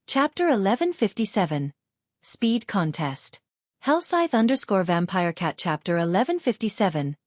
Chapter 1157. Speed Contest. Hellscythe_VampireCat Chapter 1157.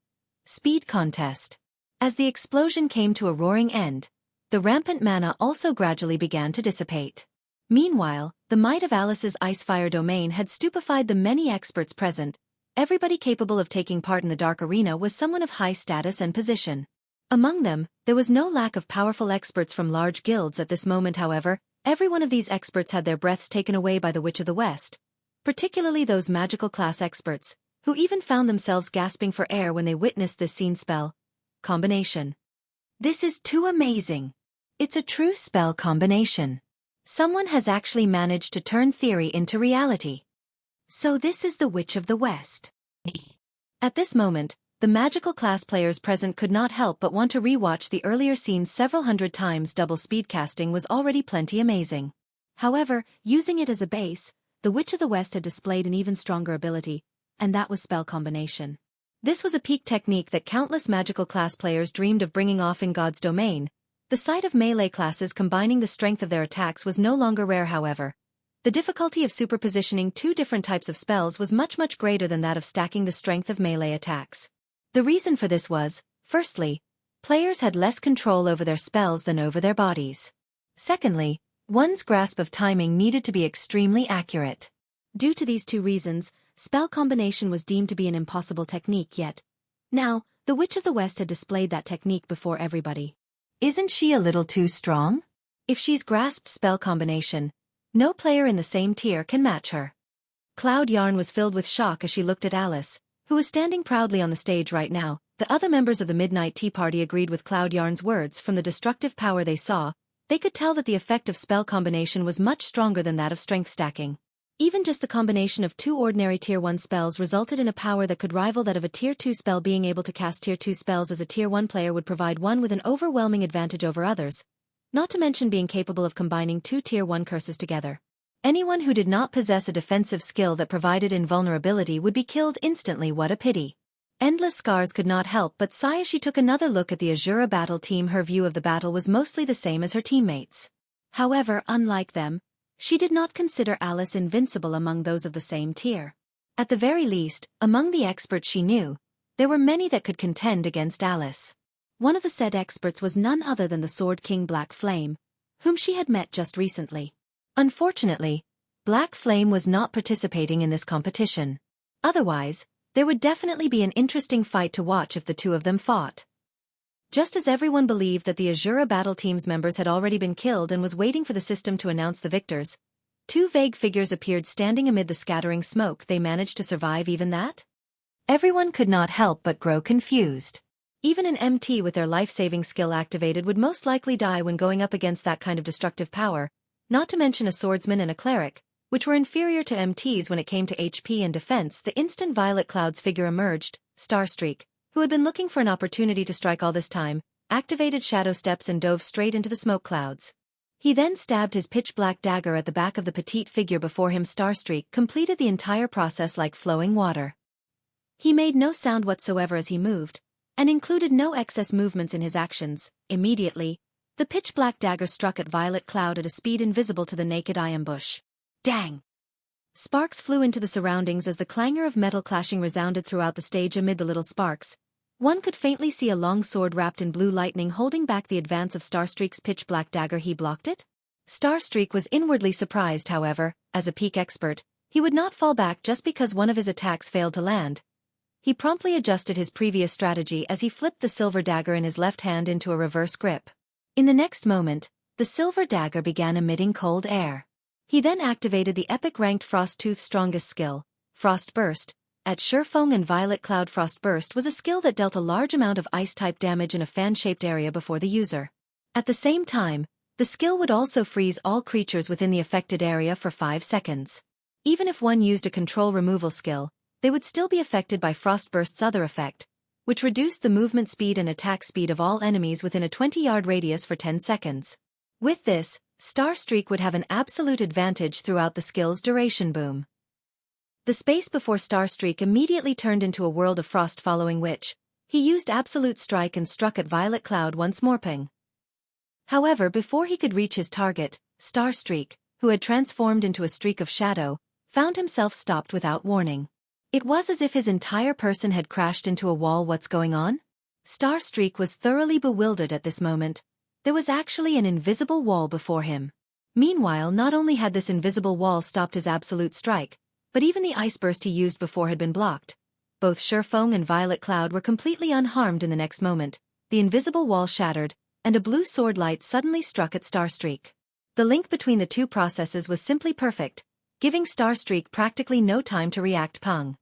Speed Contest. As the explosion came to a roaring end, the rampant mana also gradually began to dissipate. Meanwhile, the might of Alice's Icefire domain had stupefied the many experts present. Everybody capable of taking part in the Dark Arena was someone of high status and position. Among them, there was no lack of powerful experts from large guilds at this moment. However, every one of these experts had their breaths taken away by the Witch of the West, particularly those magical class experts, who even found themselves gasping for air when they witnessed this scene spell combination. This is too amazing. It's a true spell combination. Someone has actually managed to turn theory into reality. So this is the Witch of the West. At this moment, the magical class players present could not help but want to rewatch the earlier scenes several hundred times. Double speed casting was already plenty amazing. However, using it as a base, the Witch of the West had displayed an even stronger ability, and that was spell combination. This was a peak technique that countless magical class players dreamed of bringing off in God's domain. The sight of melee classes combining the strength of their attacks was no longer rare. However, the difficulty of superpositioning two different types of spells was much greater than that of stacking the strength of melee attacks. The reason for this was, firstly, players had less control over their spells than over their bodies. Secondly, one's grasp of timing needed to be extremely accurate. Due to these two reasons, spell combination was deemed to be an impossible technique. Yet now, the Witch of the West had displayed that technique before everybody. Isn't she a little too strong? If she's grasped spell combination, no player in the same tier can match her. Cloud Yarn was filled with shock as she looked at Alice, who was standing proudly on the stage right now. The other members of the Midnight Tea Party agreed with Cloud Yarn's words. From the destructive power they saw, they could tell that the effect of spell combination was much stronger than that of strength stacking. Even just the combination of two ordinary Tier 1 spells resulted in a power that could rival that of a Tier 2 spell. Being able to cast Tier 2 spells as a Tier 1 player would provide one with an overwhelming advantage over others, not to mention being capable of combining two Tier 1 curses together. Anyone who did not possess a defensive skill that provided invulnerability would be killed instantly. What a pity. Endless Scars could not help but sigh as she took another look at the Asura battle team. Her view of the battle was mostly the same as her teammates. However, unlike them, she did not consider Alice invincible among those of the same tier. At the very least, among the experts she knew, there were many that could contend against Alice. One of the said experts was none other than the Sword King Black Flame, whom she had met just recently. Unfortunately, Black Flame was not participating in this competition. Otherwise, there would definitely be an interesting fight to watch if the two of them fought. Just as everyone believed that the Asura battle team's members had already been killed and was waiting for the system to announce the victors, two vague figures appeared standing amid the scattering smoke. They managed to survive even that? Everyone could not help but grow confused. Even an MT with their life-saving skill activated would most likely die when going up against that kind of destructive power, not to mention a swordsman and a cleric, which were inferior to MTs when it came to HP and defense. The instant Violet Cloud's figure emerged, Starstreak, who had been looking for an opportunity to strike all this time, activated Shadow Steps and dove straight into the smoke clouds. He then stabbed his pitch-black dagger at the back of the petite figure before him. Starstreak completed the entire process like flowing water. He made no sound whatsoever as he moved, and included no excess movements in his actions. Immediately, the pitch-black dagger struck at Violet Cloud at a speed invisible to the naked eye. Ambush. Dang! Sparks flew into the surroundings as the clangor of metal clashing resounded throughout the stage. Amid the little sparks, one could faintly see a long sword wrapped in blue lightning holding back the advance of Starstreak's pitch-black dagger. He blocked it? Starstreak was inwardly surprised. However, as a peak expert, he would not fall back just because one of his attacks failed to land. He promptly adjusted his previous strategy as he flipped the silver dagger in his left hand into a reverse grip. In the next moment, the silver dagger began emitting cold air. He then activated the epic ranked Frosttooth's strongest skill, Frost Burst. At Surefong and Violet Cloud, Frost Burst was a skill that dealt a large amount of ice-type damage in a fan-shaped area before the user. At the same time, the skill would also freeze all creatures within the affected area for 5 seconds. Even if one used a control removal skill, they would still be affected by Frost Burst's other effect, which reduced the movement speed and attack speed of all enemies within a 20-yard radius for 10 seconds. With this, Starstreak would have an absolute advantage throughout the skill's duration. Boom. The space before Starstreak immediately turned into a world of frost, following which, he used Absolute Strike and struck at Violet Cloud once more. Ping. However, before he could reach his target, Starstreak, who had transformed into a streak of shadow, found himself stopped without warning. It was as if his entire person had crashed into a wall. What's going on? Starstreak was thoroughly bewildered at this moment. There was actually an invisible wall before him. Meanwhile, not only had this invisible wall stopped his absolute strike, but even the ice burst he used before had been blocked. Both Shifeng and Violet Cloud were completely unharmed in the next moment. The invisible wall shattered, and a blue sword light suddenly struck at Starstreak. The link between the two processes was simply perfect, giving Starstreak practically no time to react. Pang.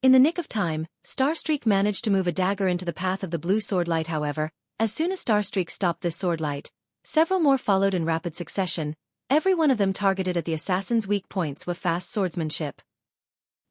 In the nick of time, Starstreak managed to move a dagger into the path of the blue sword light. However, as soon as Starstreak stopped this sword light, several more followed in rapid succession, every one of them targeted at the assassin's weak points with fast swordsmanship.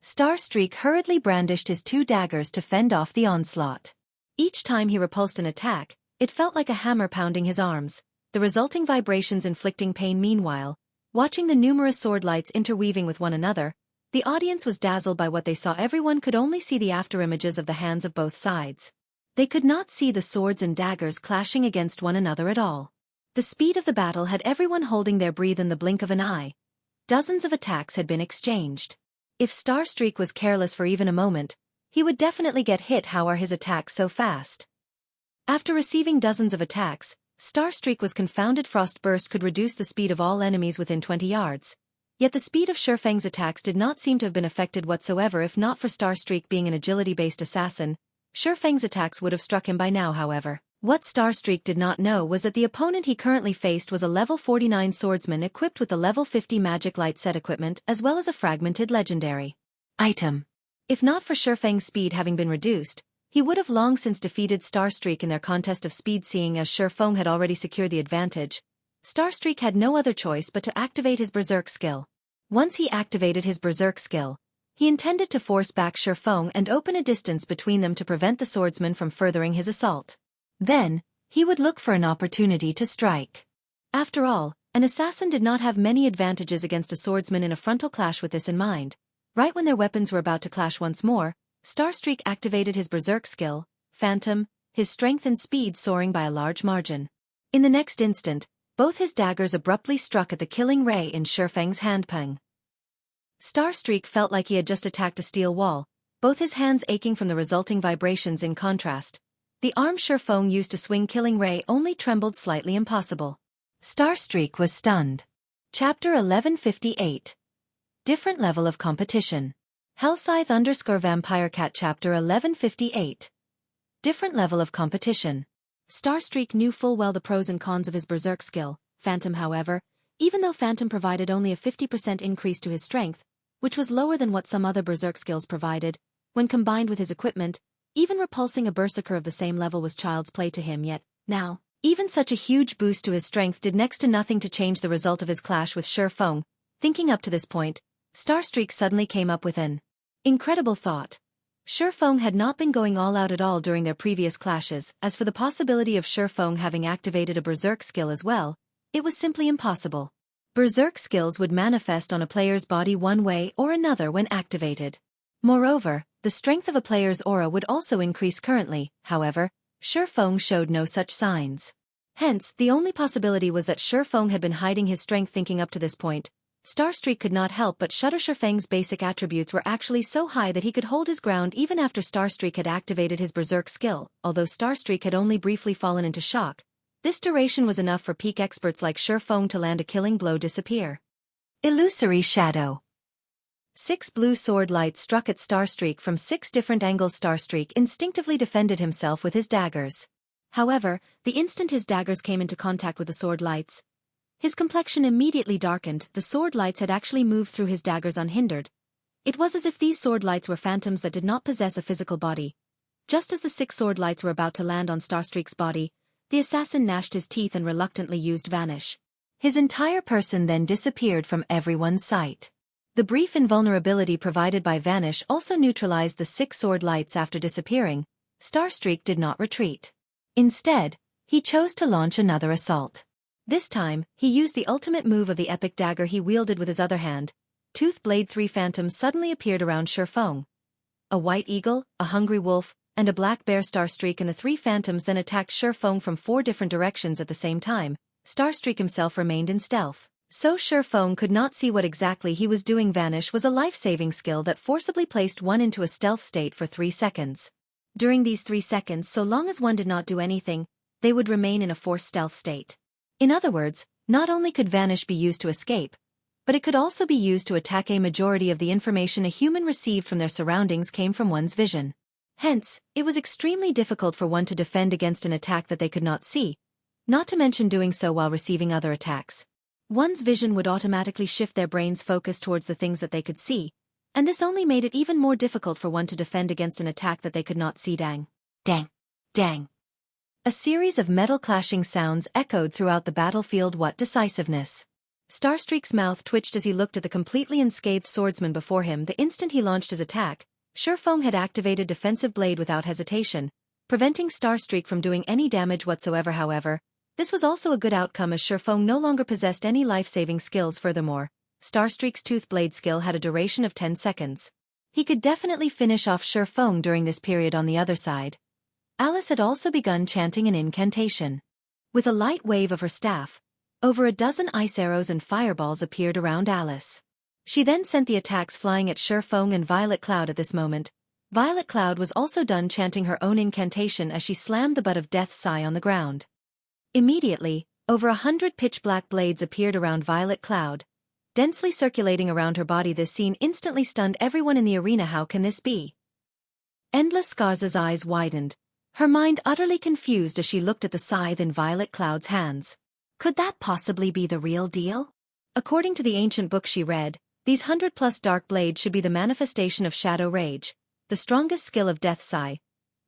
Starstreak hurriedly brandished his two daggers to fend off the onslaught. Each time he repulsed an attack, it felt like a hammer pounding his arms, the resulting vibrations inflicting pain. Meanwhile, watching the numerous sword lights interweaving with one another, the audience was dazzled by what they saw. Everyone could only see the afterimages of the hands of both sides. They could not see the swords and daggers clashing against one another at all. The speed of the battle had everyone holding their breath in the blink of an eye. Dozens of attacks had been exchanged. If Starstreak was careless for even a moment, he would definitely get hit. How are his attacks so fast? After receiving dozens of attacks, Starstreak was confounded. Frost Burst could reduce the speed of all enemies within 20 yards. Yet the speed of Shifeng's attacks did not seem to have been affected whatsoever. If not for Starstreak being an agility-based assassin, Shifeng's attacks would have struck him by now. However, what Starstreak did not know was that the opponent he currently faced was a level 49 swordsman equipped with the level 50 magic light set equipment as well as a fragmented legendary item. If not for Shifeng's speed having been reduced, he would have long since defeated Starstreak in their contest of speed. Seeing as Shifeng had already secured the advantage, Starstreak had no other choice but to activate his Berserk skill. Once he activated his Berserk skill, he intended to force back Shifeng and open a distance between them to prevent the swordsman from furthering his assault. Then, he would look for an opportunity to strike. After all, an assassin did not have many advantages against a swordsman in a frontal clash. With this in mind, right when their weapons were about to clash once more, Starstreak activated his Berserk skill, Phantom, his strength and speed soaring by a large margin. In the next instant, both his daggers abruptly struck at the killing ray in Shifeng's hand. Pang. Starstreak felt like he had just attacked a steel wall, both his hands aching from the resulting vibrations. In contrast, the arm Shifeng used to swing killing ray only trembled slightly. Impossible. Starstreak was stunned. Chapter 1158. Different level of competition. Hellscythe_Vampire Cat Chapter 1158. Different level of competition. Starstreak knew full well the pros and cons of his Berserk skill, Phantom. However, even though Phantom provided only a 50% increase to his strength, which was lower than what some other Berserk skills provided, when combined with his equipment, even repulsing a Berserker of the same level was child's play to him. Yet, now, even such a huge boost to his strength did next to nothing to change the result of his clash with Shifeng. Thinking up to this point, Starstreak suddenly came up with an incredible thought. Shifeng had not been going all out at all during their previous clashes. As for the possibility of Shifeng having activated a Berserk skill as well, it was simply impossible. Berserk skills would manifest on a player's body one way or another when activated. Moreover, the strength of a player's aura would also increase currently. However, Shifeng showed no such signs. Hence, the only possibility was that Shifeng had been hiding his strength. Thinking up to this point, Starstreak could not help but shudder. Shifeng's basic attributes were actually so high that he could hold his ground even after Starstreak had activated his Berserk skill. Although Starstreak had only briefly fallen into shock, this duration was enough for peak experts like Shifeng to land a killing blow. Disappear. Illusory shadow. 6 blue sword lights struck at Starstreak from 6 different angles. Starstreak instinctively defended himself with his daggers. However, the instant his daggers came into contact with the sword lights, his complexion immediately darkened. The sword lights had actually moved through his daggers unhindered. It was as if these sword lights were phantoms that did not possess a physical body. Just as the 6 sword lights were about to land on Starstreak's body, the assassin gnashed his teeth and reluctantly used Vanish. His entire person then disappeared from everyone's sight. The brief invulnerability provided by Vanish also neutralized the 6 sword lights. After disappearing, Starstreak did not retreat. Instead, he chose to launch another assault. This time, he used the ultimate move of the epic dagger he wielded with his other hand. Tooth Blade. 3 phantoms suddenly appeared around Shifeng. A white eagle, a hungry wolf, and a black bear. Starstreak and the 3 phantoms then attacked Shifeng from 4 different directions at the same time. Starstreak himself remained in stealth. So Feng could not see what exactly he was doing. Vanish was a life-saving skill that forcibly placed one into a stealth state for 3 seconds. During these 3 seconds, so long as one did not do anything, they would remain in a forced stealth state. In other words, not only could Vanish be used to escape, but it could also be used to attack. A majority of the information a human received from their surroundings came from one's vision. Hence, it was extremely difficult for one to defend against an attack that they could not see, not to mention doing so while receiving other attacks. One's vision would automatically shift their brain's focus towards the things that they could see, and this only made it even more difficult for one to defend against an attack that they could not see. Dang. Dang. Dang. A series of metal clashing sounds echoed throughout the battlefield. What decisiveness! Starstreak's mouth twitched as he looked at the completely unscathed swordsman before him. The instant he launched his attack, Feng had activated Defensive Blade without hesitation, preventing Starstreak from doing any damage whatsoever. However, this was also a good outcome as Feng no longer possessed any life-saving skills. Furthermore, Starstreak's Tooth Blade skill had a duration of 10 seconds. He could definitely finish off Feng during this period. On the other side, Alice had also begun chanting an incantation. With a light wave of her staff, over a dozen ice arrows and fireballs appeared around Alice. She then sent the attacks flying at Feng and Violet Cloud. At this moment, Violet Cloud was also done chanting her own incantation as she slammed the butt of Death's Sigh on the ground. Immediately, over 100 pitch-black blades appeared around Violet Cloud, densely circulating around her body. This scene instantly stunned everyone in the arena. How can this be? Endless Scars's eyes widened, her mind utterly confused as she looked at the scythe in Violet Cloud's hands. Could that possibly be the real deal? According to the ancient book she read, these 100+ dark blades should be the manifestation of Shadow Rage, the strongest skill of Death's Sigh.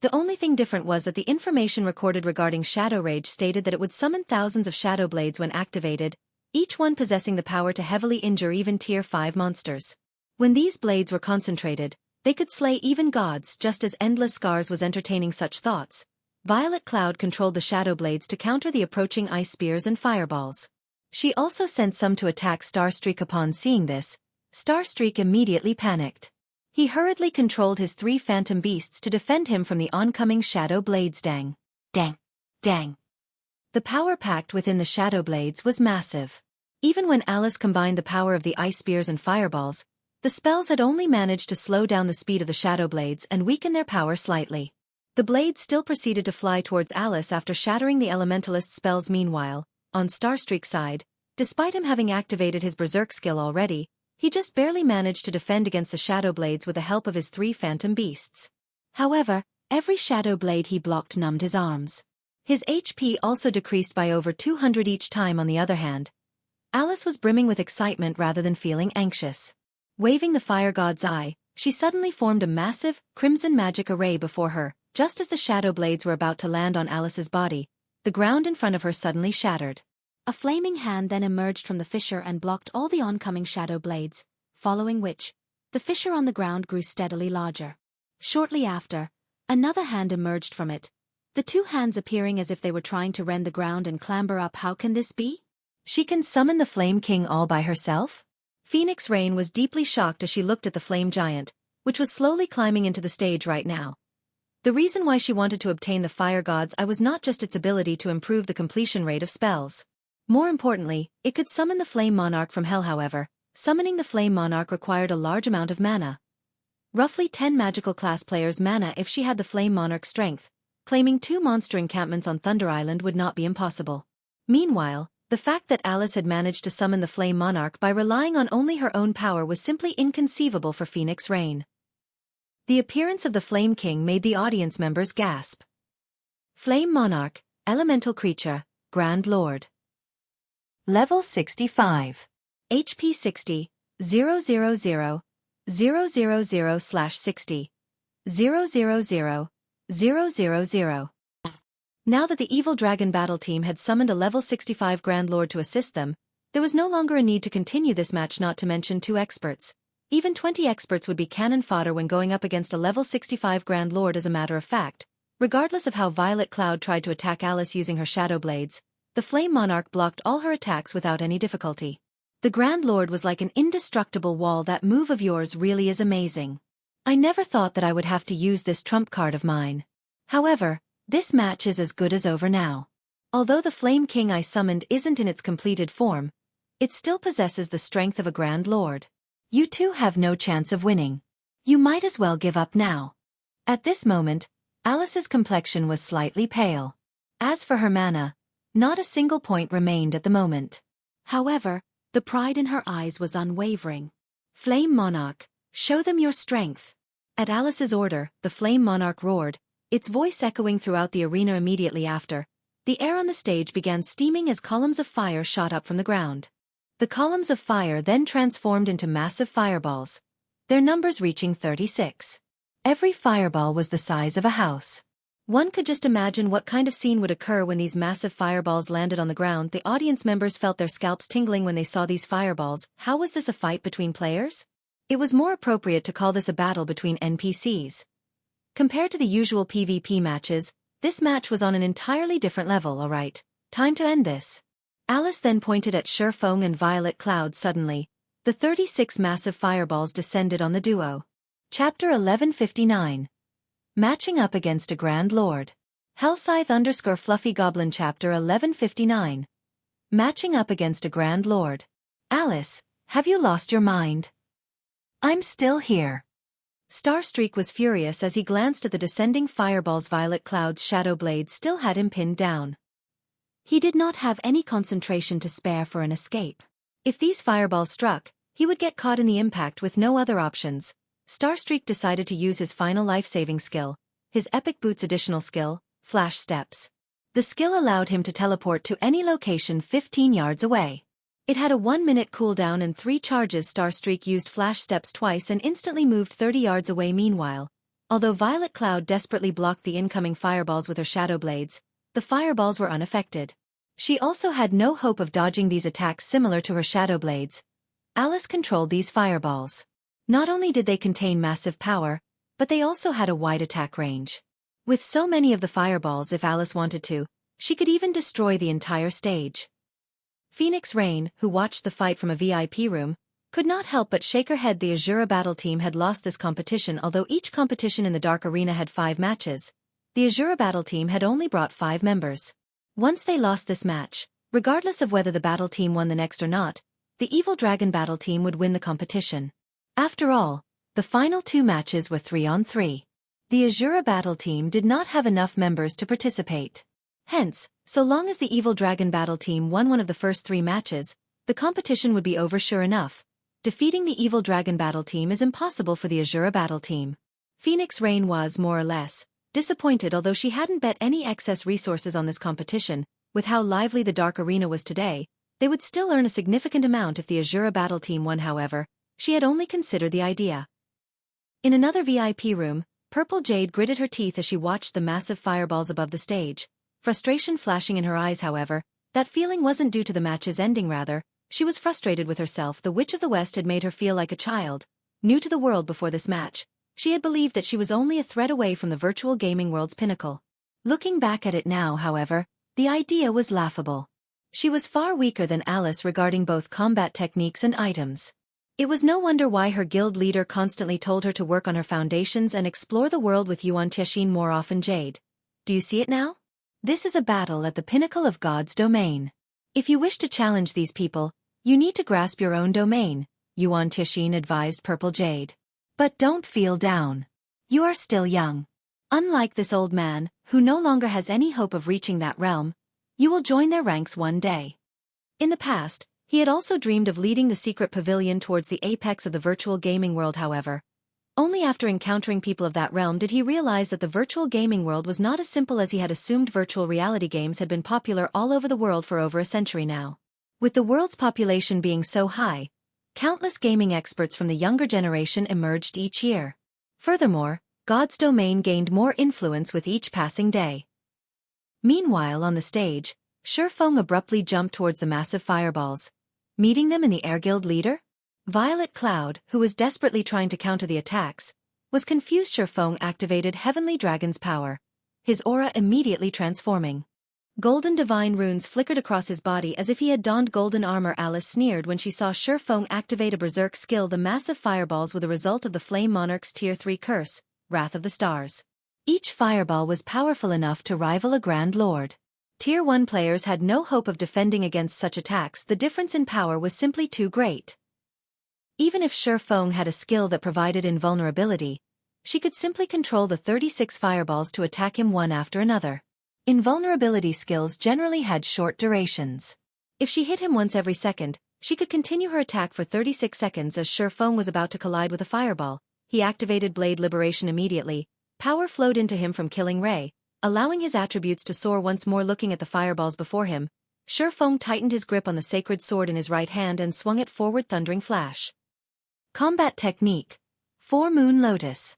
The only thing different was that the information recorded regarding Shadow Rage stated that it would summon thousands of Shadow Blades when activated, each one possessing the power to heavily injure even Tier 5 monsters. When these blades were concentrated, they could slay even gods. Just as Endless Scars was entertaining such thoughts, Violet Cloud controlled the Shadow Blades to counter the approaching ice spears and fireballs. She also sent some to attack Starstreak. Upon seeing this, Starstreak immediately panicked. He hurriedly controlled his 3 phantom beasts to defend him from the oncoming Shadow Blades. Dang. Dang. Dang. The power packed within the Shadow Blades was massive. Even when Alice combined the power of the ice spears and fireballs, the spells had only managed to slow down the speed of the Shadow Blades and weaken their power slightly. The blades still proceeded to fly towards Alice after shattering the Elementalist spells. Meanwhile, on Starstreak's side, despite him having activated his Berserk skill already, he just barely managed to defend against the Shadow Blades with the help of his 3 phantom beasts. However, every Shadow Blade he blocked numbed his arms. His HP also decreased by over 200 each time. On the other hand, Alice was brimming with excitement rather than feeling anxious. Waving the Fire God's Eye, she suddenly formed a massive, crimson magic array before her. Just as the Shadow Blades were about to land on Alice's body, the ground in front of her suddenly shattered. A flaming hand then emerged from the fissure and blocked all the oncoming Shadow Blades, following which, the fissure on the ground grew steadily larger. Shortly after, another hand emerged from it, the 2 hands appearing as if they were trying to rend the ground and clamber up. How can this be? She can summon the Flame King all by herself? Phoenix Rain was deeply shocked as she looked at the Flame Giant, which was slowly climbing into the stage right now. The reason why she wanted to obtain the Fire God's Eye was not just its ability to improve the completion rate of spells. More importantly, it could summon the Flame Monarch from Hell. However, summoning the Flame Monarch required a large amount of mana. Roughly 10 magical class players' mana if she had the Flame Monarch strength. Claiming 2 monster encampments on Thunder Island would not be impossible. Meanwhile, the fact that Alice had managed to summon the Flame Monarch by relying on only her own power was simply inconceivable for Phoenix Rain. The appearance of the Flame King made the audience members gasp. Flame Monarch, Elemental Creature, Grand Lord. Level 65. HP 60, 000, 000/60, 000, 000. Now that the Evil Dragon battle team had summoned a level 65 Grand Lord to assist them, there was no longer a need to continue this match, not to mention 2 experts. Even 20 experts would be cannon fodder when going up against a level 65 Grand Lord. As a matter of fact, regardless of how Violet Cloud tried to attack Alice using her Shadow Blades, the Flame Monarch blocked all her attacks without any difficulty. The Grand Lord was like an indestructible wall. That move of yours really is amazing. I never thought that I would have to use this trump card of mine. However, this match is as good as over now. Although the Flame King I summoned isn't in its completed form, it still possesses the strength of a Grand Lord. You two have no chance of winning. You might as well give up now. At this moment, Alice's complexion was slightly pale. As for her mana, not a single point remained at the moment. However, the pride in her eyes was unwavering. Flame Monarch, show them your strength. At Alice's order, the Flame Monarch roared, its voice echoing throughout the arena immediately after. The air on the stage began steaming as columns of fire shot up from the ground. The columns of fire then transformed into massive fireballs, their numbers reaching 36. Every fireball was the size of a house. One could just imagine what kind of scene would occur when these massive fireballs landed on the ground. The audience members felt their scalps tingling when they saw these fireballs. How was this a fight between players? It was more appropriate to call this a battle between NPCs. Compared to the usual PvP matches, this match was on an entirely different level. Alright, time to end this. Alice then pointed at Shifeng and Violet Cloud suddenly. The 36 massive fireballs descended on the duo. Chapter 1159. Matching up against a Grand Lord. Hellscythe_Fluffy Goblin Chapter 1159. Matching up against a Grand Lord. Alice, have you lost your mind? I'm still here. Starstreak was furious as he glanced at the descending fireballs. Violet Cloud's shadow blade still had him pinned down. He did not have any concentration to spare for an escape. If these fireballs struck, he would get caught in the impact with no other options. Starstreak decided to use his final life-saving skill, his Epic Boots additional skill, Flash Steps. The skill allowed him to teleport to any location 15 yards away. It had a 1-minute cooldown and 3 charges. Starstreak used Flash Steps twice and instantly moved 30 yards away. Meanwhile, although Violet Cloud desperately blocked the incoming fireballs with her shadow blades, the fireballs were unaffected. She also had no hope of dodging these attacks similar to her shadow blades. Alice controlled these fireballs. Not only did they contain massive power, but they also had a wide attack range. With so many of the fireballs, if Alice wanted to, she could even destroy the entire stage. Phoenix Rain, who watched the fight from a VIP room, could not help but shake her head. The Asura battle team had lost this competition. Although each competition in the Dark Arena had 5 matches, the Asura battle team had only brought 5 members. Once they lost this match, regardless of whether the battle team won the next or not, the Evil Dragon battle team would win the competition. After all, the final 2 matches were 3-on-3. The Asura battle team did not have enough members to participate. Hence, so long as the Evil Dragon battle team won one of the first 3 matches, the competition would be over sure enough. Defeating the Evil Dragon battle team is impossible for the Asura battle team. Phoenix Rain was, more or less, disappointed. Although she hadn't bet any excess resources on this competition. With how lively the Dark Arena was today, they would still earn a significant amount if the Asura battle team won. However, she had only considered the idea. In another VIP room, Purple Jade gritted her teeth as she watched the massive fireballs above the stage, frustration flashing in her eyes. However, that feeling wasn't due to the match's ending. Rather, she was frustrated with herself. The Witch of the West had made her feel like a child, new to the world. Before this match, she had believed that she was only a thread away from the virtual gaming world's pinnacle. Looking back at it now, however, the idea was laughable. She was far weaker than Alice regarding both combat techniques and items. It was no wonder why her guild leader constantly told her to work on her foundations and explore the world with Xianxia more often. Jade, do you see it now? This is a battle at the pinnacle of God's domain. If you wish to challenge these people, you need to grasp your own domain, Xianxia advised Purple Jade. But don't feel down. You are still young. Unlike this old man, who no longer has any hope of reaching that realm, you will join their ranks one day. In the past, he had also dreamed of leading the secret pavilion towards the apex of the virtual gaming world. However, only after encountering people of that realm did he realize that the virtual gaming world was not as simple as he had assumed. Virtual reality games had been popular all over the world for over a century now. With the world's population being so high, countless gaming experts from the younger generation emerged each year. Furthermore, God's domain gained more influence with each passing day. Meanwhile, on the stage, Shifeng abruptly jumped towards the massive fireballs, meeting them in the air. Guild leader? Violet Cloud, who was desperately trying to counter the attacks, was confused. Shifeng activated Heavenly Dragon's power, his aura immediately transforming. Golden divine runes flickered across his body as if he had donned golden armor. Alice sneered when she saw Shifeng activate a berserk skill. The massive fireballs were the result of the Flame Monarch's Tier 3 curse, Wrath of the Stars. Each fireball was powerful enough to rival a Grand Lord. Tier 1 players had no hope of defending against such attacks. The difference in power was simply too great. Even if Shi Feng had a skill that provided invulnerability, she could simply control the 36 fireballs to attack him one after another. Invulnerability skills generally had short durations. If she hit him once every second, she could continue her attack for 36 seconds. As Shi Feng was about to collide with a fireball, he activated Blade Liberation immediately. Power flowed into him from Killing Ray, allowing his attributes to soar once more. Looking at the fireballs before him, Shi Feng tightened his grip on the sacred sword in his right hand and swung it forward. Thundering Flash. Combat Technique. 4 Moon Lotus.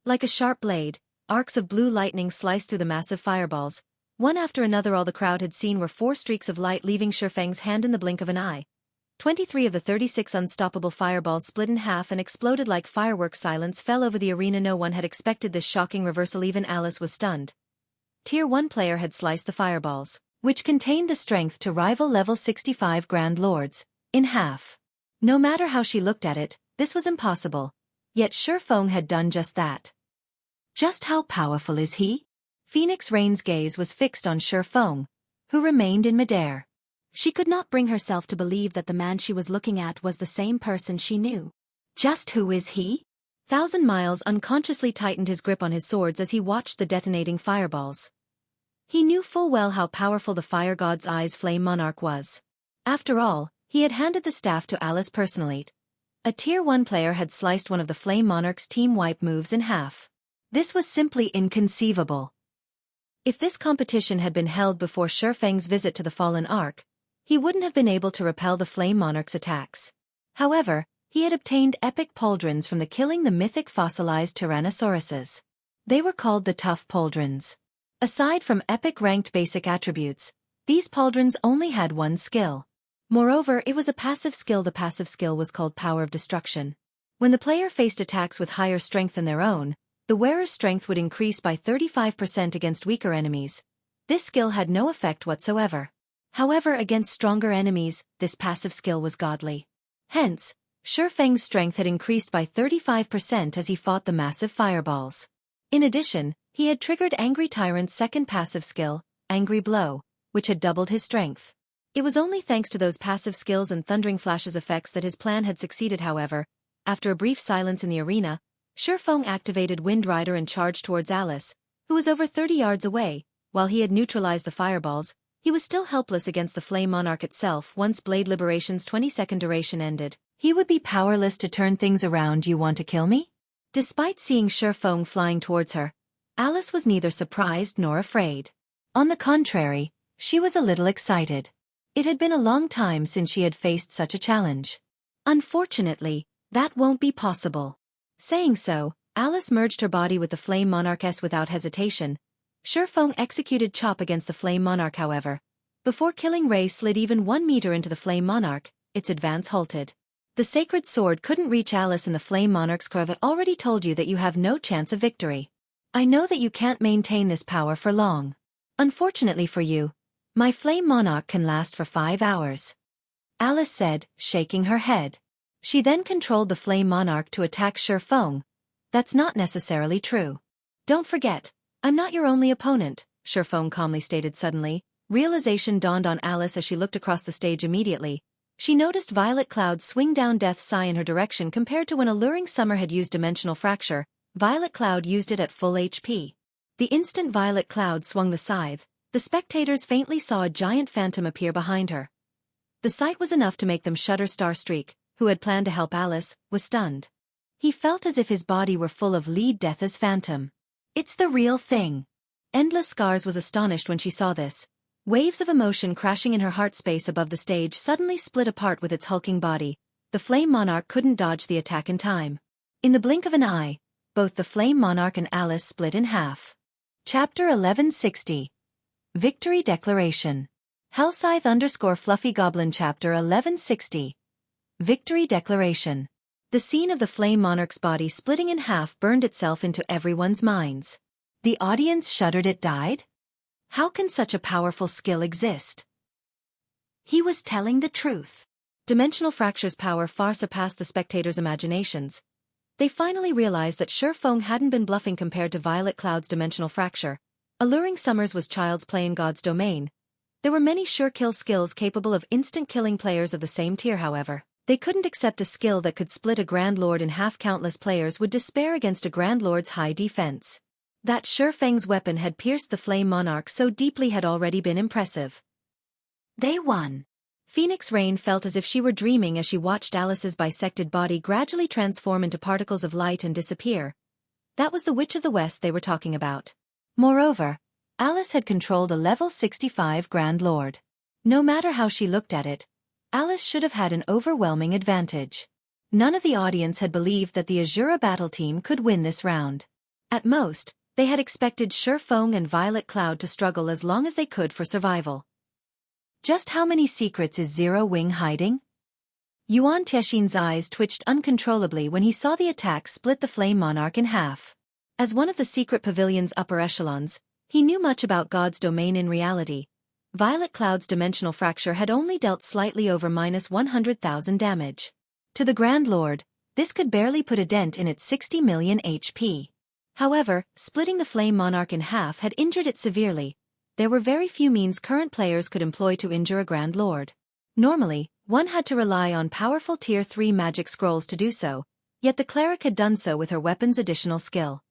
Like a sharp blade, arcs of blue lightning sliced through the massive fireballs. One after another, all the crowd had seen were 4 streaks of light leaving Shi Feng's hand in the blink of an eye. 23 of the 36 unstoppable fireballs split in half and exploded like fireworks. Silence fell over the arena. No one had expected this shocking reversal. Even Alice was stunned. Tier 1 player had sliced the fireballs, which contained the strength to rival level 65 Grand Lords, in half. No matter how she looked at it, this was impossible. Yet Shi Feng had done just that. Just how powerful is he? Phoenix Rain's gaze was fixed on Shi Feng, who remained in midair. She could not bring herself to believe that the man she was looking at was the same person she knew. Just who is he? Thousand Miles unconsciously tightened his grip on his swords as he watched the detonating fireballs. He knew full well how powerful the fire god's eyes Flame Monarch was. After all, he had handed the staff to Alice personally. A Tier 1 player had sliced one of the Flame Monarch's team wipe moves in half. This was simply inconceivable. If this competition had been held before Shi Feng's visit to the Fallen Ark, he wouldn't have been able to repel the Flame Monarch's attacks. However, he had obtained epic pauldrons from killing the mythic fossilized Tyrannosauruses. They were called the Tough Pauldrons. Aside from epic ranked basic attributes, these pauldrons only had one skill. Moreover, it was a passive skill. The passive skill was called Power of Destruction. When the player faced attacks with higher strength than their own, the wearer's strength would increase by 35% against weaker enemies. This skill had no effect whatsoever. However, against stronger enemies, this passive skill was godly. Hence, Shi Feng's strength had increased by 35% as he fought the massive fireballs. In addition, he had triggered Angry Tyrant's second passive skill, Angry Blow, which had doubled his strength. It was only thanks to those passive skills and Thundering Flash's effects that his plan had succeeded. However, after a brief silence in the arena, Shi Feng activated Wind Rider and charged towards Alice, who was over 30 yards away. While he had neutralized the fireballs, he was still helpless against the Flame Monarch itself. Once Blade Liberation's 20-second duration ended, he would be powerless to turn things around. You want to kill me? Despite seeing Shi Feng flying towards her, Alice was neither surprised nor afraid. On the contrary, she was a little excited. It had been a long time since she had faced such a challenge. Unfortunately, that won't be possible. Saying so, Alice merged her body with the Flame Monarch's without hesitation. Shi Feng executed Chop against the Flame Monarch. However, before Killing Ray slid even 1 meter into the Flame Monarch, its advance halted. The sacred sword couldn't reach Alice, and the Flame Monarch's crew had already told you that you have no chance of victory. I know that you can't maintain this power for long. Unfortunately for you, my Flame Monarch can last for 5 hours. Alice said, shaking her head. She then controlled the Flame Monarch to attack Shi Feng. That's not necessarily true. Don't forget, I'm not your only opponent, Shi Feng calmly stated. Suddenly, realization dawned on Alice as she looked across the stage. Immediately, she noticed Violet Cloud swing down Death's Sigh in her direction. Compared to when Alluring Summer had used Dimensional Fracture, Violet Cloud used it at full HP. The instant Violet Cloud swung the scythe, the spectators faintly saw a giant phantom appear behind her. The sight was enough to make them shudder. Starstreak, who had planned to help Alice, was stunned. He felt as if his body were full of lead Death's phantom. It's the real thing. Endless Scars was astonished when she saw this. Waves of emotion crashing in her heart space above the stage suddenly split apart with its hulking body. The Flame Monarch couldn't dodge the attack in time. In the blink of an eye, both the Flame Monarch and Alice split in half. Chapter 1160. Victory Declaration. Hellscythe_Fluffy Goblin. Chapter 1160. Victory Declaration. The scene of the Flame Monarch's body splitting in half burned itself into everyone's minds. The audience shuddered. It died? How can such a powerful skill exist? He was telling the truth. Dimensional Fracture's power far surpassed the spectators' imaginations. They finally realized that Shi Feng hadn't been bluffing compared to Violet Cloud's Dimensional Fracture. Alluring Summers was child's play in God's domain. There were many sure-kill skills capable of instant-killing players of the same tier however. They couldn't accept a skill that could split a Grand Lord in half. Countless players would despair against a Grand Lord's high defense. That Sure Fang's weapon had pierced the Flame Monarch so deeply had already been impressive. They won. Phoenix Rain felt as if she were dreaming as she watched Alice's bisected body gradually transform into particles of light and disappear. That was the Witch of the West they were talking about. Moreover, Alice had controlled a level 65 Grand Lord. No matter how she looked at it, Alice should have had an overwhelming advantage. None of the audience had believed that the Asura battle team could win this round. At most, they had expected Sure Fang and Violet Cloud to struggle as long as they could for survival. Just how many secrets is Zero Wing hiding? Yuan Tiexin's eyes twitched uncontrollably when he saw the attack split the Flame Monarch in half. As one of the secret pavilion's upper echelons, he knew much about God's domain in reality. Violet Cloud's dimensional fracture had only dealt slightly over -100,000 damage. To the Grand Lord, this could barely put a dent in its 60 million HP. However, splitting the Flame Monarch in half had injured it severely. There were very few means current players could employ to injure a Grand Lord. Normally, one had to rely on powerful Tier 3 magic scrolls to do so, yet the cleric had done so with her weapon's additional skill.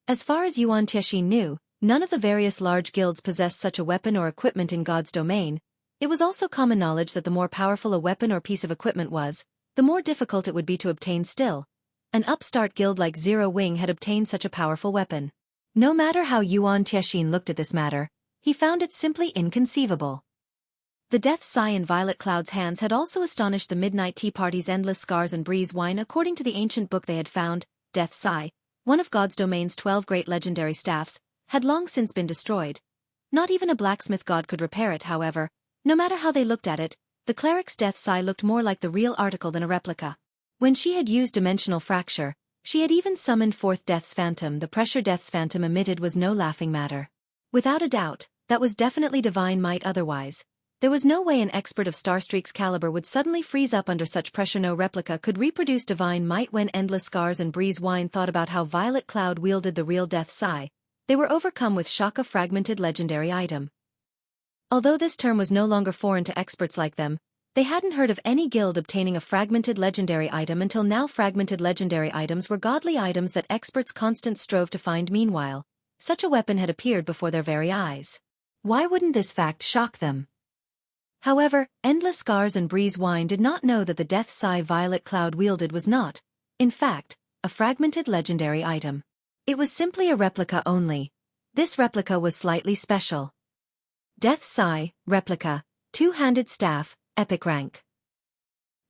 As far as Yuan Tiexin knew, none of the various large guilds possessed such a weapon or equipment in God's domain. It was also common knowledge that the more powerful a weapon or piece of equipment was, the more difficult it would be to obtain still. An upstart guild like Zero Wing had obtained such a powerful weapon. No matter how Yuan Tiexin looked at this matter, he found it simply inconceivable. The Death Sigh in Violet Cloud's hands had also astonished the Midnight Tea Party's Endless Scars and Breeze Wine. According to the ancient book they had found, Death Sigh, one of God's domain's 12 great legendary staffs, had long since been destroyed. Not even a blacksmith god could repair it, however. No matter how they looked at it, the cleric's Death Sigh looked more like the real article than a replica. When she had used dimensional fracture, she had even summoned forth Death's Phantom. The pressure Death's Phantom emitted was no laughing matter. Without a doubt, that was definitely divine might. Otherwise, there was no way an expert of Starstreak's caliber would suddenly freeze up under such pressure. No replica could reproduce divine might. When Endless Scars and Breeze Wine thought about how Violet Cloud wielded the real Death Sigh, they were overcome with shock. A fragmented legendary item. Although this term was no longer foreign to experts like them, they hadn't heard of any guild obtaining a fragmented legendary item until now. Fragmented legendary items were godly items that experts constantly strove to find. Meanwhile, such a weapon had appeared before their very eyes. Why wouldn't this fact shock them? However, Endless Scars and Breeze Wine did not know that the Death Sigh Violet Cloud wielded was not, in fact, a fragmented legendary item. It was simply a replica only. This replica was slightly special. Death Sigh, Replica, Two-Handed Staff, Epic Rank.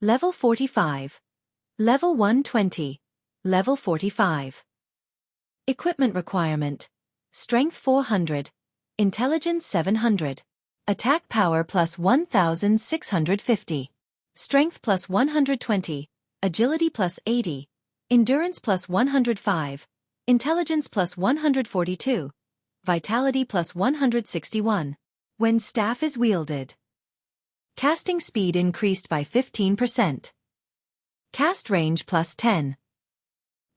Level 45. Level 120. Level 45. Equipment requirement. Strength 400. Intelligence 700. Attack power plus 1650. Strength plus 120. Agility plus 80. Endurance plus 105. Intelligence plus 142. Vitality plus 161. When staff is wielded. Casting speed increased by 15%. Cast range plus 10.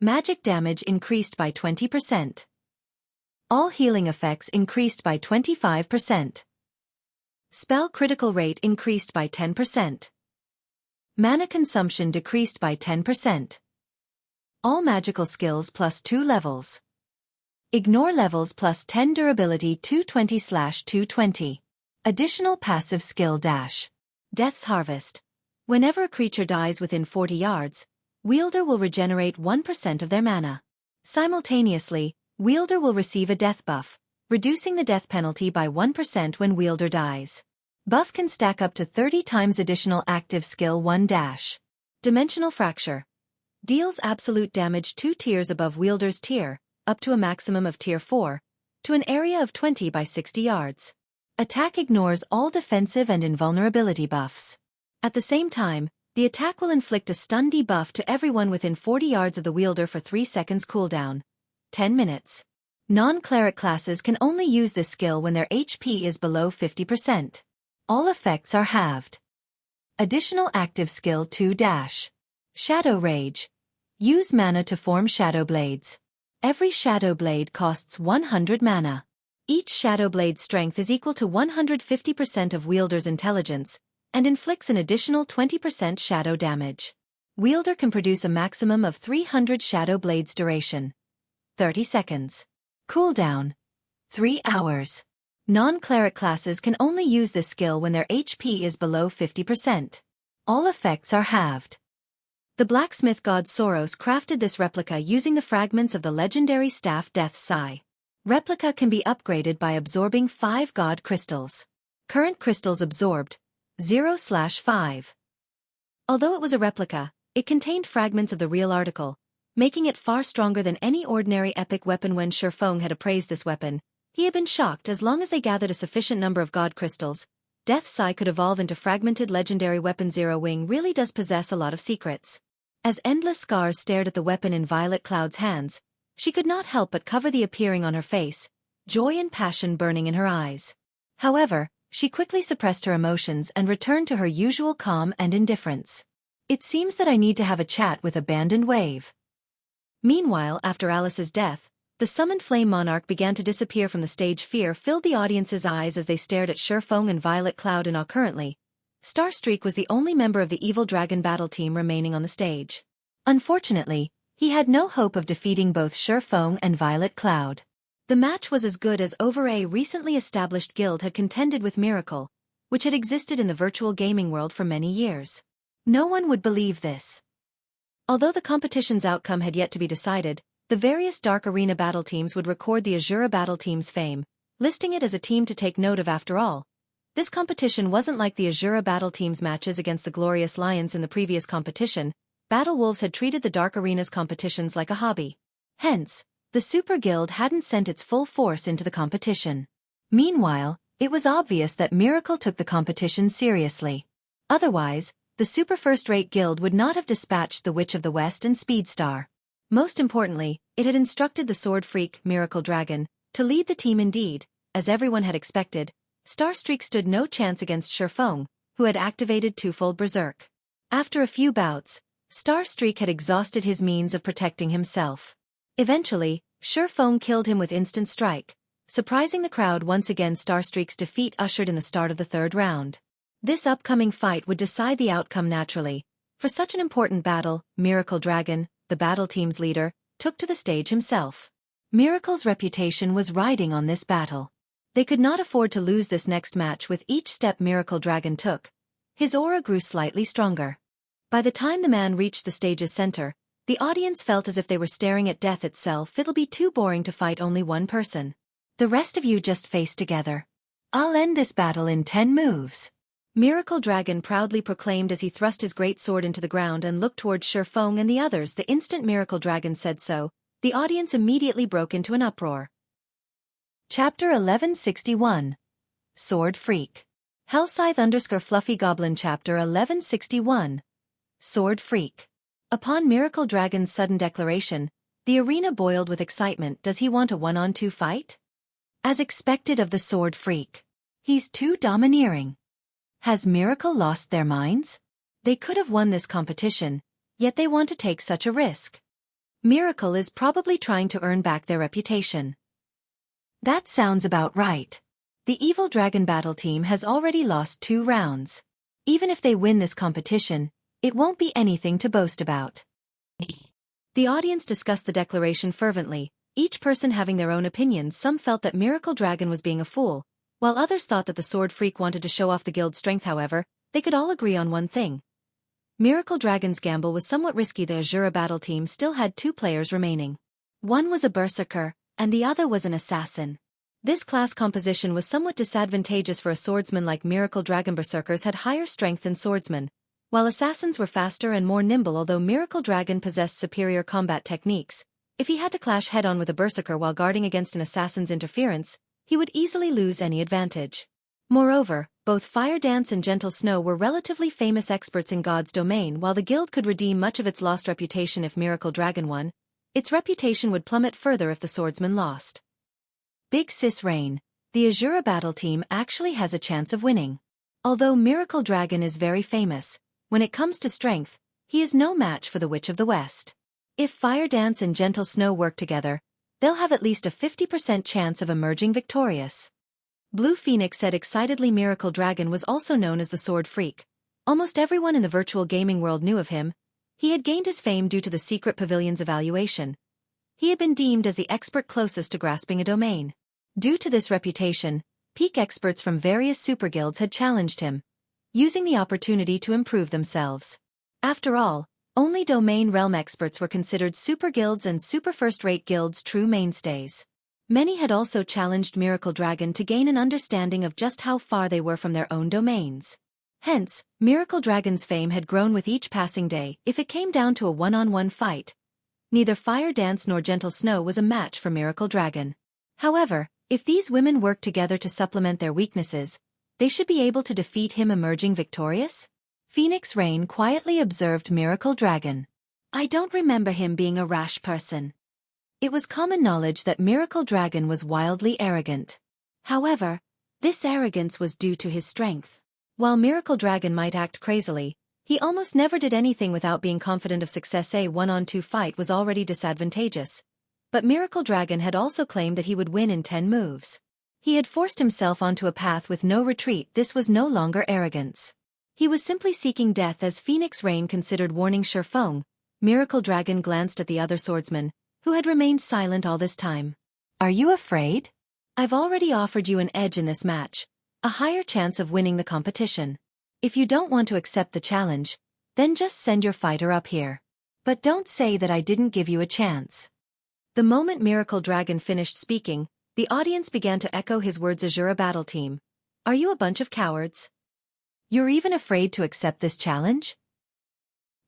Magic damage increased by 20%. All healing effects increased by 25%. Spell critical rate increased by 10%. Mana consumption decreased by 10%. All magical skills plus 2 levels. Ignore levels plus 10 durability 220/220. Additional passive skill dash. Death's Harvest. Whenever a creature dies within 40 yards, wielder will regenerate 1% of their mana. Simultaneously, wielder will receive a death buff, reducing the death penalty by 1% when wielder dies. Buff can stack up to 30 times additional active skill 1 dash. Dimensional Fracture. Deals absolute damage 2 tiers above wielder's tier, up to a maximum of tier 4, to an area of 20 by 60 yards. Attack ignores all defensive and invulnerability buffs. At the same time, the attack will inflict a stun debuff to everyone within 40 yards of the wielder for 3 seconds cooldown. 10 minutes. Non-cleric classes can only use this skill when their HP is below 50%. All effects are halved. Additional active skill 2 dash. Shadow Rage. Use mana to form shadow blades. Every shadow blade costs 100 mana. Each Shadow Blade's strength is equal to 150% of wielder's intelligence, and inflicts an additional 20% shadow damage. Wielder can produce a maximum of 300 Shadow Blades. Duration: 30 seconds. Cooldown: 3 hours. Non-cleric classes can only use this skill when their HP is below 50%. All effects are halved. The blacksmith god Soros crafted this replica using the fragments of the legendary staff Death's Sigh. Replica can be upgraded by absorbing 5 god crystals. Current crystals absorbed: 0/5. Although it was a replica, it contained fragments of the real article, making it far stronger than any ordinary epic weapon. When Shifeng had appraised this weapon, he had been shocked. As long as they gathered a sufficient number of god crystals, Death's Sigh could evolve into fragmented legendary weapon. Zero Wing really does possess a lot of secrets. As Endless Scars stared at the weapon in Violet Cloud's hands, she could not help but cover the appearing on her face, joy and passion burning in her eyes. However, she quickly suppressed her emotions and returned to her usual calm and indifference. It seems that I need to have a chat with Abandoned Wave. Meanwhile, after Alice's death, the summoned Flame Monarch began to disappear from the stage. Fear filled the audience's eyes as they stared at Shifeng and Violet Cloud. And currently, Starstreak was the only member of the Evil Dragon battle team remaining on the stage. Unfortunately, he had no hope of defeating both Shifeng and Violet Cloud. The match was as good as over. A recently established guild had contended with Miracle, which had existed in the virtual gaming world for many years. No one would believe this. Although the competition's outcome had yet to be decided, the various Dark Arena battle teams would record the Asura battle team's fame, listing it as a team to take note of. After all, this competition wasn't like the Asura battle team's matches against the Glorious Lions in the previous competition. Battle Wolves had treated the Dark Arena's competitions like a hobby. Hence, the Super Guild hadn't sent its full force into the competition. Meanwhile, it was obvious that Miracle took the competition seriously. Otherwise, the super first-rate guild would not have dispatched the Witch of the West and Speedstar. Most importantly, it had instructed the sword freak, Miracle Dragon, to lead the team. Indeed, as everyone had expected, Starstreak stood no chance against Shifeng, who had activated twofold Berserk. After a few bouts, Starstreak had exhausted his means of protecting himself. Eventually, Shifeng killed him with instant strike, surprising the crowd once again. Starstreak's defeat ushered in the start of the third round. This upcoming fight would decide the outcome naturally. For such an important battle, Miracle Dragon, the battle team's leader, took to the stage himself. Miracle's reputation was riding on this battle. They could not afford to lose this next match. With each step Miracle Dragon took, his aura grew slightly stronger. By the time the man reached the stage's center, the audience felt as if they were staring at death itself. It'll be too boring to fight only one person. The rest of you just face together. I'll end this battle in 10 moves. Miracle Dragon proudly proclaimed as he thrust his great sword into the ground and looked towards Shifeng and the others. The instant Miracle Dragon said so, the audience immediately broke into an uproar. Chapter 1161. Sword Freak. Hellscythe_Fluffy Goblin. Chapter 1161. Sword Freak. Upon Miracle Dragon's sudden declaration, the arena boiled with excitement. Does he want a one-on-two fight? As expected of the Sword Freak. He's too domineering. Has Miracle lost their minds? They could have won this competition, yet they want to take such a risk. Miracle is probably trying to earn back their reputation. That sounds about right. The Evil Dragon battle team has already lost 2 rounds. Even if they win this competition, it won't be anything to boast about. The audience discussed the declaration fervently, each person having their own opinions. Some felt that Miracle Dragon was being a fool, while others thought that the Sword Freak wanted to show off the guild's strength. However, they could all agree on one thing. Miracle Dragon's gamble was somewhat risky. The Asura battle team still had 2 players remaining. One was a berserker, and the other was an assassin. This class composition was somewhat disadvantageous for a swordsman like Miracle Dragon. Berserkers had higher strength than swordsmen, while assassins were faster and more nimble. Although Miracle Dragon possessed superior combat techniques, if he had to clash head-on with a berserker while guarding against an assassin's interference, he would easily lose any advantage. Moreover, both Fire Dance and Gentle Snow were relatively famous experts in God's domain. While the guild could redeem much of its lost reputation if Miracle Dragon won, its reputation would plummet further if the swordsman lost. Big Sis Rain, the Asura battle team actually has a chance of winning. Although Miracle Dragon is very famous, when it comes to strength, he is no match for the Witch of the West. If Fire Dance and Gentle Snow work together, they'll have at least a 50% chance of emerging victorious. Blue Phoenix said excitedly. Miracle Dragon was also known as the Sword Freak. Almost everyone in the virtual gaming world knew of him. He had gained his fame due to the secret pavilion's evaluation. He had been deemed as the expert closest to grasping a domain. Due to this reputation, peak experts from various super guilds had challenged him, using the opportunity to improve themselves. After all, only domain realm experts were considered super guilds and super first-rate guilds true mainstays. Many had also challenged Miracle Dragon to gain an understanding of just how far they were from their own domains. Hence, Miracle Dragon's fame had grown with each passing day. If it came down to a one-on-one fight, neither Fire Dance nor Gentle Snow was a match for Miracle Dragon. However, if these women worked together to supplement their weaknesses, they should be able to defeat him emerging victorious? Phoenix Rain quietly observed Miracle Dragon. I don't remember him being a rash person. It was common knowledge that Miracle Dragon was wildly arrogant. However, this arrogance was due to his strength. While Miracle Dragon might act crazily, he almost never did anything without being confident of success. A one-on-two fight was already disadvantageous. But Miracle Dragon had also claimed that he would win in 10 moves. He had forced himself onto a path with no retreat. This was no longer arrogance. He was simply seeking death. As Phoenix Rain considered warning Shifeng, Miracle Dragon glanced at the other swordsman, who had remained silent all this time. Are you afraid? I've already offered you an edge in this match, a higher chance of winning the competition. If you don't want to accept the challenge, then just send your fighter up here. But don't say that I didn't give you a chance. The moment Miracle Dragon finished speaking, the audience began to echo his words. Asura battle team. Are you a bunch of cowards? You're even afraid to accept this challenge?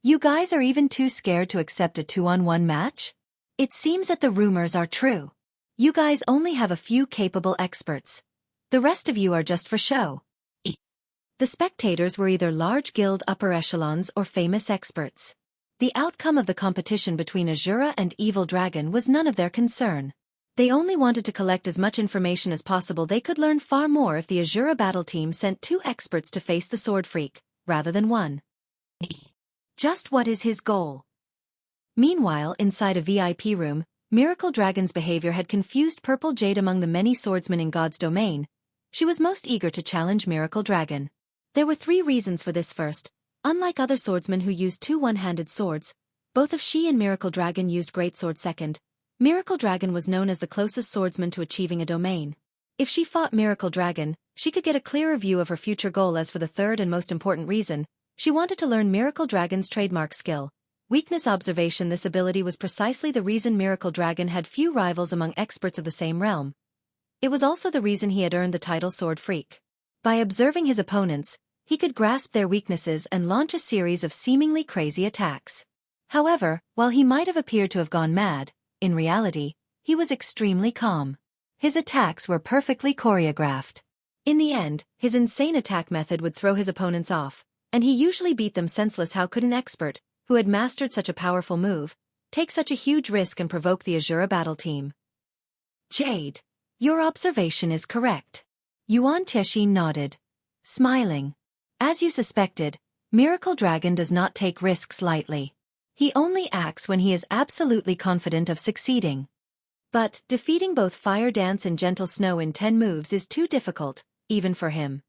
You guys are even too scared to accept a 2-on-1 match? It seems that the rumors are true. You guys only have a few capable experts. The rest of you are just for show. The spectators were either large guild upper echelons or famous experts. The outcome of the competition between Asura and Evil Dragon was none of their concern. They only wanted to collect as much information as possible. They could learn far more if the Asura battle team sent 2 experts to face the Sword Freak, rather than 1. Just what is his goal? Meanwhile, inside a VIP room, Miracle Dragon's behavior had confused Purple Jade. Among the many swordsmen in God's domain, she was most eager to challenge Miracle Dragon. There were 3 reasons for this. First, unlike other swordsmen who used 2 one-handed swords, both of she and Miracle Dragon used greatsword. Second, Miracle Dragon was known as the closest swordsman to achieving a domain. If she fought Miracle Dragon, she could get a clearer view of her future goal. As for the third and most important reason, she wanted to learn Miracle Dragon's trademark skill, weakness observation. This ability was precisely the reason Miracle Dragon had few rivals among experts of the same realm. It was also the reason he had earned the title Sword Freak. By observing his opponents, he could grasp their weaknesses and launch a series of seemingly crazy attacks. However, while he might have appeared to have gone mad, in reality, he was extremely calm. His attacks were perfectly choreographed. In the end, his insane attack method would throw his opponents off, and he usually beat them senseless. How could an expert, who had mastered such a powerful move, take such a huge risk and provoke the Asura battle team? Jade, your observation is correct. Yuan Tiexin nodded, smiling. As you suspected, Miracle Dragon does not take risks lightly. He only acts when he is absolutely confident of succeeding. But defeating both Fire Dance and Gentle Snow in 10 moves is too difficult, even for him.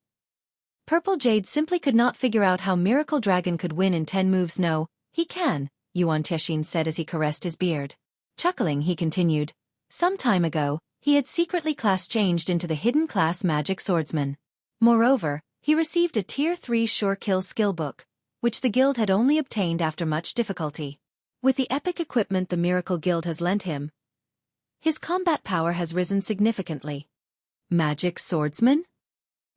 Purple Jade simply could not figure out how Miracle Dragon could win in 10 moves. No, he can, Yuan Tiexin said as he caressed his beard. Chuckling, he continued. Some time ago, he had secretly class changed into the hidden class Magic Swordsman. Moreover, he received a Tier 3 Sure Kill skill book, which the guild had only obtained after much difficulty. With the epic equipment the Miracle Guild has lent him, his combat power has risen significantly. Magic Swordsman?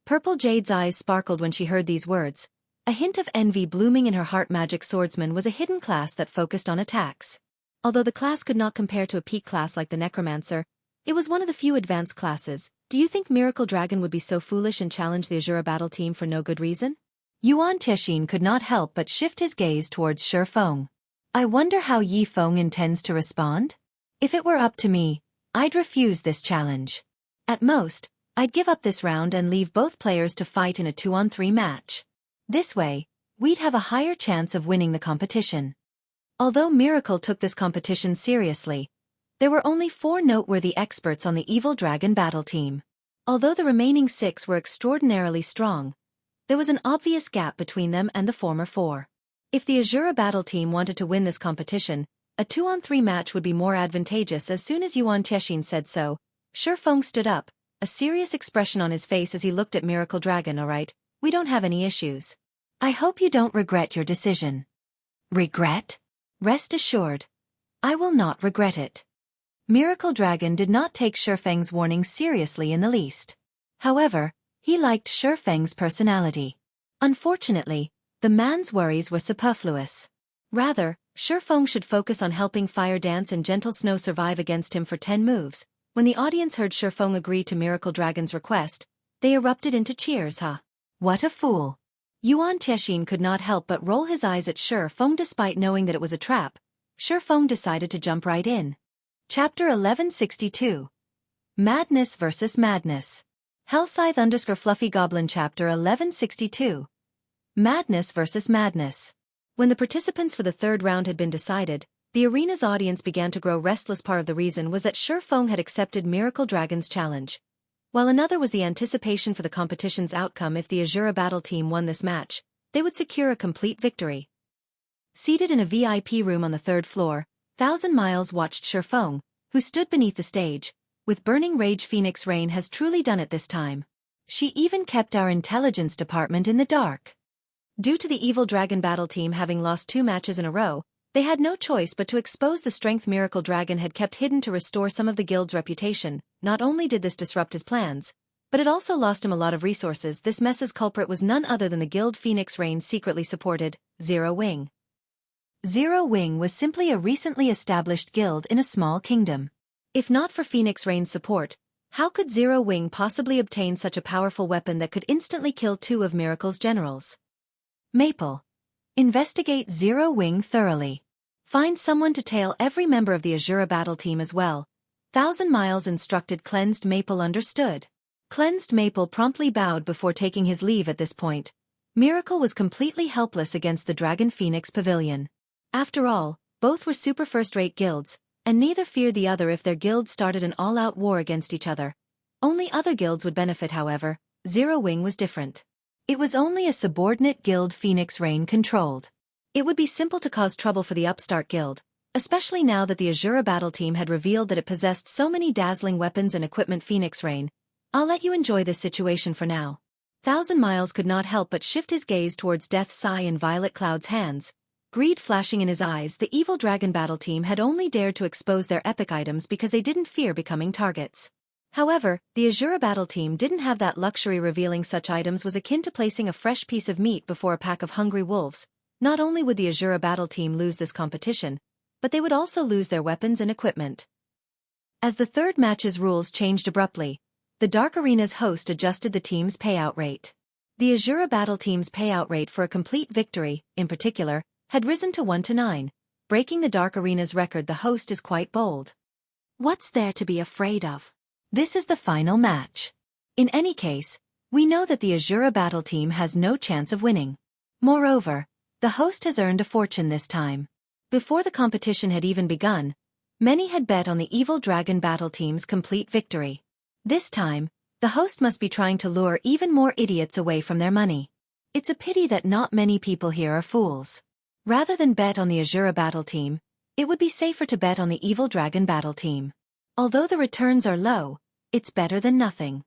Purple Jade's eyes sparkled when she heard these words, a hint of envy blooming in her heart. Magic Swordsman was a hidden class that focused on attacks. Although the class could not compare to a peak class like the Necromancer, it was one of the few advanced classes. Do you think Miracle Dragon would be so foolish and challenge the Asura battle team for no good reason? Yuan Tiexin could not help but shift his gaze towards Shifeng. I wonder how Yifeng intends to respond? If it were up to me, I'd refuse this challenge. At most, I'd give up this round and leave both players to fight in a 2-on-3 match. This way, we'd have a higher chance of winning the competition. Although Miracle took this competition seriously, There were only 4 noteworthy experts on the Evil Dragon battle team. Although the remaining 6 were extraordinarily strong, there was an obvious gap between them and the former 4. If the Asura battle team wanted to win this competition, a 2-on-3 match would be more advantageous. As soon as Yuan Tiexin said so, Shifeng stood up, a serious expression on his face as he looked at Miracle Dragon. Alright, we don't have any issues. I hope you don't regret your decision. Regret? Rest assured, I will not regret it. Miracle Dragon did not take Shifeng's warning seriously in the least. However, he liked Shifeng's personality. Unfortunately, the man's worries were superfluous. Rather, Shifeng should focus on helping Fire Dance and Gentle Snow survive against him for 10 moves. When the audience heard Shifeng agree to Miracle Dragon's request, they erupted into cheers. What a fool! Yuan Tiexin could not help but roll his eyes at Shifeng despite knowing that it was a trap. Shifeng decided to jump right in. Chapter 1162. Madness vs. Madness. Hellscythe_Fluffy Goblin Chapter 1162. Madness vs. Madness. When the participants for the third round had been decided, the arena's audience began to grow restless. Part of the reason was that Shifeng had accepted Miracle Dragon's challenge, while another was the anticipation for the competition's outcome. If the Asura battle team won this match, they would secure a complete victory. Seated in a VIP room on the 3rd floor, 1,000 Miles watched Shifeng, who stood beneath the stage. With burning rage, Phoenix Rain has truly done it this time. She even kept our intelligence department in the dark. Due to the Evil Dragon battle team having lost 2 matches in a row, they had no choice but to expose the strength Miracle Dragon had kept hidden to restore some of the guild's reputation. Not only did this disrupt his plans, but it also lost him a lot of resources. This mess's culprit was none other than the guild Phoenix Rain secretly supported, Zero Wing. Zero Wing was simply a recently established guild in a small kingdom. If not for Phoenix Rain's support, how could Zero Wing possibly obtain such a powerful weapon that could instantly kill 2 of Miracle's generals? Maple. Investigate Zero Wing thoroughly. Find someone to tail every member of the Asura battle team as well. 1,000 Miles instructed. Cleansed Maple understood. Cleansed Maple promptly bowed before taking his leave. At this point, Miracle was completely helpless against the Dragon Phoenix Pavilion. After all, both were super first-rate guilds, and neither feared the other. If their guilds started an all-out war against each other, only other guilds would benefit. However, Zero Wing was different. It was only a subordinate guild Phoenix Rain controlled. It would be simple to cause trouble for the upstart guild, especially now that the Asura battle team had revealed that it possessed so many dazzling weapons and equipment. Phoenix Rain, I'll let you enjoy this situation for now. 1,000 Miles could not help but shift his gaze towards Death's Sigh in Violet Cloud's hands, greed flashing in his eyes. The Evil Dragon battle team had only dared to expose their epic items because they didn't fear becoming targets. However, the Asura battle team didn't have that luxury. Revealing such items was akin to placing a fresh piece of meat before a pack of hungry wolves. Not only would the Asura battle team lose this competition, but they would also lose their weapons and equipment. As the third match's rules changed abruptly, the Dark Arena's host adjusted the team's payout rate. The Asura battle team's payout rate for a complete victory, in particular, had risen to 1-9, breaking the Dark Arena's record. The host is quite bold. What's there to be afraid of? This is the final match. In any case, we know that the Asura battle team has no chance of winning. Moreover, the host has earned a fortune this time. Before the competition had even begun, many had bet on the Evil Dragon battle team's complete victory. This time, the host must be trying to lure even more idiots away from their money. It's a pity that not many people here are fools. Rather than bet on the Asura battle team, it would be safer to bet on the Evil Dragon battle team. Although the returns are low, it's better than nothing.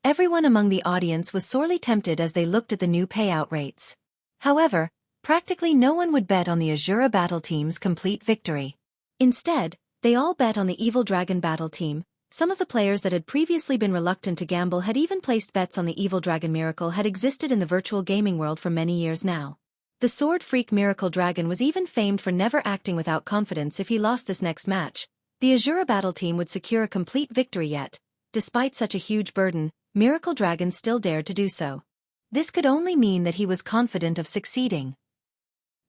Everyone among the audience was sorely tempted as they looked at the new payout rates. However, practically no one would bet on the Asura battle team's complete victory. Instead, they all bet on the Evil Dragon battle team. Some of the players that had previously been reluctant to gamble had even placed bets on the Evil Dragon. Miracle had existed in the virtual gaming world for many years now. The sword freak Miracle Dragon was even famed for never acting without confidence. If he lost this next match, the Asura battle team would secure a complete victory. Yet, despite such a huge burden, Miracle Dragon still dared to do so. This could only mean that he was confident of succeeding.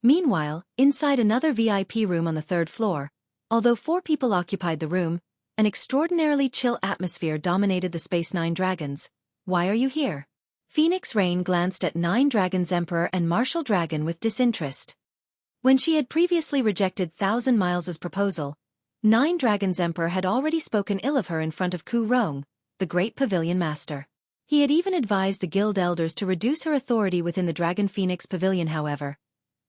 Meanwhile, inside another VIP room on the 3rd floor, although 4 people occupied the room, an extraordinarily chill atmosphere dominated the Space 9 Dragons. Why are you here? Phoenix Rain glanced at 9 Dragons Emperor and Martial Dragon with disinterest. When she had previously rejected 1,000 Miles' proposal, Nine Dragons Emperor had already spoken ill of her in front of Ku Rong, the great pavilion master. He had even advised the guild elders to reduce her authority within the Dragon Phoenix Pavilion. However,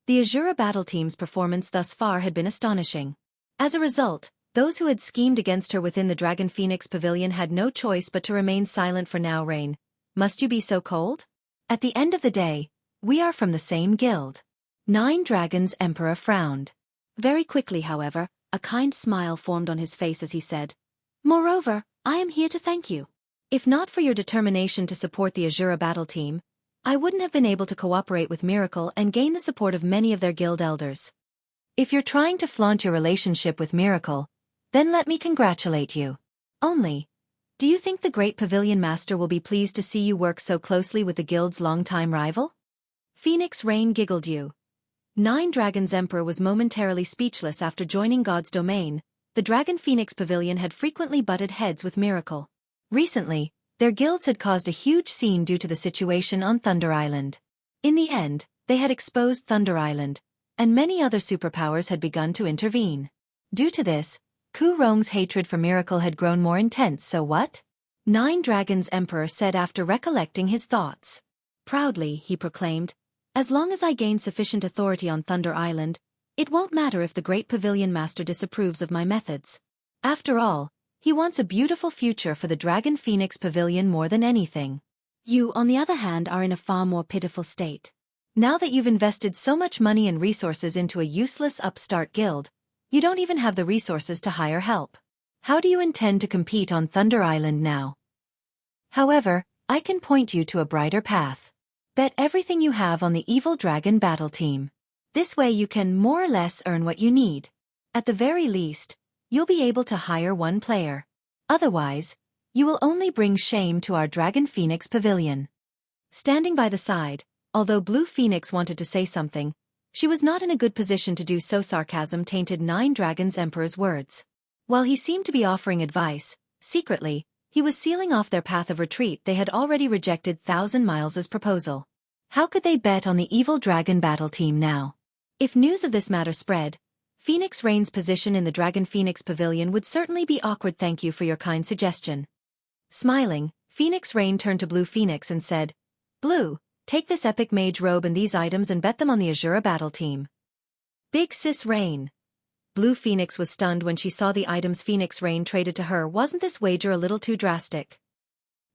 the Asura battle team's performance thus far had been astonishing. As a result, those who had schemed against her within the Dragon Phoenix Pavilion had no choice but to remain silent for now. Rain, must you be so cold? At the end of the day, we are from the same guild. Nine Dragons Emperor frowned. Very quickly, however, a kind smile formed on his face as he said, "Moreover, I am here to thank you. If not for your determination to support the Asura battle team, I wouldn't have been able to cooperate with Miracle and gain the support of many of their guild elders. If you're trying to flaunt your relationship with Miracle, then let me congratulate you. Only, do you think the great pavilion master will be pleased to see you work so closely with the guild's longtime rival?" Phoenix Rain giggled. Nine Dragons Emperor was momentarily speechless after joining God's domain. The Dragon Phoenix Pavilion had frequently butted heads with Miracle. Recently, their guilds had caused a huge scene due to the situation on Thunder Island. In the end, they had exposed Thunder Island, and many other superpowers had begun to intervene. Due to this, Ku Rong's hatred for Miracle had grown more intense. "So what?" Nine Dragons Emperor said after recollecting his thoughts. Proudly, he proclaimed, "As long as I gain sufficient authority on Thunder Island, it won't matter if the great pavilion master disapproves of my methods. After all, he wants a beautiful future for the Dragon Phoenix Pavilion more than anything. You, on the other hand, are in a far more pitiful state. Now that you've invested so much money and resources into a useless upstart guild, you don't even have the resources to hire help. How do you intend to compete on Thunder Island now? However, I can point you to a brighter path. Bet everything you have on the Evil Dragon battle team. This way you can more or less earn what you need. At the very least, you'll be able to hire one player. Otherwise, you will only bring shame to our Dragon Phoenix Pavilion." Standing by the side, although Blue Phoenix wanted to say something, she was not in a good position to do so. Sarcasm tainted Nine Dragons Emperor's words. While he seemed to be offering advice, secretly, he was sealing off their path of retreat. They had already rejected 1,000 Miles' proposal. How could they bet on the Evil Dragon battle team now? If news of this matter spread, Phoenix Rain's position in the Dragon Phoenix Pavilion would certainly be awkward. "Thank you for your kind suggestion." Smiling, Phoenix Rain turned to Blue Phoenix and said, "Blue, take this epic mage robe and these items and bet them on the Asura battle team." "Big sis Rain." Blue Phoenix was stunned when she saw the items Phoenix Rain traded to her. Wasn't this wager a little too drastic?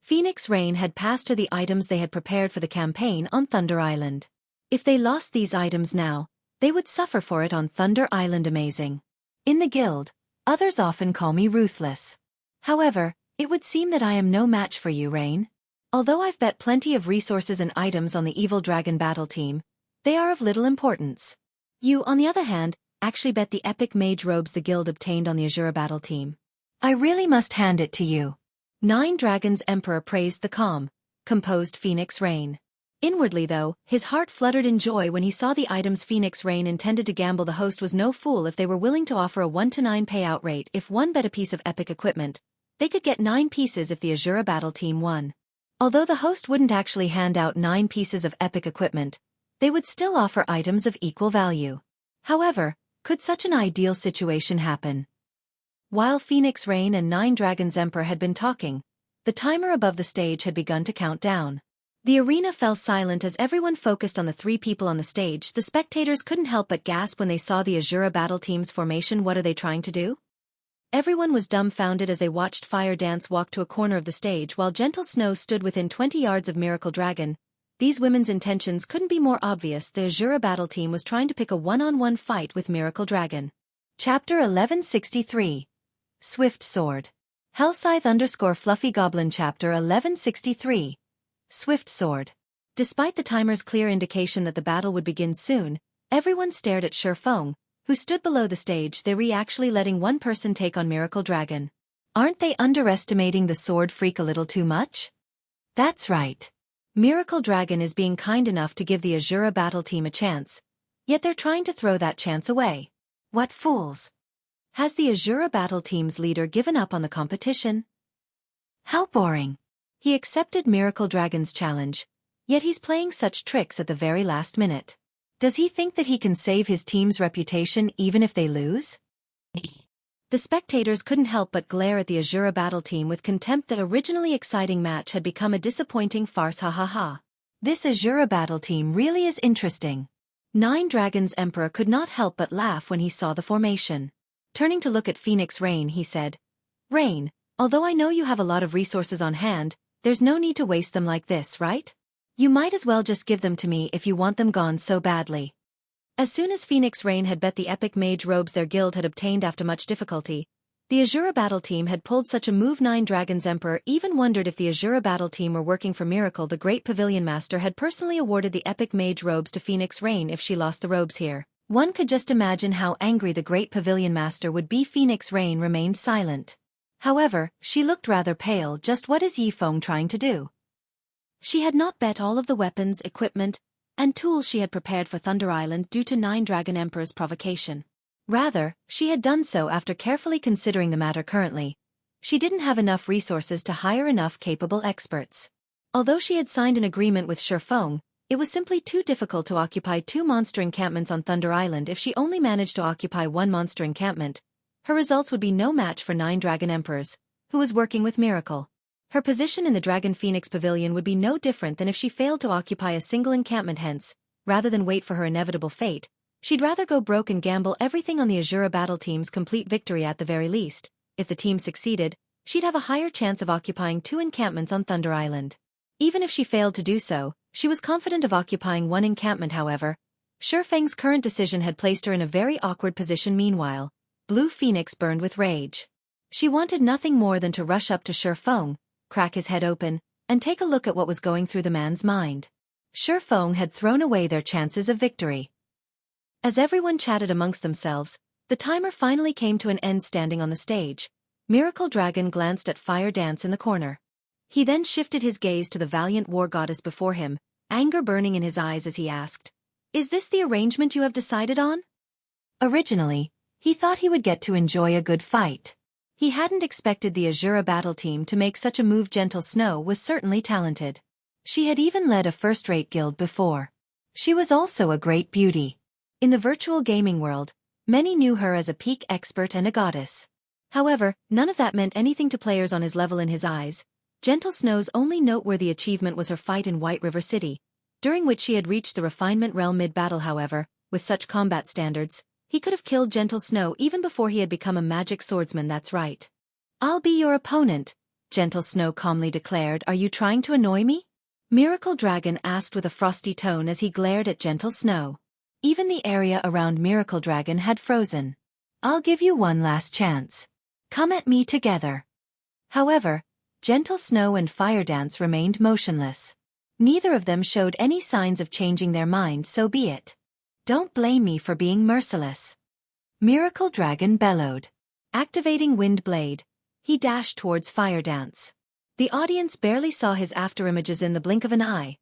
Phoenix Rain had passed her the items they had prepared for the campaign on Thunder Island. If they lost these items now, they would suffer for it on Thunder Island. Amazing. In the guild, others often call me ruthless. However, it would seem that I am no match for you, Rain. Although I've bet plenty of resources and items on the Evil Dragon battle team, they are of little importance. You, on the other hand, actually bet the epic mage robes the guild obtained on the Asura battle team. I really must hand it to you." Nine Dragons Emperor praised the calm, composed Phoenix Rain. Inwardly though, his heart fluttered in joy when he saw the items Phoenix Rain intended to gamble. The host was no fool if they were willing to offer a 1-to-9 payout rate. If one bet a piece of epic equipment, they could get 9 pieces if the Asura battle team won. Although the host wouldn't actually hand out 9 pieces of epic equipment, they would still offer items of equal value. However, could such an ideal situation happen? While Phoenix Rain and Nine Dragons Emperor had been talking, the timer above the stage had begun to count down. The arena fell silent as everyone focused on the 3 people on the stage. The spectators couldn't help but gasp when they saw the Asura battle team's formation. What are they trying to do? Everyone was dumbfounded as they watched Fire Dance walk to a corner of the stage while Gentle Snow stood within 20 yards of Miracle Dragon. These women's intentions couldn't be more obvious. The Asura battle team was trying to pick a one-on-one fight with Miracle Dragon. Chapter 1163. Swift Sword. Hellscythe_Fluffy Goblin. Chapter 1163. Swift Sword. Despite the timer's clear indication that the battle would begin soon, everyone stared at Feng, who stood below the stage. They were actually letting one person take on Miracle Dragon. Aren't they underestimating the sword freak a little too much? That's right. Miracle Dragon is being kind enough to give the Asura battle team a chance, yet they're trying to throw that chance away. What fools! Has the Asura battle team's leader given up on the competition? How boring. He accepted Miracle Dragon's challenge, yet he's playing such tricks at the very last minute. Does he think that he can save his team's reputation even if they lose? The spectators couldn't help but glare at the Asura battle team with contempt. The originally exciting match had become a disappointing farce. Ha ha ha. This Asura battle team really is interesting. Nine Dragons Emperor could not help but laugh when he saw the formation. Turning to look at Phoenix Rain, he said, "Rain, although I know you have a lot of resources on hand, there's no need to waste them like this, right? You might as well just give them to me if you want them gone so badly." As soon as Phoenix Rain had bet the epic mage robes their guild had obtained after much difficulty, the Asura battle team had pulled such a move. Nine Dragons Emperor even wondered if the Asura battle team were working for Miracle. The great Pavilion Master had personally awarded the epic mage robes to Phoenix Rain if she lost the robes here. One could just imagine how angry the great Pavilion Master would be. Phoenix Rain remained silent. However, she looked rather pale. Just what is Yifeng trying to do? She had not bet all of the weapons, equipment, and tools she had prepared for Thunder Island due to Nine Dragon Emperor's provocation. Rather, she had done so after carefully considering the matter. Currently, she didn't have enough resources to hire enough capable experts. Although she had signed an agreement with Shifeng, it was simply too difficult to occupy 2 monster encampments on Thunder Island. If she only managed to occupy 1 monster encampment, her results would be no match for Nine Dragon Emperors, who was working with Miracle. Her position in the Dragon Phoenix Pavilion would be no different than if she failed to occupy a single encampment. Hence, rather than wait for her inevitable fate, she'd rather go broke and gamble everything on the Asura battle team's complete victory. At the very least, if the team succeeded, she'd have a higher chance of occupying 2 encampments on Thunder Island. Even if she failed to do so, she was confident of occupying 1 encampment. However, Shifeng's current decision had placed her in a very awkward position. Meanwhile, Blue Phoenix burned with rage. She wanted nothing more than to rush up to Shifeng, crack his head open, and take a look at what was going through the man's mind. Shifeng had thrown away their chances of victory. As everyone chatted amongst themselves, the timer finally came to an end. Standing on the stage, Miracle Dragon glanced at Fire Dance in the corner. He then shifted his gaze to the valiant war goddess before him, anger burning in his eyes as he asked, "Is this the arrangement you have decided on?" Originally, he thought he would get to enjoy a good fight. He hadn't expected the Asura battle team to make such a move. Gentle Snow was certainly talented. She had even led a first-rate guild before. She was also a great beauty. In the virtual gaming world, many knew her as a peak expert and a goddess. However, none of that meant anything to players on his level. In his eyes, Gentle Snow's only noteworthy achievement was her fight in White River City, during which she had reached the refinement realm mid-battle. However, with such combat standards, he could have killed Gentle Snow even before he had become a magic swordsman. "That's right. I'll be your opponent," Gentle Snow calmly declared. "Are you trying to annoy me?" Miracle Dragon asked with a frosty tone as he glared at Gentle Snow. Even the area around Miracle Dragon had frozen. "I'll give you one last chance. Come at me together." However, Gentle Snow and Fire Dance remained motionless. Neither of them showed any signs of changing their mind. "So be it. Don't blame me for being merciless," Miracle Dragon bellowed. Activating Wind Blade, he dashed towards Fire Dance. The audience barely saw his afterimages. In the blink of an eye,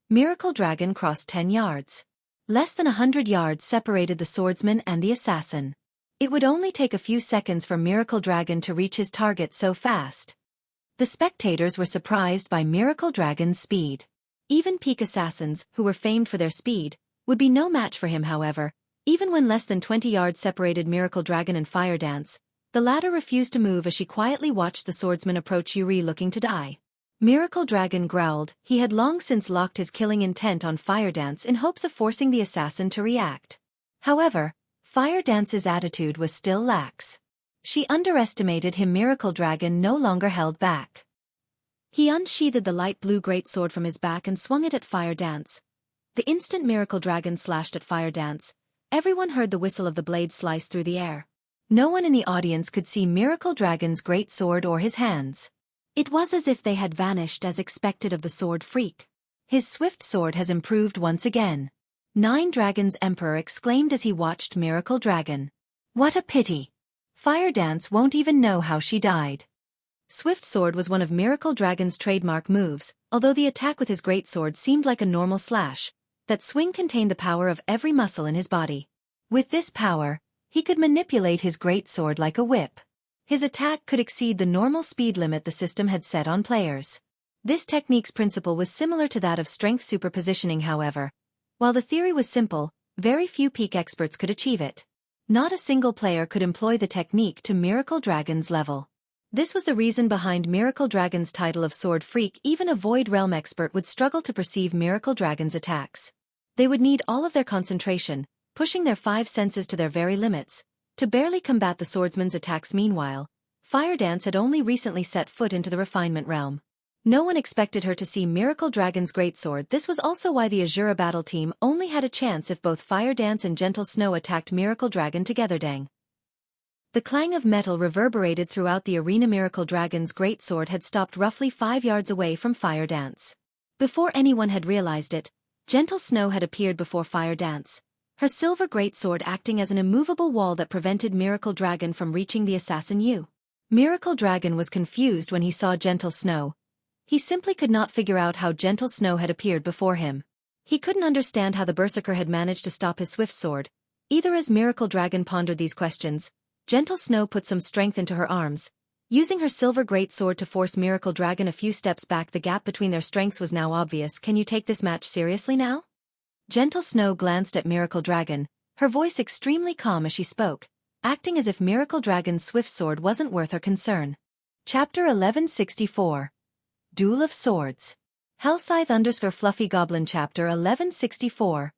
Miracle Dragon crossed 10 yards. Less than 100 yards separated the swordsman and the assassin. It would only take a few seconds for Miracle Dragon to reach his target so fast. The spectators were surprised by Miracle Dragon's speed. Even peak assassins, who were famed for their speed, would be no match for him. However, even when less than 20 yards separated Miracle Dragon and Fire Dance, the latter refused to move as she quietly watched the swordsman approach. "Yuri looking to die?" Miracle Dragon growled. He had long since locked his killing intent on Fire Dance in hopes of forcing the assassin to react. However, Fire Dance's attitude was still lax. She underestimated him. Miracle Dragon no longer held back. He unsheathed the light blue greatsword from his back and swung it at Fire Dance. The instant Miracle Dragon slashed at Fire Dance, everyone heard the whistle of the blade slice through the air. No one in the audience could see Miracle Dragon's greatsword or his hands. It was as if they had vanished as expected of the sword freak. "His swift sword has improved once again," Nine Dragons Emperor exclaimed as he watched Miracle Dragon. "What a pity. Fire Dance won't even know how she died." Swift Sword was one of Miracle Dragon's trademark moves. Although the attack with his greatsword seemed like a normal slash, that swing contained the power of every muscle in his body. With this power, he could manipulate his greatsword like a whip. His attack could exceed the normal speed limit the system had set on players. This technique's principle was similar to that of strength superpositioning. However, while the theory was simple, very few peak experts could achieve it. Not a single player could employ the technique to Miracle Dragon's level. This was the reason behind Miracle Dragon's title of Sword Freak. Even a Void Realm expert would struggle to perceive Miracle Dragon's attacks. They would need all of their concentration, pushing their 5 senses to their very limits, to barely combat the swordsman's attacks. Meanwhile, Fire Dance had only recently set foot into the refinement realm. No one expected her to see Miracle Dragon's greatsword. This was also why the Asura battle team only had a chance if both Fire Dance and Gentle Snow attacked Miracle Dragon together. Dang. The clang of metal reverberated throughout the arena. Miracle Dragon's greatsword had stopped roughly 5 yards away from Fire Dance. Before anyone had realized it, Gentle Snow had appeared before Fire Dance, her silver greatsword acting as an immovable wall that prevented Miracle Dragon from reaching the assassin Yu. Miracle Dragon was confused when he saw Gentle Snow. He simply could not figure out how Gentle Snow had appeared before him. He couldn't understand how the Berserker had managed to stop his swift sword. Either as Miracle Dragon pondered these questions, Gentle Snow put some strength into her arms, using her silver greatsword to force Miracle Dragon a few steps back. The gap between their strengths was now obvious. Can you take this match seriously now? Gentle Snow glanced at Miracle Dragon, her voice extremely calm as she spoke, acting as if Miracle Dragon's swift sword wasn't worth her concern. Chapter 1164. Duel of Swords. Hellscythe_Fluffy Goblin. Chapter 1164.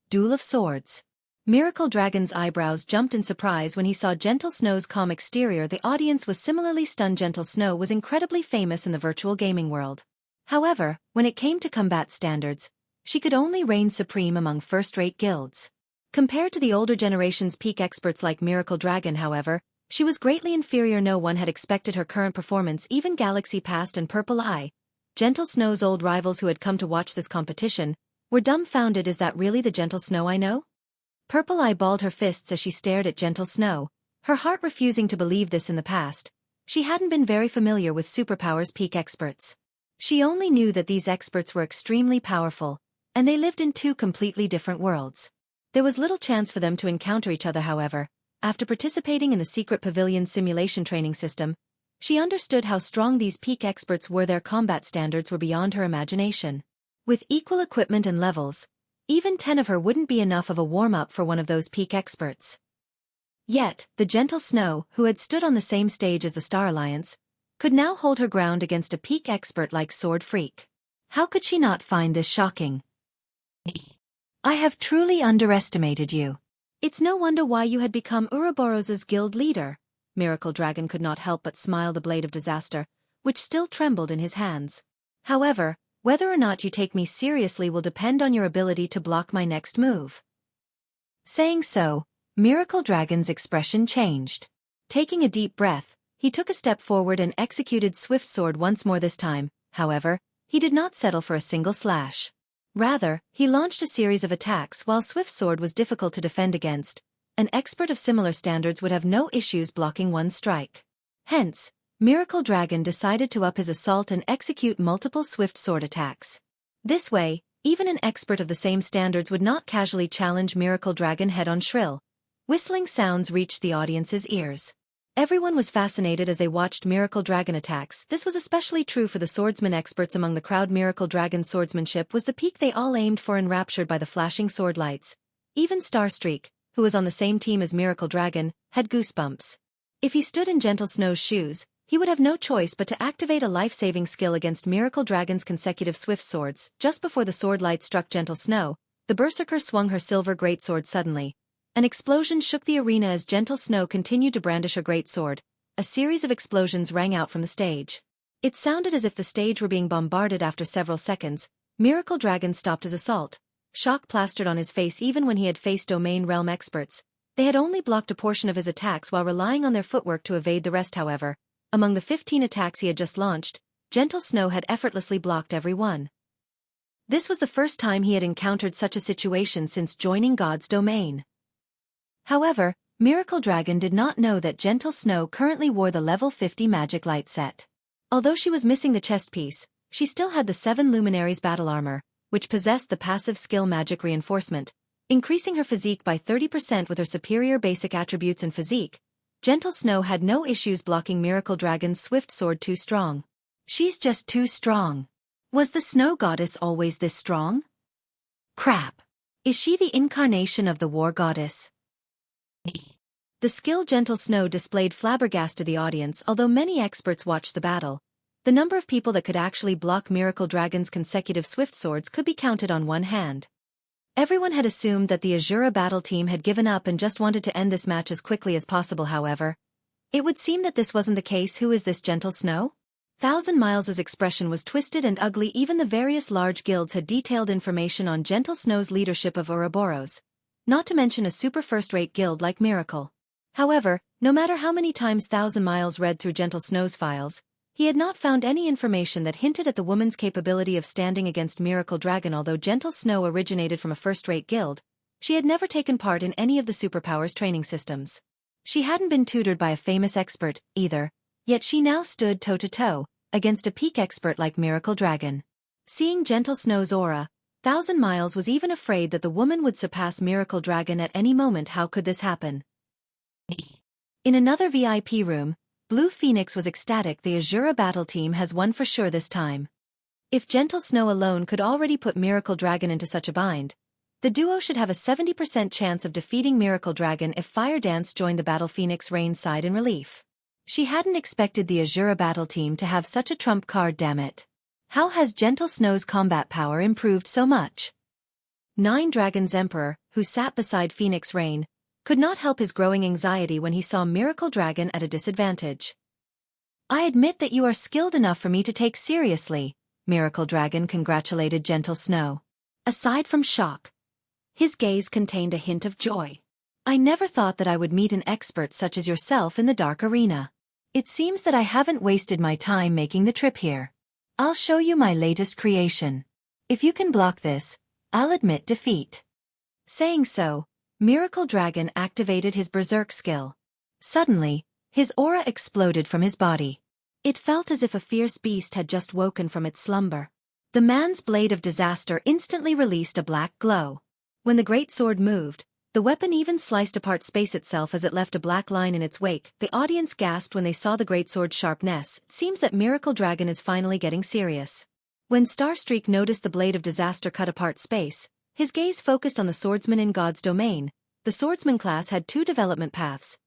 Duel of Swords. Miracle Dragon's eyebrows jumped in surprise when he saw Gentle Snow's calm exterior. The audience was similarly stunned. Gentle Snow was incredibly famous in the virtual gaming world. However, when it came to combat standards, she could only reign supreme among first-rate guilds. Compared to the older generation's peak experts like Miracle Dragon, however, she was greatly inferior. No one had expected her current performance. Even Galaxy Past and Purple Eye, Gentle Snow's old rivals who had come to watch this competition, were dumbfounded. Is that really the Gentle Snow I know? Purple Eye balled her fists as she stared at Gentle Snow, her heart refusing to believe this. In the past, she hadn't been very familiar with Superpower's peak experts. She only knew that these experts were extremely powerful, and they lived in 2 completely different worlds. There was little chance for them to encounter each other. However, after participating in the Secret Pavilion simulation training system, she understood how strong these peak experts were. Their combat standards were beyond her imagination. With equal equipment and levels, even 10 of her wouldn't be enough of a warm-up for one of those peak experts. Yet, the Gentle Snow, who had stood on the same stage as the Star Alliance, could now hold her ground against a peak expert like Sword Freak. How could she not find this shocking? I have truly underestimated you. It's no wonder why you had become Ouroboros's guild leader. Miracle Dragon could not help but smile. The blade of disaster, which still trembled in his hands. However, whether or not you take me seriously will depend on your ability to block my next move. Saying so, Miracle Dragon's expression changed. Taking a deep breath, he took a step forward and executed Swift Sword once more. This time, however, he did not settle for a single slash. Rather, he launched a series of attacks. While Swift Sword was difficult to defend against, an expert of similar standards would have no issues blocking one strike. Hence, Miracle Dragon decided to up his assault and execute multiple Swift Sword attacks. This way, even an expert of the same standards would not casually challenge Miracle Dragon head-on. Shrill, whistling sounds reached the audience's ears. Everyone was fascinated as they watched Miracle Dragon attacks. This was especially true for the swordsman experts among the crowd. Miracle Dragon's swordsmanship was the peak they all aimed for. Enraptured by the flashing sword lights, even Starstreak, who was on the same team as Miracle Dragon, had goosebumps. If he stood in Gentle Snow's shoes, he would have no choice but to activate a life-saving skill against Miracle Dragon's consecutive swift swords. Just before the sword light struck Gentle Snow, the Berserker swung her silver greatsword suddenly. An explosion shook the arena as Gentle Snow continued to brandish her greatsword. A series of explosions rang out from the stage. It sounded as if the stage were being bombarded. After several seconds, Miracle Dragon stopped his assault. Shock plastered on his face. Even when he had faced Domain Realm experts, they had only blocked a portion of his attacks while relying on their footwork to evade the rest. However, among the 15 attacks he had just launched, Gentle Snow had effortlessly blocked every one. This was the first time he had encountered such a situation since joining God's domain. However, Miracle Dragon did not know that Gentle Snow currently wore the level 50 magic light set. Although she was missing the chest piece, she still had the 7 Luminaries battle armor, which possessed the passive skill magic reinforcement, increasing her physique by 30%. With her superior basic attributes and physique, Gentle Snow had no issues blocking Miracle Dragon's swift sword. Too strong. She's just too strong. Was the snow goddess always this strong? Crap. Is she the incarnation of the war goddess? The skill Gentle Snow displayed flabbergasted the audience. Although many experts watched the battle, the number of people that could actually block Miracle Dragon's consecutive swift swords could be counted on one hand. Everyone had assumed that the Asura battle team had given up and just wanted to end this match as quickly as possible. However, it would seem that this wasn't the case. Who is this Gentle Snow? Thousand Miles's expression was twisted and ugly. Even the various large guilds had detailed information on Gentle Snow's leadership of Ouroboros, not to mention a super first-rate guild like Miracle. However, no matter how many times Thousand Miles read through Gentle Snow's files, he had not found any information that hinted at the woman's capability of standing against Miracle Dragon. Although Gentle Snow originated from a first-rate guild, she had never taken part in any of the superpowers training systems. She hadn't been tutored by a famous expert, either, yet she now stood toe-to-toe against a peak expert like Miracle Dragon. Seeing Gentle Snow's aura, Thousand Miles was even afraid that the woman would surpass Miracle Dragon at any moment. How could this happen? In another VIP room, Blue Phoenix was ecstatic. The Asura battle team has won for sure this time. If Gentle Snow alone could already put Miracle Dragon into such a bind, the duo should have a 70% chance of defeating Miracle Dragon if Fire Dance joined the battle. Phoenix Rain sighed in relief. She hadn't expected the Asura battle team to have such a trump card. Damn it. How has Gentle Snow's combat power improved so much? Nine Dragons Emperor, who sat beside Phoenix Rain, could not help his growing anxiety when he saw Miracle Dragon at a disadvantage. I admit that you are skilled enough for me to take seriously, Miracle Dragon congratulated Gentle Snow. Aside from shock, his gaze contained a hint of joy. I never thought that I would meet an expert such as yourself in the dark arena. It seems that I haven't wasted my time making the trip here. I'll show you my latest creation. If you can block this, I'll admit defeat. Saying so, Miracle Dragon activated his Berserk skill. Suddenly, his aura exploded from his body. It felt as if a fierce beast had just woken from its slumber. The man's blade of disaster instantly released a black glow. When the great sword moved, the weapon even sliced apart space itself as it left a black line in its wake. The audience gasped when they saw the great sword's sharpness. It seems that Miracle Dragon is finally getting serious. When Starstreak noticed the blade of disaster cut apart space, his gaze focused on the swordsman in God's domain. The swordsman class had two development paths,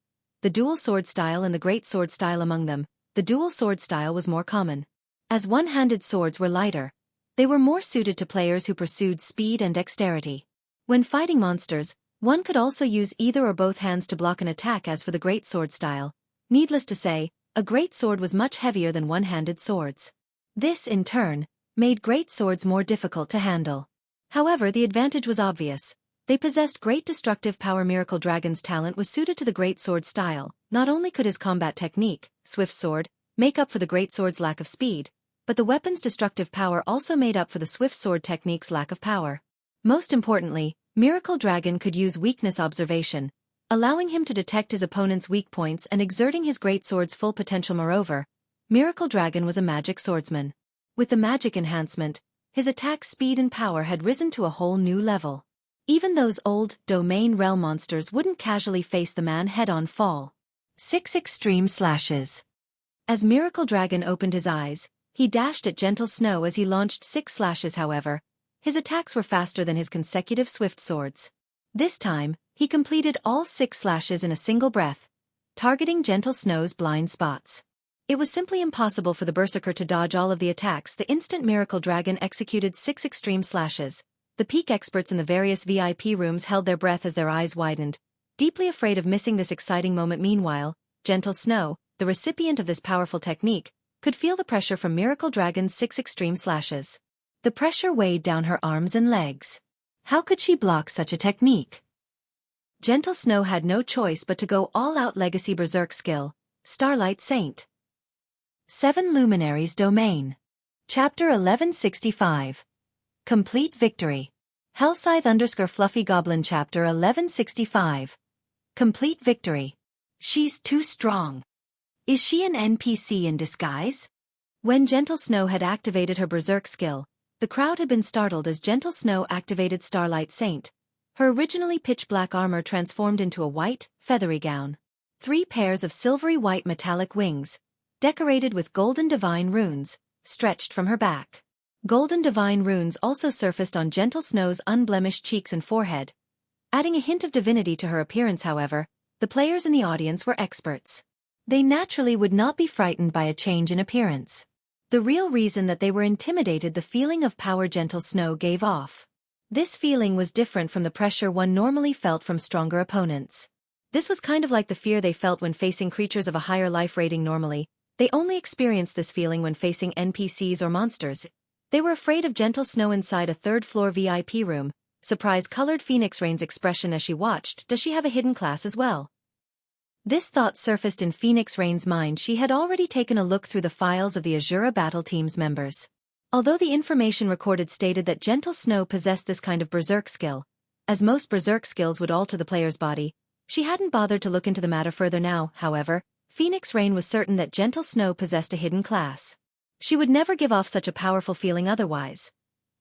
the dual sword style and the great sword style. Among them, the dual sword style was more common. As one-handed swords were lighter, they were more suited to players who pursued speed and dexterity. When fighting monsters, one could also use either or both hands to block an attack. As for the great sword style, needless to say, a great sword was much heavier than one-handed swords. This, in turn, made great swords more difficult to handle. However, the advantage was obvious. They possessed great destructive power. Miracle Dragon's talent was suited to the great sword style. Not only could his combat technique, Swift Sword, make up for the great sword's lack of speed, but the weapon's destructive power also made up for the Swift Sword technique's lack of power. Most importantly, Miracle Dragon could use weakness observation, allowing him to detect his opponent's weak points and exerting his great sword's full potential. Moreover, Miracle Dragon was a magic swordsman. With the magic enhancement, his attack speed and power had risen to a whole new level. Even those old domain realm monsters wouldn't casually face the man head-on. Fall. 6 extreme slashes. As Miracle Dragon opened his eyes, he dashed at Gentle Snow as he launched 6 slashes. However, his attacks were faster than his consecutive swift swords. This time, he completed all 6 slashes in a single breath, targeting Gentle Snow's blind spots. It was simply impossible for the Berserker to dodge all of the attacks. The instant Miracle Dragon executed 6 extreme slashes, the peak experts in the various VIP rooms held their breath as their eyes widened, deeply afraid of missing this exciting moment. Meanwhile, Gentle Snow, the recipient of this powerful technique, could feel the pressure from Miracle Dragon's 6 extreme slashes. The pressure weighed down her arms and legs. How could she block such a technique? Gentle Snow had no choice but to go all-out legacy berserk skill, Starlight Saint. 7 Luminaries Domain. Chapter 1165. Complete Victory. Hellscythe_Fluffy Goblin Chapter 1165. Complete Victory. She's too strong. Is she an NPC in disguise? When Gentle Snow had activated her berserk skill, the crowd had been startled as Gentle Snow activated Starlight Saint. Her originally pitch-black armor transformed into a white, feathery gown. 3 pairs of silvery white metallic wings, decorated with golden divine runes, stretched from her back. Golden divine runes also surfaced on Gentle Snow's unblemished cheeks and forehead, adding a hint of divinity to her appearance. However, the players in the audience were experts. They naturally would not be frightened by a change in appearance. The real reason that they were intimidated the feeling of power Gentle Snow gave off. This feeling was different from the pressure one normally felt from stronger opponents. This was kind of like the fear they felt when facing creatures of a higher life rating normally. They only experienced this feeling when facing NPCs or monsters. They were afraid of Gentle Snow inside a third-floor VIP room. Surprise-colored Phoenix Rain's expression as she watched. Does she have a hidden class as well? This thought surfaced in Phoenix Rain's mind. She had already taken a look through the files of the Asura battle team's members. Although the information recorded stated that Gentle Snow possessed this kind of berserk skill, as most berserk skills would alter the player's body, she hadn't bothered to look into the matter further now. However, Phoenix Rain was certain that Gentle Snow possessed a hidden class. She would never give off such a powerful feeling otherwise.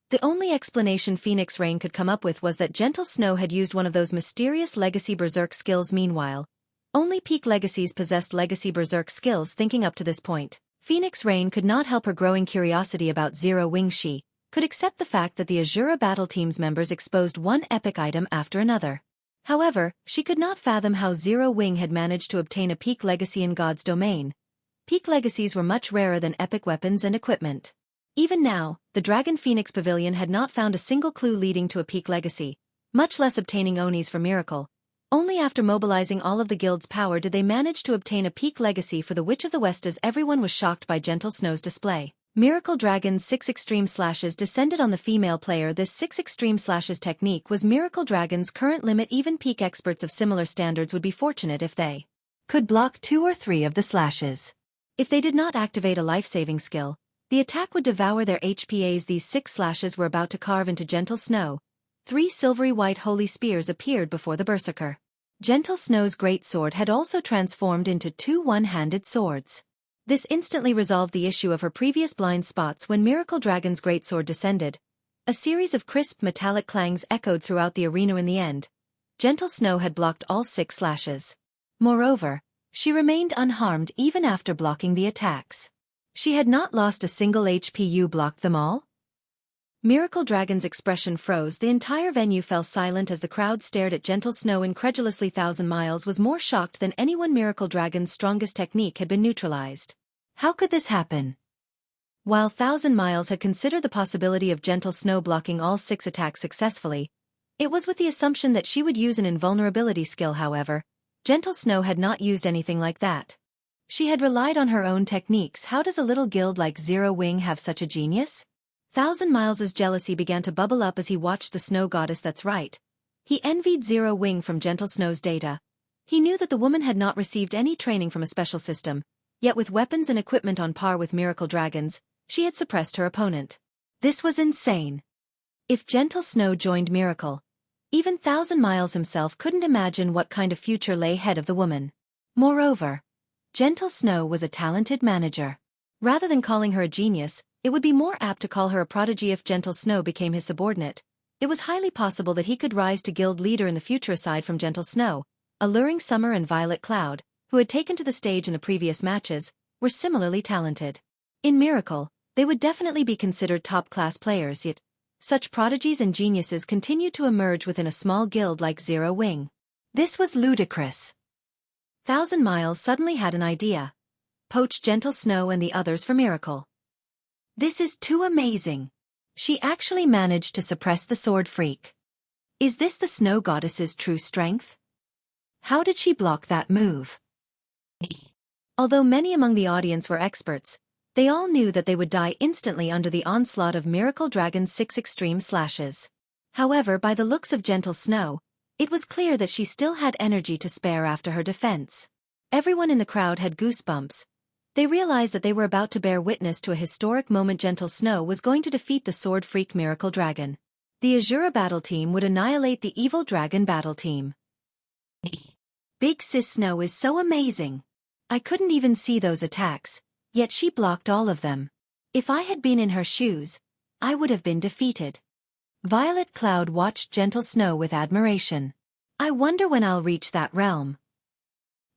The only explanation Phoenix Rain could come up with was that Gentle Snow had used one of those mysterious legacy berserk skills. Meanwhile, only peak legacies possessed legacy berserk skills. Thinking up to this point, Phoenix Rain could not help her growing curiosity about Zero Wing. She could accept the fact that the Asura battle team's members exposed one epic item after another. However, she could not fathom how Zero Wing had managed to obtain a peak legacy in God's domain. Peak legacies were much rarer than epic weapons and equipment. Even now, the Dragon Phoenix Pavilion had not found a single clue leading to a peak legacy, much less obtaining Onis for Miracle. Only after mobilizing all of the guild's power did they manage to obtain a peak legacy for the Witch of the West. As everyone was shocked by Gentle Snow's display, Miracle Dragon's 6 extreme slashes descended on the female player. This 6 extreme slashes technique was Miracle Dragon's current limit. Even peak experts of similar standards would be fortunate if they could block 2 or 3 of the slashes. If they did not activate a life-saving skill, the attack would devour their HPAs. These 6 slashes were about to carve into Gentle Snow. 3 silvery white holy spears appeared before the berserker. Gentle Snow's great sword had also transformed into 2 one-handed swords. This instantly resolved the issue of her previous blind spots. When Miracle Dragon's greatsword descended, a series of crisp metallic clangs echoed throughout the arena. In the end, Gentle Snow had blocked all 6 slashes. Moreover, she remained unharmed even after blocking the attacks. She had not lost a single HP. You blocked them all? Miracle Dragon's expression froze. The entire venue fell silent as the crowd stared at Gentle Snow incredulously. 1,000 Miles was more shocked than anyone. Miracle Dragon's strongest technique had been neutralized. How could this happen? While 1,000 Miles had considered the possibility of Gentle Snow blocking all 6 attacks successfully, it was with the assumption that she would use an invulnerability skill. However, Gentle Snow had not used anything like that. She had relied on her own techniques. How does a little guild like Zero Wing have such a genius? 1,000 Miles' jealousy began to bubble up as he watched the snow goddess. That's right. He envied Zero Wing from Gentle Snow's data. He knew that the woman had not received any training from a special system, yet with weapons and equipment on par with Miracle Dragons, she had suppressed her opponent. This was insane. If Gentle Snow joined Miracle, even 1,000 Miles himself couldn't imagine what kind of future lay ahead of the woman. Moreover, Gentle Snow was a talented manager. Rather than calling her a genius, it would be more apt to call her a prodigy. If Gentle Snow became his subordinate, it was highly possible that he could rise to guild leader in the future. Aside from Gentle Snow, Alluring Summer and Violet Cloud, who had taken to the stage in the previous matches, were similarly talented. In Miracle, they would definitely be considered top-class players. Yet, such prodigies and geniuses continued to emerge within a small guild like Zero Wing. This was ludicrous. 1,000 Miles suddenly had an idea. Poach Gentle Snow and the others for Miracle. This is too amazing. She actually managed to suppress the sword freak. Is this the snow goddess's true strength? How did she block that move? Although many among the audience were experts, they all knew that they would die instantly under the onslaught of Miracle Dragon's 6 extreme slashes. However, by the looks of Gentle Snow, it was clear that she still had energy to spare after her defense. Everyone in the crowd had goosebumps. They realized that they were about to bear witness to a historic moment. Gentle Snow was going to defeat the sword freak Miracle Dragon. The Asura battle team would annihilate the evil dragon battle team. Big Sis Snow is so amazing. I couldn't even see those attacks, yet she blocked all of them. If I had been in her shoes, I would have been defeated. Violet Cloud watched Gentle Snow with admiration. I wonder when I'll reach that realm.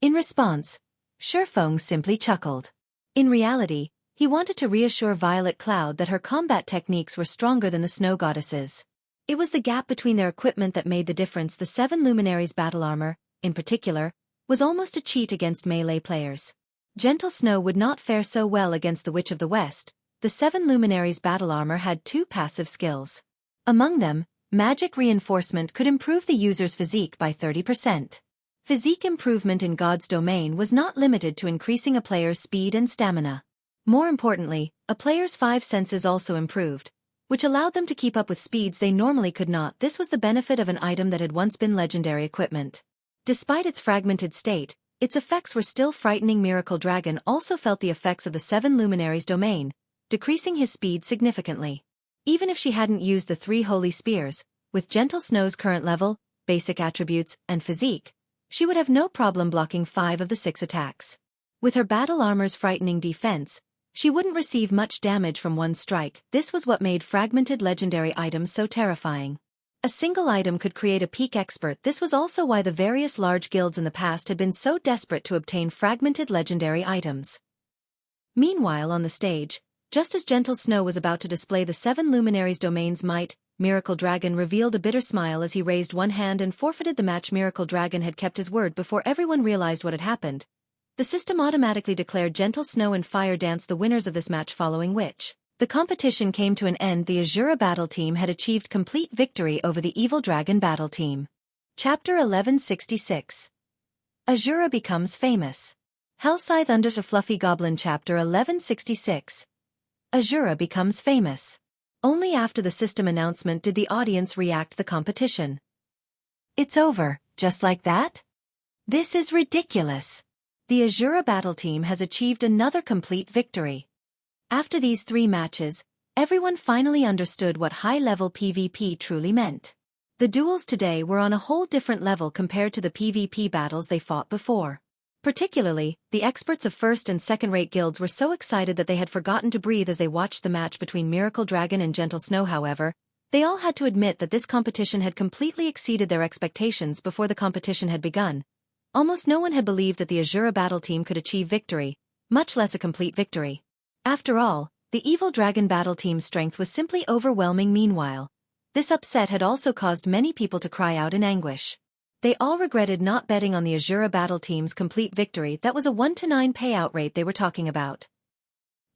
In response, Shurfeng simply chuckled. In reality, he wanted to reassure Violet Cloud that her combat techniques were stronger than the snow goddesses. It was the gap between their equipment that made the difference. The 7 luminaries' battle armor, in particular, was almost a cheat against melee players. Gentle Snow would not fare so well against the Witch of the West. The 7 Luminaries' battle armor had 2 passive skills. Among them, Magic Reinforcement could improve the user's physique by 30%. Physique improvement in God's domain was not limited to increasing a player's speed and stamina. More importantly, a player's 5 senses also improved, which allowed them to keep up with speeds they normally could not. This was the benefit of an item that had once been legendary equipment. Despite its fragmented state, its effects were still frightening. Miracle Dragon also felt the effects of the 7 Luminaries' domain, decreasing his speed significantly. Even if she hadn't used the 3 Holy Spears, with Gentle Snow's current level, basic attributes, and physique, she would have no problem blocking 5 of the 6 attacks. With her battle armor's frightening defense, she wouldn't receive much damage from one strike. This was what made fragmented legendary items so terrifying. A single item could create a peak expert. This was also why the various large guilds in the past had been so desperate to obtain fragmented legendary items. Meanwhile on the stage, just as Gentle Snow was about to display the 7 Luminaries' domain's might, Miracle Dragon revealed a bitter smile as he raised one hand and forfeited the match. Miracle Dragon had kept his word. Before everyone realized what had happened, the system automatically declared Gentle Snow and Fire Dance the winners of this match, following which the competition came to an end. The Asura battle team had achieved complete victory over the Evil Dragon battle team. Chapter 1166. Asura becomes famous. Hellscythe under a Fluffy Goblin. Chapter 1166. Asura becomes famous. Only after the system announcement did the audience react the competition. It's over, just like that? This is ridiculous. The Asura battle team has achieved another complete victory. After these 3 matches, everyone finally understood what high-level PvP truly meant. The duels today were on a whole different level compared to the PvP battles they fought before. Particularly, the experts of first and second-rate guilds were so excited that they had forgotten to breathe as they watched the match between Miracle Dragon and Gentle Snow. However, they all had to admit that this competition had completely exceeded their expectations. Before the competition had begun, almost no one had believed that the Asura battle team could achieve victory, much less a complete victory. After all, the Evil Dragon battle team's strength was simply overwhelming. Meanwhile, this upset had also caused many people to cry out in anguish. They all regretted not betting on the Asura battle team's complete victory. That was a 1-to-9 payout rate they were talking about.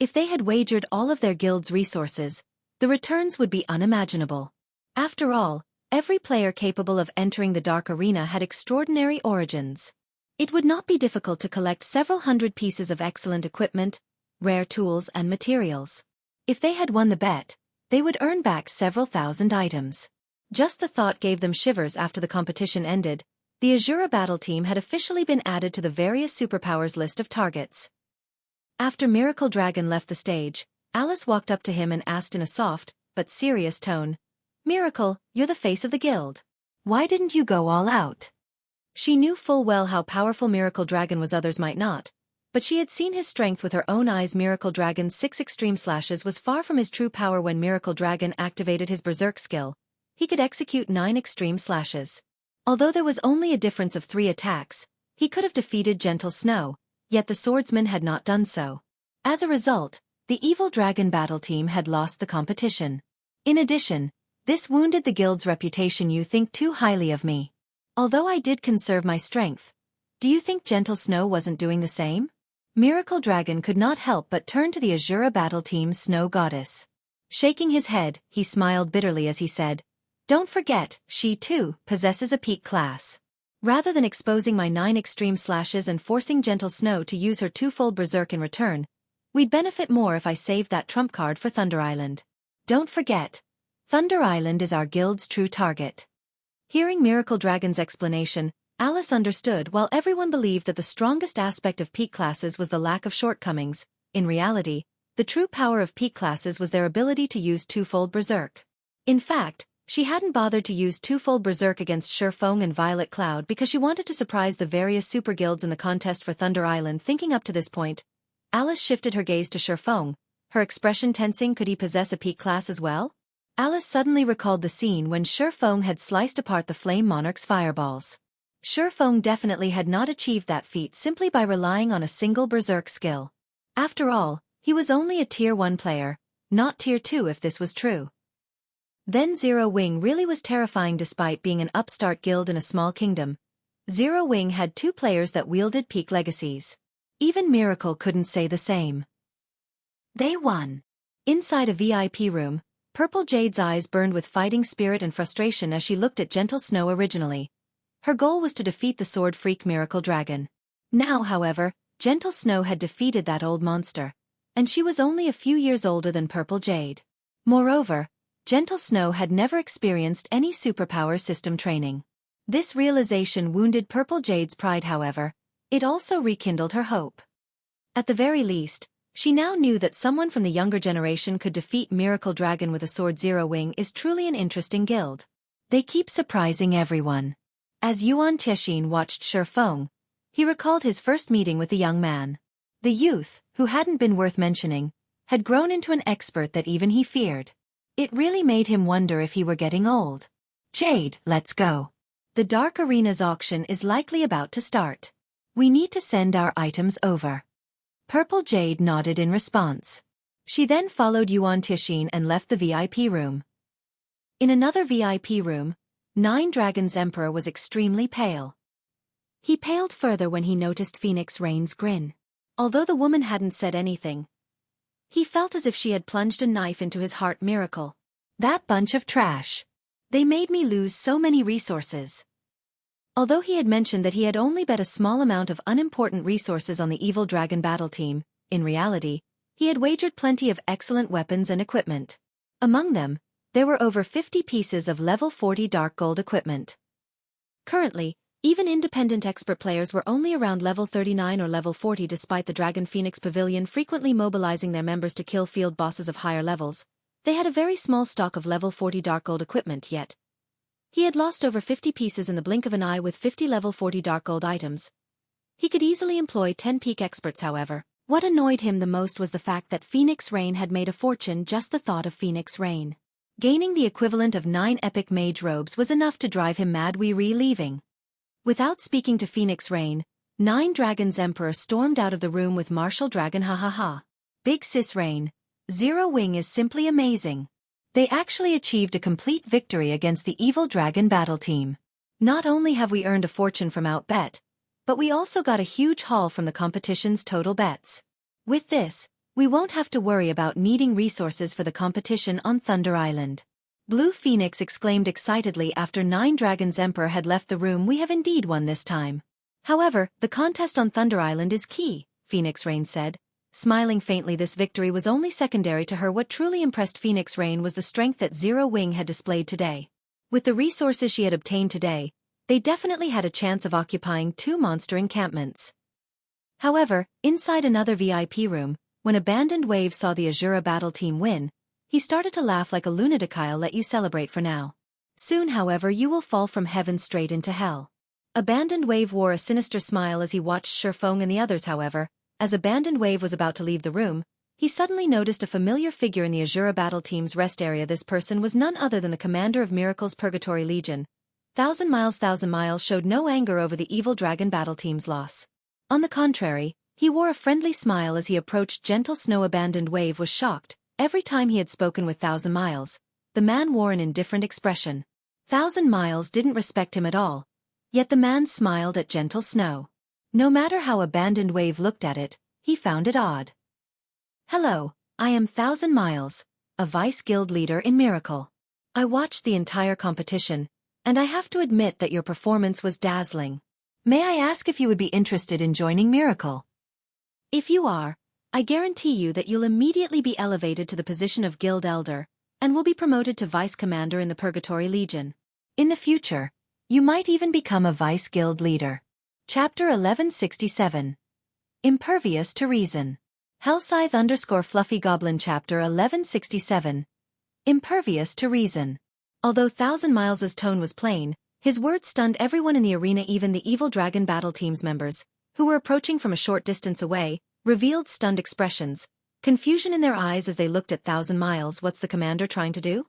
If they had wagered all of their guild's resources, the returns would be unimaginable. After all, every player capable of entering the Dark Arena had extraordinary origins. It would not be difficult to collect several hundred pieces of excellent equipment, rare tools and materials. If they had won the bet, they would earn back several thousand items. Just the thought gave them shivers. After the competition ended, the Asura battle team had officially been added to the various superpowers list of targets. After Miracle Dragon left the stage, Alice walked up to him and asked in a soft, but serious tone, "Miracle, you're the face of the guild. Why didn't you go all out?" She knew full well how powerful Miracle Dragon was. Others might not, but she had seen his strength with her own eyes. Miracle Dragon's 6 extreme slashes was far from his true power. When Miracle Dragon activated his Berserk skill, he could execute 9 extreme slashes. Although there was only a difference of 3 attacks, he could have defeated Gentle Snow, yet the swordsman had not done so. As a result, the Evil Dragon battle team had lost the competition. In addition, this wounded the guild's reputation. You think too highly of me. Although I did conserve my strength, do you think Gentle Snow wasn't doing the same? Miracle Dragon could not help but turn to the Asura battle team's Snow Goddess. Shaking his head, he smiled bitterly as he said, "Don't forget, she too possesses a peak class. Rather than exposing my 9 extreme slashes and forcing Gentle Snow to use her 2-fold Berserk in return, we'd benefit more if I saved that trump card for Thunder Island. Don't forget, Thunder Island is our guild's true target." Hearing Miracle Dragon's explanation, Alice understood. While everyone believed that the strongest aspect of peak classes was the lack of shortcomings, in reality, the true power of peak classes was their ability to use 2-fold Berserk. In fact, she hadn't bothered to use 2-fold Berserk against Shurfeng and Violet Cloud because she wanted to surprise the various super guilds in the contest for Thunder Island. Thinking up to this point, Alice shifted her gaze to Shurfeng, her expression tensing. Could he possess a peak class as well? Alice suddenly recalled the scene when Shurfeng had sliced apart the Flame Monarch's fireballs. Shurfeng definitely had not achieved that feat simply by relying on a single Berserk skill. After all, he was only a Tier 1 player, not Tier 2 if this was true. Then Zero Wing really was terrifying. Despite being an upstart guild in a small kingdom, Zero Wing had 2 players that wielded peak legacies. Even Miracle couldn't say the same. They won. Inside a VIP room, Purple Jade's eyes burned with fighting spirit and frustration as she looked at Gentle Snow originally. Her goal was to defeat the sword freak Miracle Dragon. Now, however, Gentle Snow had defeated that old monster, and she was only a few years older than Purple Jade. Moreover, Gentle Snow had never experienced any superpower system training. This realization wounded Purple Jade's pride, however. It also rekindled her hope. At the very least, she now knew that someone from the younger generation could defeat Miracle Dragon with a sword. Zero Wing is truly an interesting guild. They keep surprising everyone. As Yuan Tixin watched Shifeng, he recalled his first meeting with the young man. The youth, who hadn't been worth mentioning, had grown into an expert that even he feared. It really made him wonder if he were getting old. Jade, let's go. The Dark Arena's auction is likely about to start. We need to send our items over. Purple Jade nodded in response. She then followed Yuan Tixin and left the VIP room. In another VIP room, Nine Dragons' Emperor was extremely pale. He paled further when he noticed Phoenix Rain's grin. Although the woman hadn't said anything, he felt as if she had plunged a knife into his heart. Miracle. That bunch of trash. They made me lose so many resources. Although he had mentioned that he had only bet a small amount of unimportant resources on the evil dragon battle team, in reality, he had wagered plenty of excellent weapons and equipment. Among them, there were over 50 pieces of level 40 dark gold equipment. Currently, even independent expert players were only around level 39 or level 40 despite the Dragon Phoenix Pavilion frequently mobilizing their members to kill field bosses of higher levels. They had a very small stock of level 40 dark gold equipment yet. He had lost over 50 pieces in the blink of an eye with 50 level 40 dark gold items. He could easily employ 10 peak experts, however. What annoyed him the most was the fact that Phoenix Rain had made a fortune. Just the thought of Phoenix Rain gaining the equivalent of 9 epic mage robes was enough to drive him mad. Leaving. Without speaking to Phoenix Rain, Nine Dragons' Emperor stormed out of the room with Martial Dragon. Ha ha ha. Big Sis Rain. Zero Wing is simply amazing. They actually achieved a complete victory against the evil dragon battle team. Not only have we earned a fortune from outbet, but we also got a huge haul from the competition's total bets. With this, we won't have to worry about needing resources for the competition on Thunder Island. Blue Phoenix exclaimed excitedly after Nine Dragons' Emperor had left the room. We have indeed won this time. However, the contest on Thunder Island is key, Phoenix Rain said. Smiling faintly, this victory was only secondary to her. What truly impressed Phoenix Rain was the strength that Zero Wing had displayed today. With the resources she had obtained today, they definitely had a chance of occupying 2 monster encampments. However, inside another VIP room, when Abandoned Wave saw the Asura battle team win, he started to laugh like a lunatic. I'll let you celebrate for now. Soon, however, you will fall from heaven straight into hell. Abandoned Wave wore a sinister smile as he watched Shifeng and the others. However, as Abandoned Wave was about to leave the room, he suddenly noticed a familiar figure in the Asura battle team's rest area. This person was none other than the commander of Miracle's Purgatory Legion. Thousand Miles showed no anger over the evil dragon battle team's loss. On the contrary, he wore a friendly smile as he approached Gentle Snow. Abandoned Wave was shocked. Every time he had spoken with Thousand Miles, the man wore an indifferent expression. Thousand Miles didn't respect him at all, yet the man smiled at Gentle Snow. No matter how Abandoned Wave looked at it, he found it odd. Hello, I am Thousand Miles, a vice guild leader in Miracle. I watched the entire competition, and I have to admit that your performance was dazzling. May I ask if you would be interested in joining Miracle? If you are, I guarantee you that you'll immediately be elevated to the position of Guild Elder, and will be promoted to Vice Commander in the Purgatory Legion. In the future, you might even become a Vice Guild Leader. Chapter 1167. Impervious to Reason. Hellscythe_Fluffy Goblin. Chapter 1167. Impervious to Reason. Although Thousand Miles' tone was plain, his words stunned everyone in the arena. Even the evil dragon battle team's members, who were approaching from a short distance away, revealed stunned expressions, confusion in their eyes as they looked at Thousand Miles. What's the commander trying to do?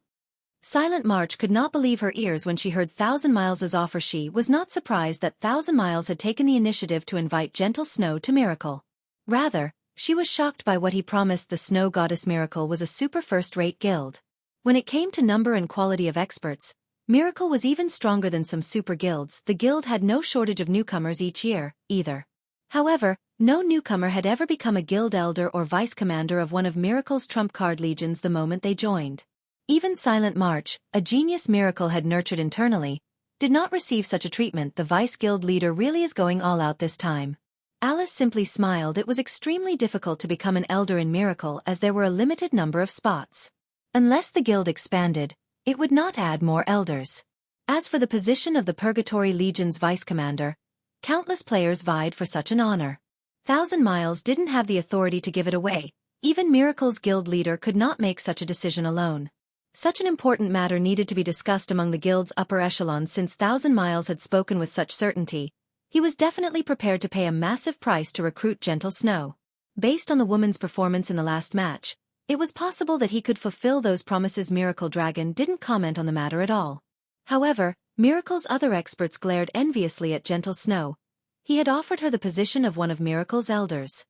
Silent March could not believe her ears when she heard Thousand Miles' offer. She was not surprised that Thousand Miles had taken the initiative to invite Gentle Snow to Miracle. Rather, she was shocked by what he promised. The Snow Goddess Miracle was a super first-rate guild. When it came to number and quality of experts, Miracle was even stronger than some super guilds. The guild had no shortage of newcomers each year, either. However, no newcomer had ever become a guild elder or vice commander of one of Miracle's trump card legions the moment they joined. Even Silent March, a genius Miracle had nurtured internally, did not receive such a treatment. The vice guild leader really is going all out this time. Alice simply smiled. It was extremely difficult to become an elder in Miracle as there were a limited number of spots. Unless the guild expanded, it would not add more elders. As for the position of the Purgatory Legion's vice commander, countless players vied for such an honor. 1,000 Miles didn't have the authority to give it away. Even Miracle's guild leader could not make such a decision alone. Such an important matter needed to be discussed among the guild's upper echelons. Since 1,000 Miles had spoken with such certainty, he was definitely prepared to pay a massive price to recruit Gentle Snow. Based on the woman's performance in the last match, it was possible that he could fulfill those promises. Miracle Dragon didn't comment on the matter at all. However, Miracle's other experts glared enviously at Gentle Snow. He had offered her the position of one of Miracle's elders.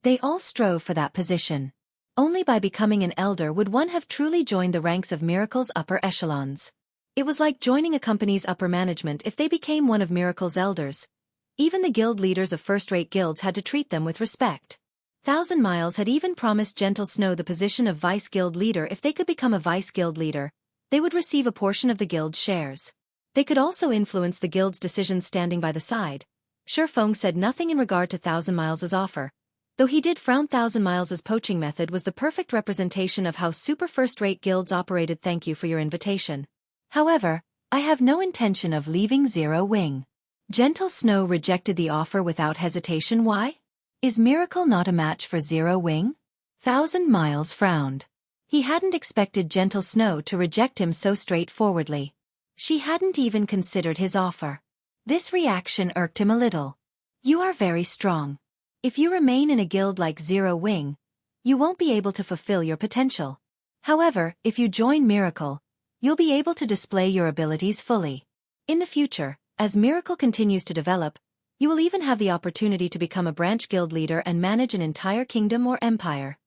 They all strove for that position. Only by becoming an elder would one have truly joined the ranks of Miracle's upper echelons. It was like joining a company's upper management if they became one of Miracle's elders. Even the guild leaders of first-rate guilds had to treat them with respect. 1,000 Miles had even promised Gentle Snow the position of vice guild leader. If they could become a vice guild leader, they would receive a portion of the guild's shares. They could also influence the guild's decisions standing by the side. Shifeng said nothing in regard to 1,000 Miles' offer, though he did frown. 1,000 Miles' poaching method was the perfect representation of how super first-rate guilds operated. Thank you for your invitation. However, I have no intention of leaving Zero Wing. Gentle Snow rejected the offer without hesitation. Why? Is Miracle not a match for Zero Wing? 1,000 Miles frowned. He hadn't expected Gentle Snow to reject him so straightforwardly. She hadn't even considered his offer. This reaction irked him a little. You are very strong. If you remain in a guild like Zero Wing, you won't be able to fulfill your potential. However, if you join Miracle, you'll be able to display your abilities fully. In the future, as Miracle continues to develop, you will even have the opportunity to become a branch guild leader and manage an entire kingdom or empire.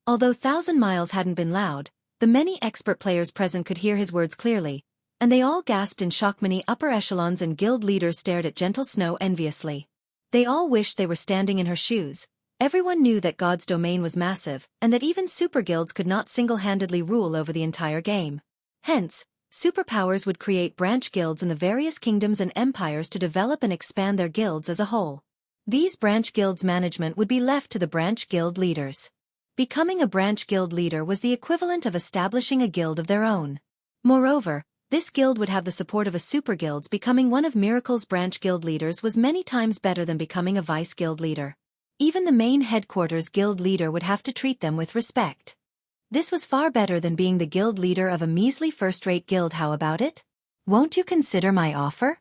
Although 1,000 Miles hadn't been loud, the many expert players present could hear his words clearly, and they all gasped in shock. Many upper echelons and guild leaders stared at Gentle Snow enviously. They all wished they were standing in her shoes. Everyone knew that God's domain was massive, and that even super guilds could not single-handedly rule over the entire game. Hence, superpowers would create branch guilds in the various kingdoms and empires to develop and expand their guilds as a whole. These branch guilds' management would be left to the branch guild leaders. Becoming a branch guild leader was the equivalent of establishing a guild of their own. Moreover, this guild would have the support of a super guild. Becoming one of Miracle's branch guild leaders was many times better than becoming a vice guild leader. Even the main headquarters guild leader would have to treat them with respect. This was far better than being the guild leader of a measly first-rate guild. How about it? Won't you consider my offer?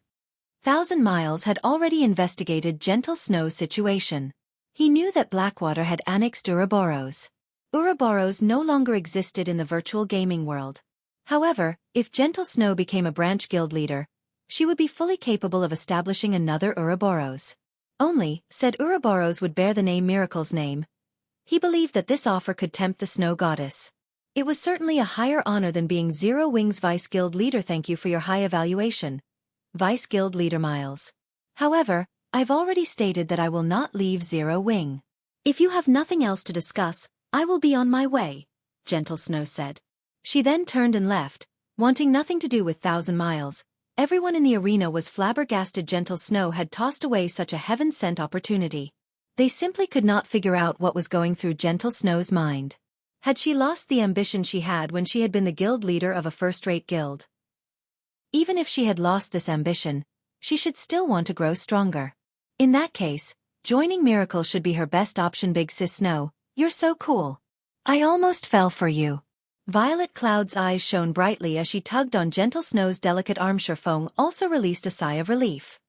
1,000 Miles had already investigated Gentle Snow's situation. He knew that Blackwater had annexed Ouroboros. Ouroboros no longer existed in the virtual gaming world. However, if Gentle Snow became a branch guild leader, she would be fully capable of establishing another Ouroboros. Only, said Ouroboros would bear the name Miracle's name. He believed that this offer could tempt the Snow Goddess. It was certainly a higher honor than being Zero Wing's Vice Guild Leader. Thank you for your high evaluation, Vice Guild Leader Miles. However, I've already stated that I will not leave Zero Wing. If you have nothing else to discuss, I will be on my way, Gentle Snow said. She then turned and left, wanting nothing to do with 1,000 Miles. Everyone in the arena was flabbergasted. Gentle Snow had tossed away such a heaven-sent opportunity. They simply could not figure out what was going through Gentle Snow's mind. Had she lost the ambition she had when she had been the guild leader of a first-rate guild? Even if she had lost this ambition, she should still want to grow stronger. In that case, joining Miracle should be her best option. Big Sis Snow, you're so cool. I almost fell for you. Violet Cloud's eyes shone brightly as she tugged on Gentle Snow's delicate arm. Shifeng also released a sigh of relief.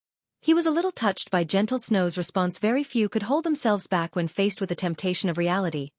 He was a little touched by Gentle Snow's response. Very few could hold themselves back when faced with the temptation of reality.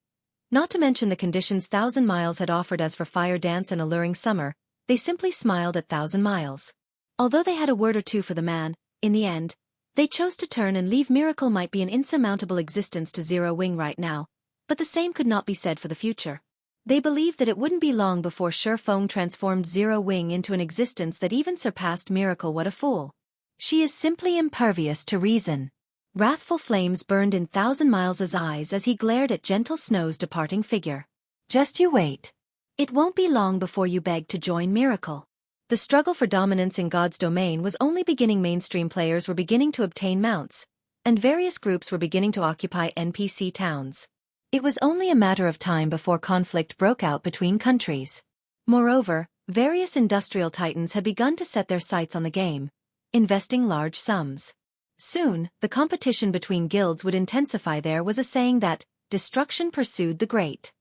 Not to mention the conditions 1,000 Miles had offered. As for fire dance and alluring summer, they simply smiled at 1,000 Miles. Although they had a word or two for the man, in the end, they chose to turn and leave. Miracle might be an insurmountable existence to Zero Wing right now, but the same could not be said for the future. They believed that it wouldn't be long before Shifeng transformed Zero Wing into an existence that even surpassed Miracle. What a fool. She is simply impervious to reason. Wrathful flames burned in 1,000 Miles' eyes as he glared at Gentle Snow's departing figure. Just you wait. It won't be long before you beg to join Miracle. The struggle for dominance in God's domain was only beginning. Mainstream players were beginning to obtain mounts, and various groups were beginning to occupy NPC towns. It was only a matter of time before conflict broke out between countries. Moreover, various industrial titans had begun to set their sights on the game, investing large sums. Soon, the competition between guilds would intensify. There was a saying that, destruction pursued the great.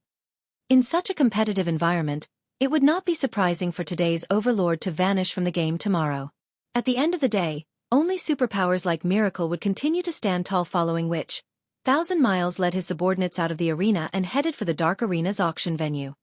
In such a competitive environment, it would not be surprising for today's Overlord to vanish from the game tomorrow. At the end of the day, only superpowers like Miracle would continue to stand tall, following which, 1,000 Miles led his subordinates out of the arena and headed for the Dark Arena's auction venue.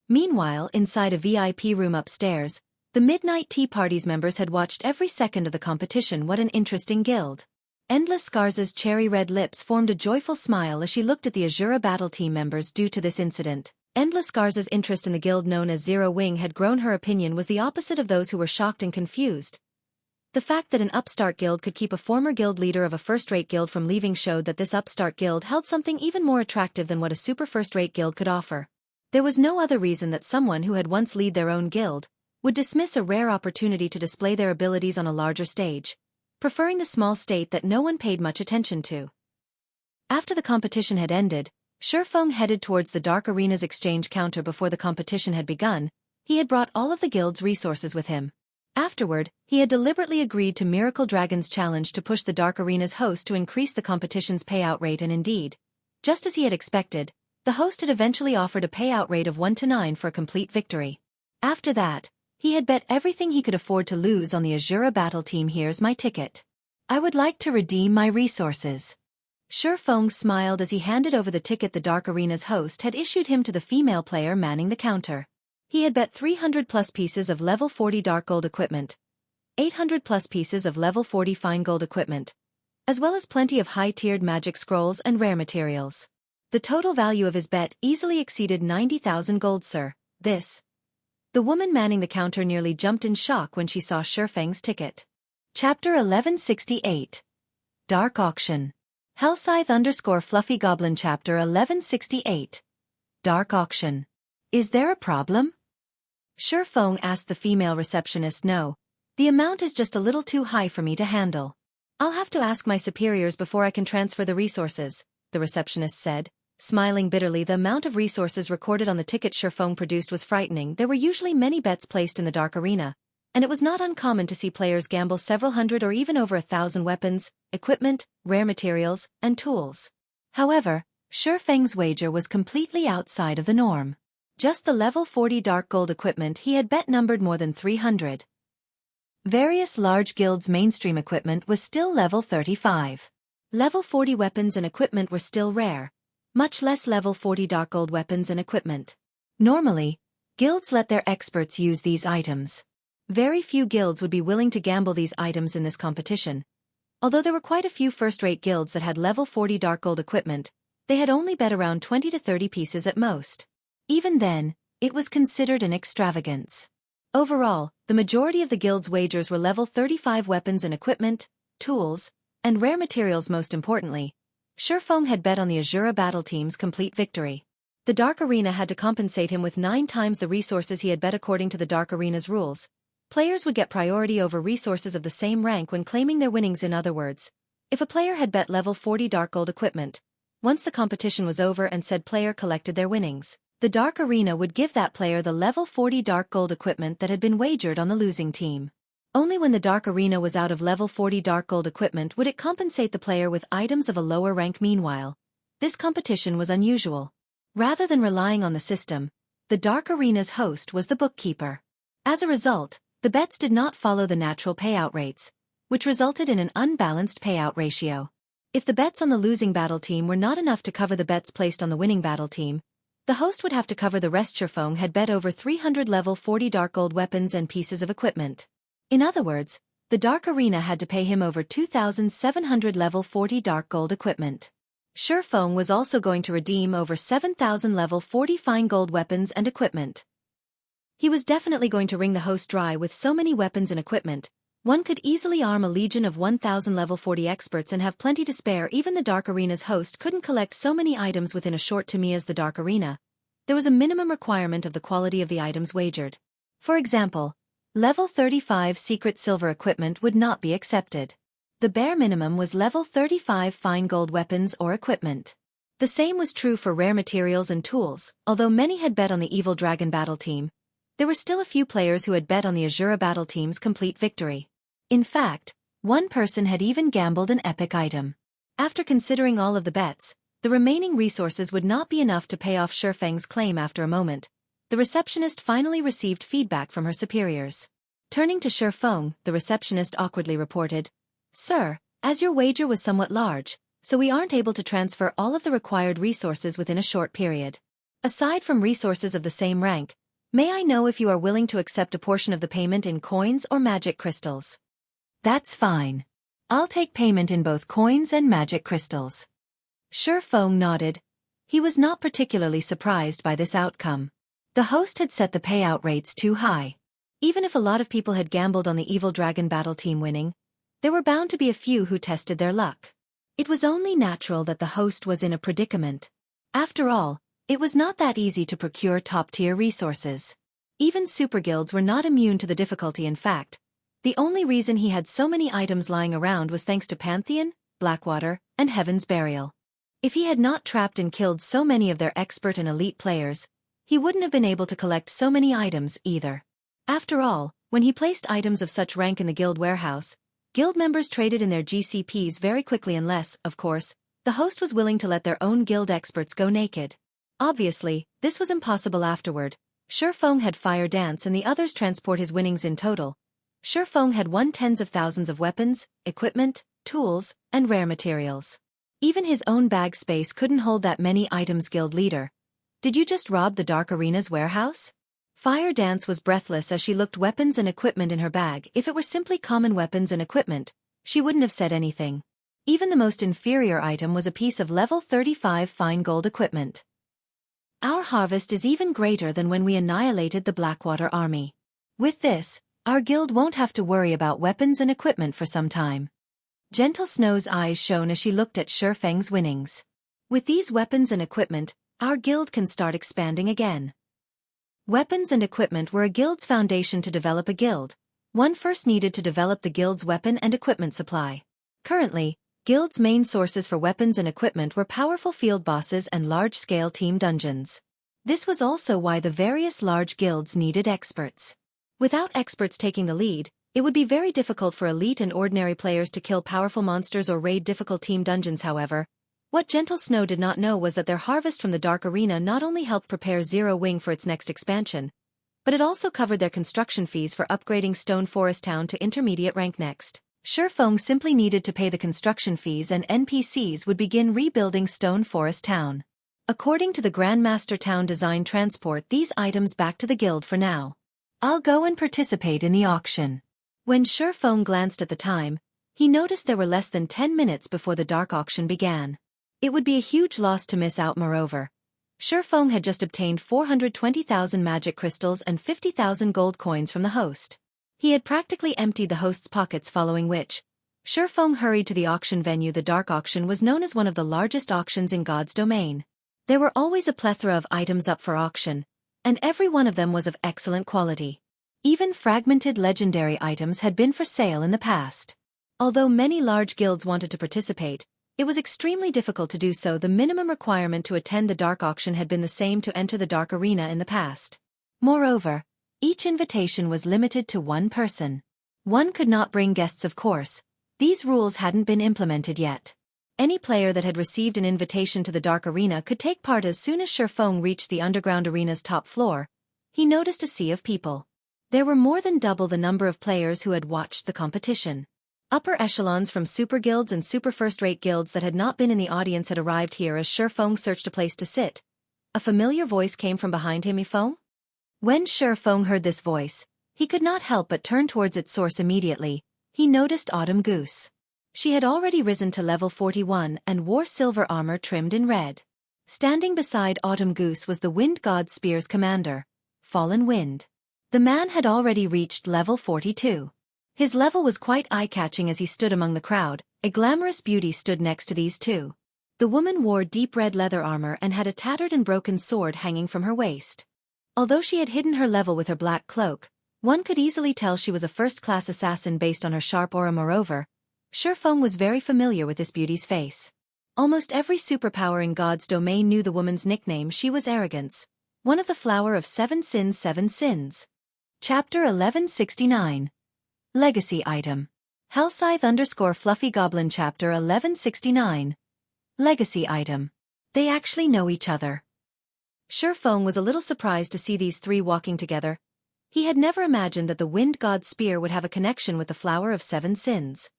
Meanwhile, inside a VIP room upstairs, the Midnight Tea Party's members had watched every second of the competition. What an interesting guild. Endless Scars's cherry-red lips formed a joyful smile as she looked at the Asura battle team members. Due to this incident, Endless Scars's interest in the guild known as Zero Wing had grown. Her opinion was the opposite of those who were shocked and confused. The fact that an upstart guild could keep a former guild leader of a first-rate guild from leaving showed that this upstart guild held something even more attractive than what a super first-rate guild could offer. There was no other reason that someone who had once led their own guild would dismiss a rare opportunity to display their abilities on a larger stage, preferring the small state that no one paid much attention to. After the competition had ended, Shifeng headed towards the Dark Arena's exchange counter. Before the competition had begun, he had brought all of the guild's resources with him. Afterward, he had deliberately agreed to Miracle Dragon's challenge to push the Dark Arena's host to increase the competition's payout rate, and indeed, just as he had expected, the host had eventually offered a payout rate of 1-9 for a complete victory. After that, he had bet everything he could afford to lose on the Asura battle team. Here's my ticket. I would like to redeem my resources. Shifeng smiled as he handed over the ticket the Dark Arena's host had issued him to the female player manning the counter. He had bet 300+ pieces of level 40 dark gold equipment, 800+ pieces of level 40 fine gold equipment, as well as plenty of high-tiered magic scrolls and rare materials. The total value of his bet easily exceeded 90,000 gold, sir. This. The woman manning the counter nearly jumped in shock when she saw Shifeng's ticket. Chapter 1168. Dark Auction. Hellscythe_Fluffy Goblin. Chapter 1168. Dark Auction. Is there a problem? Shifeng asked the female receptionist. No. The amount is just a little too high for me to handle. I'll have to ask my superiors before I can transfer the resources, the receptionist said, smiling bitterly. The amount of resources recorded on the ticket Shifeng produced was frightening. There were usually many bets placed in the Dark Arena, and it was not uncommon to see players gamble several hundred or even over 1,000 weapons, equipment, rare materials, and tools. However, Shifeng's wager was completely outside of the norm. Just the level 40 dark gold equipment he had bet numbered more than 300. Various large guilds' mainstream equipment was still level 35. Level 40 weapons and equipment were still rare, much less level 40 dark gold weapons and equipment. Normally, guilds let their experts use these items. Very few guilds would be willing to gamble these items in this competition. Although there were quite a few first-rate guilds that had level 40 dark gold equipment, they had only bet around 20 to 30 pieces at most. Even then, it was considered an extravagance. Overall, the majority of the guild's wagers were level 35 weapons and equipment, tools, and rare materials. Most importantly, Shifeng had bet on the Asura battle team's complete victory. The Dark Arena had to compensate him with 9 times the resources he had bet. According to the Dark Arena's rules, players would get priority over resources of the same rank when claiming their winnings. In other words, if a player had bet level 40 dark gold equipment, once the competition was over and said player collected their winnings, the Dark Arena would give that player the level 40 dark gold equipment that had been wagered on the losing team. Only when the Dark Arena was out of level 40 dark gold equipment would it compensate the player with items of a lower rank. Meanwhile, this competition was unusual. Rather than relying on the system, the Dark Arena's host was the bookkeeper. As a result, the bets did not follow the natural payout rates, which resulted in an unbalanced payout ratio. If the bets on the losing battle team were not enough to cover the bets placed on the winning battle team, the host would have to cover the rest. Shifeng had bet over 300 level 40 dark gold weapons and pieces of equipment. In other words, the Dark Arena had to pay him over 2,700 level 40 dark gold equipment. Feng was also going to redeem over 7,000 level 40 fine gold weapons and equipment. He was definitely going to wring the host dry with so many weapons and equipment. One could easily arm a legion of 1,000 level 40 experts and have plenty to spare. Even the Dark Arena's host couldn't collect so many items within a short time as the Dark Arena. There was a minimum requirement of the quality of the items wagered. For example, level 35 secret silver equipment would not be accepted. The bare minimum was level 35 fine gold weapons or equipment. The same was true for rare materials and tools. Although many had bet on the Evil Dragon battle team, there were still a few players who had bet on the Asura battle team's complete victory. In fact, one person had even gambled an epic item. After considering all of the bets, the remaining resources would not be enough to pay off Feng's claim. After a moment, the receptionist finally received feedback from her superiors. Turning to Feng, the receptionist awkwardly reported, "Sir, as your wager was somewhat large, so we aren't able to transfer all of the required resources within a short period. Aside from resources of the same rank, may I know if you are willing to accept a portion of the payment in coins or magic crystals?" "That's fine. I'll take payment in both coins and magic crystals." Feng nodded. He was not particularly surprised by this outcome. The host had set the payout rates too high. Even if a lot of people had gambled on the Evil Dragon battle team winning, there were bound to be a few who tested their luck. It was only natural that the host was in a predicament. After all, it was not that easy to procure top-tier resources. Even super guilds were not immune to the difficulty. In fact, the only reason he had so many items lying around was thanks to Pantheon, Blackwater, and Heaven's Burial. If he had not trapped and killed so many of their expert and elite players, he wouldn't have been able to collect so many items either. After all, when he placed items of such rank in the guild warehouse, guild members traded in their GCPs very quickly unless, of course, the host was willing to let their own guild experts go naked. Obviously, this was impossible. Afterward, Feng had Fire Dance and the others transport his winnings. In total, Feng had won tens of thousands of weapons, equipment, tools, and rare materials. Even his own bag space couldn't hold that many items. Guild leader, did you just rob the Dark Arena's warehouse? Fire Dance was breathless as she looked weapons and equipment in her bag. If it were simply common weapons and equipment, she wouldn't have said anything. Even the most inferior item was a piece of level 35 fine gold equipment. Our harvest is even greater than when we annihilated the Blackwater army. With this, our guild won't have to worry about weapons and equipment for some time. Gentle Snow's eyes shone as she looked at Feng's winnings. With these weapons and equipment, our guild can start expanding again. Weapons and equipment were a guild's foundation. To develop a guild, one first needed to develop the guild's weapon and equipment supply. Currently, guild's main sources for weapons and equipment were powerful field bosses and large-scale team dungeons. This was also why the various large guilds needed experts. Without experts taking the lead, it would be very difficult for elite and ordinary players to kill powerful monsters or raid difficult team dungeons. However, what Gentle Snow did not know was that their harvest from the Dark Arena not only helped prepare Zero Wing for its next expansion, but it also covered their construction fees for upgrading Stone Forest Town to intermediate rank. Next, Feng simply needed to pay the construction fees and NPCs would begin rebuilding Stone Forest Town. According to the Grandmaster Town Design, transport these items back to the guild for now. I'll go and participate in the auction. When Feng glanced at the time, he noticed there were less than 10 minutes before the dark auction began. It would be a huge loss to miss out. Moreover, Feng had just obtained 420,000 magic crystals and 50,000 gold coins from the host. He had practically emptied the host's pockets, following which, Feng hurried to the auction venue. The dark auction was known as one of the largest auctions in God's domain. There were always a plethora of items up for auction, and every one of them was of excellent quality. Even fragmented legendary items had been for sale in the past. Although many large guilds wanted to participate, it was extremely difficult to do so. The minimum requirement to attend the dark auction had been the same to enter the Dark Arena in the past. Moreover, each invitation was limited to one person. One could not bring guests, of course. These rules hadn't been implemented yet. Any player that had received an invitation to the Dark Arena could take part. As soon as Feng reached the underground arena's top floor, he noticed a sea of people. There were more than double the number of players who had watched the competition. Upper echelons from super guilds and super first-rate guilds that had not been in the audience had arrived here. As Feng searched a place to sit, a familiar voice came from behind him. Feng? When Feng heard this voice, he could not help but turn towards its source immediately. He noticed Autumn Goose. She had already risen to level 41 and wore silver armor trimmed in red. Standing beside Autumn Goose was the Wind God Spear's commander, Fallen Wind. The man had already reached level 42. His level was quite eye-catching as he stood among the crowd. A glamorous beauty stood next to these two. The woman wore deep red leather armor and had a tattered and broken sword hanging from her waist. Although she had hidden her level with her black cloak, one could easily tell she was a first-class assassin based on her sharp aura. Moreover, Shifeng was very familiar with this beauty's face. Almost every superpower in God's domain knew the woman's nickname. She was Arrogance, one of the flower of 7 sins. 7 sins. Chapter 1169. Legacy Item. Hellscythe Fluffy Goblin Chapter 1169. Legacy Item. They actually know each other. Shifeng was a little surprised to see these three walking together. He had never imagined that the Wind God Spear would have a connection with the Flower of 7 Sins.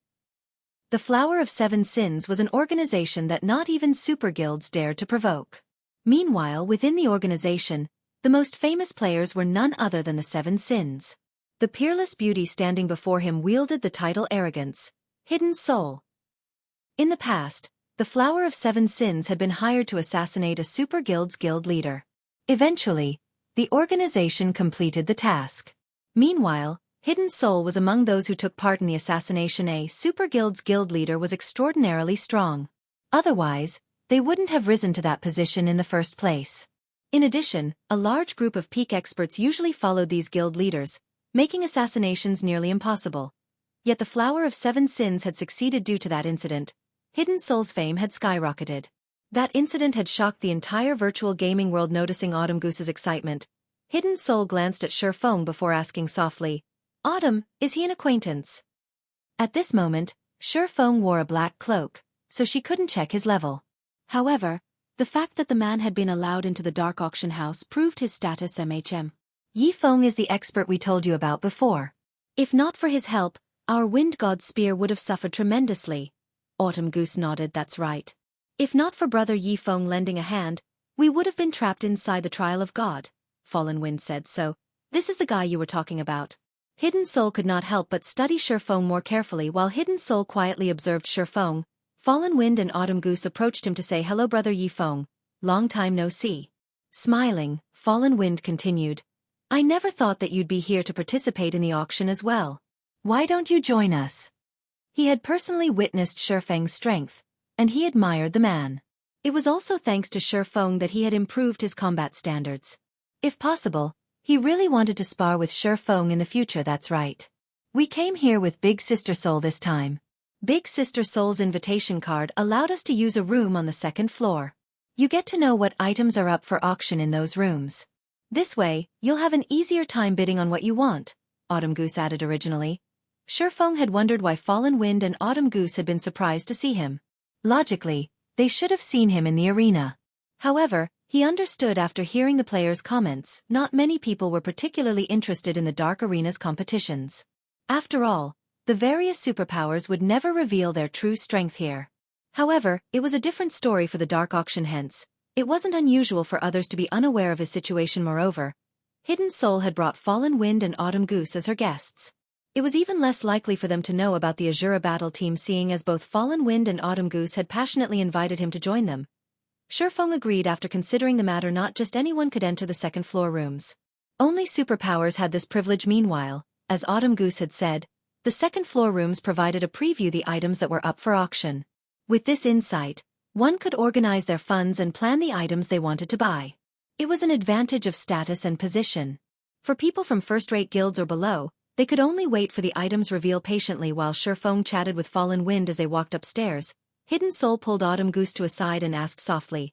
The Flower of 7 Sins was an organization that not even super guilds dared to provoke. Meanwhile, within the organization, the most famous players were none other than the 7 Sins. The peerless beauty standing before him wielded the title Arrogance, Hidden Soul. In the past, the Flower of 7 Sins had been hired to assassinate a super guild's guild leader. Eventually, the organization completed the task. Meanwhile, Hidden Soul was among those who took part in the assassination. A super guild's guild leader was extraordinarily strong. Otherwise, they wouldn't have risen to that position in the first place. In addition, a large group of peak experts usually followed these guild leaders, making assassinations nearly impossible. Yet the Flower of 7 Sins had succeeded due to that incident. Hidden Soul's fame had skyrocketed. That incident had shocked the entire virtual gaming world. Noticing Autumn Goose's excitement, Hidden Soul glanced at Shifeng before asking softly, "Autumn, is he an acquaintance?" At this moment, Shifeng wore a black cloak, so she couldn't check his level. However, the fact that the man had been allowed into the dark auction house proved his status. Yifeng is the expert we told you about before. If not for his help, our Wind God Spear would have suffered tremendously. Autumn Goose nodded. That's right. If not for brother Yifeng lending a hand, we would have been trapped inside the trial of God, Fallen Wind said. So, this is the guy you were talking about. Hidden Soul could not help but study Shifeng more carefully. While Hidden Soul quietly observed Shifeng, Fallen Wind and Autumn Goose approached him to say hello. Brother Yifeng, long time no see. Smiling, Fallen Wind continued, I never thought that you'd be here to participate in the auction as well. Why don't you join us? He had personally witnessed Shifeng's strength, and he admired the man. It was also thanks to Shifeng that he had improved his combat standards. If possible, he really wanted to spar with Shifeng in the future. That's right. We came here with Big Sister Soul this time. Big Sister Soul's invitation card allowed us to use a room on the 2nd floor. You get to know what items are up for auction in those rooms. This way, you'll have an easier time bidding on what you want, Autumn Goose added originally. Shifeng had wondered why Fallen Wind and Autumn Goose had been surprised to see him. Logically, they should have seen him in the arena. However, he understood after hearing the players' comments, not many people were particularly interested in the Dark Arena's competitions. After all, the various superpowers would never reveal their true strength here. However, it was a different story for the Dark Auction. Hence, it wasn't unusual for others to be unaware of his situation. Moreover, Hidden Soul had brought Fallen Wind and Autumn Goose as her guests. It was even less likely for them to know about the Asura battle team, seeing as both Fallen Wind and Autumn Goose had passionately invited him to join them. Shifeng agreed after considering the matter. Not just anyone could enter the 2nd floor rooms. Only superpowers had this privilege. Meanwhile, as Autumn Goose had said, the 2nd floor rooms provided a preview the items that were up for auction. With this insight, one could organize their funds and plan the items they wanted to buy. It was an advantage of status and position. For people from first-rate guilds or below, they could only wait for the items reveal patiently. While Shifeng chatted with Fallen Wind as they walked upstairs, Hidden Soul pulled Autumn Goose to a side and asked softly,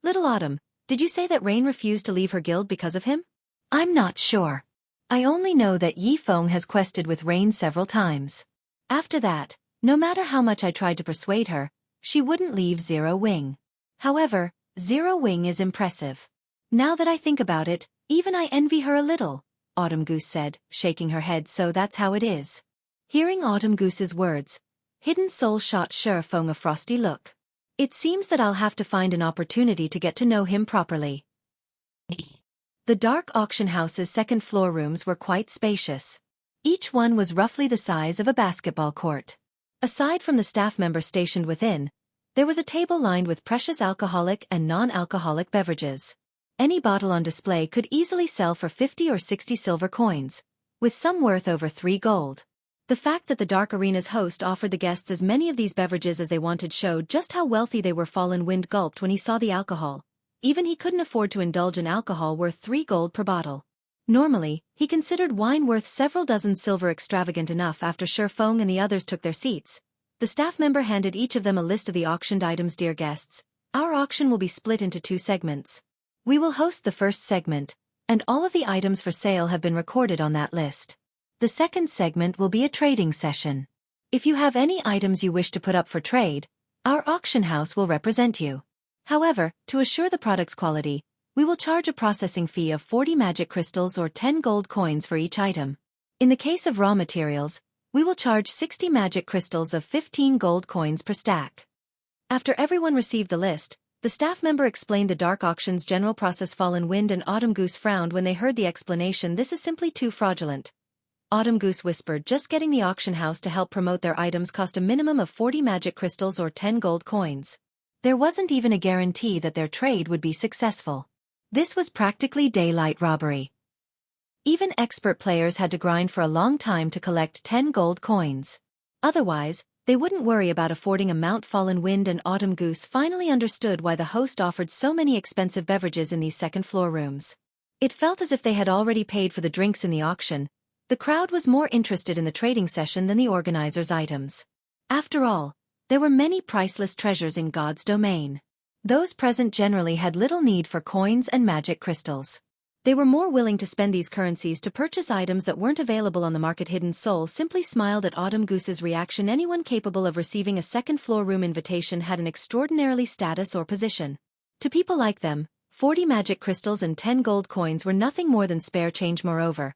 Little Autumn, did you say that Rain refused to leave her guild because of him? I'm not sure. I only know that Yifeng has quested with Rain several times. After that, no matter how much I tried to persuade her, she wouldn't leave Zero Wing. However, Zero Wing is impressive. Now that I think about it, even I envy her a little, Autumn Goose said, shaking her head. So that's how it is. Hearing Autumn Goose's words, Hidden Soul shot Shifeng a frosty look. It seems that I'll have to find an opportunity to get to know him properly. The Dark Auction House's 2nd floor rooms were quite spacious. Each one was roughly the size of a basketball court. Aside from the staff member stationed within, there was a table lined with precious alcoholic and non-alcoholic beverages. Any bottle on display could easily sell for 50 or 60 silver coins, with some worth over 3 gold. The fact that the Dark Arena's host offered the guests as many of these beverages as they wanted showed just how wealthy they were. Fallen Wind gulped when he saw the alcohol. Even he couldn't afford to indulge in alcohol worth 3 gold per bottle. Normally, he considered wine worth several dozen silver extravagant enough. After Feng and the others took their seats, the staff member handed each of them a list of the auctioned items. Dear guests, our auction will be split into 2 segments. We will host the first segment, and all of the items for sale have been recorded on that list. The second segment will be a trading session. If you have any items you wish to put up for trade, our auction house will represent you. However, to assure the product's quality, we will charge a processing fee of 40 magic crystals or 10 gold coins for each item. In the case of raw materials, we will charge 60 magic crystals of 15 gold coins per stack. After everyone received the list, the staff member explained the dark auction's general process. Fallen Wind and Autumn Goose frowned when they heard the explanation. This is simply too fraudulent. Autumn Goose whispered, just getting the auction house to help promote their items cost a minimum of 40 magic crystals or 10 gold coins. There wasn't even a guarantee that their trade would be successful. This was practically daylight robbery. Even expert players had to grind for a long time to collect 10 gold coins. Otherwise, they wouldn't worry about affording a mount. Fallen Wind and Autumn Goose finally understood why the host offered so many expensive beverages in these second-floor rooms. It felt as if they had already paid for the drinks in the auction. The crowd was more interested in the trading session than the organizers' items. After all, there were many priceless treasures in God's domain. Those present generally had little need for coins and magic crystals. They were more willing to spend these currencies to purchase items that weren't available on the market. Hidden Soul simply smiled at Autumn Goose's reaction. Anyone capable of receiving a second-floor room invitation had an extraordinary status or position. To people like them, 40 magic crystals and 10 gold coins were nothing more than spare change. Moreover,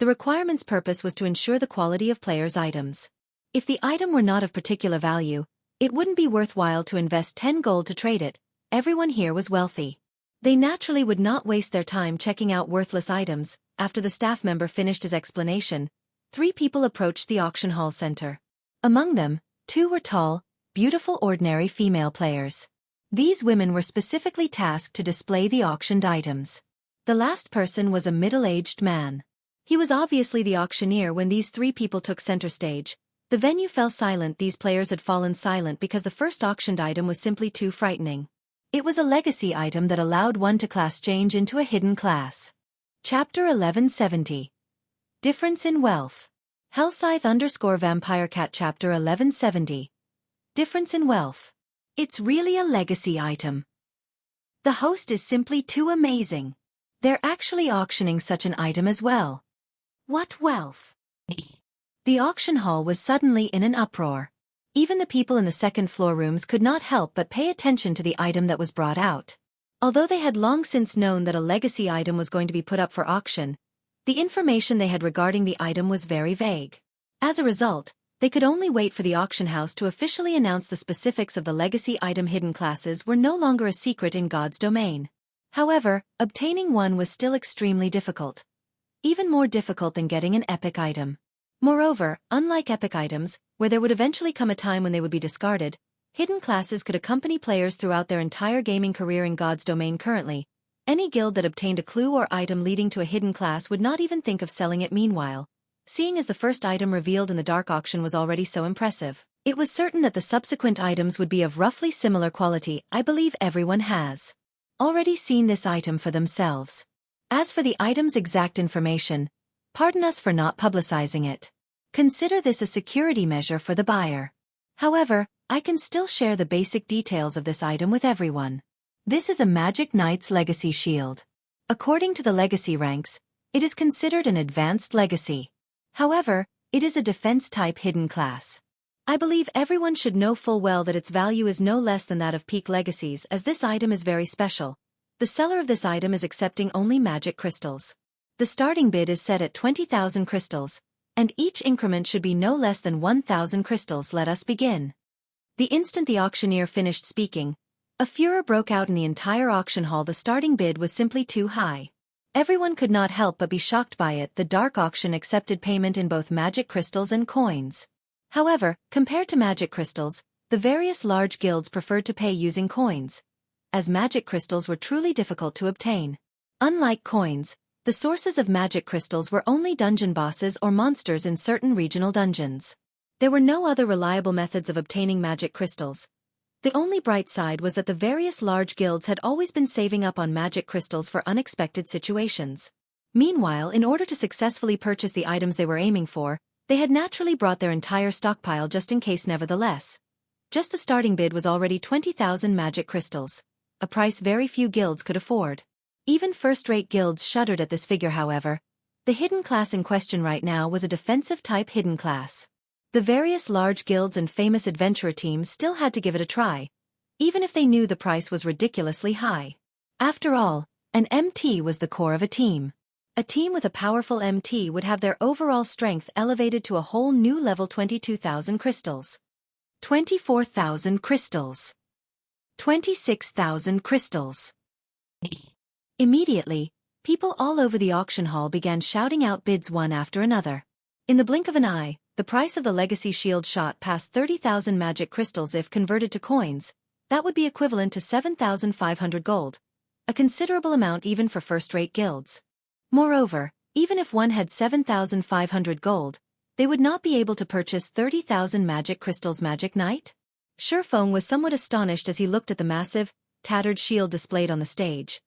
the requirement's purpose was to ensure the quality of players' items. If the item were not of particular value, it wouldn't be worthwhile to invest 10 gold to trade it. Everyone here was wealthy. They naturally would not waste their time checking out worthless items. After the staff member finished his explanation, 3 people approached the auction hall center. Among them, 2 were tall, beautiful ordinary female players. These women were specifically tasked to display the auctioned items. The last person was a middle-aged man. He was obviously the auctioneer. When these 3 people took center stage, the venue fell silent. These players had fallen silent because the first auctioned item was simply too frightening. It was a legacy item that allowed one to class change into a hidden class. Chapter 1170. Difference in Wealth. Hellscythe_Vampire Cat. Chapter 1170. Difference in Wealth. It's really a legacy item. The host is simply too amazing. They're actually auctioning such an item as well. What wealth? The auction hall was suddenly in an uproar. Even the people in the second-floor rooms could not help but pay attention to the item that was brought out. Although they had long since known that a legacy item was going to be put up for auction, the information they had regarding the item was very vague. As a result, they could only wait for the auction house to officially announce the specifics of the legacy item. Hidden classes were no longer a secret in God's domain. However, obtaining one was still extremely difficult. Even more difficult than getting an epic item. Moreover, unlike epic items, where there would eventually come a time when they would be discarded, hidden classes could accompany players throughout their entire gaming career in God's domain. Currently, any guild that obtained a clue or item leading to a hidden class would not even think of selling it. Meanwhile, seeing as the first item revealed in the dark auction was already so impressive, it was certain that the subsequent items would be of roughly similar quality. I believe everyone has already seen this item for themselves. As for the item's exact information, pardon us for not publicizing it. Consider this a security measure for the buyer. However, I can still share the basic details of this item with everyone. This is a Magic Knight's Legacy Shield. According to the legacy ranks, it is considered an advanced legacy. However, it is a defense-type hidden class. I believe everyone should know full well that its value is no less than that of peak legacies, as this item is very special. The seller of this item is accepting only magic crystals. The starting bid is set at 20,000 crystals, and each increment should be no less than 1,000 crystals. Let us begin. The instant the auctioneer finished speaking, a furor broke out in the entire auction hall. The starting bid was simply too high. Everyone could not help but be shocked by it. The dark auction accepted payment in both magic crystals and coins. However, compared to magic crystals, the various large guilds preferred to pay using coins, as magic crystals were truly difficult to obtain. Unlike coins, the sources of magic crystals were only dungeon bosses or monsters in certain regional dungeons. There were no other reliable methods of obtaining magic crystals. The only bright side was that the various large guilds had always been saving up on magic crystals for unexpected situations. Meanwhile, in order to successfully purchase the items they were aiming for, they had naturally brought their entire stockpile just in case. Nevertheless, just the starting bid was already 20,000 magic crystals, a price very few guilds could afford. Even first-rate guilds shuddered at this figure. However, the hidden class in question right now was a defensive-type hidden class. The various large guilds and famous adventurer teams still had to give it a try, even if they knew the price was ridiculously high. After all, an MT was the core of a team. A team with a powerful MT would have their overall strength elevated to a whole new level. 22,000 crystals. 24,000 crystals. 26,000 crystals. Immediately, people all over the auction hall began shouting out bids one after another. In the blink of an eye, the price of the legacy shield shot past 30,000 magic crystals. If converted to coins, that would be equivalent to 7,500 gold, a considerable amount even for first-rate guilds. Moreover, even if one had 7,500 gold, they would not be able to purchase 30,000 magic crystals. Magic Knight? Shifeng was somewhat astonished as he looked at the massive, tattered shield displayed on the stage.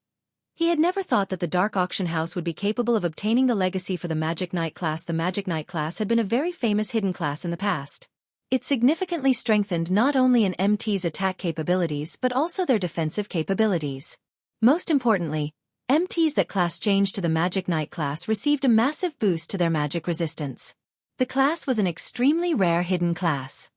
He had never thought that the Dark Auction House would be capable of obtaining the legacy for the Magic Knight class. The Magic Knight class had been a very famous hidden class in the past. It significantly strengthened not only an MT's attack capabilities but also their defensive capabilities. Most importantly, MTs that class changed to the Magic Knight class received a massive boost to their magic resistance. The class was an extremely rare hidden class.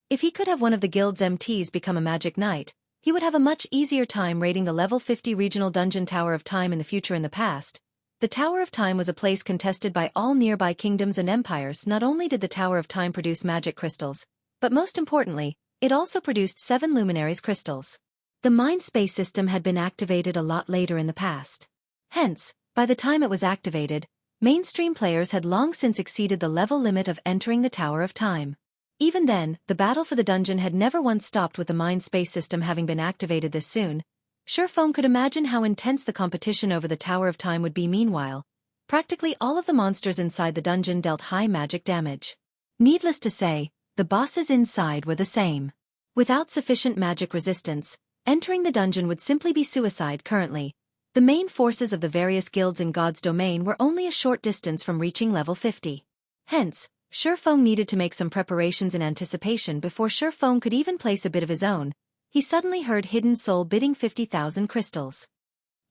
If he could have one of the guild's MTs become a Magic Knight, he would have a much easier time raiding the level 50 regional dungeon Tower of Time in the future. In the past, the Tower of Time was a place contested by all nearby kingdoms and empires. Not only did the Tower of Time produce magic crystals, but most importantly, it also produced 7 luminaries crystals. The mind space system had been activated a lot later in the past. Hence, by the time it was activated, mainstream players had long since exceeded the level limit of entering the Tower of Time. Even then, the battle for the dungeon had never once stopped. With the mind space system having been activated this soon, Shifeng could imagine how intense the competition over the Tower of Time would be. Meanwhile, practically all of the monsters inside the dungeon dealt high magic damage. Needless to say, the bosses inside were the same. Without sufficient magic resistance, entering the dungeon would simply be suicide. Currently, the main forces of the various guilds in God's domain were only a short distance from reaching level 50. Hence, Shifeng needed to make some preparations in anticipation. Before Shifeng could even place a bid of his own, he suddenly heard Hidden Soul bidding 50,000 crystals.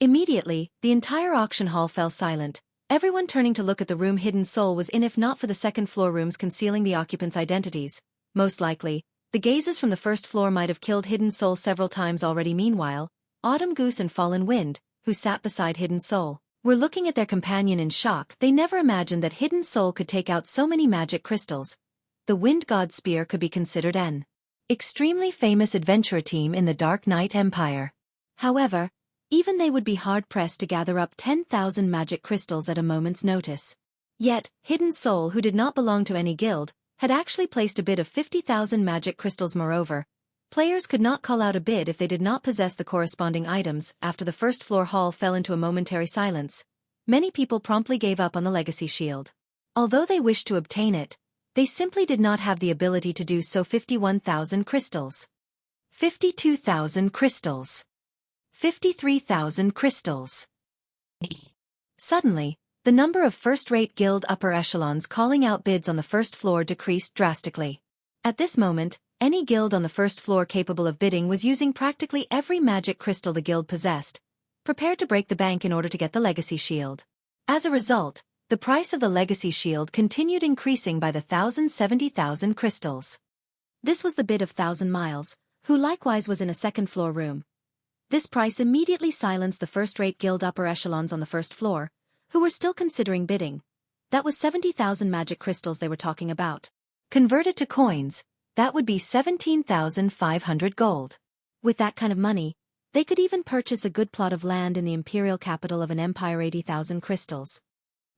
Immediately, the entire auction hall fell silent, everyone turning to look at the room Hidden Soul was in. If not for the second-floor rooms concealing the occupants' identities, most likely, the gazes from the first floor might have killed Hidden Soul several times already. Meanwhile, Autumn Goose and Fallen Wind, who sat beside Hidden Soul, were looking at their companion in shock. They never imagined that Hidden Soul could take out so many magic crystals. The Wind God's Spear could be considered an extremely famous adventurer team in the Dark Knight Empire. However, even they would be hard-pressed to gather up 10,000 magic crystals at a moment's notice. Yet, Hidden Soul, who did not belong to any guild, had actually placed a bid of 50,000 magic crystals. Moreover, players could not call out a bid if they did not possess the corresponding items. After the first-floor hall fell into a momentary silence, many people promptly gave up on the legacy shield. Although they wished to obtain it, they simply did not have the ability to do so. 51,000 crystals. 52,000 crystals. 53,000 crystals. Suddenly, the number of first-rate guild upper echelons calling out bids on the first floor decreased drastically. At this moment, any guild on the first floor capable of bidding was using practically every magic crystal the guild possessed, prepared to break the bank in order to get the legacy shield. As a result, the price of the legacy shield continued increasing by the 70,000 crystals. This was the bid of 1,000 Miles, who likewise was in a second-floor room. This price immediately silenced the first-rate guild upper echelons on the first floor, who were still considering bidding. That was 70,000 magic crystals they were talking about. Converted to coins, that would be 17,500 gold. With that kind of money, they could even purchase a good plot of land in the imperial capital of an empire. 80,000 crystals.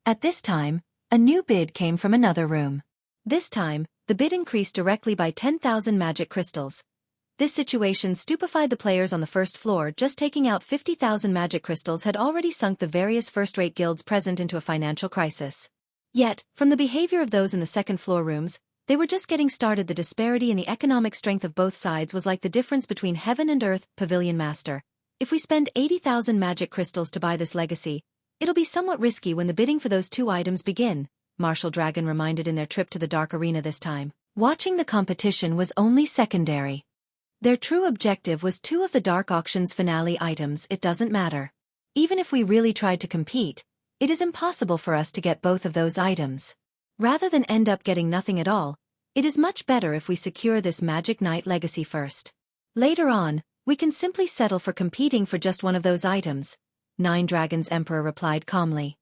At this time, a new bid came from another room. This time, the bid increased directly by 10,000 magic crystals. This situation stupefied the players on the first floor. Just taking out 50,000 magic crystals had already sunk the various first-rate guilds present into a financial crisis. Yet, from the behavior of those in the second-floor rooms, they were just getting started. The disparity in the economic strength of both sides was like the difference between heaven and earth. Pavilion Master. If we spend 80,000 magic crystals to buy this legacy, it'll be somewhat risky when the bidding for those two items begin, Martial Dragon reminded in their trip to the Dark Arena this time. Watching the competition was only secondary. Their true objective was two of the Dark Auction's finale items. It doesn't matter. Even if we really tried to compete, it is impossible for us to get both of those items. Rather than end up getting nothing at all, it is much better if we secure this Magic Knight legacy first. Later on, we can simply settle for competing for just one of those items, Nine Dragons Emperor replied calmly.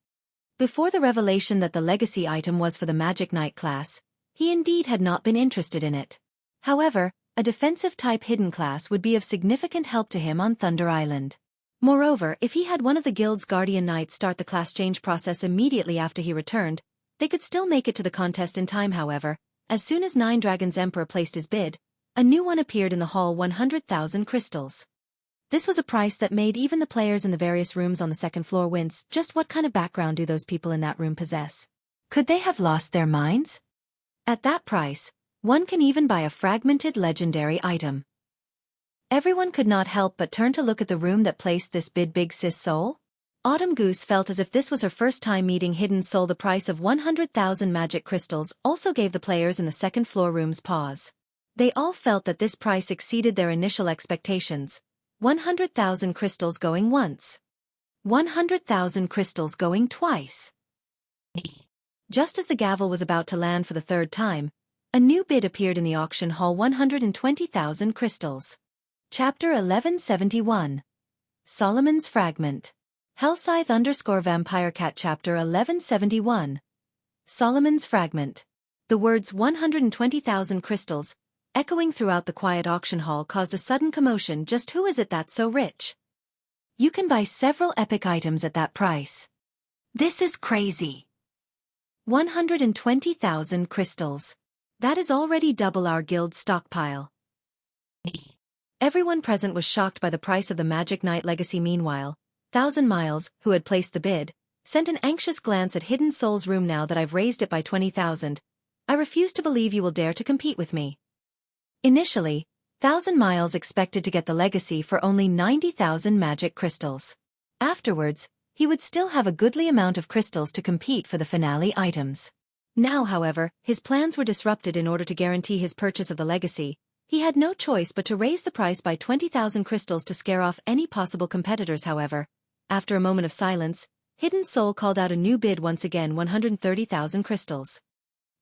Before the revelation that the legacy item was for the Magic Knight class, he indeed had not been interested in it. However, a defensive-type hidden class would be of significant help to him on Thunder Island. Moreover, if he had one of the guild's guardian knights start the class change process immediately after he returned, they could still make it to the contest in time. However, as soon as Nine Dragons Emperor placed his bid, a new one appeared in the hall: 100,000 crystals. This was a price that made even the players in the various rooms on the second floor wince. Just what kind of background do those people in that room possess? Could they have lost their minds? At that price, one can even buy a fragmented legendary item. Everyone could not help but turn to look at the room that placed this bid. Big Sis Soul? Autumn Goose felt as if this was her first time meeting Hidden Soul. The price of 100,000 magic crystals also gave the players in the second floor rooms pause. They all felt that this price exceeded their initial expectations. 100,000 crystals going once. 100,000 crystals going twice. Just as the gavel was about to land for the third time, a new bid appeared in the auction hall: 120,000 crystals. Chapter 1171. Solomon's Fragment. Hellscythe_Vampirecat. Chapter 1171. Solomon's Fragment. The words 120,000 crystals, echoing throughout the quiet auction hall, caused a sudden commotion. Just who is it that's so rich? You can buy several epic items at that price. This is crazy. 120,000 crystals. That is already double our guild's stockpile. Everyone present was shocked by the price of the Magic Knight legacy. Meanwhile, 1,000 Miles, who had placed the bid, sent an anxious glance at Hidden Soul's room. Now that I've raised it by 20,000, I refuse to believe you will dare to compete with me. Initially, 1,000 Miles expected to get the legacy for only 90,000 magic crystals. Afterwards, he would still have a goodly amount of crystals to compete for the finale items. Now, however, his plans were disrupted. In order to guarantee his purchase of the legacy, he had no choice but to raise the price by 20,000 crystals to scare off any possible competitors. However, after a moment of silence, Hidden Soul called out a new bid once again: 130,000 crystals.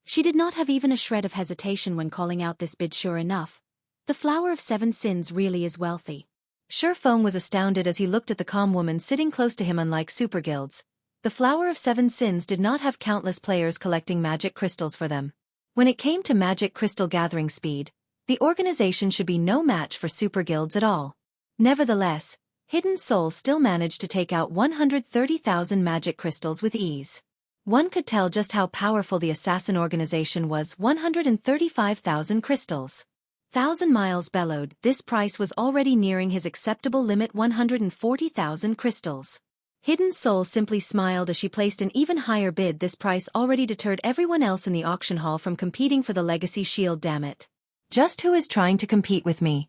She did not have even a shred of hesitation when calling out this bid. Sure enough, the Flower of Seven Sins really is wealthy. Sure Foam was astounded as he looked at the calm woman sitting close to him. Unlike super guilds, the Flower of Seven Sins did not have countless players collecting magic crystals for them. When it came to magic crystal gathering speed, the organization should be no match for super guilds at all. Nevertheless, Hidden Soul still managed to take out 130,000 magic crystals with ease. One could tell just how powerful the assassin organization was. 135,000 crystals. 1,000 Miles bellowed. This price was already nearing his acceptable limit: 140,000 crystals. Hidden Soul simply smiled as she placed an even higher bid. This price already deterred everyone else in the auction hall from competing for the legacy shield. Damn it. Just who is trying to compete with me?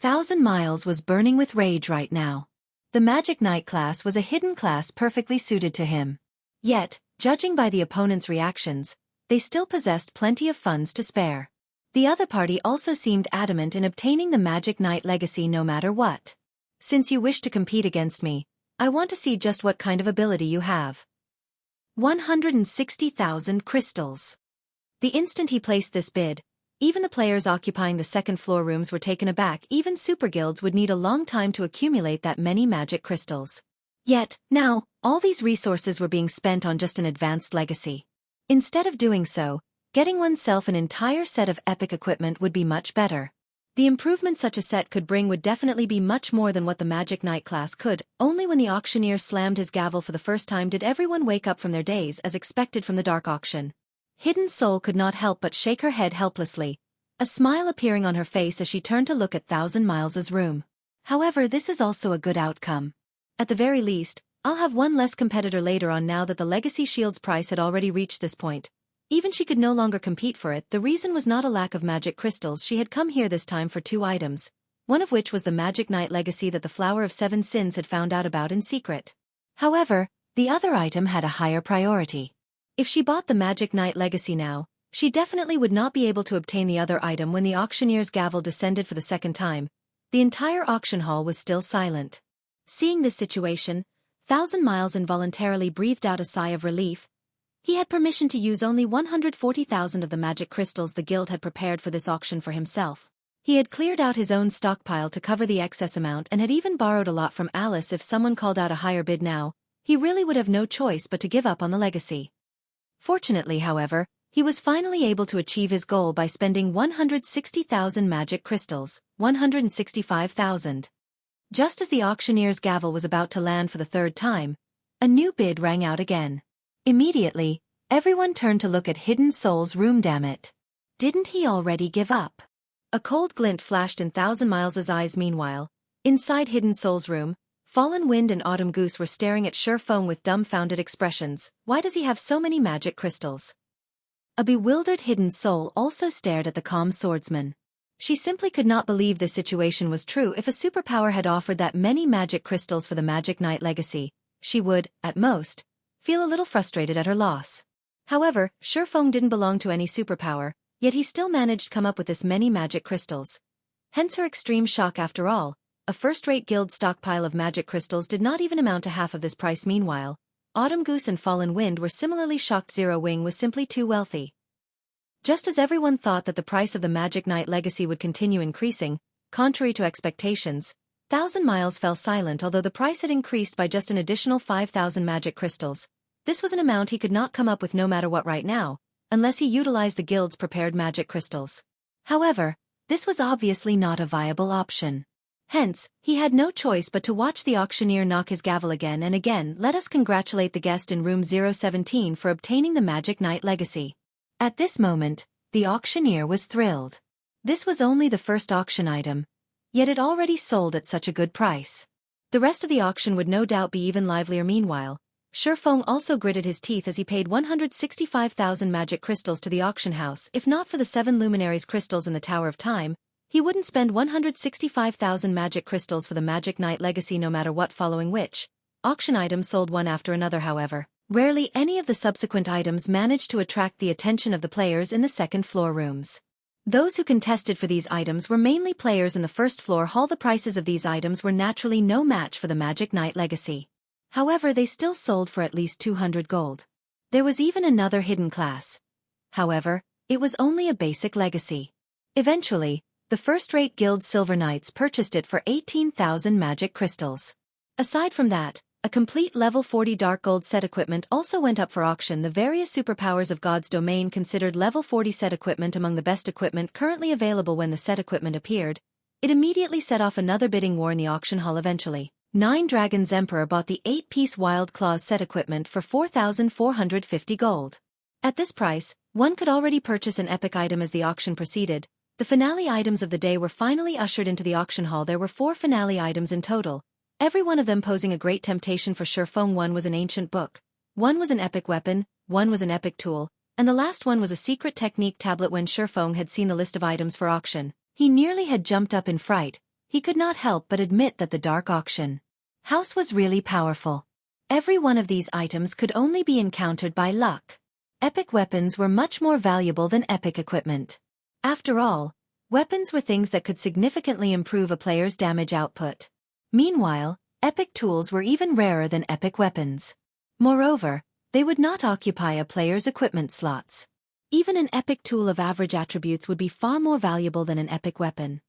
1,000 Miles was burning with rage right now. The Magic Knight class was a hidden class perfectly suited to him. Yet, judging by the opponent's reactions, they still possessed plenty of funds to spare. The other party also seemed adamant in obtaining the Magic Knight legacy no matter what. Since you wish to compete against me, I want to see just what kind of ability you have. 160,000 crystals. The instant he placed this bid, even the players occupying the second floor rooms were taken aback. Even super guilds would need a long time to accumulate that many magic crystals. Yet, now, all these resources were being spent on just an advanced legacy. Instead of doing so, getting oneself an entire set of epic equipment would be much better. The improvement such a set could bring would definitely be much more than what the Magic Knight class could. Only when the auctioneer slammed his gavel for the first time did everyone wake up from their daze as expected from the dark auction. Hidden Soul could not help but shake her head helplessly, a smile appearing on her face as she turned to look at Thousand Miles's room. However, this is also a good outcome. At the very least, I'll have one less competitor later on now that the Legacy Shield's price had already reached this point. Even she could no longer compete for it. The reason was not a lack of magic crystals. She had come here this time for 2 items, one of which was the Magic Knight Legacy that the Flower of Seven Sins had found out about in secret. However, the other item had a higher priority. If she bought the Magic Knight Legacy now, she definitely would not be able to obtain the other item. When the auctioneer's gavel descended for the second time, the entire auction hall was still silent. Seeing this situation, Thousand Miles involuntarily breathed out a sigh of relief. He had permission to use only 140,000 of the magic crystals the guild had prepared for this auction for himself. He had cleared out his own stockpile to cover the excess amount and had even borrowed a lot from Alice. If someone called out a higher bid now, he really would have no choice but to give up on the legacy. Fortunately, however, he was finally able to achieve his goal by spending 160,000 magic crystals, 165,000. Just as the auctioneer's gavel was about to land for the 3rd time, a new bid rang out again. Immediately, everyone turned to look at Hidden Soul's room. Damn it. Didn't he already give up? A cold glint flashed in Thousand Miles's eyes. Meanwhile, inside Hidden Soul's room, Fallen Wind and Autumn Goose were staring at Feng with dumbfounded expressions. Why does he have so many magic crystals? A bewildered Hidden Soul also stared at the calm swordsman. She simply could not believe this situation was true. If a superpower had offered that many magic crystals for the Magic Knight Legacy, she would, at most, feel a little frustrated at her loss. However, Feng didn't belong to any superpower, yet he still managed to come up with this many magic crystals. Hence her extreme shock. After all, a first-rate guild stockpile of magic crystals did not even amount to half of this price. Meanwhile, Autumn Goose and Fallen Wind were similarly shocked. Zero Wing was simply too wealthy. Just as everyone thought that the price of the Magic Knight Legacy would continue increasing, contrary to expectations, Thousand Miles fell silent. Although the price had increased by just an additional 5,000 magic crystals, this was an amount he could not come up with no matter what right now, unless he utilized the guild's prepared magic crystals. However, this was obviously not a viable option. Hence, he had no choice but to watch the auctioneer knock his gavel again and again. Let us congratulate the guest in room 017 for obtaining the Magic Knight Legacy. At this moment, the auctioneer was thrilled. This was only the first auction item, yet it already sold at such a good price. The rest of the auction would no doubt be even livelier. Meanwhile, Feng also gritted his teeth as he paid 165,000 magic crystals to the auction house. If not for the 7 luminaries crystals in the Tower of Time, he wouldn't spend 165,000 magic crystals for the Magic Knight Legacy no matter what. Following which, auction items sold one after another. However, rarely any of the subsequent items managed to attract the attention of the players in the second-floor rooms. Those who contested for these items were mainly players in the first-floor hall. The prices of these items were naturally no match for the Magic Knight Legacy. However, they still sold for at least 200 gold. There was even another hidden class. However, it was only a basic legacy. Eventually, the first-rate guild Silver Knights purchased it for 18,000 magic crystals. Aside from that, a complete level 40 dark gold set equipment also went up for auction. The various superpowers of God's domain considered level 40 set equipment among the best equipment currently available. When the set equipment appeared, it immediately set off another bidding war in the auction hall. Eventually, 9 Dragons Emperor bought the 8-piece Wild Claws set equipment for 4,450 gold. At this price, one could already purchase an epic item. As the auction proceeded, the finale items of the day were finally ushered into the auction hall. There were 4 finale items in total, every one of them posing a great temptation for Feng. One was an ancient book, one was an epic weapon, one was an epic tool, and the last one was a secret technique tablet. When Feng had seen the list of items for auction, he nearly had jumped up in fright. He could not help but admit that the dark auction house was really powerful. Every one of these items could only be encountered by luck. Epic weapons were much more valuable than epic equipment. After all, weapons were things that could significantly improve a player's damage output. Meanwhile, epic tools were even rarer than epic weapons. Moreover, they would not occupy a player's equipment slots. Even an epic tool of average attributes would be far more valuable than an epic weapon.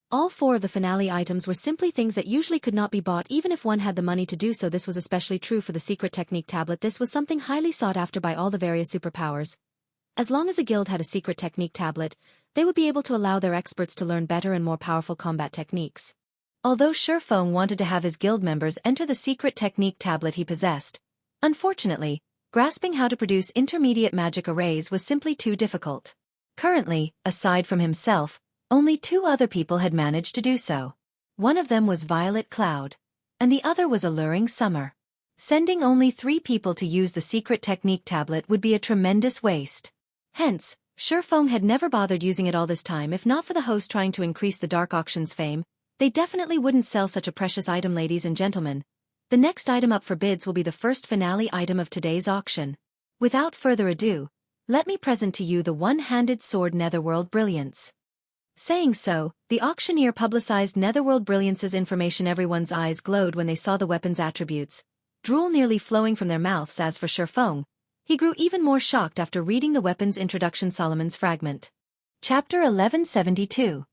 All 4 of the finale items were simply things that usually could not be bought even if one had the money to do so. This was especially true for the secret technique tablet. This was something highly sought after by all the various superpowers. As long as a guild had a secret technique tablet, they would be able to allow their experts to learn better and more powerful combat techniques. Although Feng wanted to have his guild members enter the secret technique tablet he possessed, unfortunately, grasping how to produce intermediate magic arrays was simply too difficult. Currently, aside from himself, only 2 other people had managed to do so. One of them was Violet Cloud, and the other was Alluring Summer. Sending only 3 people to use the secret technique tablet would be a tremendous waste. Hence, Shifeng had never bothered using it all this time. If not for the host trying to increase the Dark Auction's fame, they definitely wouldn't sell such a precious item. Ladies and gentlemen, the next item up for bids will be the first finale item of today's auction. Without further ado, let me present to you the one-handed sword Netherworld Brilliance. Saying so, the auctioneer publicized Netherworld Brilliance's information. Everyone's eyes glowed when they saw the weapon's attributes, drool nearly flowing from their mouths. As for Shifeng, he grew even more shocked after reading the weapon's introduction. Solomon's Fragment. Chapter 1172.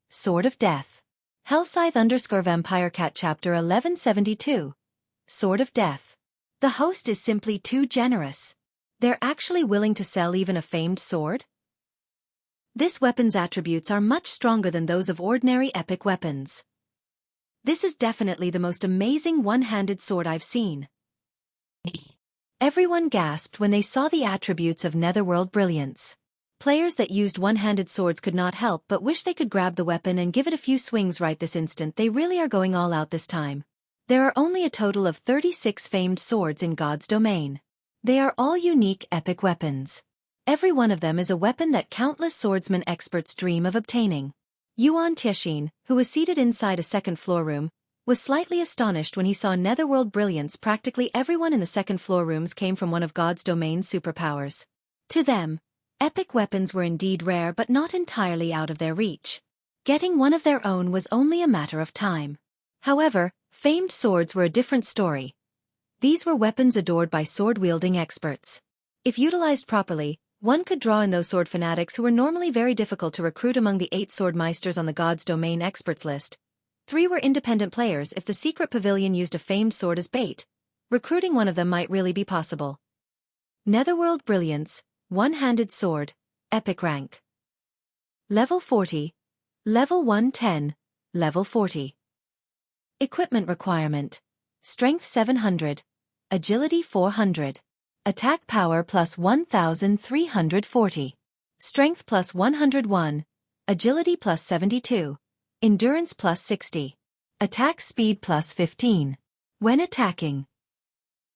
Sword of Death. Hellscythe_Vampire Cat. Chapter 1172. Sword of Death. The host is simply too generous. They're actually willing to sell even a famed sword? This weapon's attributes are much stronger than those of ordinary epic weapons. This is definitely the most amazing one-handed sword I've seen. Everyone gasped when they saw the attributes of Netherworld Brilliance. Players that used one-handed swords could not help but wish they could grab the weapon and give it a few swings right this instant. They really are going all out this time. There are only a total of 36 famed swords in God's domain. They are all unique epic weapons. Every one of them is a weapon that countless swordsman experts dream of obtaining. Yuan Tianxin, who was seated inside a second-floor room, was slightly astonished when he saw Netherworld Brilliance. Practically everyone in the second-floor rooms came from one of God's domain's superpowers. To them, epic weapons were indeed rare but not entirely out of their reach. Getting one of their own was only a matter of time. However, famed swords were a different story. These were weapons adored by sword-wielding experts. If utilized properly, one could draw in those sword fanatics who were normally very difficult to recruit. Among the 8 sword meisters on the God's Domain experts list, 3 were independent players. If the secret pavilion used a famed sword as bait, recruiting one of them might really be possible. Netherworld Brilliance, one-handed sword, epic rank. Level 40. Level 110, Level 40. Equipment requirement. Strength 700. Agility 400. Attack power plus 1340. Strength plus 101. Agility plus 72. Endurance plus 60. Attack speed plus 15. When attacking.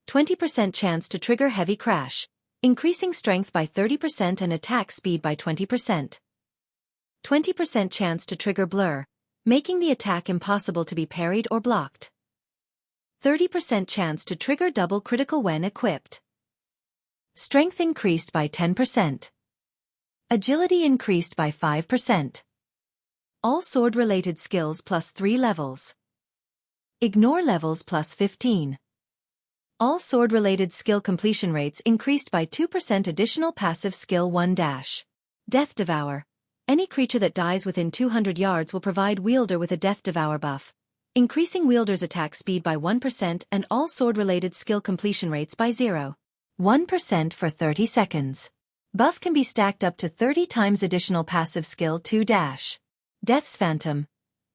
20% chance to trigger heavy crash, increasing strength by 30% and attack speed by 20%. 20% chance to trigger blur, making the attack impossible to be parried or blocked. 30% chance to trigger double critical when equipped. Strength increased by 10%. Agility increased by 5%. All sword-related skills plus 3 levels. Ignore levels plus 15. All sword-related skill completion rates increased by 2%. Additional passive skill 1 dash. Death Devour. Any creature that dies within 200 yards will provide wielder with a Death Devour buff, increasing wielder's attack speed by 1% and all sword-related skill completion rates by 0.1% for 30 seconds. Buff can be stacked up to 30 times. Additional passive skill 2 dash. Death's Phantom.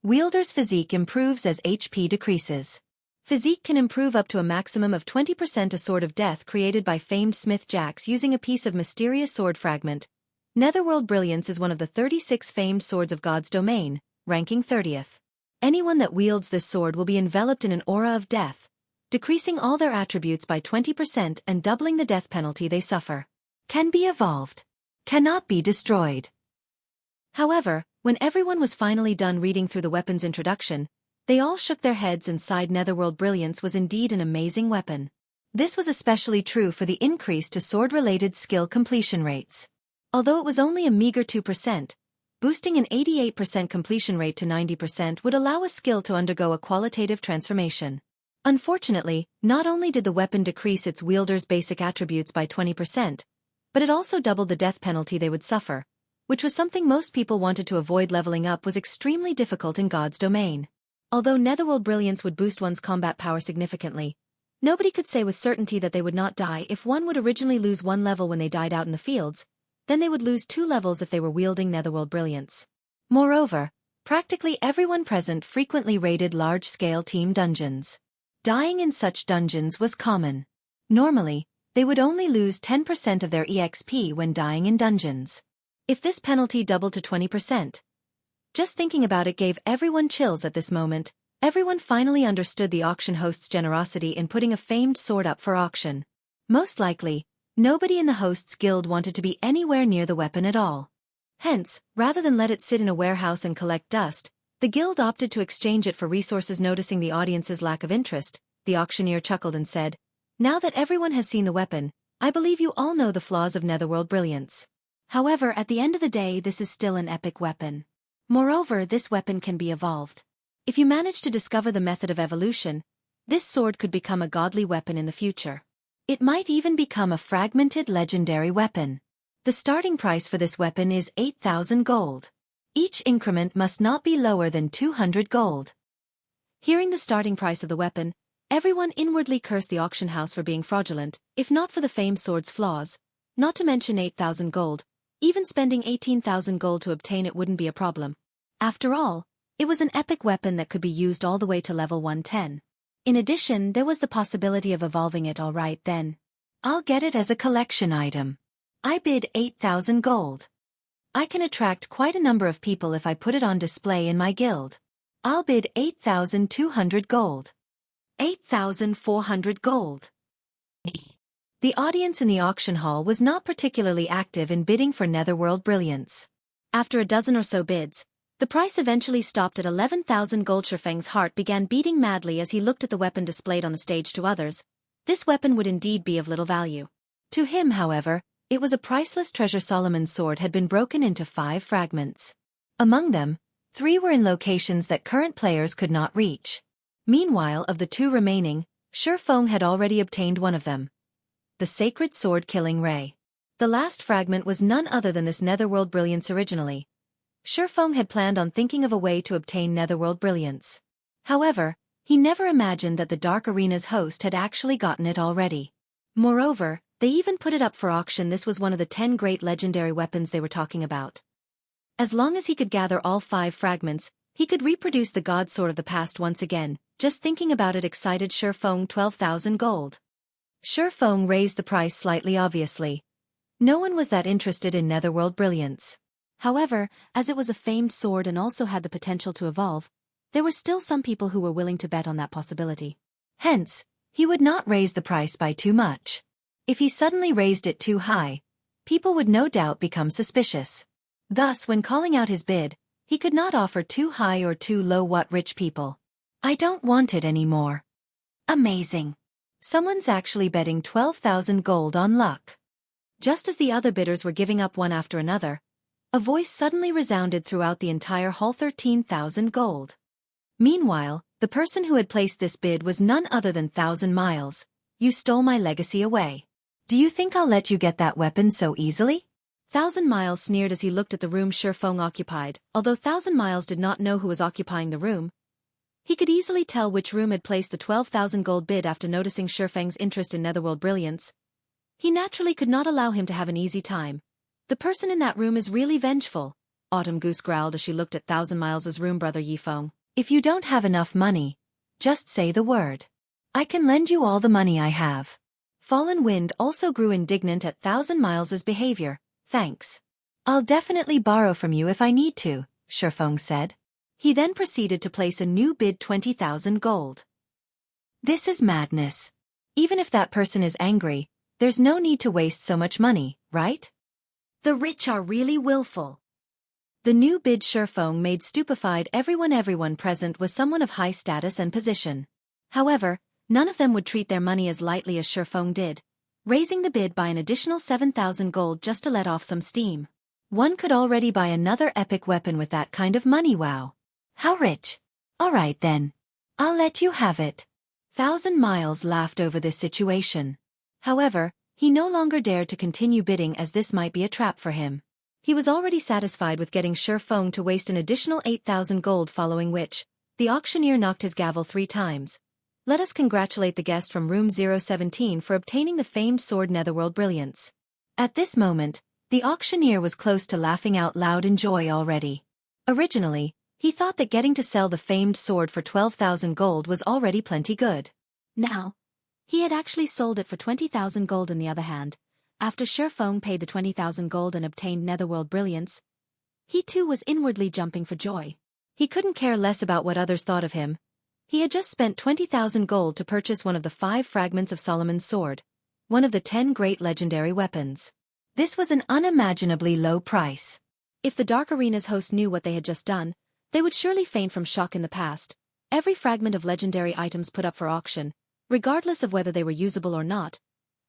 Wielder's physique improves as HP decreases. Physique can improve up to a maximum of 20%. A Sword of Death created by famed Smith Jax using a piece of mysterious sword fragment. Netherworld Brilliance is one of the 36 famed swords of God's domain, ranking 30th. Anyone that wields this sword will be enveloped in an aura of death, decreasing all their attributes by 20% and doubling the death penalty they suffer. Can be evolved. Cannot be destroyed. However, when everyone was finally done reading through the weapon's introduction, they all shook their heads and sighed. Netherworld Brilliance was indeed an amazing weapon. This was especially true for the increase to sword-related skill completion rates. Although it was only a meager 2%, boosting an 88% completion rate to 90% would allow a skill to undergo a qualitative transformation. Unfortunately, not only did the weapon decrease its wielder's basic attributes by 20%, but it also doubled the death penalty they would suffer, which was something most people wanted to avoid. Leveling up was extremely difficult in God's domain. Although Netherworld Brilliance would boost one's combat power significantly, nobody could say with certainty that they would not die. If one would originally lose 1 level when they died out in the fields, then they would lose 2 levels if they were wielding Netherworld Brilliance. Moreover, practically everyone present frequently raided large-scale team dungeons. Dying in such dungeons was common. Normally, they would only lose 10% of their EXP when dying in dungeons. If this penalty doubled to 20%, just thinking about it gave everyone chills at this moment. Everyone finally understood the auction host's generosity in putting a famed sword up for auction. Most likely, nobody in the host's guild wanted to be anywhere near the weapon at all. Hence, rather than let it sit in a warehouse and collect dust, the guild opted to exchange it for resources. Noticing the audience's lack of interest, the auctioneer chuckled and said, "Now that everyone has seen the weapon, I believe you all know the flaws of Netherworld Brilliance. However, at the end of the day, this is still an epic weapon. Moreover, this weapon can be evolved. If you manage to discover the method of evolution, this sword could become a godly weapon in the future. It might even become a fragmented legendary weapon. The starting price for this weapon is 8,000 gold. Each increment must not be lower than 200 gold." Hearing the starting price of the weapon, everyone inwardly cursed the auction house for being fraudulent. If not for the famed sword's flaws, not to mention 8,000 gold, even spending 18,000 gold to obtain it wouldn't be a problem. After all, it was an epic weapon that could be used all the way to level 110. In addition, there was the possibility of evolving it. All right then. I'll get it as a collection item. I bid 8,000 gold. I can attract quite a number of people if I put it on display in my guild. I'll bid 8,200 gold. 8,400 gold. The audience in the auction hall was not particularly active in bidding for Netherworld Brilliance. After a dozen or so bids, the price eventually stopped at 11,000 gold. Shifeng's heart began beating madly as he looked at the weapon displayed on the stage. To others, this weapon would indeed be of little value. To him, however, it was a priceless treasure. Solomon's sword had been broken into 5 fragments. Among them, 3 were in locations that current players could not reach. Meanwhile, of the 2 remaining, Shifeng had already obtained one of them. The sacred sword killing ray. The last fragment was none other than this Netherworld Brilliance. Originally, Shifeng had planned on thinking of a way to obtain Netherworld Brilliance. However, he never imagined that the Dark Arena's host had actually gotten it already. Moreover, they even put it up for auction. This was one of the 10 great legendary weapons they were talking about. As long as he could gather all 5 fragments, he could reproduce the god sword of the past once again. Just thinking about it excited Shifeng. 12,000 gold. Shifeng raised the price slightly. Obviously, no one was that interested in Netherworld Brilliance. However, as it was a famed sword and also had the potential to evolve, there were still some people who were willing to bet on that possibility. Hence, he would not raise the price by too much. If he suddenly raised it too high, people would no doubt become suspicious. Thus, when calling out his bid, he could not offer too high or too low. What rich people? I don't want it anymore. Amazing. Someone's actually betting 12,000 gold on luck. Just as the other bidders were giving up one after another, a voice suddenly resounded throughout the entire hall. 13,000 gold. Meanwhile, the person who had placed this bid was none other than 1,000 Miles. You stole my legacy away. Do you think I'll let you get that weapon so easily? 1,000 Miles sneered as he looked at the room Shifeng occupied. Although 1,000 Miles did not know who was occupying the room, he could easily tell which room had placed the 12,000 gold bid. After noticing Shifeng's interest in Netherworld Brilliance, he naturally could not allow him to have an easy time. The person in that room is really vengeful, Autumn Goose growled as she looked at 1,000 Miles' room. Brother Yifeng, if you don't have enough money, just say the word. I can lend you all the money I have. Fallen Wind also grew indignant at 1,000 Miles' behavior. Thanks. I'll definitely borrow from you if I need to, Shifeng said. He then proceeded to place a new bid. 20,000 gold. This is madness. Even if that person is angry, there's no need to waste so much money, right? The rich are really willful. The new bid Shifeng made stupefied everyone. Everyone present was someone of high status and position. However, none of them would treat their money as lightly as Shifeng did, raising the bid by an additional 7,000 gold just to let off some steam. One could already buy another epic weapon with that kind of money. Wow. How rich. Alright then. I'll let you have it. 1,000 Miles laughed over this situation. However, he no longer dared to continue bidding as this might be a trap for him. He was already satisfied with getting Shifeng to waste an additional 8,000 gold, following which, the auctioneer knocked his gavel 3 times. Let us congratulate the guest from room 017 for obtaining the famed sword Netherworld Brilliance. At this moment, the auctioneer was close to laughing out loud in joy already. Originally, he thought that getting to sell the famed sword for 12,000 gold was already plenty good. Now, He had actually sold it for 20,000 gold on the other hand. After Shifeng paid the 20,000 gold and obtained Netherworld Brilliance, he too was inwardly jumping for joy. He couldn't care less about what others thought of him. He had just spent 20,000 gold to purchase one of the 5 fragments of Solomon's sword, one of the 10 great legendary weapons. This was an unimaginably low price. If the Dark Arena's host knew what they had just done, they would surely faint from shock in the past. Every fragment of legendary items put up for auction, regardless of whether they were usable or not,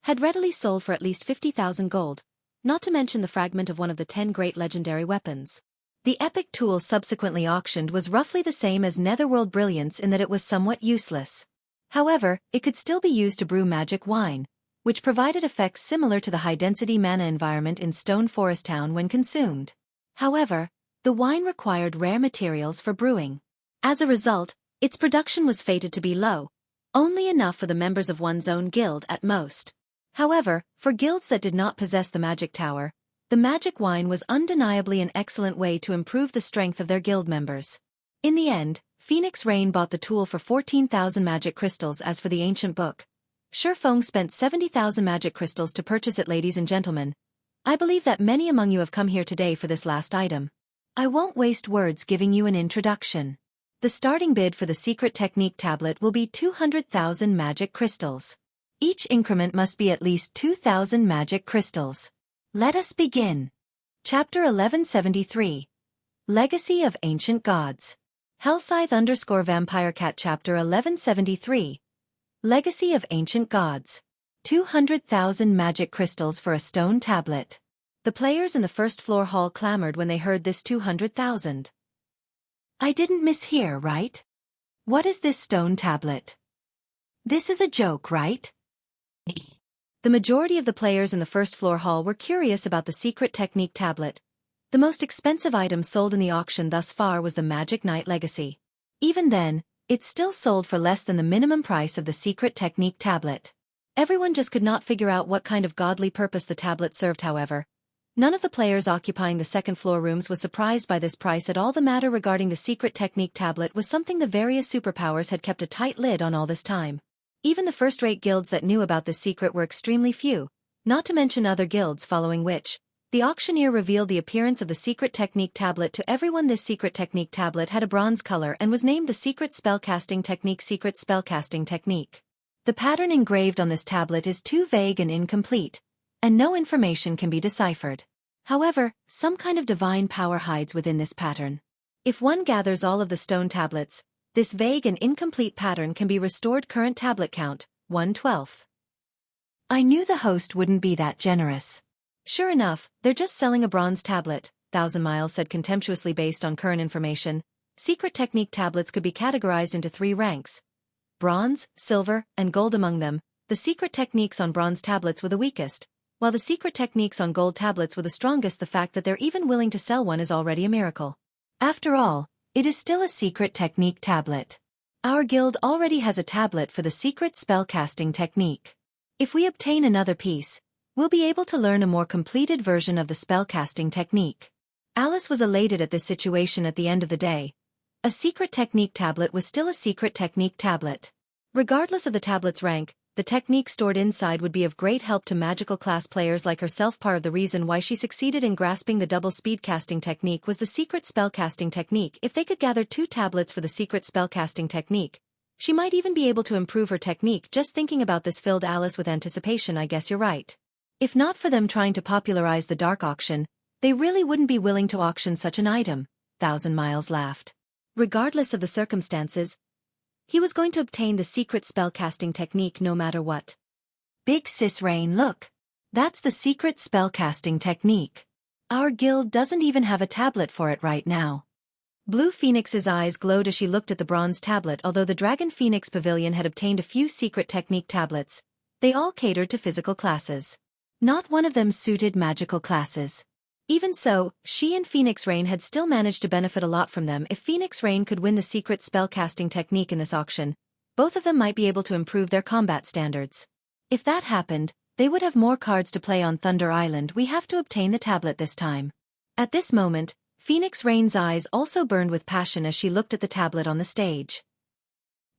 had readily sold for at least 50,000 gold, not to mention the fragment of one of the 10 great legendary weapons. The epic tool subsequently auctioned was roughly the same as Netherworld Brilliance in that it was somewhat useless. However, it could still be used to brew magic wine, which provided effects similar to the high-density mana environment in Stone Forest Town when consumed. However, the wine required rare materials for brewing. As a result, its production was fated to be low, only enough for the members of one's own guild at most. However, for guilds that did not possess the magic tower, the magic wine was undeniably an excellent way to improve the strength of their guild members. In the end, Phoenix Rain bought the tool for 14,000 magic crystals. As for the ancient book, Shifeng spent 70,000 magic crystals to purchase it. Ladies and gentlemen, I believe that many among you have come here today for this last item. I won't waste words giving you an introduction. The starting bid for the secret technique tablet will be 200,000 magic crystals. Each increment must be at least 2,000 magic crystals. Let us begin. Chapter 1173. Legacy of Ancient Gods. Hellscythe_Vampire Cat Chapter 1173. Legacy of Ancient Gods. 200,000 magic crystals for a stone tablet. The players in the first floor hall clamored when they heard this 200,000. I didn't mishear, right? What is this stone tablet? This is a joke, right? The majority of the players in the first floor hall were curious about the secret technique tablet. The most expensive item sold in the auction thus far was the Magic Knight Legacy. Even then, it still sold for less than the minimum price of the secret technique tablet. Everyone just could not figure out what kind of godly purpose the tablet served. However, none of the players occupying the second floor rooms was surprised by this price at all. The matter regarding the secret technique tablet was something the various superpowers had kept a tight lid on all this time. Even the first-rate guilds that knew about this secret were extremely few, not to mention other guilds following which, the auctioneer revealed the appearance of the secret technique tablet to everyone. This secret technique tablet had a bronze color and was named the Secret Spellcasting Technique. Secret Spellcasting Technique. The pattern engraved on this tablet is too vague and incomplete, and no information can be deciphered. However, some kind of divine power hides within this pattern. If one gathers all of the stone tablets, this vague and incomplete pattern can be restored. Current tablet count, 1/12. I knew the host wouldn't be that generous. Sure enough, they're just selling a bronze tablet, 1,000 Miles said contemptuously. Based on current information, secret technique tablets could be categorized into 3 ranks: bronze, silver, and gold. Among them, the secret techniques on bronze tablets were the weakest, while the secret techniques on gold tablets were the strongest. The fact that they're even willing to sell one is already a miracle. After all, it is still a secret technique tablet. Our guild already has a tablet for the secret spellcasting technique. If we obtain another piece, we'll be able to learn a more completed version of the spellcasting technique. Alice was elated at this situation. At the end of the day, a secret technique tablet was still a secret technique tablet. Regardless of the tablet's rank, the technique stored inside would be of great help to magical class players like herself. Part of the reason why she succeeded in grasping the double speed casting technique was the secret spellcasting technique. If they could gather 2 tablets for the secret spellcasting technique, she might even be able to improve her technique. Just thinking about this filled Alice with anticipation. I guess you're right. If not for them trying to popularize the dark auction, they really wouldn't be willing to auction such an item, 1,000 Miles laughed. Regardless of the circumstances, he was going to obtain the secret spellcasting technique no matter what. Big sis Rain, look. That's the secret spellcasting technique. Our guild doesn't even have a tablet for it right now. Blue Phoenix's eyes glowed as she looked at the bronze tablet. Although the Dragon Phoenix Pavilion had obtained a few secret technique tablets, they all catered to physical classes. Not one of them suited magical classes. Even so, she and Phoenix Rain had still managed to benefit a lot from them. If Phoenix Rain could win the secret spellcasting technique in this auction, both of them might be able to improve their combat standards. If that happened, they would have more cards to play on Thunder Island. We have to obtain the tablet this time. At this moment, Phoenix Rain's eyes also burned with passion as she looked at the tablet on the stage.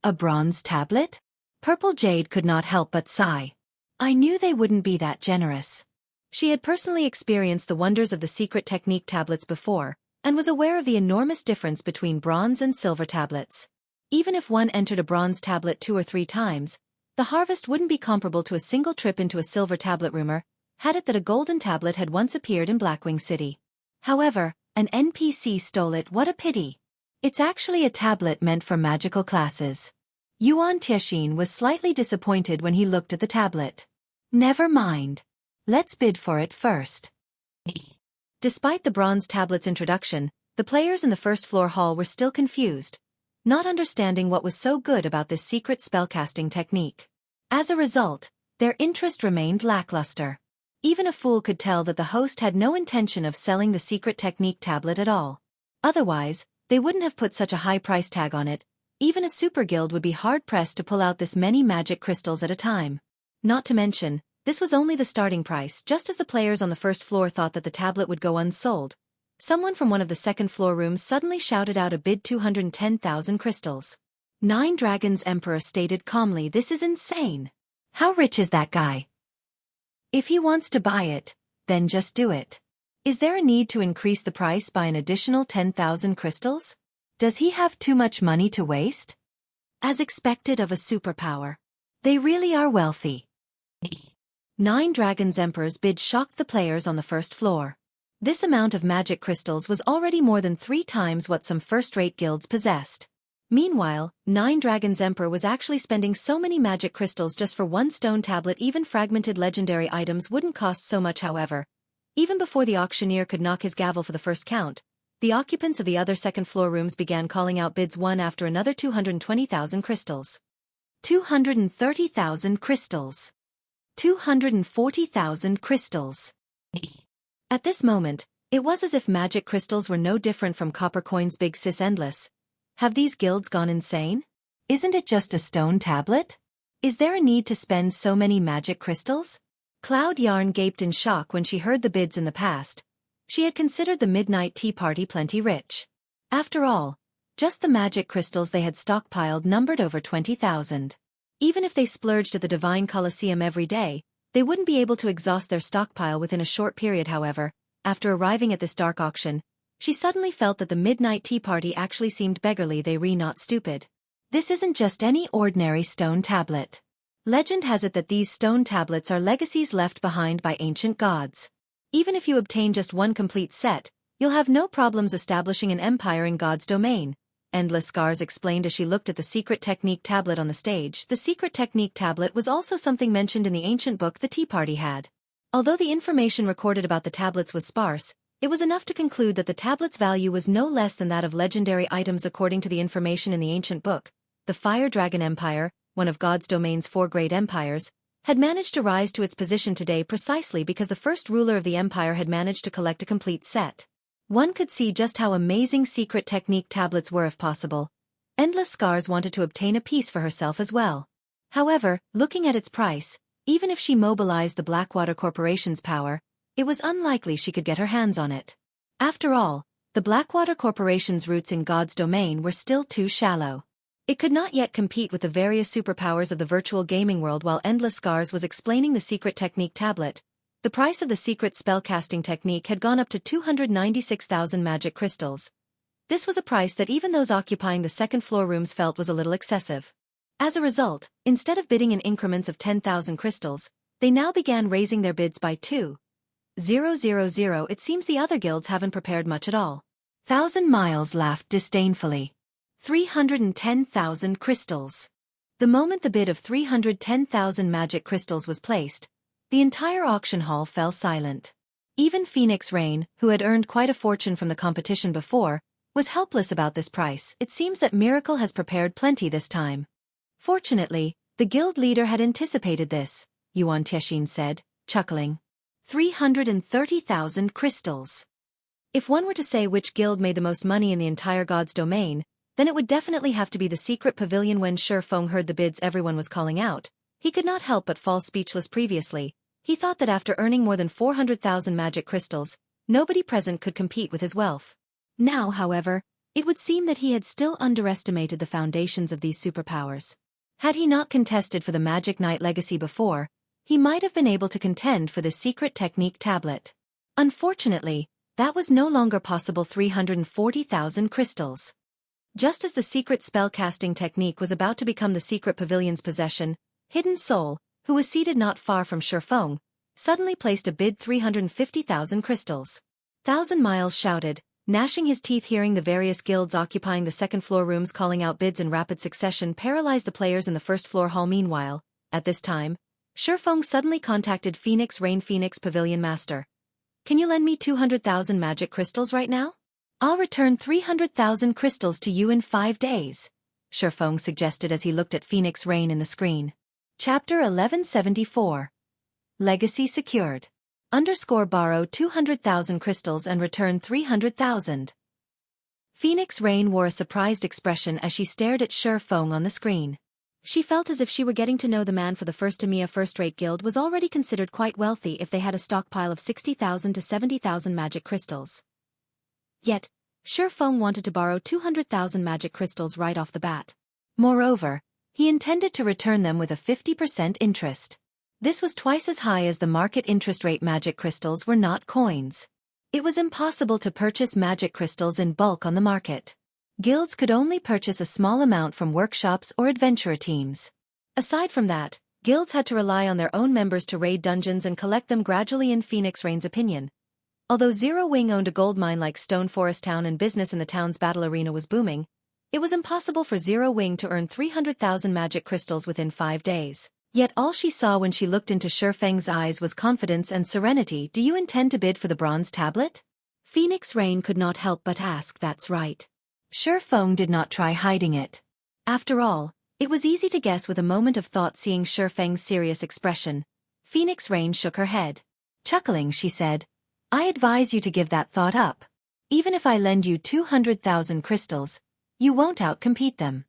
A bronze tablet? Purple Jade could not help but sigh. I knew they wouldn't be that generous. She had personally experienced the wonders of the secret technique tablets before, and was aware of the enormous difference between bronze and silver tablets. Even if one entered a bronze tablet 2 or 3 times, the harvest wouldn't be comparable to a single trip into a silver tablet. Rumor had it that a golden tablet had once appeared in Blackwing City. However, an NPC stole it. What a pity. It's actually a tablet meant for magical classes. Yuan Tianxin was slightly disappointed when he looked at the tablet. Never mind. Let's bid for it first. Despite the bronze tablet's introduction, the players in the first floor hall were still confused, not understanding what was so good about this secret spellcasting technique. As a result, their interest remained lackluster. Even a fool could tell that the host had no intention of selling the secret technique tablet at all. Otherwise, they wouldn't have put such a high price tag on it. Even a super guild would be hard-pressed to pull out this many magic crystals at a time. Not to mention, this was only the starting price. Just as the players on the first floor thought that the tablet would go unsold, someone from one of the second-floor rooms suddenly shouted out a bid: 210,000 crystals. Nine Dragons Emperor stated calmly, "This is insane. How rich is that guy? If he wants to buy it, then just do it. Is there a need to increase the price by an additional 10,000 crystals? Does he have too much money to waste?" As expected of a superpower, they really are wealthy. Nine Dragons Emperor's bid shocked the players on the first floor. This amount of magic crystals was already more than 3 times what some first-rate guilds possessed. Meanwhile, Nine Dragons Emperor was actually spending so many magic crystals just for one stone tablet. Even fragmented legendary items wouldn't cost so much. However, even before the auctioneer could knock his gavel for the first count, the occupants of the other second-floor rooms began calling out bids one after another. 220,000 crystals. 230,000 crystals. 240,000 crystals. At this moment, it was as if magic crystals were no different from copper coins. Big sis, endless. Have these guilds gone insane? Isn't it just a stone tablet? Is there a need to spend so many magic crystals? Cloud Yarn gaped in shock when she heard the bids in the past. She had considered the midnight tea party plenty rich. After all, just the magic crystals they had stockpiled numbered over 20,000. Even if they splurged at the Divine Colosseum every day, they wouldn't be able to exhaust their stockpile within a short period. However, after arriving at this dark auction, she suddenly felt that the midnight tea party actually seemed beggarly. They were not stupid. This isn't just any ordinary stone tablet. Legend has it that these stone tablets are legacies left behind by ancient gods. Even if you obtain just one complete set, you'll have no problems establishing an empire in God's domain. Endless Scars explained as she looked at the secret technique tablet on the stage. The secret technique tablet was also something mentioned in the ancient book the tea party had. Although the information recorded about the tablets was sparse, it was enough to conclude that the tablet's value was no less than that of legendary items. According to the information in the ancient book, the Fire Dragon Empire, one of God's domain's 4 great empires, had managed to rise to its position today precisely because the first ruler of the empire had managed to collect a complete set. One could see just how amazing secret technique tablets were if possible. Endless Scars wanted to obtain a piece for herself as well. However, looking at its price, even if she mobilized the Blackwater Corporation's power, it was unlikely she could get her hands on it. After all, the Blackwater Corporation's roots in God's domain were still too shallow. It could not yet compete with the various superpowers of the virtual gaming world. While Endless Scars was explaining the secret technique tablet, the price of the secret spellcasting technique had gone up to 296,000 magic crystals. This was a price that even those occupying the second-floor rooms felt was a little excessive. As a result, instead of bidding in increments of 10,000 crystals, they now began raising their bids by 2,000. It seems the other guilds haven't prepared much at all. Thousand Miles laughed disdainfully. 310,000 crystals. The moment the bid of 310,000 magic crystals was placed, the entire auction hall fell silent. Even Phoenix Rain, who had earned quite a fortune from the competition before, was helpless about this price. It seems that Miracle has prepared plenty this time. Fortunately, the guild leader had anticipated this, Yuan Tianxin said, chuckling. 330,000 crystals. If one were to say which guild made the most money in the entire God's domain, then it would definitely have to be the secret pavilion. When Shi Feng heard the bids everyone was calling out, he could not help but fall speechless. Previously, he thought that after earning more than 400,000 magic crystals, nobody present could compete with his wealth. Now, however, it would seem that he had still underestimated the foundations of these superpowers. Had he not contested for the Magic Knight legacy before, he might have been able to contend for the secret technique tablet. Unfortunately, that was no longer possible. 340,000 crystals. Just as the secret spellcasting technique was about to become the secret pavilion's possession, Hidden Soul, who was seated not far from Shifeng, suddenly placed a bid. 350,000 crystals. Thousand Miles shouted, gnashing his teeth. Hearing the various guilds occupying the second-floor rooms calling out bids in rapid succession paralyzed the players in the first-floor hall. Meanwhile, at this time, Shifeng suddenly contacted Phoenix Rain. Phoenix Pavilion Master. Can you lend me 200,000 magic crystals right now? I'll return 300,000 crystals to you in 5 days, Shifeng suggested as he looked at Phoenix Rain in the screen. Chapter 1174. Legacy secured. Borrow 200,000 crystals and return 300,000. Phoenix Rain wore a surprised expression as she stared at Shifeng on the screen. She felt as if she were getting to know the man. For the first Tamiya first-rate guild was already considered quite wealthy if they had a stockpile of 60,000 to 70,000 magic crystals. Yet, Shifeng wanted to borrow 200,000 magic crystals right off the bat. Moreover, he intended to return them with a 50% interest. This was twice as high as the market interest rate. Magic crystals were not coins. It was impossible to purchase magic crystals in bulk on the market. Guilds could only purchase a small amount from workshops or adventurer teams. Aside from that, guilds had to rely on their own members to raid dungeons and collect them gradually. In Phoenix Rain's opinion, although Zero Wing owned a gold mine like Stone Forest Town and business in the town's battle arena was booming, it was impossible for Zero Wing to earn 300,000 magic crystals within 5 days. Yet all she saw when she looked into Shifeng's eyes was confidence and serenity. Do you intend to bid for the bronze tablet? Phoenix Rain could not help but ask. That's right. Shifeng did not try hiding it. After all, it was easy to guess. With a moment of thought seeing Shifeng's serious expression, Phoenix Rain shook her head. Chuckling, she said, I advise you to give that thought up. Even if I lend you 200,000 crystals, you won't outcompete them.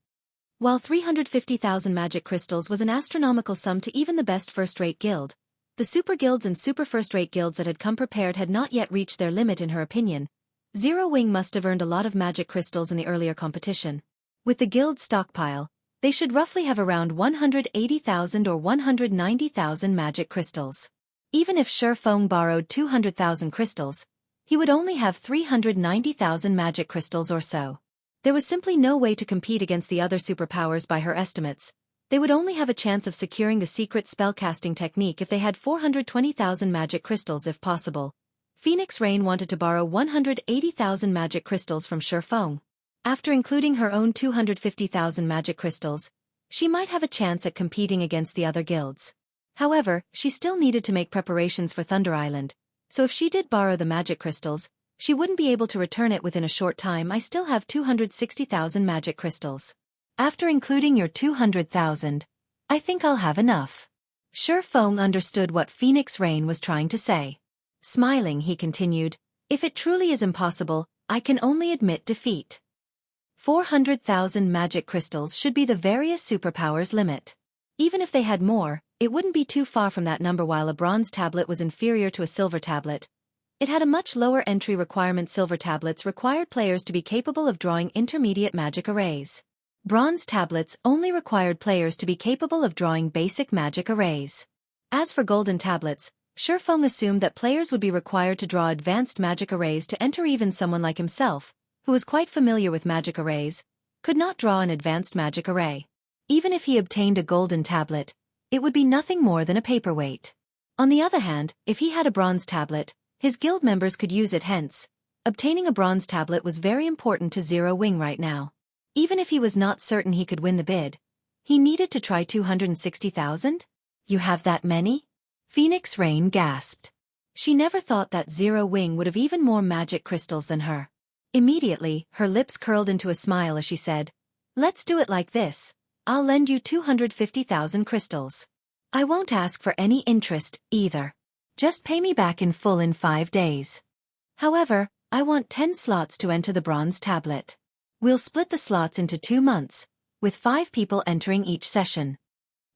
While 350,000 magic crystals was an astronomical sum to even the best first-rate guild, the super guilds and super first-rate guilds that had come prepared had not yet reached their limit. In her opinion, Zero Wing must have earned a lot of magic crystals in the earlier competition. With the guild stockpile, they should roughly have around 180,000 or 190,000 magic crystals. Even if Shifeng borrowed 200,000 crystals, he would only have 390,000 magic crystals or so. There was simply no way to compete against the other superpowers. By her estimates, they would only have a chance of securing the secret spellcasting technique if they had 420,000 magic crystals if possible. Phoenix Rain wanted to borrow 180,000 magic crystals from Shifeng. After including her own 250,000 magic crystals, she might have a chance at competing against the other guilds. However, she still needed to make preparations for Thunder Island, so if she did borrow the magic crystals, she wouldn't be able to return it within a short time. I still have 260,000 magic crystals. After including your 200,000, I think I'll have enough. Shifeng understood what Phoenix Rain was trying to say. Smiling, he continued, if it truly is impossible, I can only admit defeat. 400,000 magic crystals should be the various superpowers' limit. Even if they had more, it wouldn't be too far from that number. While a bronze tablet was inferior to a silver tablet, it had a much lower entry requirement. Silver tablets required players to be capable of drawing intermediate magic arrays. Bronze tablets only required players to be capable of drawing basic magic arrays. As for golden tablets, Shifeng assumed that players would be required to draw advanced magic arrays to enter. Even someone like himself, who was quite familiar with magic arrays, could not draw an advanced magic array. Even if he obtained a golden tablet, it would be nothing more than a paperweight. On the other hand, if he had a bronze tablet, his guild members could use it. Hence, obtaining a bronze tablet was very important to Zero Wing right now. Even if he was not certain he could win the bid, he needed to try 260,000? You have that many? Phoenix Rain gasped. She never thought that Zero Wing would have even more magic crystals than her. Immediately, her lips curled into a smile as she said, Let's do it like this. I'll lend you 250,000 crystals. I won't ask for any interest, either. Just pay me back in full in 5 days. However, I want 10 slots to enter the bronze tablet. We'll split the slots into 2 months, with 5 people entering each session.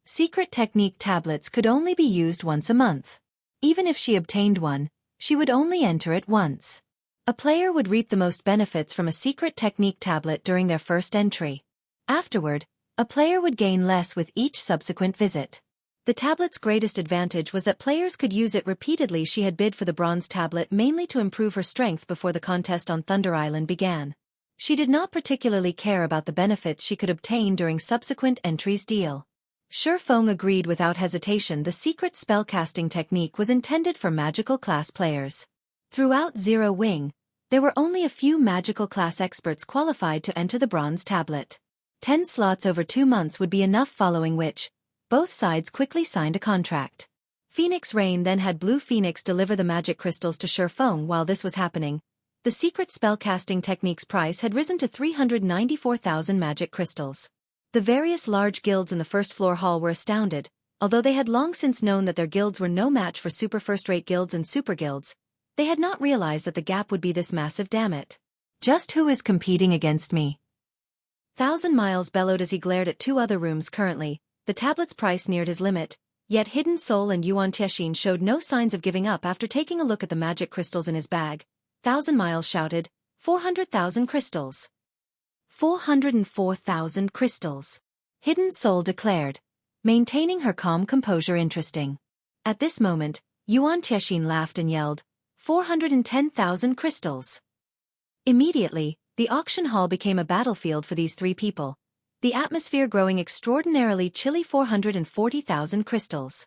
Secret technique tablets could only be used once a month. Even if she obtained one, she would only enter it once. A player would reap the most benefits from a secret technique tablet during their first entry. Afterward, A player would gain less with each subsequent visit. The tablet's greatest advantage was that players could use it repeatedly. She had bid for the bronze tablet mainly to improve her strength before the contest on Thunder Island began. She did not particularly care about the benefits she could obtain during subsequent entries. Deal. Shi Feng agreed without hesitation. The secret spellcasting technique was intended for magical class players. Throughout Zero Wing, there were only a few magical class experts qualified to enter the bronze tablet. 10 slots over 2 months would be enough, following which, both sides quickly signed a contract. Phoenix Rain then had Blue Phoenix deliver the magic crystals to Shi Feng. While this was happening, the secret spellcasting technique's price had risen to 394,000 magic crystals. The various large guilds in the first floor hall were astounded, although they had long since known that their guilds were no match for super first-rate guilds and super guilds. They had not realized that the gap would be this massive. Damn it. Just who is competing against me? 1,000 Miles bellowed as he glared at 2 other rooms. Currently, the tablet's price neared his limit, yet Hidden Soul and Yuan Tiexin showed no signs of giving up. After taking a look at the magic crystals in his bag, 1,000 Miles shouted, 400,000 crystals. 404,000 crystals. Hidden Soul declared, maintaining her calm composure. Interesting. At this moment, Yuan Tiexin laughed and yelled, 410,000 crystals. Immediately, the auction hall became a battlefield for these 3 people, the atmosphere growing extraordinarily chilly. 440,000 crystals.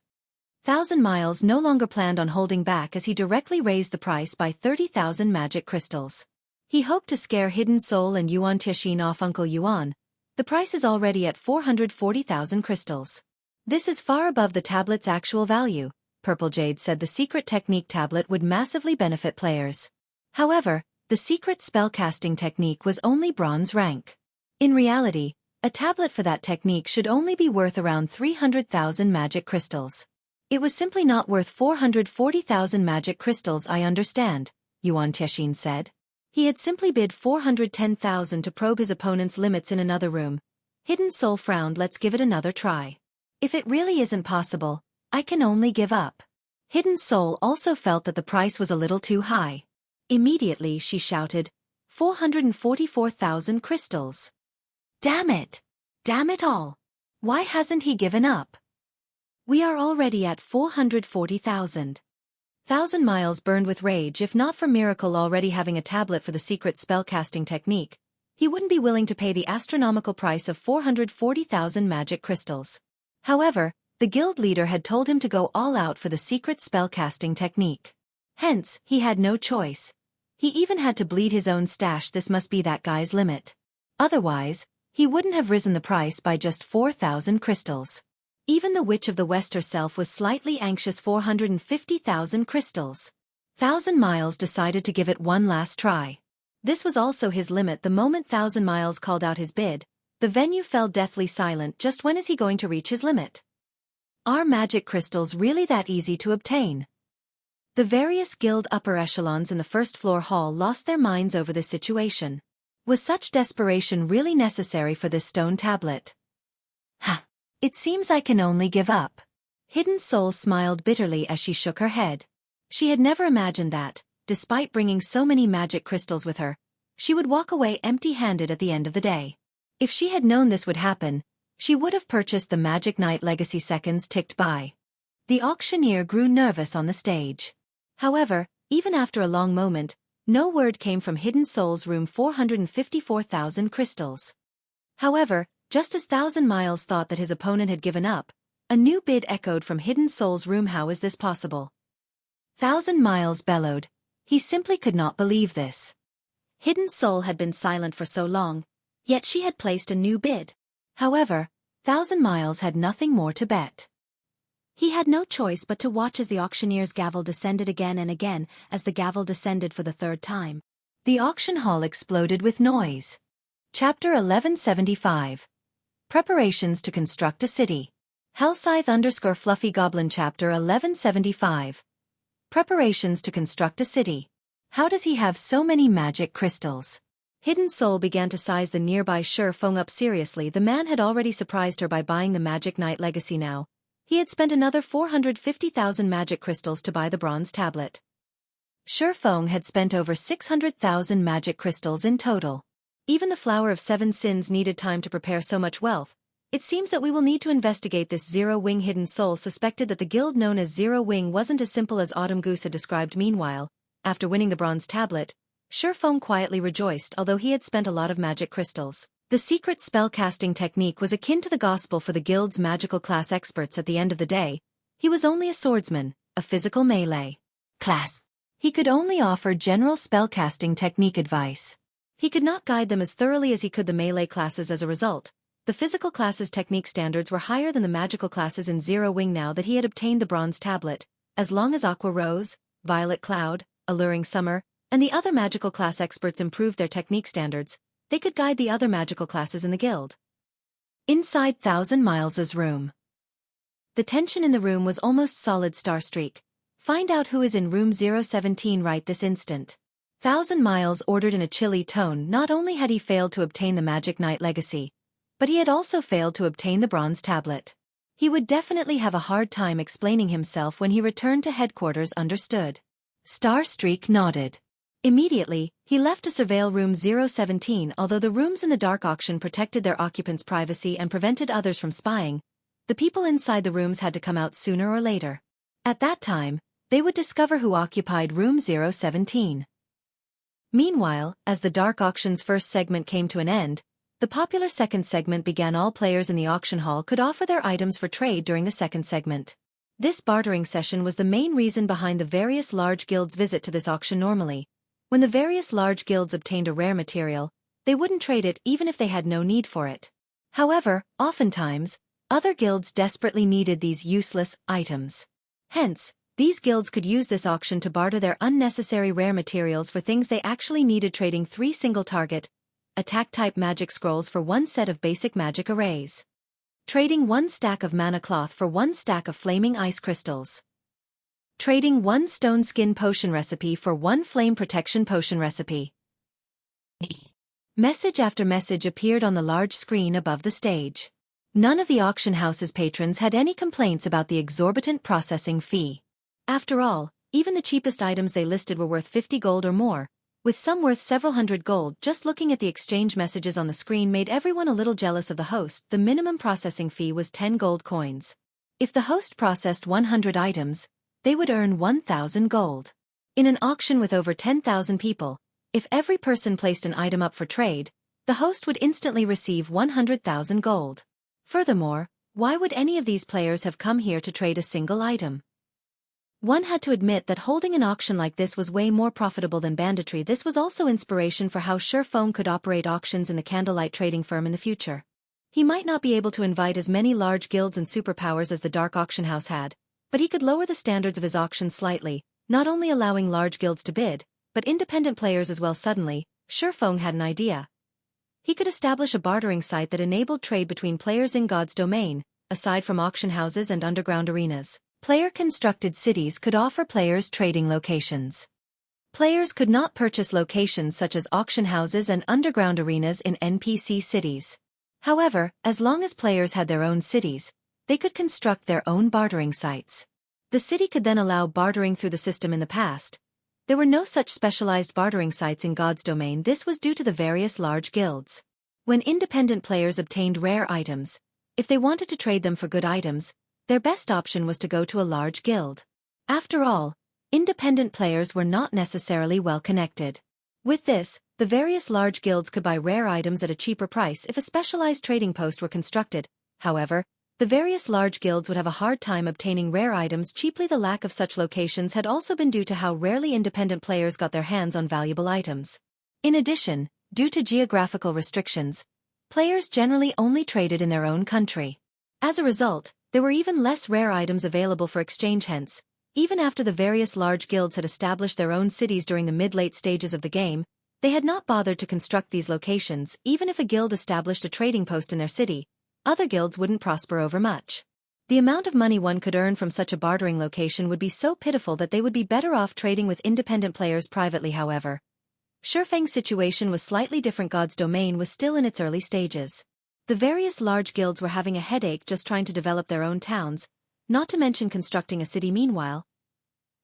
1,000 Miles no longer planned on holding back as he directly raised the price by 30,000 magic crystals. He hoped to scare Hidden Soul and Yuan Tiexin off. Uncle Yuan, the price is already at 440,000 crystals. This is far above the tablet's actual value. Purple Jade said the secret technique tablet would massively benefit players. However, the secret spellcasting technique was only bronze rank. In reality, a tablet for that technique should only be worth around 300,000 magic crystals. It was simply not worth 440,000 magic crystals. I understand, Yuan Tiexin said. He had simply bid 410,000 to probe his opponent's limits in another room. Hidden Soul frowned. Let's give it another try. If it really isn't possible, I can only give up. Hidden Soul also felt that the price was a little too high. Immediately she shouted, 444,000 crystals. Damn it! Damn it all! Why hasn't he given up? We are already at 440,000. 1,000 Miles burned with rage. If not for Miracle already having a tablet for the secret spellcasting technique, he wouldn't be willing to pay the astronomical price of 440,000 magic crystals. However, the guild leader had told him to go all out for the secret spellcasting technique. Hence, he had no choice. He even had to bleed his own stash. This must be that guy's limit. Otherwise, he wouldn't have risen the price by just 4,000 crystals. Even the Witch of the West herself was slightly anxious. 450,000 crystals. 1,000 Miles decided to give it one last try. This was also his limit. The moment 1,000 Miles called out his bid, the venue fell deathly silent. Just when is he going to reach his limit? Are magic crystals really that easy to obtain? The various guild upper echelons in the first floor hall lost their minds over this situation. Was such desperation really necessary for this stone tablet? Ha! It seems I can only give up. Hidden Soul smiled bitterly as she shook her head. She had never imagined that, despite bringing so many magic crystals with her, she would walk away empty-handed at the end of the day. If she had known this would happen, she would have purchased the Magic Knight Legacy. Seconds ticked by. The auctioneer grew nervous on the stage. However, even after a long moment, no word came from Hidden Soul's room. 454,000 crystals. However, just as 1,000 Miles thought that his opponent had given up, a new bid echoed from Hidden Soul's room. How is this possible? 1,000 Miles bellowed. He simply could not believe this. Hidden Soul had been silent for so long, yet she had placed a new bid. However, 1,000 Miles had nothing more to bet. He had no choice but to watch as the auctioneer's gavel descended again and again. As the gavel descended for the 3rd time, the auction hall exploded with noise. Chapter 1175. Preparations to construct a city. Hellscythe _Fluffy Goblin. Chapter 1175. Preparations to construct a city. How does he have so many magic crystals? Hidden Soul began to size the nearby Shi Feng up. Seriously, the man had already surprised her by buying the Magic Knight Legacy. Now, he had spent another 450,000 magic crystals to buy the bronze tablet. Shi Feng had spent over 600,000 magic crystals in total. Even the Flower of 7 Sins needed time to prepare so much wealth, It seems that we will need to investigate this Zero-Wing hidden soul suspected that the guild known as Zero-Wing wasn't as simple as Autumn Goose had described. Meanwhile, after winning the bronze tablet, Shurfeng quietly rejoiced although he had spent a lot of magic crystals. The secret spellcasting technique was akin to the gospel for the guild's magical class experts. At the end of the day, he was only a swordsman, a physical melee class. He could only offer general spellcasting technique advice. He could not guide them as thoroughly as he could the melee classes. As a result, the physical classes' technique standards were higher than the magical classes in Zero-Wing. Now that he had obtained the bronze tablet, as long as Aqua Rose, Violet Cloud, Alluring Summer, and the other magical class experts improved their technique standards, they could guide the other magical classes in the guild. Inside Thousand Miles' room. The tension in the room was almost solid. Starstreak. Find out who is in room 017 right this instant. Thousand Miles ordered in a chilly tone. Not only had he failed to obtain the Magic Knight legacy, but he had also failed to obtain the bronze tablet. He would definitely have a hard time explaining himself when he returned to headquarters. Understood. Starstreak nodded. Immediately, he left to surveil room 017. Although the rooms in the dark auction protected their occupants' privacy and prevented others from spying, the people inside the rooms had to come out sooner or later. At that time, they would discover who occupied room 017. Meanwhile, as the dark auction's first segment came to an end, the popular second segment began. All players in the auction hall could offer their items for trade during the second segment. This bartering session was the main reason behind the various large guilds' visit to this auction. Normally, when the various large guilds obtained a rare material, they wouldn't trade it even if they had no need for it. However, oftentimes, other guilds desperately needed these useless items. Hence, these guilds could use this auction to barter their unnecessary rare materials for things they actually needed, trading 3 single-target, attack-type magic scrolls for 1 set of basic magic arrays. Trading 1 stack of mana cloth for 1 stack of flaming ice crystals. Trading 1 stone skin potion recipe for 1 flame protection potion recipe. Message after message appeared on the large screen above the stage. None of the auction house's patrons had any complaints about the exorbitant processing fee. After all, even the cheapest items they listed were worth 50 gold or more, with some worth several hundred gold. Just looking at the exchange messages on the screen made everyone a little jealous of the host. The minimum processing fee was 10 gold coins. If the host processed 100 items, they would earn 1,000 gold. In an auction with over 10,000 people, if every person placed an item up for trade, the host would instantly receive 100,000 gold. Furthermore, why would any of these players have come here to trade a single item? One had to admit that holding an auction like this was way more profitable than banditry. This was also inspiration for how Shurfeng could operate auctions in the candlelight trading firm in the future. He might not be able to invite as many large guilds and superpowers as the dark auction house had, but he could lower the standards of his auctions slightly, not only allowing large guilds to bid, but independent players as well. Suddenly, Shurfeng had an idea. He could establish a bartering site that enabled trade between players in God's domain. Aside from auction houses and underground arenas, player-constructed cities could offer players trading locations. Players could not purchase locations such as auction houses and underground arenas in NPC cities. However, as long as players had their own cities, they could construct their own bartering sites. The city could then allow bartering through the system. In the past, there were no such specialized bartering sites in God's domain. This was due to the various large guilds. When independent players obtained rare items, if they wanted to trade them for good items, their best option was to go to a large guild. After all, independent players were not necessarily well connected. With this, the various large guilds could buy rare items at a cheaper price if a specialized trading post were constructed. However, the various large guilds would have a hard time obtaining rare items cheaply. The lack of such locations had also been due to how rarely independent players got their hands on valuable items. In addition, due to geographical restrictions, players generally only traded in their own country. As a result, there were even less rare items available for exchange. Hence, even after the various large guilds had established their own cities during the mid-late stages of the game, they had not bothered to construct these locations. Even if a guild established a trading post in their city, other guilds wouldn't prosper over much. The amount of money one could earn from such a bartering location would be so pitiful that they would be better off trading with independent players privately. However, Shurfeng's situation was slightly different. God's domain was still in its early stages. The various large guilds were having a headache just trying to develop their own towns, not to mention constructing a city. Meanwhile,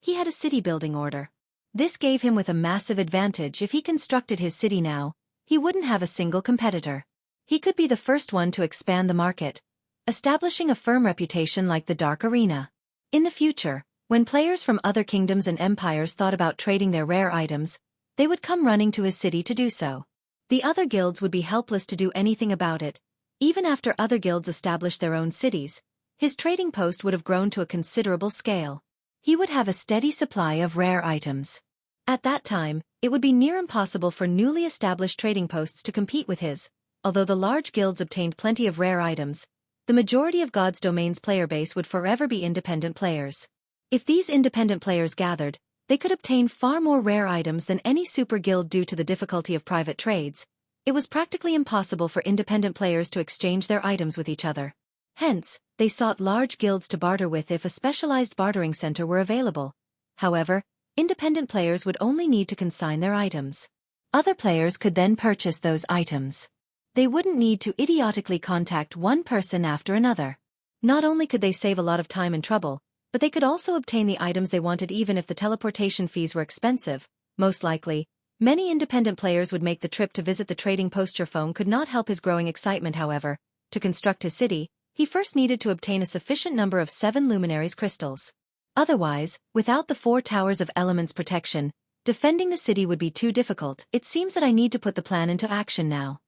he had a city building order. This gave him with a massive advantage. If he constructed his city now, he wouldn't have a single competitor. He could be the first one to expand the market, establishing a firm reputation like the Dark Arena. In the future, when players from other kingdoms and empires thought about trading their rare items, they would come running to his city to do so. The other guilds would be helpless to do anything about it. Even after other guilds established their own cities, his trading post would have grown to a considerable scale. He would have a steady supply of rare items. At that time, it would be near impossible for newly established trading posts to compete with his. Although the large guilds obtained plenty of rare items, the majority of God's Domain's player base would forever be independent players. If these independent players gathered, they could obtain far more rare items than any super guild due to the difficulty of private trades. It was practically impossible for independent players to exchange their items with each other. Hence, they sought large guilds to barter with if a specialized bartering center were available. However, independent players would only need to consign their items. Other players could then purchase those items. They wouldn't need to idiotically contact one person after another. Not only could they save a lot of time and trouble, but they could also obtain the items they wanted even if the teleportation fees were expensive. Most likely, many independent players would make the trip to visit the trading post. Xianxia could not help his growing excitement, however. To construct his city, he first needed to obtain a sufficient number of 7 luminaries crystals. Otherwise, without the 4 towers of elements protection, defending the city would be too difficult. It seems that I need to put the plan into action now.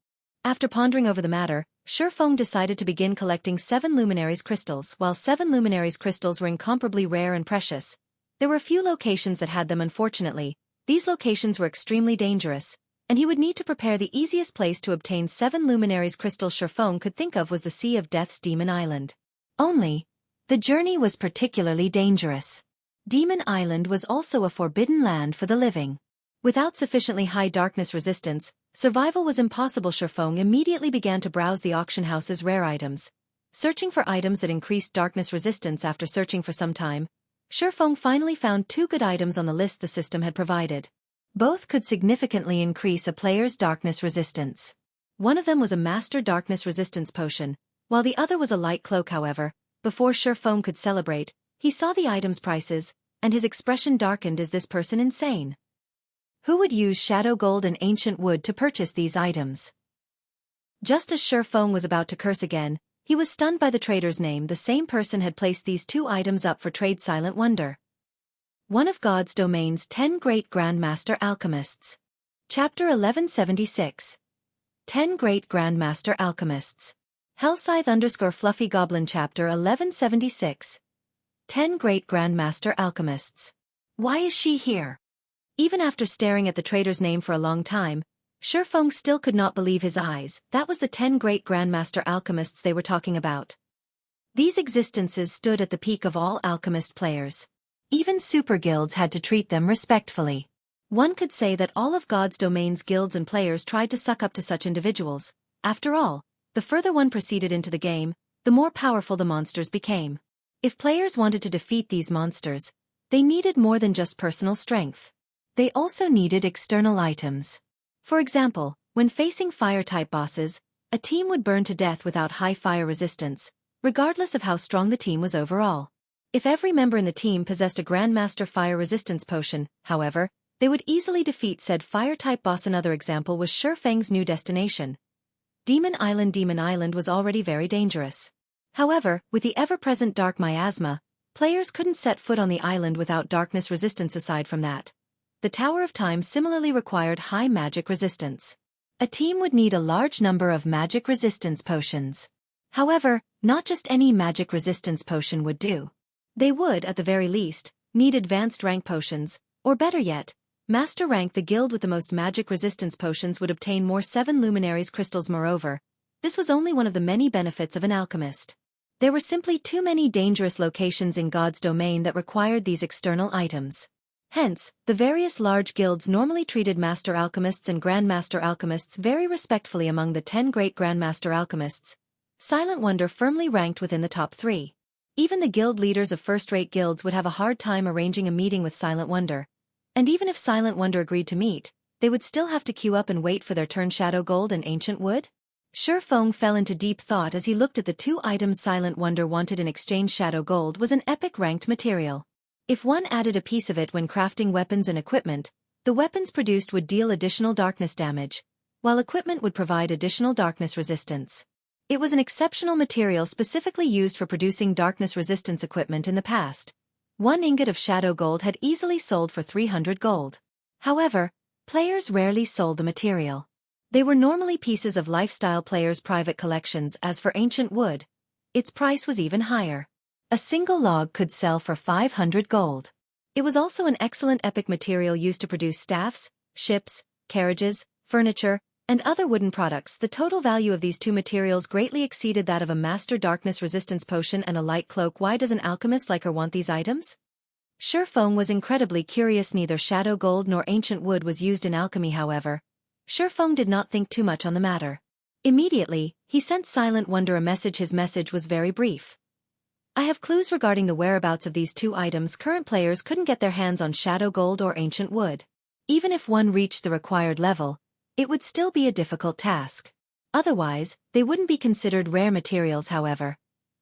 After pondering over the matter, Xianxia decided to begin collecting 7 luminaries crystals. While 7 luminaries crystals were incomparably rare and precious, there were a few locations that had them. Unfortunately, these locations were extremely dangerous, and he would need to prepare. The easiest place to obtain 7 luminaries crystals Xianxia could think of was the Sea of Death's Demon Island. Only, the journey was particularly dangerous. Demon Island was also a forbidden land for the living. Without sufficiently high darkness resistance, survival was impossible. Xianxia immediately began to browse the auction house's rare items, searching for items that increased darkness resistance. After searching for some time, Xianxia finally found 2 good items on the list the system had provided. Both could significantly increase a player's darkness resistance. One of them was a Master Darkness Resistance Potion, while the other was a light cloak. However, before Xianxia could celebrate, he saw the item's prices, and his expression darkened. Is this person insane? Who would use shadow gold and ancient wood to purchase these items? Just as Xianxia was about to curse again, he was stunned by the trader's name. The same person had placed these 2 items up for trade. Silent Wonder. One of God's Domain's 10 Great Grandmaster Alchemists. Chapter 1176. 10 Great Grandmaster Alchemists. Hellscythe_Fluffy Goblin Chapter 1176. 10 Great Grandmaster Alchemists. Why is she here? Even after staring at the trader's name for a long time, Xianxia still could not believe his eyes. That was the 10 Great Grandmaster Alchemists they were talking about. These existences stood at the peak of all alchemist players. Even super guilds had to treat them respectfully. One could say that all of God's Domain's guilds and players tried to suck up to such individuals. After all, the further one proceeded into the game, the more powerful the monsters became. If players wanted to defeat these monsters, they needed more than just personal strength. They also needed external items. For example, when facing fire-type bosses, a team would burn to death without high fire resistance, regardless of how strong the team was overall. If every member in the team possessed a Grandmaster Fire Resistance Potion, however, they would easily defeat said fire-type boss. Another example was Xianxia's new destination. Demon Island. Demon Island was already very dangerous. However, with the ever-present dark miasma, players couldn't set foot on the island without darkness resistance. Aside from that, the Tower of Time similarly required high magic resistance. A team would need a large number of magic resistance potions. However, not just any magic resistance potion would do. They would, at the very least, need advanced rank potions, or better yet, master rank. The guild with the most magic resistance potions would obtain more 7 luminaries crystals. Moreover, this was only one of the many benefits of an alchemist. There were simply too many dangerous locations in God's domain that required these external items. Hence, the various large guilds normally treated Master Alchemists and Grandmaster Alchemists very respectfully. Among the 10 great Grandmaster Alchemists, Silent Wonder firmly ranked within the top 3. Even the guild leaders of first-rate guilds would have a hard time arranging a meeting with Silent Wonder. And even if Silent Wonder agreed to meet, they would still have to queue up and wait for their turn. Shadow Gold and Ancient Wood? Xianxia fell into deep thought as he looked at the 2 items Silent Wonder wanted in exchange. Shadow Gold was an epic ranked material. If one added a piece of it when crafting weapons and equipment, the weapons produced would deal additional darkness damage. while equipment would provide additional darkness resistance. It was an exceptional material specifically used for producing darkness resistance equipment in the past. 1 ingot of shadow gold had easily sold for 300 gold. However, players rarely sold the material. They were normally pieces of lifestyle players' private collections. As for ancient wood, its price was even higher. A single log could sell for 500 gold. It was also an excellent epic material used to produce staffs, ships, carriages, furniture, and other wooden products. The total value of these two materials greatly exceeded that of a master darkness resistance potion and a light cloak. Why does an alchemist like her want these items? Shifeng was incredibly curious. Neither shadow gold nor ancient wood was used in alchemy. However, Shifeng did not think too much on the matter. Immediately, he sent Silent Wonder a message. His message was very brief. I have clues regarding the whereabouts of these two items. Current players couldn't get their hands on shadow gold or ancient wood. Even if one reached the required level, it would still be a difficult task. Otherwise, they wouldn't be considered rare materials. However,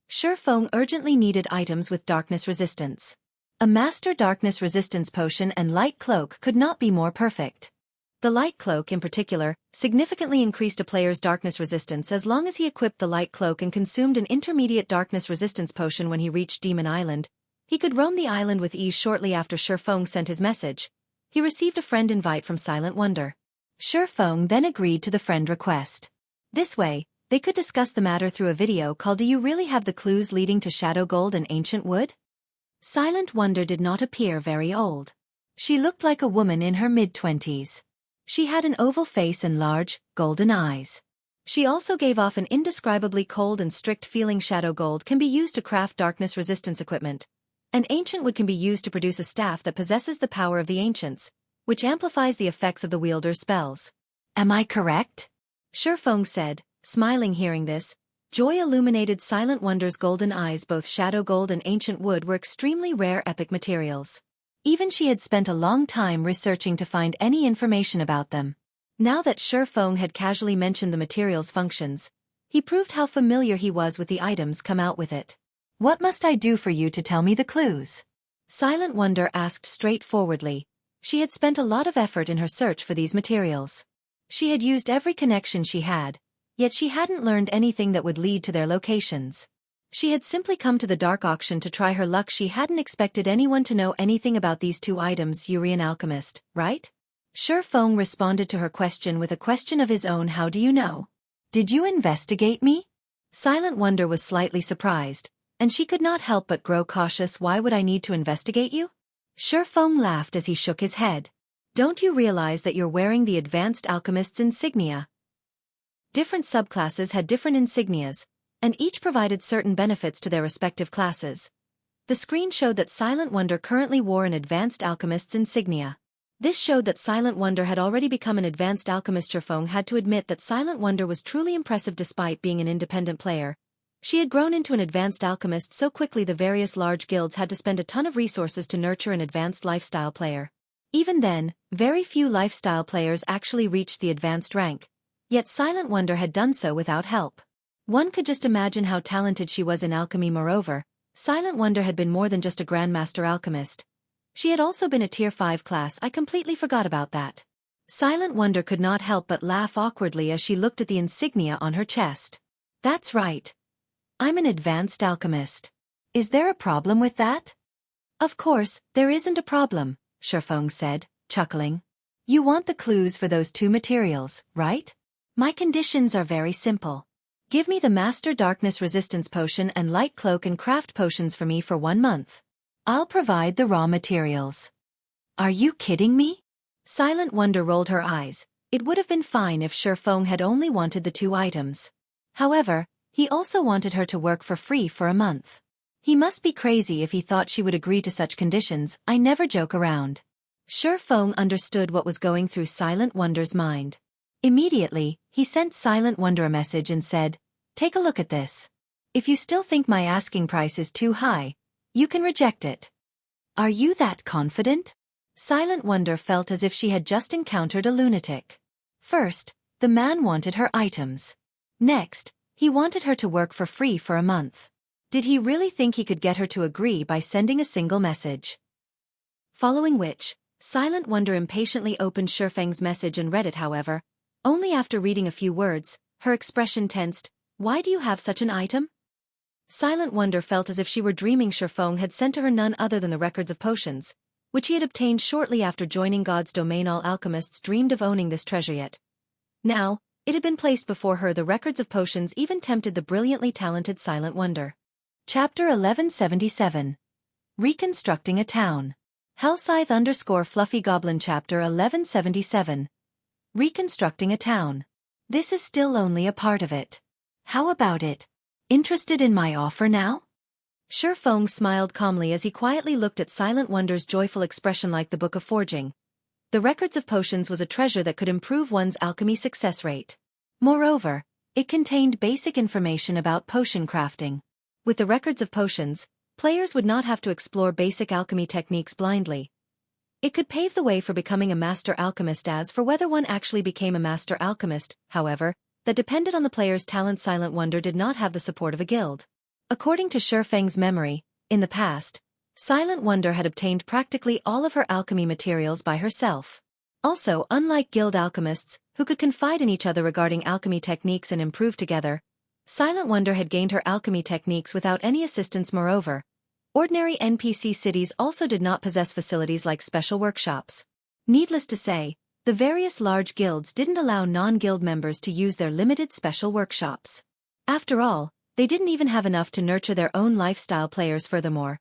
Shifeng urgently needed items with darkness resistance. A master darkness resistance potion and light cloak could not be more perfect. The light cloak in particular significantly increased a player's darkness resistance as long as he equipped the light cloak and consumed an intermediate darkness resistance potion. When he reached Demon Island, he could roam the island with ease. Shortly after Shifeng sent his message, he received a friend invite from Silent Wonder. Shifeng then agreed to the friend request. This way, they could discuss the matter through a video call. Do you really have the clues leading to shadow gold and ancient wood? Silent Wonder did not appear very old. She looked like a woman in her mid-20s. She had an oval face and large, golden eyes. She also gave off an indescribably cold and strict feeling. Shadow gold can be used to craft darkness resistance equipment, and ancient wood can be used to produce a staff that possesses the power of the ancients, which amplifies the effects of the wielder's spells. Am I correct? Shifeng said, smiling. Hearing this, joy illuminated Silent Wonder's golden eyes. Both shadow gold and ancient wood were extremely rare epic materials. Even she had spent a long time researching to find any information about them. Now that Shifeng had casually mentioned the material's functions, he proved how familiar he was with the items come out with it. What must I do for you to tell me the clues? Silent Wonder asked straightforwardly. She had spent a lot of effort in her search for these materials. She had used every connection she had, yet she hadn't learned anything that would lead to their locations. She had simply come to the dark auction to try her luck. She hadn't expected anyone to know anything about these two items. You're an alchemist, right? Shifeng responded to her question with a question of his own. How do you know? Did you investigate me? Silent Wonder was slightly surprised, and she could not help but grow cautious. Why would I need to investigate you? Shifeng laughed as he shook his head. Don't you realize that you're wearing the Advanced Alchemist's insignia? Different subclasses had different insignias, and each provided certain benefits to their respective classes. The screen showed that Silent Wonder currently wore an Advanced Alchemist's insignia. This showed that Silent Wonder had already become an Advanced Alchemist. Shifeng had to admit that Silent Wonder was truly impressive despite being an independent player. She had grown into an Advanced Alchemist so quickly the various large guilds had to spend a ton of resources to nurture an advanced lifestyle player. Even then, very few lifestyle players actually reached the advanced rank, yet Silent Wonder had done so without help. One could just imagine how talented she was in alchemy. Moreover, Silent Wonder had been more than just a Grandmaster alchemist. She had also been a Tier 5 class. I completely forgot about that. Silent Wonder could not help but laugh awkwardly as she looked at the insignia on her chest. That's right. I'm an Advanced Alchemist. Is there a problem with that? Of course, there isn't a problem, Shifeng said, chuckling. You want the clues for those two materials, right? My conditions are very simple. Give me the Master Darkness Resistance Potion and Light Cloak and craft potions for me for 1 month. I'll provide the raw materials. Are you kidding me? Silent Wonder rolled her eyes. It would have been fine if Shifeng had only wanted the 2 items. However, he also wanted her to work for free for a month. He must be crazy if he thought she would agree to such conditions. I never joke around. Shifeng understood what was going through Silent Wonder's mind. Immediately, he sent Silent Wonder a message and said, "Take a look at this. If you still think my asking price is too high, you can reject it." Are you that confident? Silent Wonder felt as if she had just encountered a lunatic. First, the man wanted her items. Next, he wanted her to work for free for a month. Did he really think he could get her to agree by sending a single message? Following which, Silent Wonder impatiently opened Shifeng's message and read it. However, Only after reading a few words, her expression tensed. Why do you have such an item? Silent Wonder felt as if she were dreaming. Shifeng had sent to her none other than the records of potions, which he had obtained shortly after joining God's domain. All alchemists dreamed of owning this treasure, yet now it had been placed before her. The records of potions even tempted the brilliantly talented Silent Wonder. Chapter 1177. Reconstructing a Town. Hellscythe_Fluffy Goblin. Chapter 1177. Reconstructing a Town. This is still only a part of it. How about it? Interested in my offer now? Shifeng smiled calmly as he quietly looked at Silent Wonder's joyful expression. Like the Book of Forging, the records of potions was a treasure that could improve one's alchemy success rate. Moreover, it contained basic information about potion crafting. With the records of potions, players would not have to explore basic alchemy techniques blindly. It could pave the way for becoming a master alchemist. As for whether one actually became a master alchemist, however, that depended on the player's talent. Silent Wonder did not have the support of a guild. According to Shifeng's memory, in the past, Silent Wonder had obtained practically all of her alchemy materials by herself. Also, unlike guild alchemists, who could confide in each other regarding alchemy techniques and improve together, Silent Wonder had gained her alchemy techniques without any assistance. Moreover, ordinary NPC cities also did not possess facilities like special workshops. Needless to say, the various large guilds didn't allow non-guild members to use their limited special workshops. After all, they didn't even have enough to nurture their own lifestyle players. Furthermore,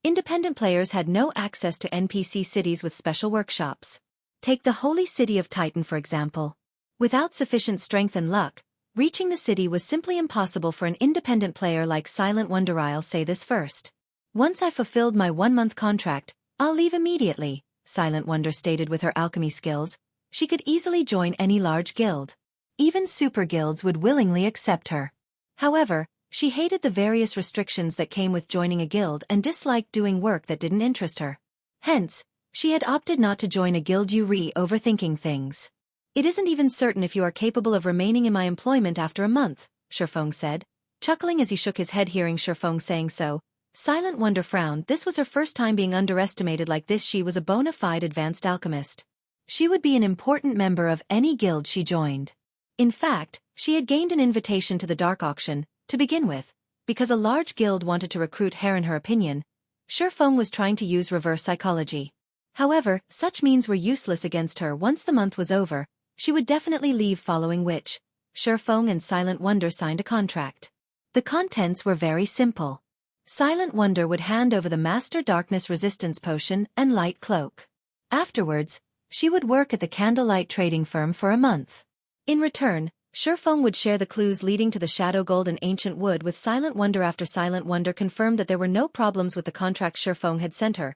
independent players had no access to NPC cities with special workshops. Take the holy city of Titan for example. Without sufficient strength and luck, reaching the city was simply impossible for an independent player like Silent Wonder. I'll say this first. Once I fulfilled my 1-month contract, I'll leave immediately, Silent Wonder stated. With her alchemy skills, she could easily join any large guild. Even super guilds would willingly accept her. However, she hated the various restrictions that came with joining a guild and disliked doing work that didn't interest her. Hence, she had opted not to join a guild. You overthinking things. It isn't even certain if you are capable of remaining in my employment after a month, Shifeng said, chuckling as he shook his head. Hearing Shifeng saying so, Silent Wonder frowned. This was her first time being underestimated like this. She was a bona fide advanced alchemist. She would be an important member of any guild she joined. In fact, she had gained an invitation to the dark auction, to begin with, because a large guild wanted to recruit her. In her opinion, Shifeng was trying to use reverse psychology. However, such means were useless against her. Once the month was over, she would definitely leave, following which, Shifeng and Silent Wonder signed a contract. The contents were very simple. Silent Wonder would hand over the Master Darkness Resistance Potion and Light Cloak. Afterwards, she would work at the Candlelight Trading Firm for a month. In return, Shifeng would share the clues leading to the Shadow Gold and Ancient Wood with Silent Wonder. After Silent Wonder confirmed that there were no problems with the contract Shifeng had sent her,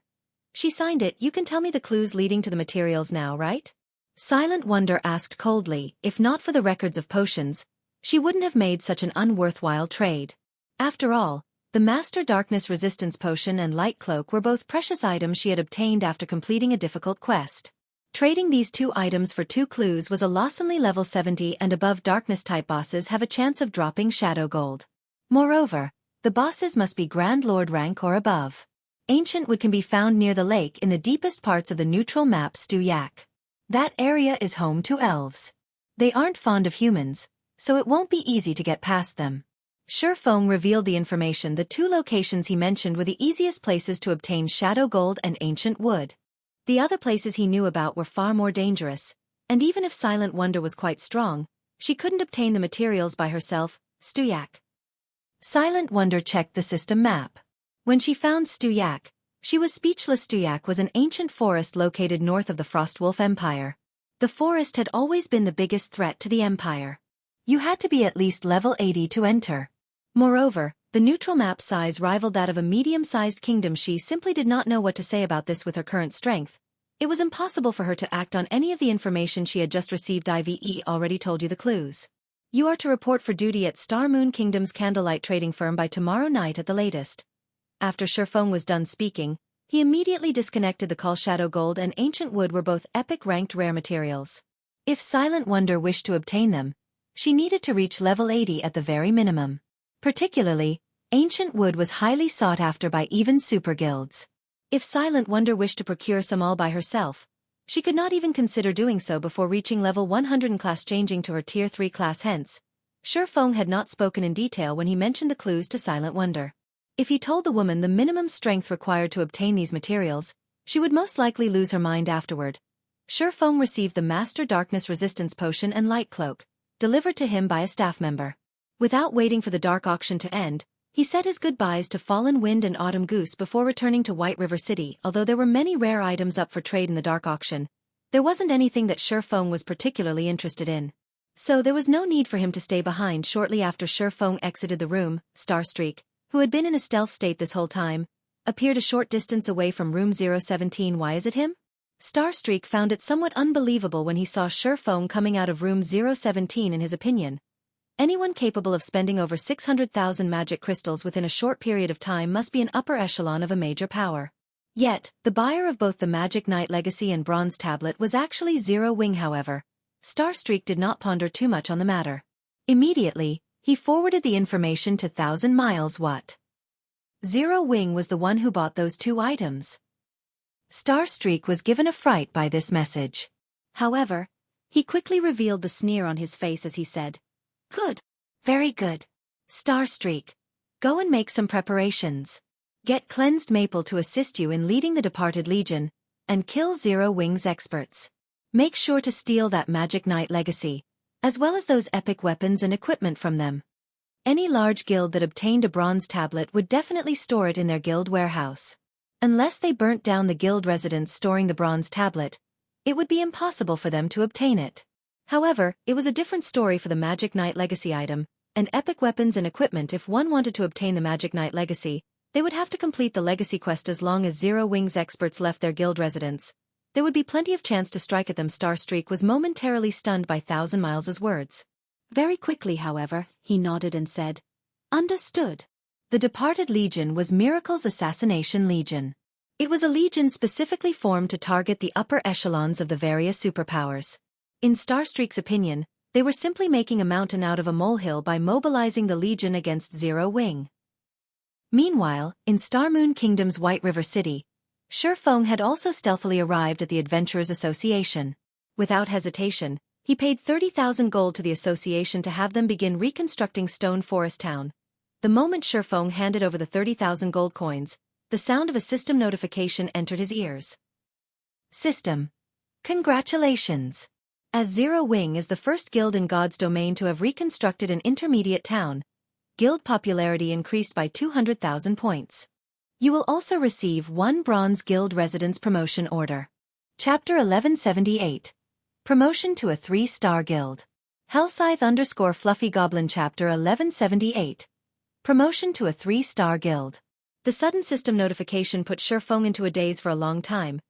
she signed it. You can tell me the clues leading to the materials now, right? Silent Wonder asked coldly. If not for the records of potions, she wouldn't have made such an unworthwhile trade. After all, the Master Darkness Resistance Potion and Light Cloak were both precious items she had obtained after completing a difficult quest. Trading these 2 items for 2 clues was a loss. Only level 70 and above Darkness-type bosses have a chance of dropping Shadow Gold. Moreover, the bosses must be Grand Lord rank or above. Ancient Wood can be found near the lake in the deepest parts of the neutral map Xianxia. That area is home to elves. They aren't fond of humans, so it won't be easy to get past them. Shifeng revealed the information. The 2 locations he mentioned were the easiest places to obtain Shadow Gold and Ancient Wood. The other places he knew about were far more dangerous, and even if Silent Wonder was quite strong, she couldn't obtain the materials by herself. Xianxia. Silent Wonder checked the system map. When she found Xianxia, she was speechless. Xianxia was an ancient forest located north of the Frostwolf Empire. The forest had always been the biggest threat to the Empire. You had to be at least level 80 to enter. Moreover, the neutral map size rivaled that of a medium-sized kingdom. She simply did not know what to say about this. With her current strength, it was impossible for her to act on any of the information she had just received. I've already told you the clues. You are to report for duty at Star Moon Kingdom's Candlelight Trading Firm by tomorrow night at the latest. After Shifeng was done speaking, he immediately disconnected the call. Shadow Gold and Ancient Wood were both epic ranked rare materials. If Silent Wonder wished to obtain them, she needed to reach level 80 at the very minimum. Particularly, Ancient Wood was highly sought after by even super guilds. If Silent Wonder wished to procure some all by herself, She could not even consider doing so before reaching level 100 and class changing to her tier 3 class. Hence, Shifeng had not spoken in detail when he mentioned the clues to Silent Wonder. If he told the woman the minimum strength required to obtain these materials, she would most likely lose her mind afterward. Shifeng received the Master Darkness Resistance Potion and Light Cloak, delivered to him by a staff member. Without waiting for the dark auction to end, he said his goodbyes to Fallen Wind and Autumn Goose before returning to White River City. Although there were many rare items up for trade in the dark auction, there wasn't anything that Shifeng was particularly interested in. So there was no need for him to stay behind. Shortly after Shifeng exited the room, Starstreak, who had been in a stealth state this whole time, appeared a short distance away from room 017. Why is it him? Starstreak found it somewhat unbelievable when he saw Shifeng coming out of room 017. In his opinion, anyone capable of spending over 600,000 magic crystals within a short period of time must be an upper echelon of a major power. Yet, the buyer of both the Magic Knight Legacy and Bronze Tablet was actually Zero Wing. However, Starstreak did not ponder too much on the matter. Immediately, he forwarded the information to 1,000 Miles. What? Zero Wing was the one who bought those two items. Starstreak was given a fright by this message. However, he quickly revealed the sneer on his face as he said, "Good. Very good. Starstreak, go and make some preparations. Get Cleansed Maple to assist you in leading the Departed Legion, and kill Zero Wing's experts. Make sure to steal that Magic Knight Legacy, as well as those epic weapons and equipment from them. Any large guild that obtained a bronze tablet would definitely store it in their guild warehouse. Unless they burnt down the guild residence storing the bronze tablet, it would be impossible for them to obtain it." However, it was a different story for the Magic Knight Legacy item, and epic weapons and equipment. If one wanted to obtain the Magic Knight Legacy, they would have to complete the Legacy quest. As long as Zero Wing's experts left their guild residence, there would be plenty of chance to strike at them. Starstreak was momentarily stunned by 1,000 Miles' words. Very quickly, however, he nodded and said, "Understood." The Departed Legion was Miracle's Assassination Legion. It was a legion specifically formed to target the upper echelons of the various superpowers. In Starstreak's opinion, they were simply making a mountain out of a molehill by mobilizing the legion against Zero Wing. Meanwhile, in Star Moon Kingdom's White River City, Shifeng had also stealthily arrived at the Adventurers Association. Without hesitation, he paid 30,000 gold to the association to have them begin reconstructing Stone Forest Town. The moment Shifeng handed over the 30,000 gold coins, the sound of a system notification entered his ears. System. Congratulations! As Zero Wing is the first guild in God's domain to have reconstructed an intermediate town, guild popularity increased by 200,000 points. You will also receive 1 Bronze Guild Residence Promotion Order. Chapter 1178. Promotion to a 3-star guild. Hellscythe_Fluffy Goblin Chapter 1178. Promotion to a 3-star guild. The sudden system notification put Shifeng into a daze for a long time.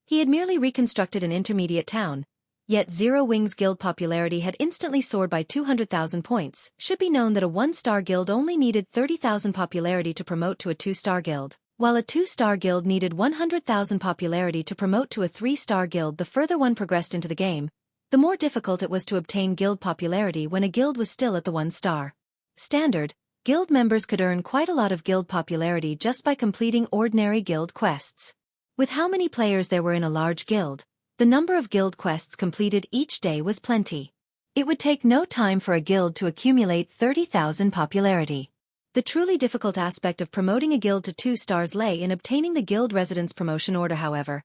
He had merely reconstructed an intermediate town, yet Zero Wing's guild popularity had instantly soared by 200,000 points. Should be known that a 1-star guild only needed 30,000 popularity to promote to a 2-star guild, while a 2-star guild needed 100,000 popularity to promote to a 3-star guild. The further one progressed into the game, the more difficult it was to obtain guild popularity when a guild was still at the 1-star standard. Guild members could earn quite a lot of guild popularity just by completing ordinary guild quests. With how many players there were in a large guild, the number of guild quests completed each day was plenty. It would take no time for a guild to accumulate 30,000 popularity. The truly difficult aspect of promoting a guild to 2 stars lay in obtaining the guild residence promotion order. However,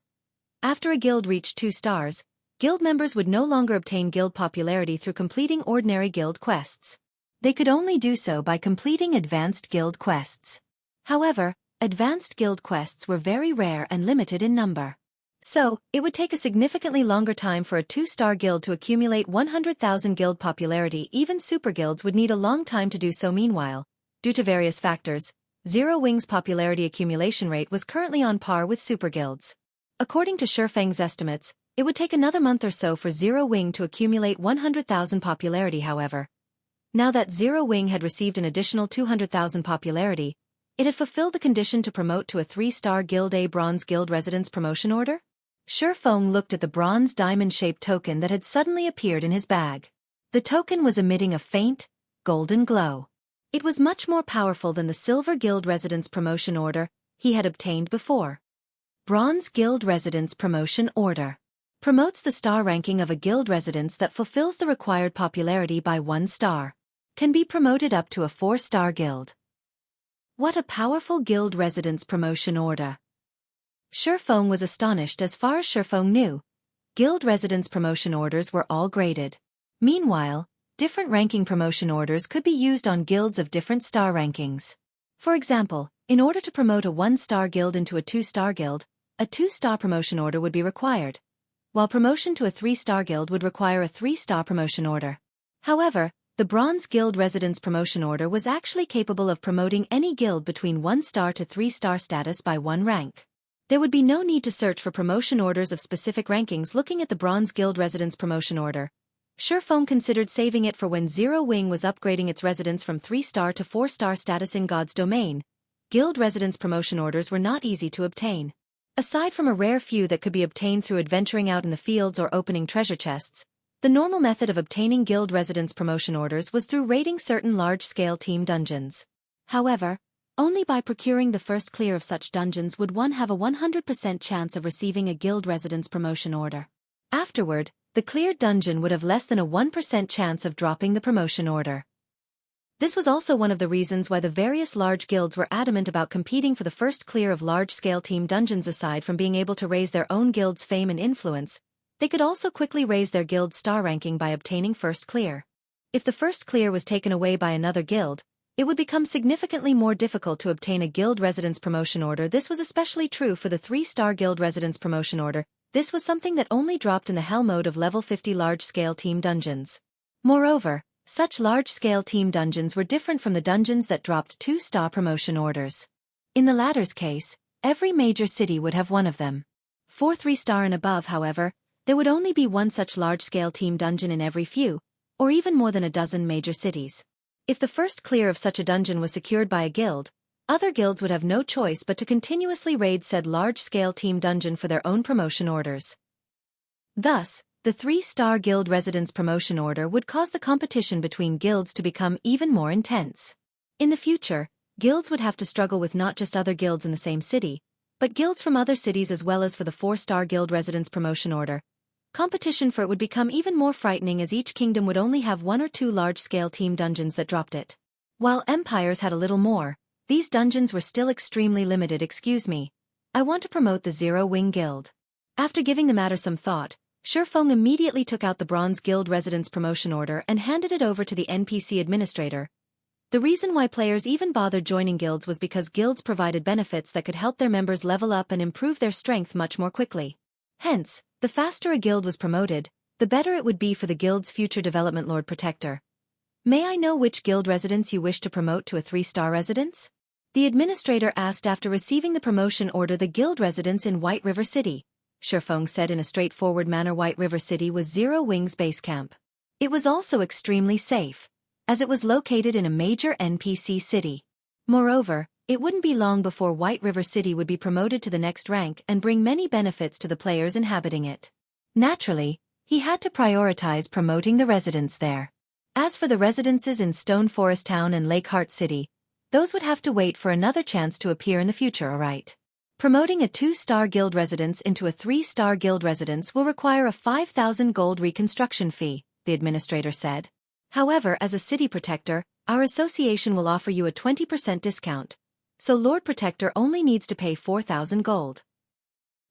after a guild reached 2 stars, guild members would no longer obtain guild popularity through completing ordinary guild quests. They could only do so by completing advanced guild quests. However, advanced guild quests were very rare and limited in number. So, it would take a significantly longer time for a 2-star guild to accumulate 100,000 guild popularity. Even super guilds would need a long time to do so. Meanwhile, due to various factors, Zero Wing's popularity accumulation rate was currently on par with super guilds. According to Shifeng's estimates, it would take another month or so for Zero Wing to accumulate 100,000 popularity. However, now that Zero Wing had received an additional 200,000 popularity, it had fulfilled the condition to promote to a 3-star guild. A Bronze Guild Residence Promotion Order? Shifeng looked at the bronze diamond-shaped token that had suddenly appeared in his bag. The token was emitting a faint, golden glow. It was much more powerful than the Silver Guild Residence Promotion Order he had obtained before. Bronze Guild Residence Promotion Order. Promotes the star ranking of a guild residence that fulfills the required popularity by 1 star. Can be promoted up to a 4-star guild. What a powerful guild residence promotion order. Shifeng was astonished. As far as Shifeng knew, guild residence promotion orders were all graded. Meanwhile, different ranking promotion orders could be used on guilds of different star rankings. For example, in order to promote a 1-star guild into a 2-star guild, a 2-star promotion order would be required, while promotion to a 3-star guild would require a 3-star promotion order. However, the Bronze Guild Residence Promotion Order was actually capable of promoting any guild between 1-star to 3-star status by 1 rank. There would be no need to search for promotion orders of specific rankings. Looking at the Bronze Guild Residence Promotion Order, Shifeng considered saving it for when Zero Wing was upgrading its residence from 3-star to 4-star status in God's domain. Guild residence promotion orders were not easy to obtain. Aside from a rare few that could be obtained through adventuring out in the fields or opening treasure chests, the normal method of obtaining guild residence promotion orders was through raiding certain large-scale team dungeons. However, only by procuring the first clear of such dungeons would one have a 100% chance of receiving a guild residence promotion order. Afterward, the cleared dungeon would have less than a 1% chance of dropping the promotion order. This was also one of the reasons why the various large guilds were adamant about competing for the first clear of large-scale team dungeons. Aside from being able to raise their own guild's fame and influence, they could also quickly raise their guild's star ranking by obtaining first clear. If the first clear was taken away by another guild, it would become significantly more difficult to obtain a guild residence promotion order. This was especially true for the 3-star guild residence promotion order. This was something that only dropped in the hell mode of level 50 large-scale team dungeons. Moreover, such large-scale team dungeons were different from the dungeons that dropped 2-star promotion orders. In the latter's case, every major city would have one of them. For 3-star and above, however, there would only be one such large-scale team dungeon in every few, or even more than a dozen major cities. If the first clear of such a dungeon was secured by a guild, other guilds would have no choice but to continuously raid said large-scale team dungeon for their own promotion orders. Thus, the 3-star guild residence promotion order would cause the competition between guilds to become even more intense. In the future, guilds would have to struggle with not just other guilds in the same city, but guilds from other cities as well. As for the 4-star guild residence promotion order, competition for it would become even more frightening, as each kingdom would only have 1 or 2 large-scale team dungeons that dropped it. While empires had a little more, these dungeons were still extremely limited. Excuse me, I want to promote the Zero Wing Guild. After giving the matter some thought, Shifeng immediately took out the Bronze Guild Residence Promotion Order and handed it over to the NPC administrator. The reason why players even bothered joining guilds was because guilds provided benefits that could help their members level up and improve their strength much more quickly. Hence, the faster a guild was promoted, the better it would be for the guild's future development. Lord Protector, may I know which guild residence you wish to promote to a 3-star residence? The administrator asked after receiving the promotion order. The guild residence in White River City, Shifeng said in a straightforward manner. White River City was Zero Wing's base camp. It was also extremely safe, as it was located in a major NPC city. Moreover, it wouldn't be long before White River City would be promoted to the next rank and bring many benefits to the players inhabiting it. Naturally, he had to prioritize promoting the residents there. As for the residences in Stone Forest Town and Lakeheart City, those would have to wait for another chance to appear in the future. Alright. Promoting a 2-star guild residence into a 3-star guild residence will require a 5,000 gold reconstruction fee, the administrator said. However, as a city protector, our association will offer you a 20% discount, so Lord Protector only needs to pay 4,000 gold.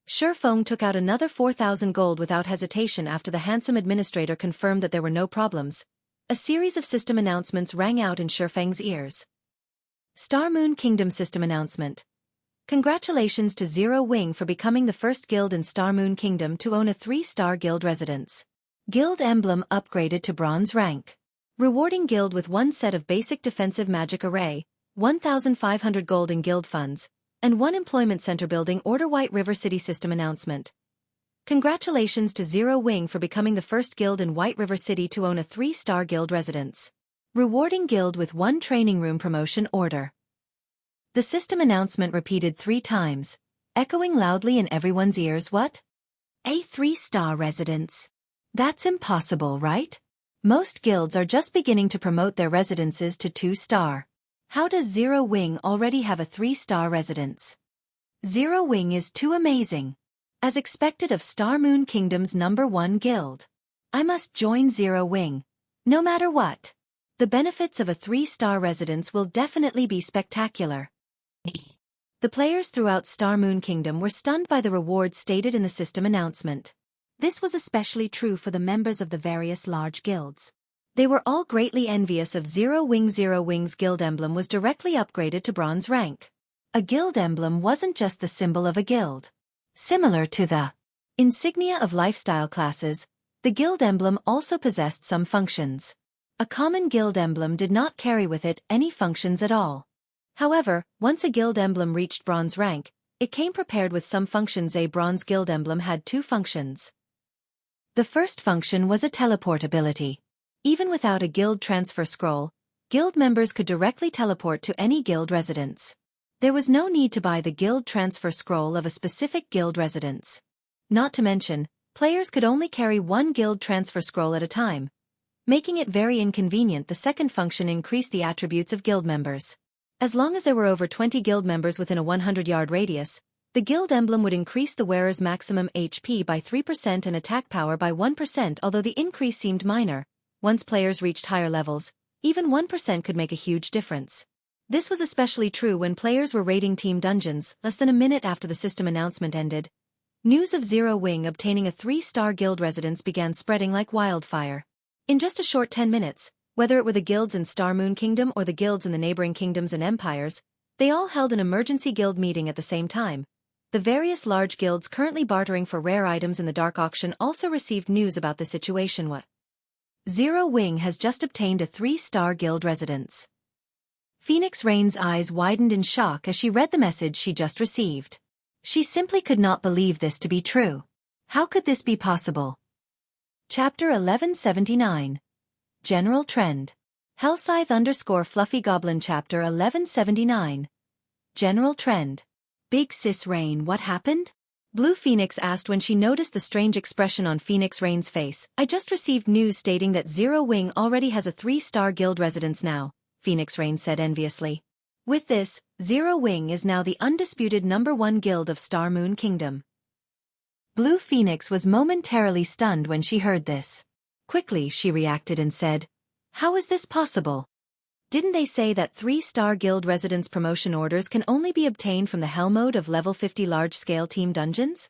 Shifeng took out another 4,000 gold without hesitation after the handsome administrator confirmed that there were no problems. A series of system announcements rang out in Shifeng's ears. Star Moon Kingdom System Announcement. Congratulations to Zero Wing for becoming the first guild in Star Moon Kingdom to own a 3-star guild residence. Guild emblem upgraded to bronze rank. Rewarding guild with 1 set of basic defensive magic array, 1,500 gold in guild funds, and 1 employment center building. Order White River City System Announcement. Congratulations to Zero Wing for becoming the first guild in White River City to own a 3-star guild residence. Rewarding guild with 1 training room promotion order. The system announcement repeated 3 times, echoing loudly in everyone's ears. What? A 3-star residence? That's impossible, right? Most guilds are just beginning to promote their residences to 2-star. How does Zero Wing already have a 3-star residence? Zero Wing is too amazing. As expected of Star Moon Kingdom's #1 guild. I must join Zero Wing. No matter what. The benefits of a 3-star residence will definitely be spectacular. The players throughout Star Moon Kingdom were stunned by the rewards stated in the system announcement. This was especially true for the members of the various large guilds. They were all greatly envious of Zero Wing. Zero Wing's guild emblem was directly upgraded to bronze rank. A guild emblem wasn't just the symbol of a guild. Similar to the insignia of lifestyle classes, the guild emblem also possessed some functions. A common guild emblem did not carry with it any functions at all. However, once a guild emblem reached bronze rank, it came prepared with some functions. A bronze guild emblem had 2 functions. The first function was a teleport ability. Even without a guild transfer scroll, guild members could directly teleport to any guild residence. There was no need to buy the guild transfer scroll of a specific guild residence. Not to mention, players could only carry 1 guild transfer scroll at a time, making it very inconvenient. The second function increased the attributes of guild members. As long as there were over 20 guild members within a 100-yard radius, the guild emblem would increase the wearer's maximum HP by 3% and attack power by 1%. Although the increase seemed minor, once players reached higher levels, even 1% could make a huge difference. This was especially true when players were raiding team dungeons. Less than a minute after the system announcement ended, news of Zero Wing obtaining a 3-star guild residence began spreading like wildfire. In just a short 10 minutes, whether it were the guilds in Star Moon Kingdom or the guilds in the neighboring kingdoms and empires, they all held an emergency guild meeting at the same time. The various large guilds currently bartering for rare items in the dark auction also received news about the situation. What? Zero Wing has just obtained a 3-star guild residence. Phoenix Rain's eyes widened in shock as she read the message she just received. She simply could not believe this to be true. How could this be possible? Chapter 1179. General Trend. Hellscythe_Fluffy Goblin Chapter 1179. General Trend. Big Sis Rain, what happened? Blue Phoenix asked when she noticed the strange expression on Phoenix Rain's face. I just received news stating that Zero Wing already has a 3-star guild residence now, Phoenix Rain said enviously. With this, Zero Wing is now the undisputed #1 guild of Star Moon Kingdom. Blue Phoenix was momentarily stunned when she heard this. Quickly she reacted and said, "How is this possible? Didn't they say that 3-star guild residence promotion orders can only be obtained from the hell mode of level 50 large-scale team dungeons?"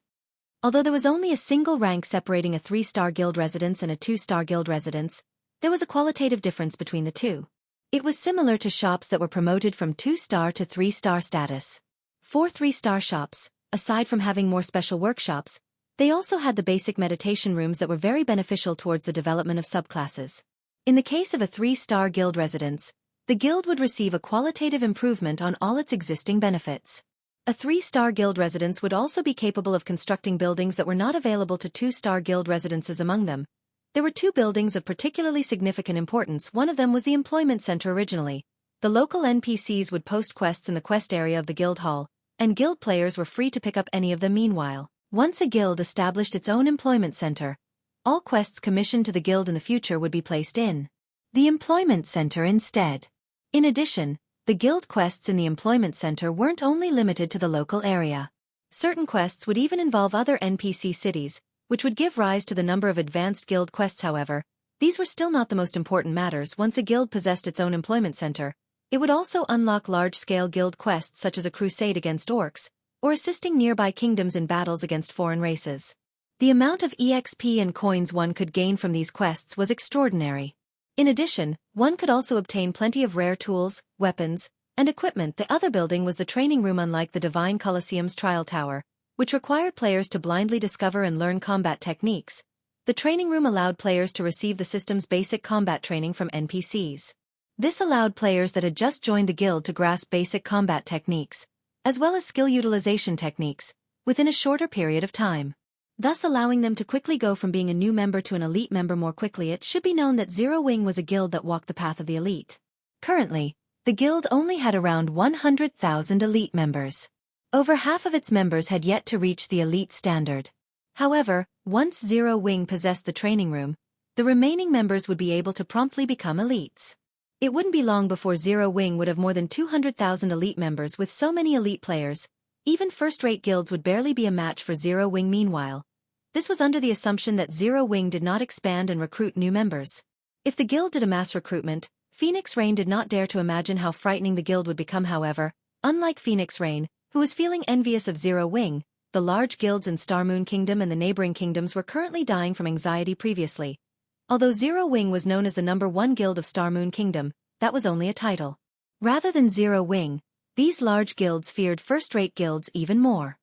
Although there was only a single rank separating a 3-star guild residence and a 2-star guild residence, there was a qualitative difference between the two. It was similar to shops that were promoted from 2-star to 3-star status. For 3-star shops, aside from having more special workshops, they also had the basic meditation rooms that were very beneficial towards the development of subclasses. In the case of a 3-star guild residence, the guild would receive a qualitative improvement on all its existing benefits. A 3-star guild residence would also be capable of constructing buildings that were not available to 2-star guild residences. Among them, there were 2 buildings of particularly significant importance. One of them was the employment center originally. The local NPCs would post quests in the quest area of the guild hall, and guild players were free to pick up any of them. Meanwhile, once a guild established its own employment center, all quests commissioned to the guild in the future would be placed in the employment center instead. In addition, the guild quests in the employment center weren't only limited to the local area. Certain quests would even involve other NPC cities, which would give rise to the number of advanced guild quests. However, these were still not the most important matters. Once a guild possessed its own employment center, it would also unlock large-scale guild quests such as a crusade against orcs, or assisting nearby kingdoms in battles against foreign races. The amount of EXP and coins one could gain from these quests was extraordinary. In addition, one could also obtain plenty of rare tools, weapons, and equipment. The other building was the training room. Unlike the Divine Colosseum's Trial Tower, which required players to blindly discover and learn combat techniques, the training room allowed players to receive the system's basic combat training from NPCs. This allowed players that had just joined the guild to grasp basic combat techniques, as well as skill utilization techniques, within a shorter period of time, thus allowing them to quickly go from being a new member to an elite member more quickly. It should be known that Zero Wing was a guild that walked the path of the elite. Currently, the guild only had around 100,000 elite members. Over half of its members had yet to reach the elite standard. However, once Zero Wing possessed the training room, the remaining members would be able to promptly become elites. It wouldn't be long before Zero Wing would have more than 200,000 elite members. With so many elite players, Even first-rate guilds would barely be a match for Zero Wing meanwhile. This was under the assumption that Zero Wing did not expand and recruit new members. If the guild did a mass recruitment, Phoenix Rain did not dare to imagine how frightening the guild would become. However, unlike Phoenix Rain, who was feeling envious of Zero Wing, the large guilds in Star Moon Kingdom and the neighboring kingdoms were currently dying from anxiety previously. Although Zero Wing was known as the #1 guild of Star Moon Kingdom, that was only a title. Rather than Zero Wing, these large guilds feared first-rate guilds even more.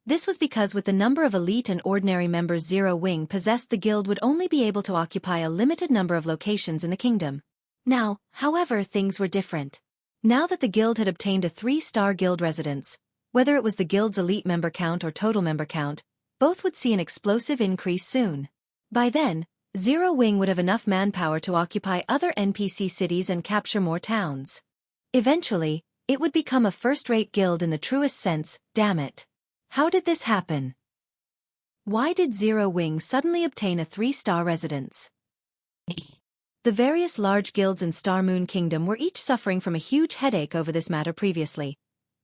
This was because with the number of elite and ordinary members Zero Wing possessed, the guild would only be able to occupy a limited number of locations in the kingdom. Now, however, things were different. Now that the guild had obtained a 3-star guild residence, whether it was the guild's elite member count or total member count, both would see an explosive increase soon. By then, Zero Wing would have enough manpower to occupy other NPC cities and capture more towns. Eventually, it would become a first-rate guild in the truest sense. Damn it. How did this happen? Why did Zero Wing suddenly obtain a 3-star residence? The various large guilds in Star Moon Kingdom were each suffering from a huge headache over this matter previously.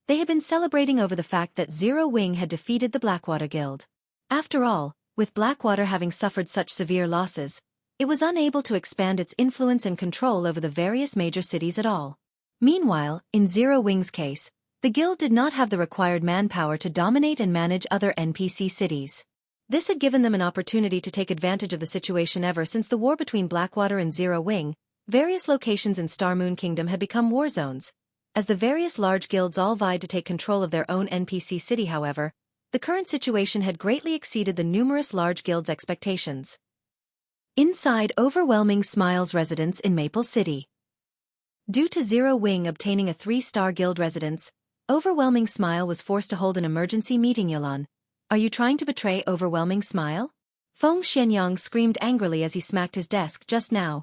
They had been celebrating over the fact that Zero Wing had defeated the Blackwater Guild. After all, with Blackwater having suffered such severe losses, it was unable to expand its influence and control over the various major cities at all. Meanwhile, in Zero Wing's case, the guild did not have the required manpower to dominate and manage other NPC cities. This had given them an opportunity to take advantage of the situation. Ever since the war between Blackwater and Zero Wing, various locations in Star Moon Kingdom had become war zones. As the various large guilds all vied to take control of their own NPC city, however, the current situation had greatly exceeded the numerous large guilds' expectations. Inside Overwhelming Smile's residence in Maple City. Due to Zero Wing obtaining a 3-star guild residence, Overwhelming Smile was forced to hold an emergency meeting. Yulan, are you trying to betray Overwhelming Smile? Feng Xianyang screamed angrily as he smacked his desk just now.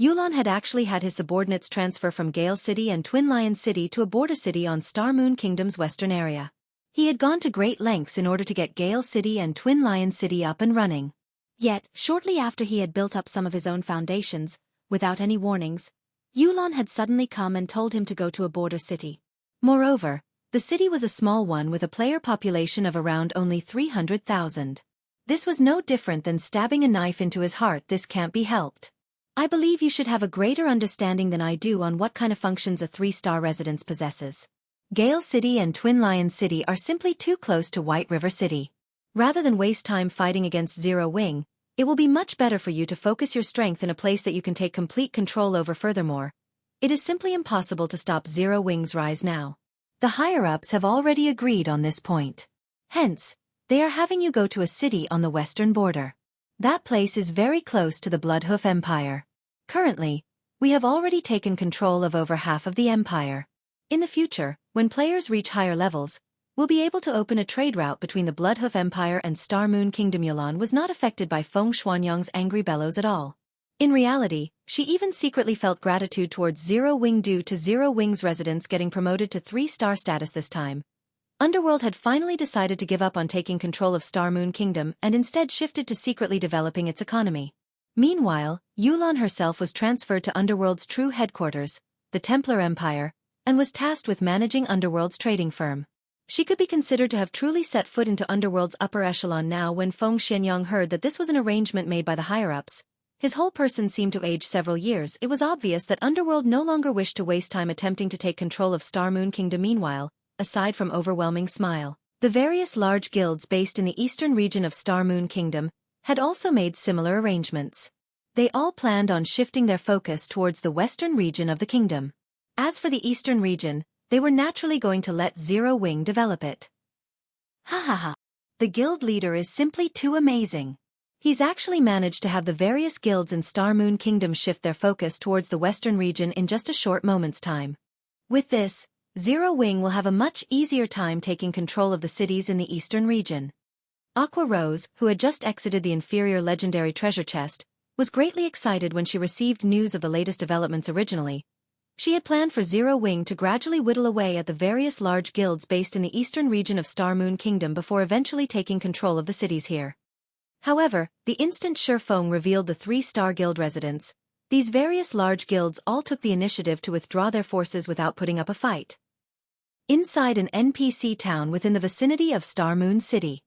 Yulan had actually had his subordinates transfer from Gale City and Twin Lion City to a border city on Star Moon Kingdom's western area. He had gone to great lengths in order to get Gale City and Twin Lion City up and running. Yet, shortly after he had built up some of his own foundations, without any warnings, Yulan had suddenly come and told him to go to a border city. Moreover, the city was a small one with a player population of around only 300,000. This was no different than stabbing a knife into his heart. This can't be helped. I believe you should have a greater understanding than I do on what kind of functions a 3-star residence possesses. Gale City and Twin Lion City are simply too close to White River City. Rather than waste time fighting against Zero Wing, it will be much better for you to focus your strength in a place that you can take complete control over. Furthermore, it is simply impossible to stop Zero Wing's rise now. The higher-ups have already agreed on this point. Hence, they are having you go to a city on the western border. That place is very close to the Bloodhoof Empire. Currently, we have already taken control of over half of the empire. In the future, when players reach higher levels, we'll be able to open a trade route between the Bloodhoof Empire and Star Moon Kingdom. Yulan was not affected by Feng Xuanyang's angry bellows at all. In reality, she even secretly felt gratitude towards Zero Wing due to Zero Wing's residence getting promoted to 3-star status this time. Underworld had finally decided to give up on taking control of Star Moon Kingdom and instead shifted to secretly developing its economy. Meanwhile, Yulan herself was transferred to Underworld's true headquarters, the Templar Empire, and was tasked with managing Underworld's trading firm. She could be considered to have truly set foot into Underworld's upper echelon now. When Feng Xianyang heard that this was an arrangement made by the higher-ups, his whole person seemed to age several years. It was obvious that Underworld no longer wished to waste time attempting to take control of Star Moon Kingdom. Meanwhile, aside from Overwhelming Smile, the various large guilds based in the eastern region of Star Moon Kingdom had also made similar arrangements. They all planned on shifting their focus towards the western region of the kingdom. As for the eastern region, they were naturally going to let Zero Wing develop it. Ha ha ha. The guild leader is simply too amazing. He's actually managed to have the various guilds in Star Moon Kingdom shift their focus towards the western region in just a short moment's time. With this, Zero Wing will have a much easier time taking control of the cities in the eastern region. Aqua Rose, who had just exited the inferior legendary treasure chest, was greatly excited when she received news of the latest developments. Originally, she had planned for Zero Wing to gradually whittle away at the various large guilds based in the eastern region of Star Moon Kingdom before eventually taking control of the cities here. However, the instant Shifeng revealed the 3-star guild residence, these various large guilds all took the initiative to withdraw their forces without putting up a fight. inside an NPC town within the vicinity of Star Moon City.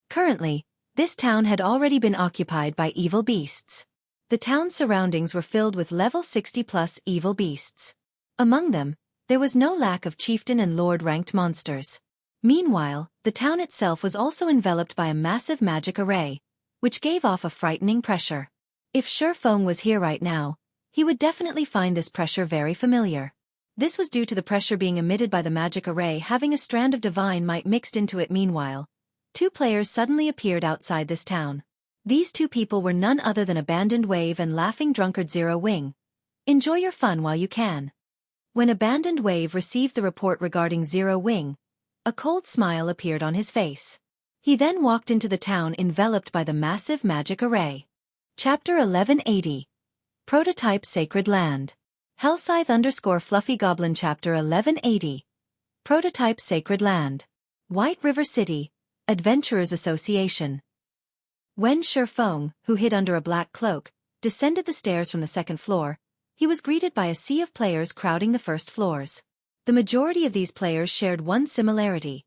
Currently, this town had already been occupied by evil beasts. The town's surroundings were filled with level 60+ evil beasts. Among them, there was no lack of chieftain and lord-ranked monsters. Meanwhile, the town itself was also enveloped by a massive magic array, which gave off a frightening pressure. If Shifeng was here right now, he would definitely find this pressure very familiar. This was due to the pressure being emitted by the magic array having a strand of divine might mixed into it. Meanwhile, two players suddenly appeared outside this town. These two people were none other than Abandoned Wave and Laughing Drunkard Zero Wing. Enjoy your fun while you can. When Abandoned Wave received the report regarding Zero Wing, a cold smile appeared on his face. He then walked into the town enveloped by the massive magic array. Chapter 1180. Prototype Sacred Land. Hellscythe_Fluffy Goblin Chapter 1180. Prototype Sacred Land. White River City, Adventurers Association. When Shifeng, who hid under a black cloak, descended the stairs from the second floor, he was greeted by a sea of players crowding the first floors. The majority of these players shared one similarity.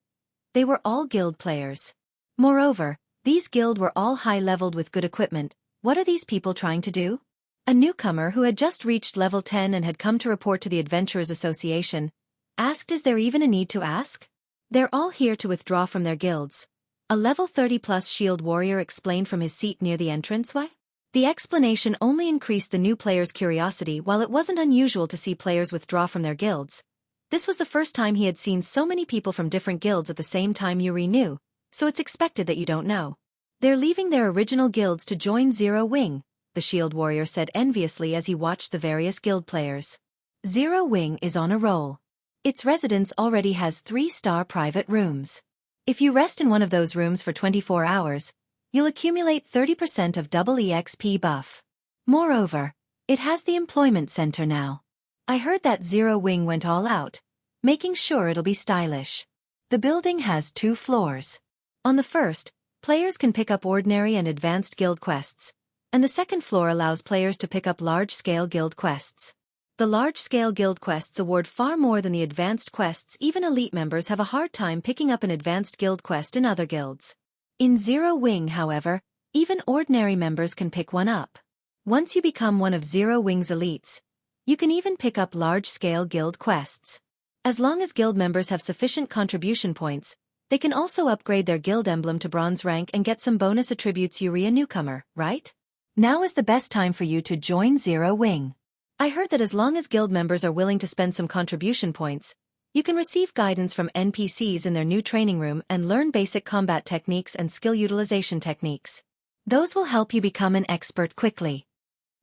They were all guild players. Moreover, these guild were all high-leveled with good equipment. What are these people trying to do? A newcomer who had just reached level 10 and had come to report to the Adventurers Association asked, is there even a need to ask? They're all here to withdraw from their guilds. A level 30+ shield warrior explained from his seat near the entranceway. The explanation only increased the new player's curiosity. While it wasn't unusual to see players withdraw from their guilds, this was the first time he had seen so many people from different guilds at the same time. Yuri knew, so it's expected that you don't know. They're leaving their original guilds to join Zero Wing, the shield warrior said enviously as he watched the various guild players. Zero Wing is on a roll. Its residence already has 3-star private rooms. If you rest in one of those rooms for 24 hours, you'll accumulate 30% of double EXP buff. Moreover, it has the employment center now. I heard that Zero Wing went all out, making sure it'll be stylish. The building has 2 floors. On the first, players can pick up ordinary and advanced guild quests, and the second floor allows players to pick up large-scale guild quests. The large-scale guild quests award far more than the advanced quests. Even elite members have a hard time picking up an advanced guild quest in other guilds. In Zero Wing, however, even ordinary members can pick one up. Once you become one of Zero Wing's elites, you can even pick up large-scale guild quests. As long as guild members have sufficient contribution points, they can also upgrade their guild emblem to bronze rank and get some bonus attributes. Yuri, a newcomer, right? Now is the best time for you to join Zero Wing. I heard that as long as guild members are willing to spend some contribution points, you can receive guidance from NPCs in their new training room and learn basic combat techniques and skill utilization techniques. Those will help you become an expert quickly.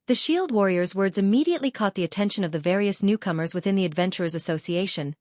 The shield warrior's words immediately caught the attention of the various newcomers within the Adventurers Association.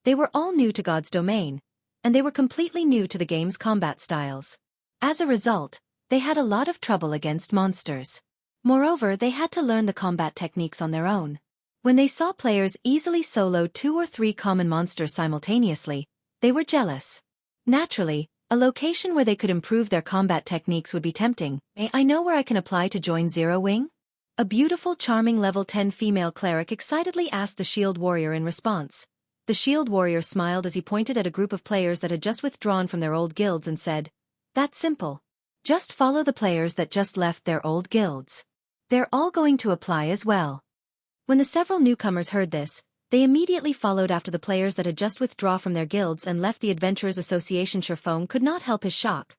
They were all new to God's domain, and they were completely new to the game's combat styles. As a result, they had a lot of trouble against monsters. Moreover, they had to learn the combat techniques on their own. When they saw players easily solo 2 or 3 common monsters simultaneously, they were jealous. Naturally, a location where they could improve their combat techniques would be tempting. May I know where I can apply to join Zero Wing? A beautiful, charming level 10 female cleric excitedly asked the shield warrior in response. The shield warrior smiled as he pointed at a group of players that had just withdrawn from their old guilds and said, "That's simple. Just follow the players that just left their old guilds. They're all going to apply as well." When the several newcomers heard this, they immediately followed after the players that had just withdrawn from their guilds and left the Adventurers Association. Shifeng could not help his shock.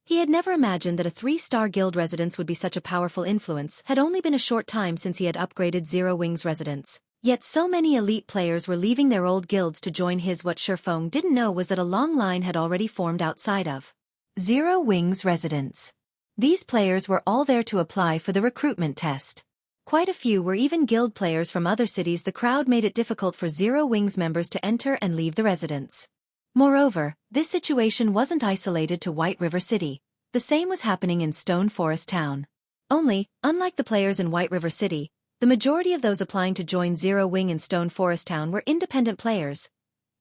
He had never imagined that a 3-star guild residence would be such a powerful influence. Had only been a short time since he had upgraded Zero Wing's residence. Yet so many elite players were leaving their old guilds to join his. What Shifeng didn't know was that a long line had already formed outside of Zero Wing's residence. These players were all there to apply for the recruitment test. Quite a few were even guild players from other cities. The crowd made it difficult for Zero Wing's members to enter and leave the residence. Moreover, this situation wasn't isolated to White River City. The same was happening in Stone Forest Town. Only, unlike the players in White River City, the majority of those applying to join Zero Wing in Stone Forest Town were independent players.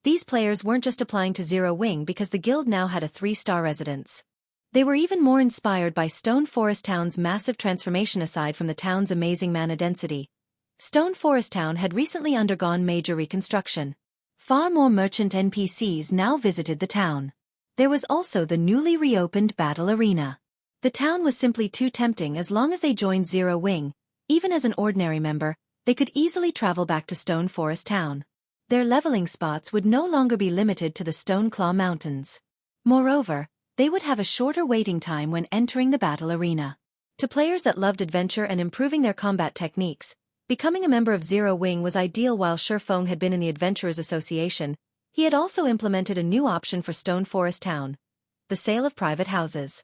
These players weren't just applying to Zero Wing because the guild now had a 3-star residence. They were even more inspired by Stone Forest Town's massive transformation. Aside from the town's amazing mana density, Stone Forest Town had recently undergone major reconstruction. Far more merchant NPCs now visited the town. There was also the newly reopened battle arena. The town was simply too tempting. As long as they joined Zero Wing, even as an ordinary member, they could easily travel back to Stone Forest Town. Their leveling spots would no longer be limited to the Stone Claw Mountains. Moreover, they would have a shorter waiting time when entering the battle arena. To players that loved adventure and improving their combat techniques, becoming a member of Zero Wing was ideal. While Shifeng had been in the Adventurers Association, he had also implemented a new option for Stone Forest Town: the sale of private houses.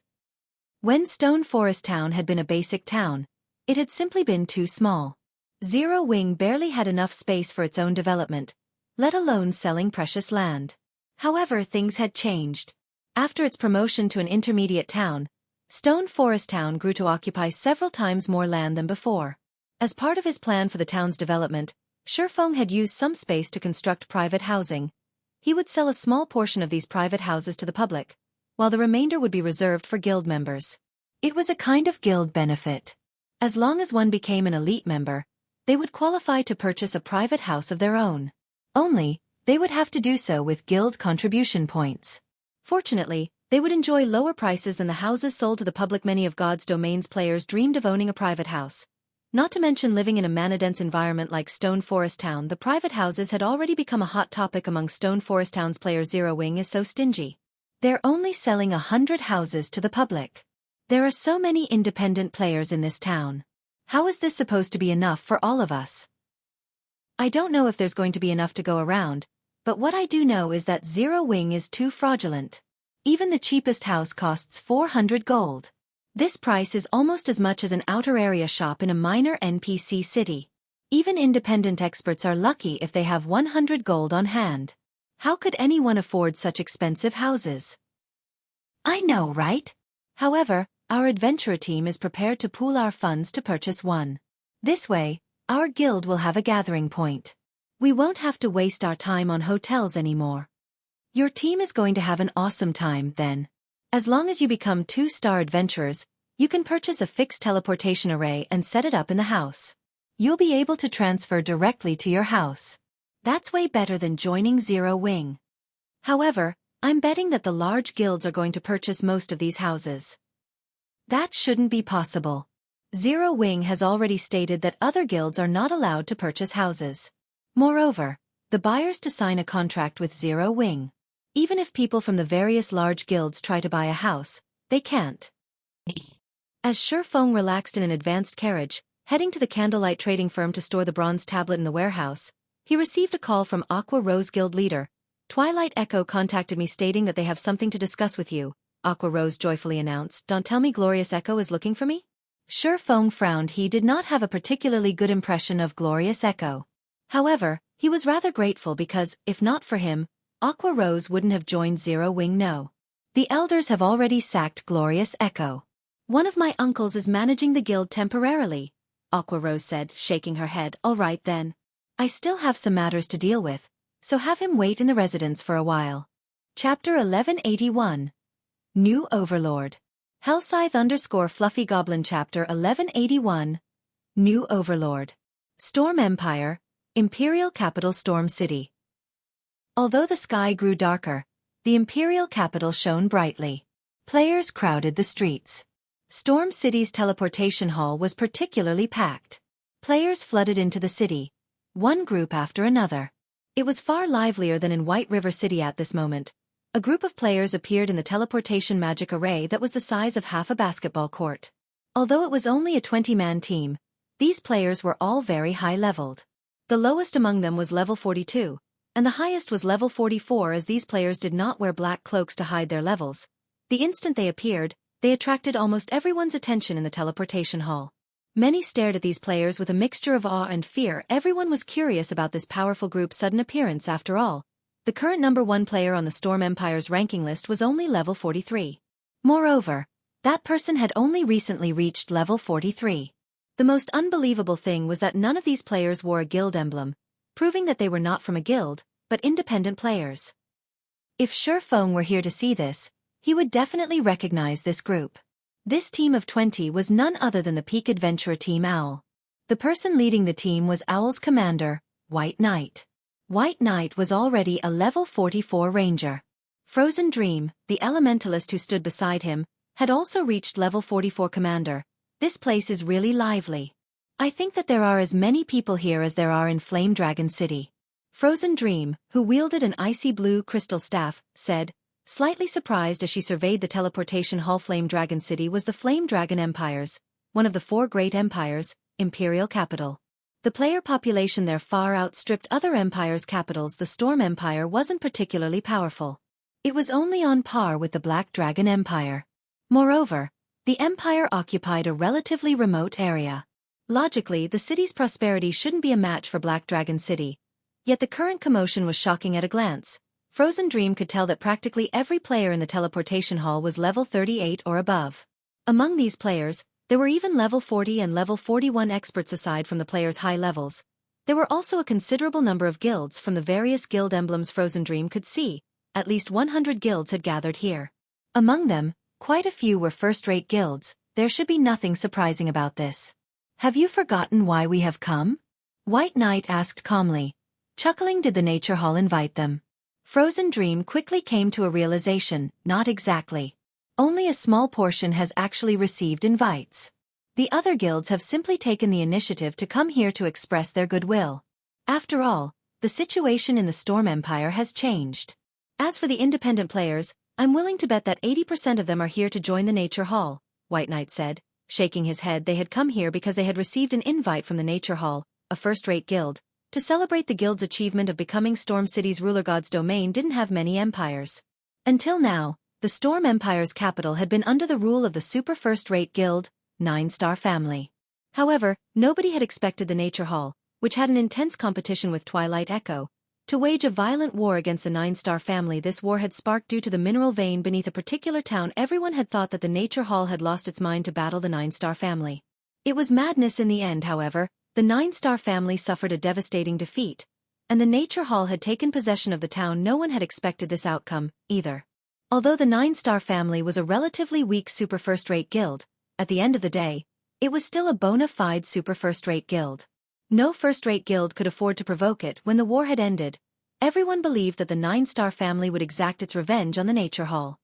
When Stone Forest Town had been a basic town, it had simply been too small. Zero Wing barely had enough space for its own development, let alone selling precious land. However, things had changed. After its promotion to an intermediate town, Stone Forest Town grew to occupy several times more land than before. As part of his plan for the town's development, Shifeng had used some space to construct private housing. He would sell a small portion of these private houses to the public, while the remainder would be reserved for guild members. It was a kind of guild benefit. As long as one became an elite member, they would qualify to purchase a private house of their own. Only, they would have to do so with guild contribution points. Fortunately, they would enjoy lower prices than the houses sold to the public. Many of God's Domain's players dreamed of owning a private house. Not to mention living in a mana-dense environment like Stone Forest Town. The private houses had already become a hot topic among Stone Forest Town's players. Zero Wing is so stingy. They're only selling 100 houses to the public. There are so many independent players in this town. How is this supposed to be enough for all of us? I don't know if there's going to be enough to go around, but what I do know is that Zero Wing is too fraudulent. Even the cheapest house costs 400 gold. This price is almost as much as an outer area shop in a minor NPC city. Even independent experts are lucky if they have 100 gold on hand. How could anyone afford such expensive houses? I know, right? However, our adventurer team is prepared to pool our funds to purchase one. This way, our guild will have a gathering point. We won't have to waste our time on hotels anymore. Your team is going to have an awesome time, then. As long as you become 2-star adventurers, you can purchase a fixed teleportation array and set it up in the house. You'll be able to transfer directly to your house. That's way better than joining Zero Wing. However, I'm betting that the large guilds are going to purchase most of these houses. That shouldn't be possible. Zero Wing has already stated that other guilds are not allowed to purchase houses. Moreover, the buyers to sign a contract with Zero Wing. Even if people from the various large guilds try to buy a house, they can't. As Shifeng relaxed in an advanced carriage, heading to the candlelight trading firm to store the bronze tablet in the warehouse, he received a call from Aqua Rose guild leader. Twilight Echo contacted me stating that they have something to discuss with you, Aqua Rose joyfully announced. Don't tell me Glorious Echo is looking for me? Shifeng frowned. He did not have a particularly good impression of Glorious Echo. However, he was rather grateful because, if not for him, Aqua Rose wouldn't have joined Zero Wing. No. The elders have already sacked Glorious Echo. One of my uncles is managing the guild temporarily, Aqua Rose said, shaking her head. All right then. I still have some matters to deal with, so have him wait in the residence for a while. Chapter 1181. New Overlord. Hellscythe_Fluffy Goblin Chapter 1181. New Overlord. Storm Empire, Imperial Capital Storm City. Although the sky grew darker, the Imperial capital shone brightly. Players crowded the streets. Storm City's teleportation hall was particularly packed. Players flooded into the city, one group after another. It was far livelier than in White River City at this moment. A group of players appeared in the teleportation magic array that was the size of half a basketball court. Although it was only a 20-man team, these players were all very high-leveled. The lowest among them was level 42, and the highest was level 44, as these players did not wear black cloaks to hide their levels. The instant they appeared, they attracted almost everyone's attention in the teleportation hall. Many stared at these players with a mixture of awe and fear. Everyone was curious about this powerful group's sudden appearance. After all, the current number 1 player on the Storm Empire's ranking list was only level 43. Moreover, that person had only recently reached level 43. The most unbelievable thing was that none of these players wore a guild emblem, proving that they were not from a guild, but independent players. If Shifeng were here to see this, he would definitely recognize this group. This team of 20 was none other than the Peak Adventurer Team Owl. The person leading the team was Owl's commander, White Knight. White Knight was already a level 44 ranger. Frozen Dream, the elementalist who stood beside him, had also reached level 44 commander. This place is really lively. I think that there are as many people here as there are in Flame Dragon City. Frozen Dream, who wielded an icy blue crystal staff, said, slightly surprised as she surveyed the teleportation hall. Flame Dragon City was the Flame Dragon Empires, one of the 4 great empires, imperial capital. The player population there far outstripped other empires' capitals. The Storm Empire wasn't particularly powerful. It was only on par with the Black Dragon Empire. Moreover, the empire occupied a relatively remote area. Logically, the city's prosperity shouldn't be a match for Black Dragon City. Yet the current commotion was shocking at a glance. Frozen Dream could tell that practically every player in the teleportation hall was level 38 or above. Among these players, there were even level 40 and level 41 experts. Aside from the players' high levels, there were also a considerable number of guilds. From the various guild emblems Frozen Dream could see, at least 100 guilds had gathered here. Among them, quite a few were first-rate guilds. There should be nothing surprising about this. Have you forgotten why we have come? White Knight asked calmly. Chuckling, did the Nature Hall invite them? Frozen Dream quickly came to a realization, not exactly. Only a small portion has actually received invites. The other guilds have simply taken the initiative to come here to express their goodwill. After all, the situation in the Storm Empire has changed. As for the independent players, I'm willing to bet that 80% of them are here to join the Nature Hall, White Knight said, shaking his head. They had come here because they had received an invite from the Nature Hall, a first-rate guild, to celebrate the guild's achievement of becoming Storm City's ruler. God's domain didn't have many empires. Until now, the Storm Empire's capital had been under the rule of the super first-rate guild, 9-Star Family. However, nobody had expected the Nature Hall, which had an intense competition with Twilight Echo, to wage a violent war against the 9-Star Family. This war had sparked due to the mineral vein beneath a particular town. Everyone had thought that the Nature Hall had lost its mind to battle the 9-Star Family. It was madness in the end. However, the 9-Star Family suffered a devastating defeat, and the Nature Hall had taken possession of the town. No one had expected this outcome, either. Although the 9-Star Family was a relatively weak super first-rate guild, at the end of the day, it was still a bona fide super first-rate guild. No first-rate guild could afford to provoke it. When the war had ended, everyone believed that the 9-Star Family would exact its revenge on the Nature Hall.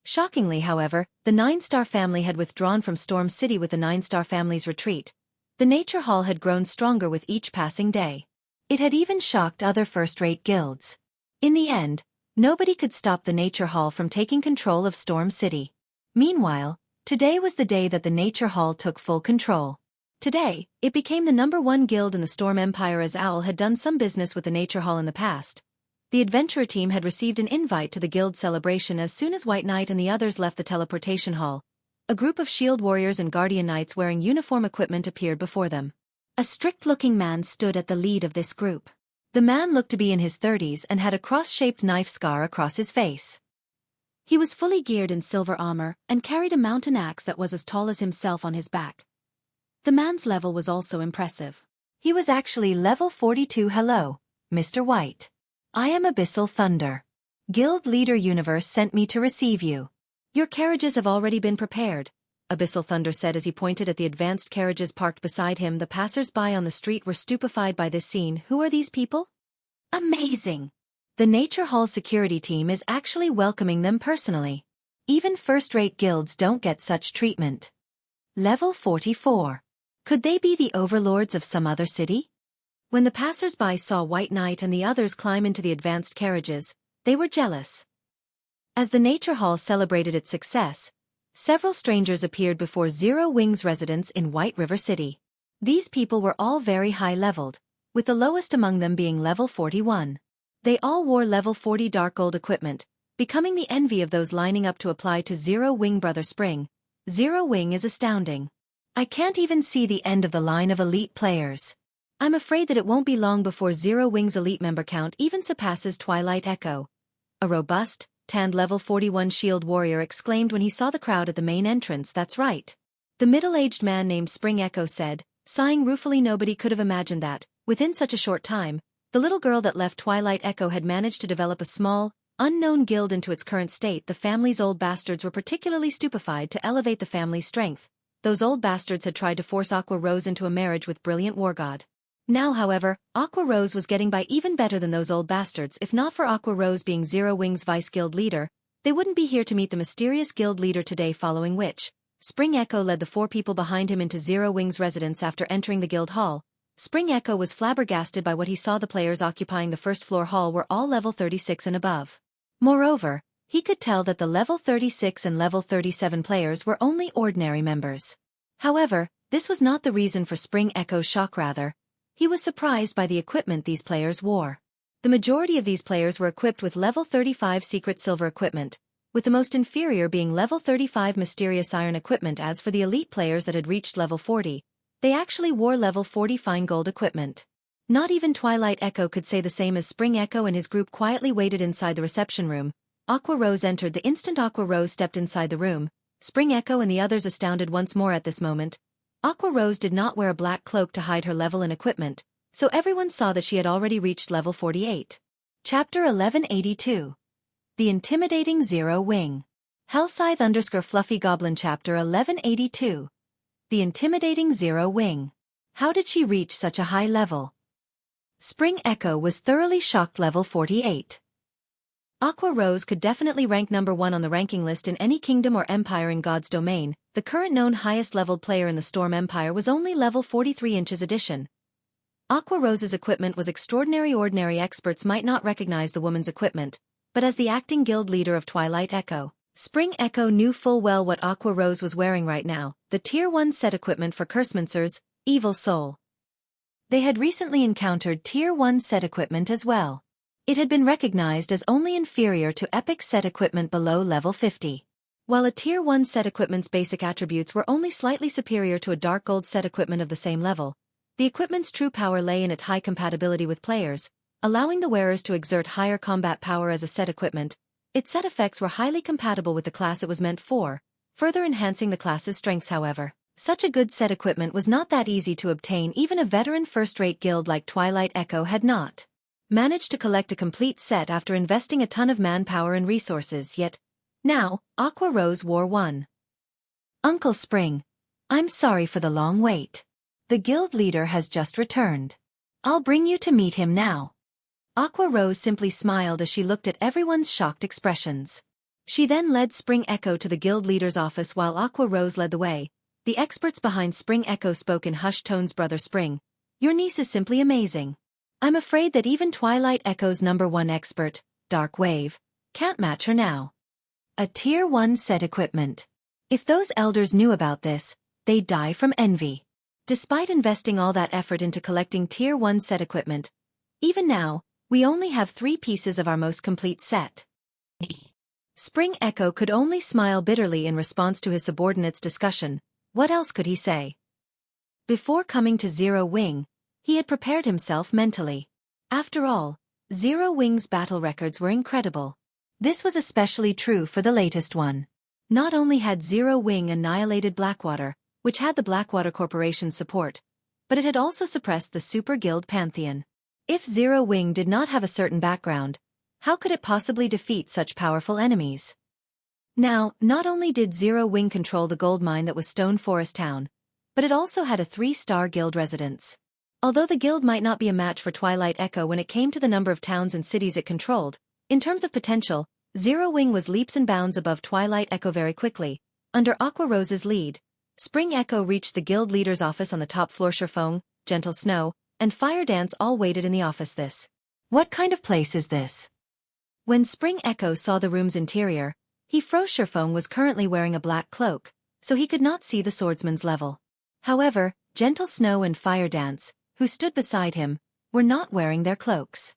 Shockingly, however, the 9-Star Family had withdrawn from Storm City. With the 9-Star Family's retreat, the Nature Hall had grown stronger with each passing day. It had even shocked other first-rate guilds. In the end, nobody could stop the Nature Hall from taking control of Storm City. Meanwhile, today was the day that the Nature Hall took full control. Today, it became the #1 guild in the Storm Empire. As Owl had done some business with the Nature Hall in the past, the adventurer team had received an invite to the guild celebration. As soon as White Knight and the others left the teleportation hall, a group of shield warriors and guardian knights wearing uniform equipment appeared before them. A strict-looking man stood at the lead of this group. The man looked to be in his 30s and had a cross-shaped knife scar across his face. He was fully geared in silver armor and carried a mountain axe that was as tall as himself on his back. The man's level was also impressive. He was actually level 42. Hello, Mr. White. I am Abyssal Thunder. Guild Leader Universe sent me to receive you. Your carriages have already been prepared, Abyssal Thunder said as he pointed at the advanced carriages parked beside him. The passers-by on the street were stupefied by this scene. Who are these people? Amazing! The Nature Hall security team is actually welcoming them personally. Even first-rate guilds don't get such treatment. Level 44. Could they be the overlords of some other city? When the passers-by saw White Knight and the others climb into the advanced carriages, they were jealous. As the Nature Hall celebrated its success, several strangers appeared before Zero Wings residents in White River City. These people were all very high-leveled, with the lowest among them being level 41. They all wore level 40 dark gold equipment, becoming the envy of those lining up to apply to Zero Wing. Brother Spring, Zero Wing is astounding. I can't even see the end of the line of elite players. I'm afraid that it won't be long before Zero Wing's elite member count even surpasses Twilight Echo. A robust, tanned level 41 shield warrior exclaimed when he saw the crowd at the main entrance. That's right. The middle-aged man named Spring Echo said, sighing ruefully. Nobody could have imagined that, within such a short time, the little girl that left Twilight Echo had managed to develop a small, unknown guild into its current state. The family's old bastards were particularly stupefied. To elevate the family's strength, those old bastards had tried to force Aqua Rose into a marriage with Brilliant War God. Now however, Aqua Rose was getting by even better than those old bastards. If not for Aqua Rose being Zero Wing's vice guild leader, they wouldn't be here to meet the mysterious guild leader today, following which Spring Echo led the 4 people behind him into Zero Wing's residence. After entering the guild hall, Spring Echo was flabbergasted by what he saw. The players occupying the first floor hall were all level 36 and above. Moreover, he could tell that the level 36 and level 37 players were only ordinary members. However, this was not the reason for Spring Echo's shock. Rather, he was surprised by the equipment these players wore. The majority of these players were equipped with level 35 secret silver equipment, with the most inferior being level 35 mysterious iron equipment. As for the elite players that had reached level 40, they actually wore level 40 fine gold equipment. Not even Twilight Echo could say the same, as Spring Echo and his group quietly waited inside the reception room. Aqua Rose entered. The instant Aqua Rose stepped inside the room, Spring Echo and the others astounded once more. At this moment, Aqua Rose did not wear a black cloak to hide her level and equipment, so everyone saw that she had already reached level 48. Chapter 1182. The Intimidating Zero Wing. Hellscythe _ Fluffy Goblin. Chapter 1182. The Intimidating Zero Wing. How did she reach such a high level? Spring Echo was thoroughly shocked. Level 48. Aqua Rose could definitely rank number 1 on the ranking list in any kingdom or empire in God's domain. The current known highest leveled player in the Storm Empire was only level 43 inches addition. Aqua Rose's equipment was extraordinary. Ordinary experts might not recognize the woman's equipment, but as the acting guild leader of Twilight Echo, Spring Echo knew full well what Aqua Rose was wearing right now: the Tier 1 set equipment for Cursemancer's Evil Soul. They had recently encountered Tier 1 set equipment as well. It had been recognized as only inferior to epic set equipment below level 50. While a Tier 1 set equipment's basic attributes were only slightly superior to a dark gold set equipment of the same level, the equipment's true power lay in its high compatibility with players, allowing the wearers to exert higher combat power. As a set equipment, its set effects were highly compatible with the class it was meant for, further enhancing the class's strengths. However, such a good set equipment was not that easy to obtain. Even a veteran first-rate guild like Twilight Echo had not managed to collect a complete set after investing a ton of manpower and resources. Yet, now, Aqua Rose wore one. Uncle Spring, I'm sorry for the long wait. The guild leader has just returned. I'll bring you to meet him now. Aqua Rose simply smiled as she looked at everyone's shocked expressions. She then led Spring Echo to the guild leader's office. While Aqua Rose led the way, the experts behind Spring Echo spoke in hushed tones. Brother Spring, your niece is simply amazing. I'm afraid that even Twilight Echo's number 1 expert, Dark Wave, can't match her now. A Tier 1 set equipment. If those elders knew about this, they'd die from envy. Despite investing all that effort into collecting Tier 1 set equipment, even now, we only have 3 pieces of our most complete set. Spring Echo could only smile bitterly in response to his subordinate's discussion. What else could he say? Before coming to Zero Wing, he had prepared himself mentally. After all, Zero Wing's battle records were incredible. This was especially true for the latest one. Not only had Zero Wing annihilated Blackwater, which had the Blackwater Corporation's support, but it had also suppressed the Super Guild Pantheon. If Zero Wing did not have a certain background, how could it possibly defeat such powerful enemies? Now, not only did Zero Wing control the gold mine that was Stone Forest Town, but it also had a 3-star guild residence. Although the guild might not be a match for Twilight Echo when it came to the number of towns and cities it controlled, in terms of potential, Zero Wing was leaps and bounds above Twilight Echo. Very quickly, under Aqua Rose's lead, Spring Echo reached the guild leader's office on the top floor. Sherfong, Gentle Snow, and Fire Dance all waited in the office. What kind of place is this? When Spring Echo saw the room's interior, he froze. Sherfong was currently wearing a black cloak, so he could not see the swordsman's level. However, Gentle Snow and Fire Dance, who stood beside him, were not wearing their cloaks.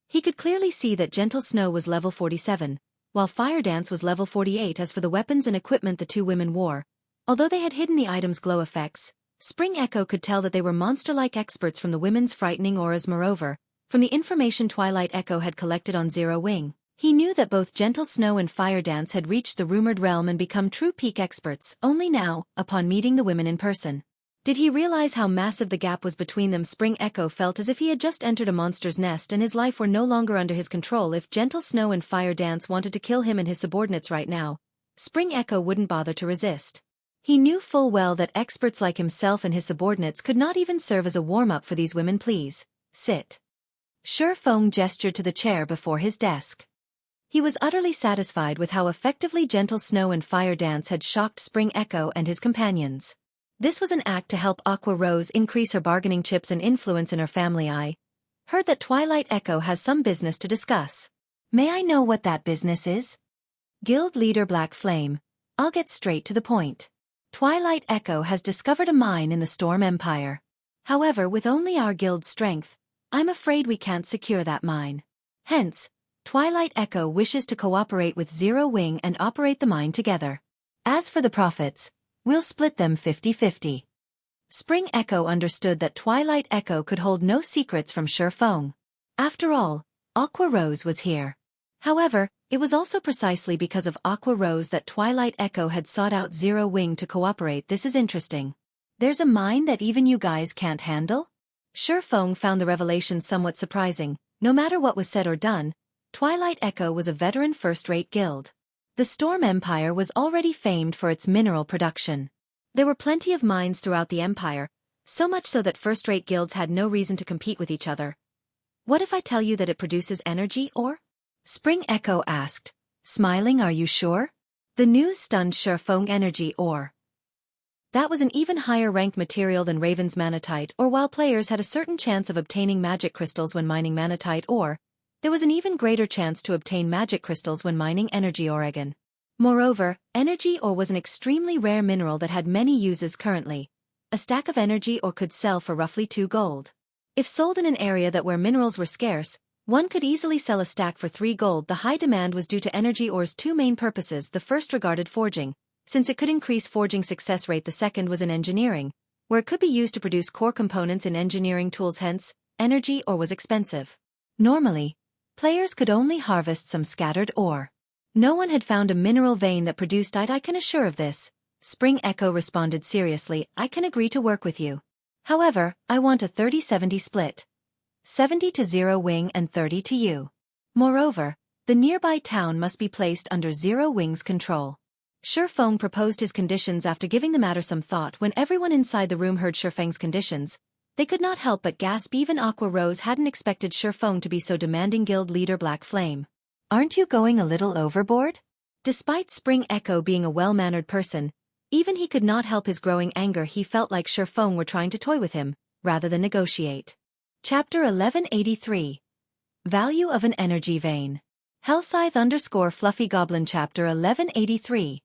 He could clearly see that Gentle Snow was level 47, while Fire Dance was level 48. As for the weapons and equipment the 2 women wore, although they had hidden the items' glow effects, Spring Echo could tell that they were monster-like experts from the women's frightening auras. Moreover, from the information Twilight Echo had collected on Zero Wing, he knew that both Gentle Snow and Fire Dance had reached the rumored realm and become true peak experts only now, upon meeting the women in person. Did he realize how massive the gap was between them? Spring Echo felt as if he had just entered a monster's nest and his life were no longer under his control. If Gentle Snow and Fire Dance wanted to kill him and his subordinates right now, Spring Echo wouldn't bother to resist. He knew full well that experts like himself and his subordinates could not even serve as a warm-up for these women. Please, sit. Shi Feng gestured to the chair before his desk. He was utterly satisfied with how effectively Gentle Snow and Fire Dance had shocked Spring Echo and his companions. This was an act to help Aqua Rose increase her bargaining chips and influence in her family. I heard that Twilight Echo has some business to discuss. May I know what that business is? Guild Leader Black Flame. I'll get straight to the point. Twilight Echo has discovered a mine in the Storm Empire. However, with only our guild's strength, I'm afraid we can't secure that mine. Hence, Twilight Echo wishes to cooperate with Zero Wing and operate the mine together. As for the profits, we'll split them 50-50. Spring Echo understood that Twilight Echo could hold no secrets from Shi Feng. After all, Aqua Rose was here. However, it was also precisely because of Aqua Rose that Twilight Echo had sought out Zero Wing to cooperate. This is interesting. There's a mine that even you guys can't handle? Shi Feng found the revelation somewhat surprising. No matter what was said or done, Twilight Echo was a veteran first-rate guild. The Storm Empire was already famed for its mineral production. There were plenty of mines throughout the empire, so much so that first-rate guilds had no reason to compete with each other. What if I tell you that it produces energy ore? Spring Echo asked, smiling. Are you sure? The news stunned Shi Feng. Energy ore. That was an even higher ranked material than Raven's manatite ore. While players had a certain chance of obtaining magic crystals when mining manatite ore, there was an even greater chance to obtain magic crystals when mining energy ore again. Moreover, energy ore was an extremely rare mineral that had many uses currently. A stack of energy ore could sell for roughly 2 gold. If sold in an area where minerals were scarce, one could easily sell a stack for 3 gold. The high demand was due to energy ore's 2 main purposes. The first regarded forging, since it could increase forging success rate. The second was in engineering, where it could be used to produce core components in engineering tools. Hence, energy ore was expensive. Normally, players could only harvest some scattered ore. No one had found a mineral vein that produced it. I can assure of this. Spring Echo responded seriously. I can agree to work with you. However, I want a 30-70 split. 70 to Zero Wing and 30 to you. Moreover, the nearby town must be placed under Zero Wing's control. Shi Feng proposed his conditions after giving the matter some thought. When everyone inside the room heard Shi Feng's conditions, they could not help but gasp. Even Aqua Rose hadn't expected Shi Feng to be so demanding. Guild Leader Black Flame. Aren't you going a little overboard? Despite Spring Echo being a well-mannered person, even he could not help his growing anger. He felt like Shi Feng were trying to toy with him, rather than negotiate. Chapter 1183. Value of an Energy Vein. Hellscythe _ Fluffy Goblin. Chapter 1183.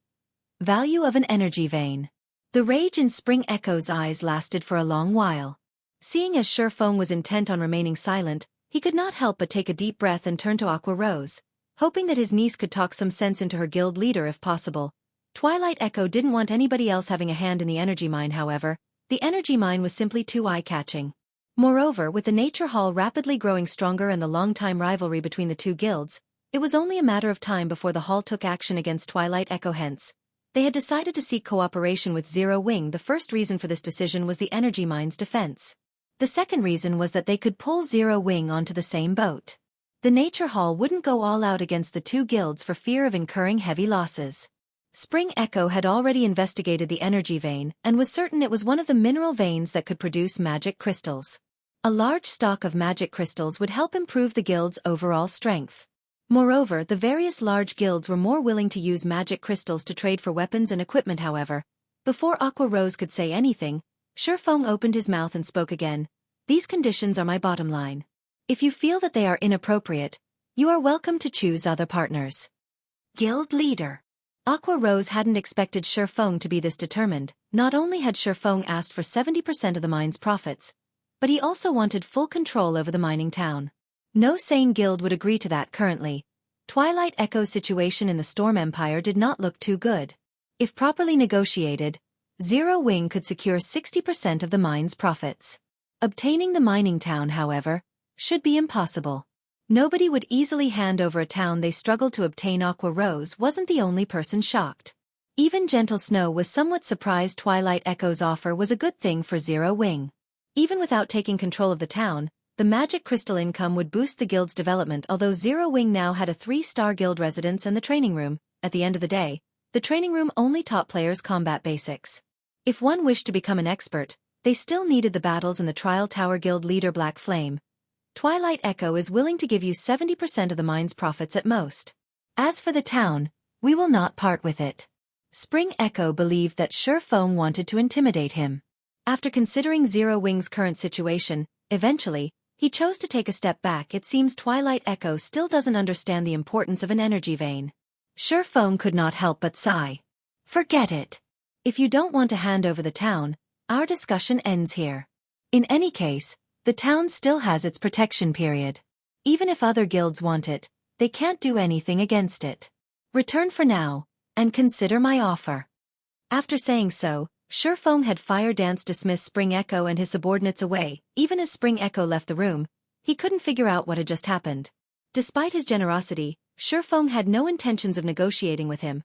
Value of an Energy Vein. The rage in Spring Echo's eyes lasted for a long while. Seeing as Shi Feng was intent on remaining silent, he could not help but take a deep breath and turn to Aqua Rose, hoping that his niece could talk some sense into her guild leader if possible. Twilight Echo didn't want anybody else having a hand in the energy mine. However, the energy mine was simply too eye-catching. Moreover, with the nature hall rapidly growing stronger and the long-time rivalry between the two guilds, it was only a matter of time before the hall took action against Twilight Echo. Hence, they had decided to seek cooperation with Zero Wing. The first reason for this decision was the energy mine's defense. The second reason was that they could pull Zero Wing onto the same boat. The Nature Hall wouldn't go all out against the two guilds for fear of incurring heavy losses. Spring Echo had already investigated the energy vein and was certain it was one of the mineral veins that could produce magic crystals. A large stock of magic crystals would help improve the guild's overall strength. Moreover, the various large guilds were more willing to use magic crystals to trade for weapons and equipment. However, before Aqua Rose could say anything, Shi Feng opened his mouth and spoke again. These conditions are my bottom line. If you feel that they are inappropriate, you are welcome to choose other partners. Guild Leader. Aqua Rose hadn't expected Shi Feng to be this determined. Not only had Shi Feng asked for 70% of the mine's profits, but he also wanted full control over the mining town. No sane guild would agree to that currently. Twilight Echo's situation in the Storm Empire did not look too good. If properly negotiated, Zero Wing could secure 60% of the mine's profits. Obtaining the mining town, however, should be impossible. Nobody would easily hand over a town they struggled to obtain. Aqua Rose wasn't the only person shocked. Even Gentle Snow was somewhat surprised. Twilight Echo's offer was a good thing for Zero Wing. Even without taking control of the town, the magic crystal income would boost the guild's development. Although Zero Wing now had a 3-star guild residence and the training room, at the end of the day, The training room only taught players combat basics. If one wished to become an expert, they still needed the battles in the Trial Tower Guild leader Black Flame. Twilight Echo is willing to give you 70% of the mine's profits at most. As for the town, we will not part with it. Spring Echo believed that Sure Feng wanted to intimidate him. After considering Zero Wing's current situation, eventually, he chose to take a step back. It seems Twilight Echo still doesn't understand the importance of an energy vein. Sure Feng could not help but sigh. Forget it. If you don't want to hand over the town, our discussion ends here. In any case, the town still has its protection period. Even if other guilds want it, they can't do anything against it. Return for now, and consider my offer. After saying so, Sure Feng had fire dance dismissed Spring Echo and his subordinates away. Even as Spring Echo left the room, he couldn't figure out what had just happened. Despite his generosity, Sure Feng had no intentions of negotiating with him.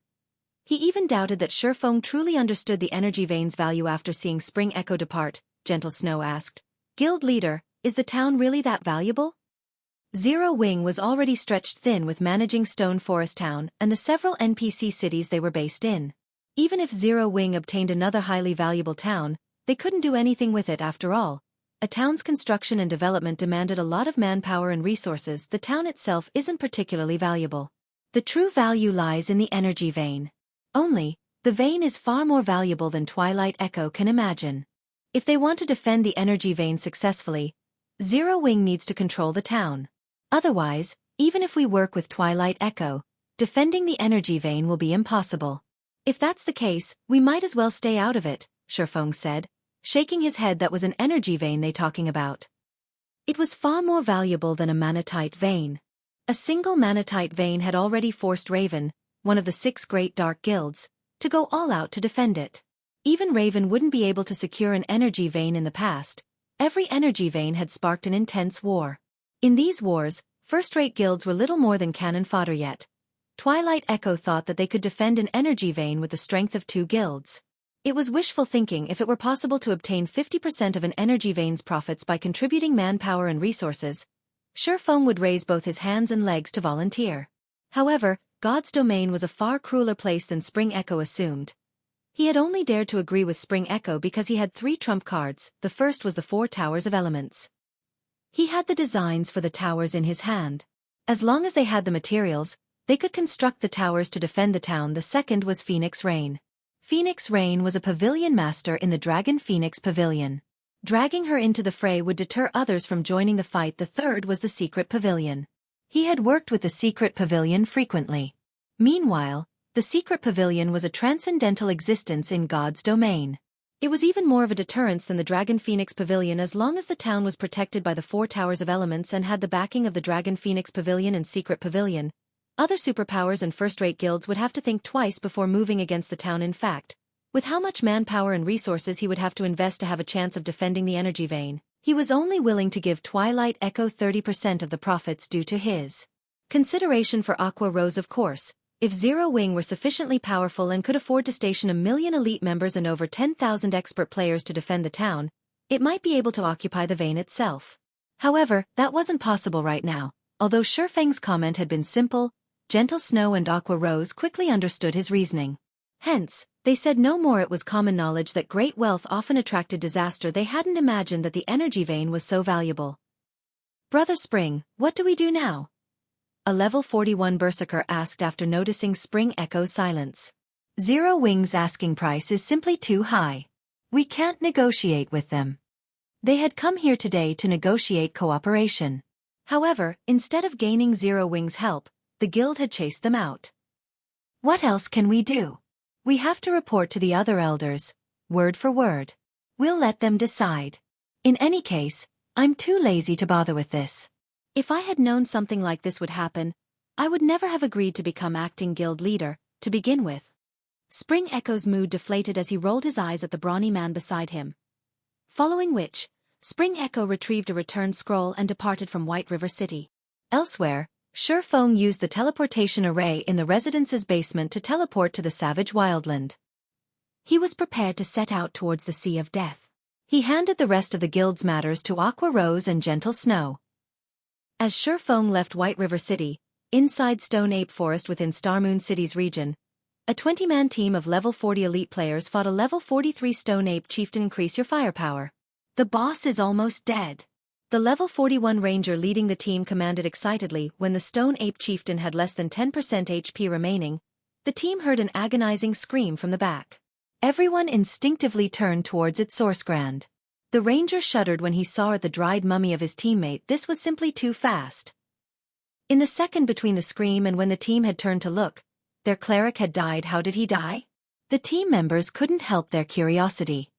He even doubted that Sure Feng truly understood the energy vein's value after seeing Spring Echo depart. Gentle Snow asked, Guild leader, is the town really that valuable? Zero Wing was already stretched thin with managing Stone Forest Town and the several NPC cities they were based in. Even if Zero Wing obtained another highly valuable town, they couldn't do anything with it after all. A town's construction and development demanded a lot of manpower and resources. The town itself isn't particularly valuable. The true value lies in the energy vein. Only, the vein is far more valuable than Twilight Echo can imagine. If they want to defend the energy vein successfully, Zero Wing needs to control the town. Otherwise, even if we work with Twilight Echo, defending the energy vein will be impossible. If that's the case, we might as well stay out of it, Sure Feng said, shaking his head. That was an energy vein they talking about. It was far more valuable than a manatite vein. A single manatite vein had already forced Raven, one of the 6 great dark guilds, to go all out to defend it. Even Raven wouldn't be able to secure an energy vein in the past. Every energy vein had sparked an intense war. In these wars, first-rate guilds were little more than cannon fodder yet. Twilight Echo thought that they could defend an energy vein with the strength of 2 guilds. It was wishful thinking. If it were possible to obtain 50% of an energy vein's profits by contributing manpower and resources, Sure Feng would raise both his hands and legs to volunteer. However, God's domain was a far crueler place than Spring Echo assumed. He had only dared to agree with Spring Echo because he had 3 trump cards. The first was the 4 Towers of Elements. He had the designs for the towers in his hand. As long as they had the materials, they could construct the towers to defend the town. The second was Phoenix Rain. Phoenix Rain was a pavilion master in the Dragon Phoenix Pavilion. Dragging her into the fray would deter others from joining the fight. The third was the Secret Pavilion. He had worked with the Secret Pavilion frequently. Meanwhile, the Secret Pavilion was a transcendental existence in God's domain. It was even more of a deterrence than the Dragon Phoenix Pavilion. As long as the town was protected by the 4 Towers of Elements and had the backing of the Dragon Phoenix Pavilion and Secret Pavilion, other superpowers and first-rate guilds would have to think twice before moving against the town. In fact, with how much manpower and resources he would have to invest to have a chance of defending the energy vein, he was only willing to give Twilight Echo 30% of the profits due to his consideration for Aqua Rose. Of course, if Zero Wing were sufficiently powerful and could afford to station 1 million elite members and over 10,000 expert players to defend the town, it might be able to occupy the vein itself. However, that wasn't possible right now. Although Sure Feng's comment had been simple, Gentle Snow and Aqua Rose quickly understood his reasoning. Hence, they said no more. It was common knowledge that great wealth often attracted disaster. They hadn't imagined that the energy vein was so valuable. Brother Spring, what do we do now? A level 41 berserker asked after noticing Spring Echo's silence. Zero Wing's asking price is simply too high. We can't negotiate with them. They had come here today to negotiate cooperation. However, instead of gaining Zero Wing's help, the guild had chased them out. What else can we do? We have to report to the other elders, word for word. We'll let them decide. In any case, I'm too lazy to bother with this. If I had known something like this would happen, I would never have agreed to become acting guild leader, to begin with. Spring Echo's mood deflated as he rolled his eyes at the brawny man beside him. Following which, Spring Echo retrieved a return scroll and departed from White River City. Elsewhere, Sure Feng used the teleportation array in the residence's basement to teleport to the savage wildland. He was prepared to set out towards the Sea of Death. He handed the rest of the guild's matters to Aqua Rose and Gentle Snow. As Sure Feng left White River City, inside Stone Ape Forest within Starmoon City's region, A 20-man team of level 40 elite players fought a level 43 Stone Ape Chieftain. Increase your firepower. The boss is almost dead. The level 41 ranger leading the team commanded excitedly. When the Stone Ape Chieftain had less than 10% HP remaining, the team heard an agonizing scream from the back. Everyone instinctively turned towards its source. Grand. The ranger shuddered when he saw the dried mummy of his teammate. This was simply too fast. In the second between the scream and when the team had turned to look, their cleric had died. How did he die? The team members couldn't help their curiosity.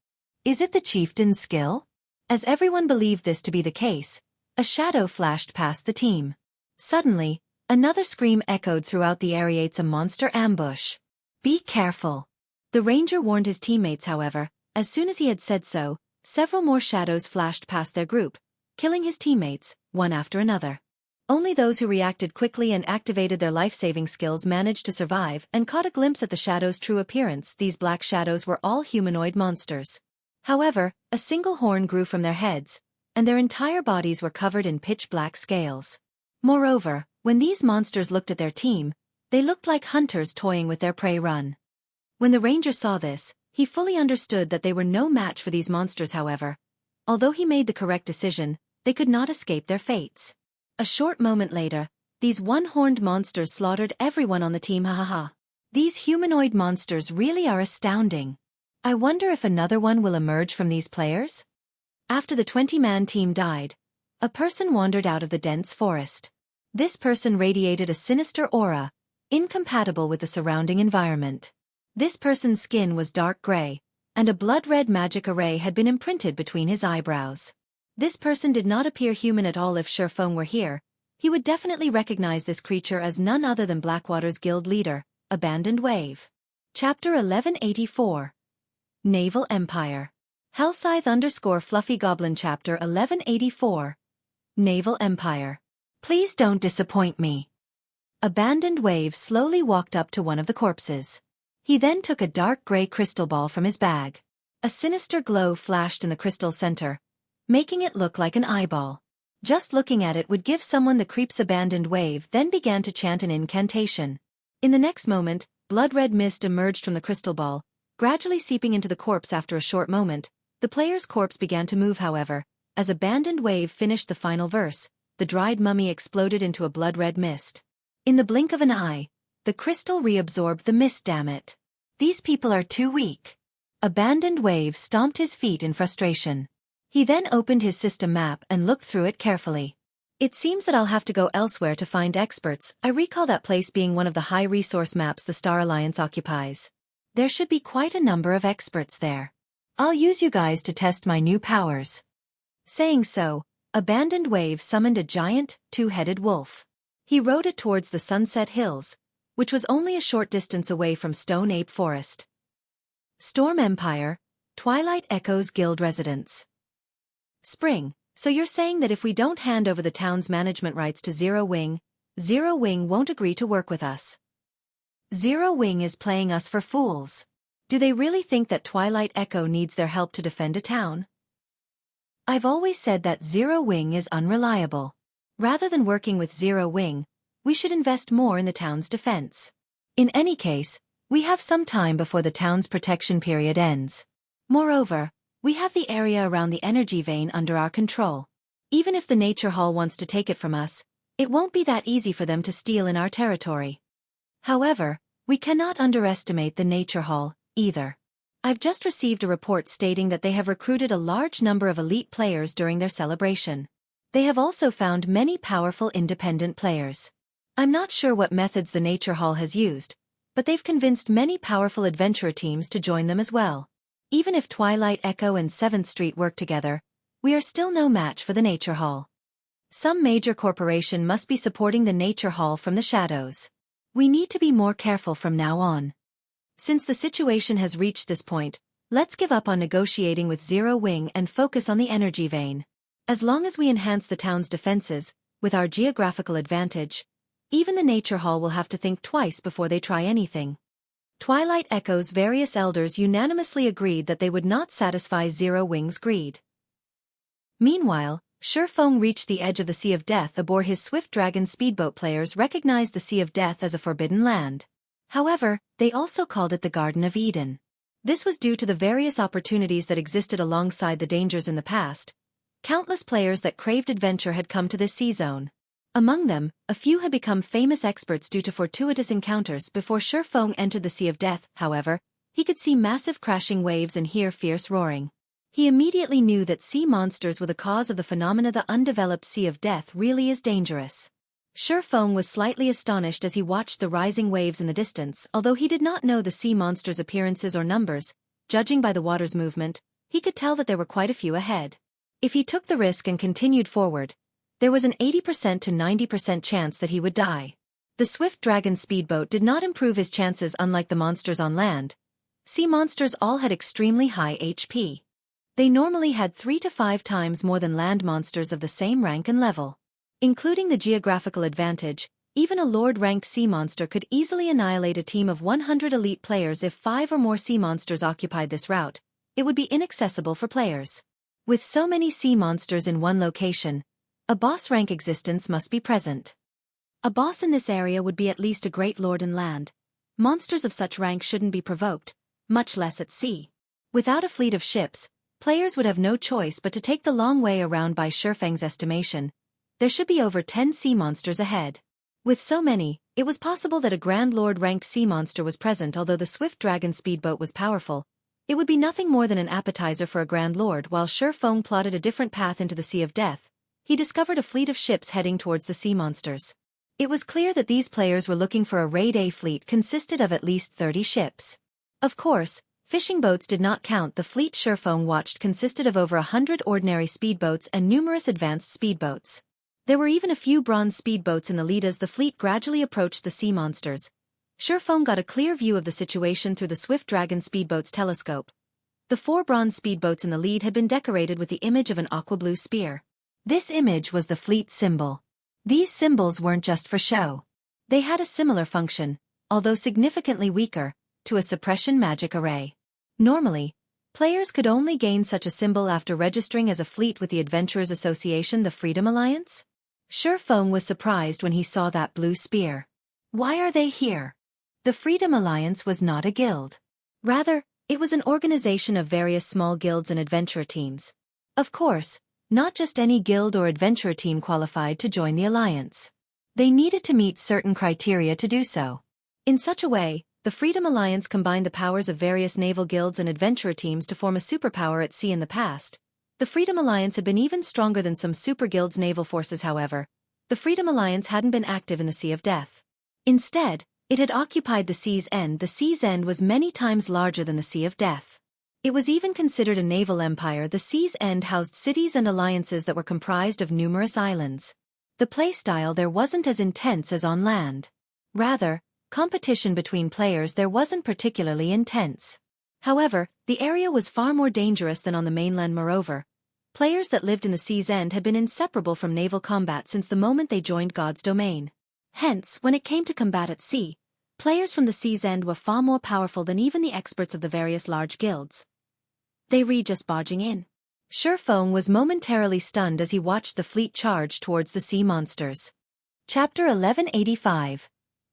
Is it the chieftain's skill? As everyone believed this to be the case, a shadow flashed past the team. Suddenly, another scream echoed throughout the area. It's a monster ambush. Be careful. The ranger warned his teammates. However, as soon as he had said so, several more shadows flashed past their group, killing his teammates, one after another. Only those who reacted quickly and activated their life-saving skills managed to survive and caught a glimpse at the shadows' true appearance. These black shadows were all humanoid monsters. However, a single horn grew from their heads, and their entire bodies were covered in pitch-black scales. Moreover, when these monsters looked at their team, they looked like hunters toying with their prey. Run. When the ranger saw this, he fully understood that they were no match for these monsters. However, although he made the correct decision, they could not escape their fates. A short moment later, these one-horned monsters slaughtered everyone on the team. Ha ha ha. These humanoid monsters really are astounding. I wonder if another one will emerge from these players? After the 20-man team died, a person wandered out of the dense forest. This person radiated a sinister aura, incompatible with the surrounding environment. This person's skin was dark gray, and a blood-red magic array had been imprinted between his eyebrows. This person did not appear human at all. If Shurfeng were here, he would definitely recognize this creature as none other than Blackwater's guild leader, Abandoned Wave. Chapter 1184. Naval Empire. Hellscythe_Fluffy Goblin. Chapter 1184. Naval Empire. Please don't disappoint me. Abandoned Wave slowly walked up to one of the corpses. He then took a dark gray crystal ball from his bag. A sinister glow flashed in the crystal center, making it look like an eyeball. Just looking at it would give someone the creeps. Abandoned Wave then began to chant an incantation. In the next moment, blood-red mist emerged from the crystal ball, gradually seeping into the corpse. After a short moment, the player's corpse began to move. However, as Abandoned Wave finished the final verse, the dried mummy exploded into a blood-red mist. In the blink of an eye, the crystal reabsorbed the mist. Damn it. These people are too weak. Abandoned Wave stomped his feet in frustration. He then opened his system map and looked through it carefully. It seems that I'll have to go elsewhere to find experts. I recall that place being one of the high-resource maps the Star Alliance occupies. There should be quite a number of experts there. I'll use you guys to test my new powers. Saying so, Abandoned Wave summoned a giant, two-headed wolf. He rode it towards the Sunset Hills, which was only a short distance away from Stone Ape Forest. Storm Empire, Twilight Echoes Guild Residence. Spring, so you're saying that if we don't hand over the town's management rights to Zero Wing won't agree to work with us? Zero Wing is playing us for fools. Do they really think that Twilight Echo needs their help to defend a town? I've always said that Zero Wing is unreliable. Rather than working with Zero Wing, we should invest more in the town's defense. In any case, we have some time before the town's protection period ends. Moreover, we have the area around the energy vein under our control. Even if the Nature Hall wants to take it from us, it won't be that easy for them to steal in our territory. However, we cannot underestimate the Nature Hall, either. I've just received a report stating that they have recruited a large number of elite players during their celebration. They have also found many powerful independent players. I'm not sure what methods the Nature Hall has used, but they've convinced many powerful adventurer teams to join them as well. Even if Twilight Echo and 7th Street work together, we are still no match for the Nature Hall. Some major corporation must be supporting the Nature Hall from the shadows. We need to be more careful from now on. Since the situation has reached this point, let's give up on negotiating with Zero Wing and focus on the energy vein. As long as we enhance the town's defenses, with our geographical advantage, even the Nature Hall will have to think twice before they try anything. Twilight Echo's various elders unanimously agreed that they would not satisfy Zero Wing's greed. Meanwhile, Shurfeng reached the edge of the Sea of Death aboard his Swift Dragon speedboat. Players recognized the Sea of Death as a forbidden land. However, they also called it the Garden of Eden. This was due to the various opportunities that existed alongside the dangers in the past. Countless players that craved adventure had come to this sea zone. Among them, a few had become famous experts due to fortuitous encounters. Before Shifeng entered the Sea of Death, however, he could see massive crashing waves and hear fierce roaring. He immediately knew that sea monsters were the cause of the phenomena. The undeveloped Sea of Death really is dangerous. Shifeng was slightly astonished as he watched the rising waves in the distance. Although he did not know the sea monsters' appearances or numbers, judging by the water's movement, he could tell that there were quite a few ahead. If he took the risk and continued forward, there was an 80% to 90% chance that he would die. The swift dragon speedboat did not improve his chances. Unlike the monsters on land, sea monsters all had extremely high HP. They normally had 3 to 5 times more than land monsters of the same rank and level. Including the geographical advantage, even a Lord-ranked sea monster could easily annihilate a team of 100 elite players. If 5 or more sea monsters occupied this route, it would be inaccessible for players. With so many sea monsters in one location, a boss rank existence must be present. A boss in this area would be at least a great lord in land. Monsters of such rank shouldn't be provoked, much less at sea. Without a fleet of ships, players would have no choice but to take the long way around. By Shifeng's estimation, there should be over 10 sea monsters ahead. With so many, it was possible that a Grand Lord-ranked sea monster was present. Although the swift dragon speedboat was powerful, it would be nothing more than an appetizer for a Grand Lord. While Shifeng plotted a different path into the Sea of Death, he discovered a fleet of ships heading towards the sea monsters. It was clear that these players were looking for a raid. A fleet consisted of at least 30 ships. Of course, fishing boats did not count. The fleet Shifeng watched consisted of over 100 ordinary speedboats and numerous advanced speedboats. There were even a few bronze speedboats in the lead. As the fleet gradually approached the sea monsters, Shifeng got a clear view of the situation through the swift dragon speedboat's telescope. The 4 bronze speedboats in the lead had been decorated with the image of an aqua-blue spear. This image was the fleet symbol. These symbols weren't just for show. They had a similar function, although significantly weaker, to a suppression magic array. Normally, players could only gain such a symbol after registering as a fleet with the Adventurers Association, the Freedom Alliance. Shifeng was surprised when he saw that blue spear. Why are they here? The Freedom Alliance was not a guild. Rather, it was an organization of various small guilds and adventurer teams. Of course, not just any guild or adventurer team qualified to join the alliance. They needed to meet certain criteria to do so. In such a way, the Freedom Alliance combined the powers of various naval guilds and adventurer teams to form a superpower at sea. In the past, the Freedom Alliance had been even stronger than some super guilds' naval forces. However, the Freedom Alliance hadn't been active in the Sea of Death. Instead, it had occupied the Sea's End. The Sea's End was many times larger than the Sea of Death. It was even considered a naval empire. The Sea's End housed cities and alliances that were comprised of numerous islands. The playstyle there wasn't as intense as on land. Rather, competition between players there wasn't particularly intense. However, the area was far more dangerous than on the mainland. Moreover, players that lived in the Sea's End had been inseparable from naval combat since the moment they joined God's domain. Hence, when it came to combat at sea, players from the Sea's End were far more powerful than even the experts of the various large guilds. They read just barging in. Shifeng was momentarily stunned as he watched the fleet charge towards the sea monsters. Chapter 1185.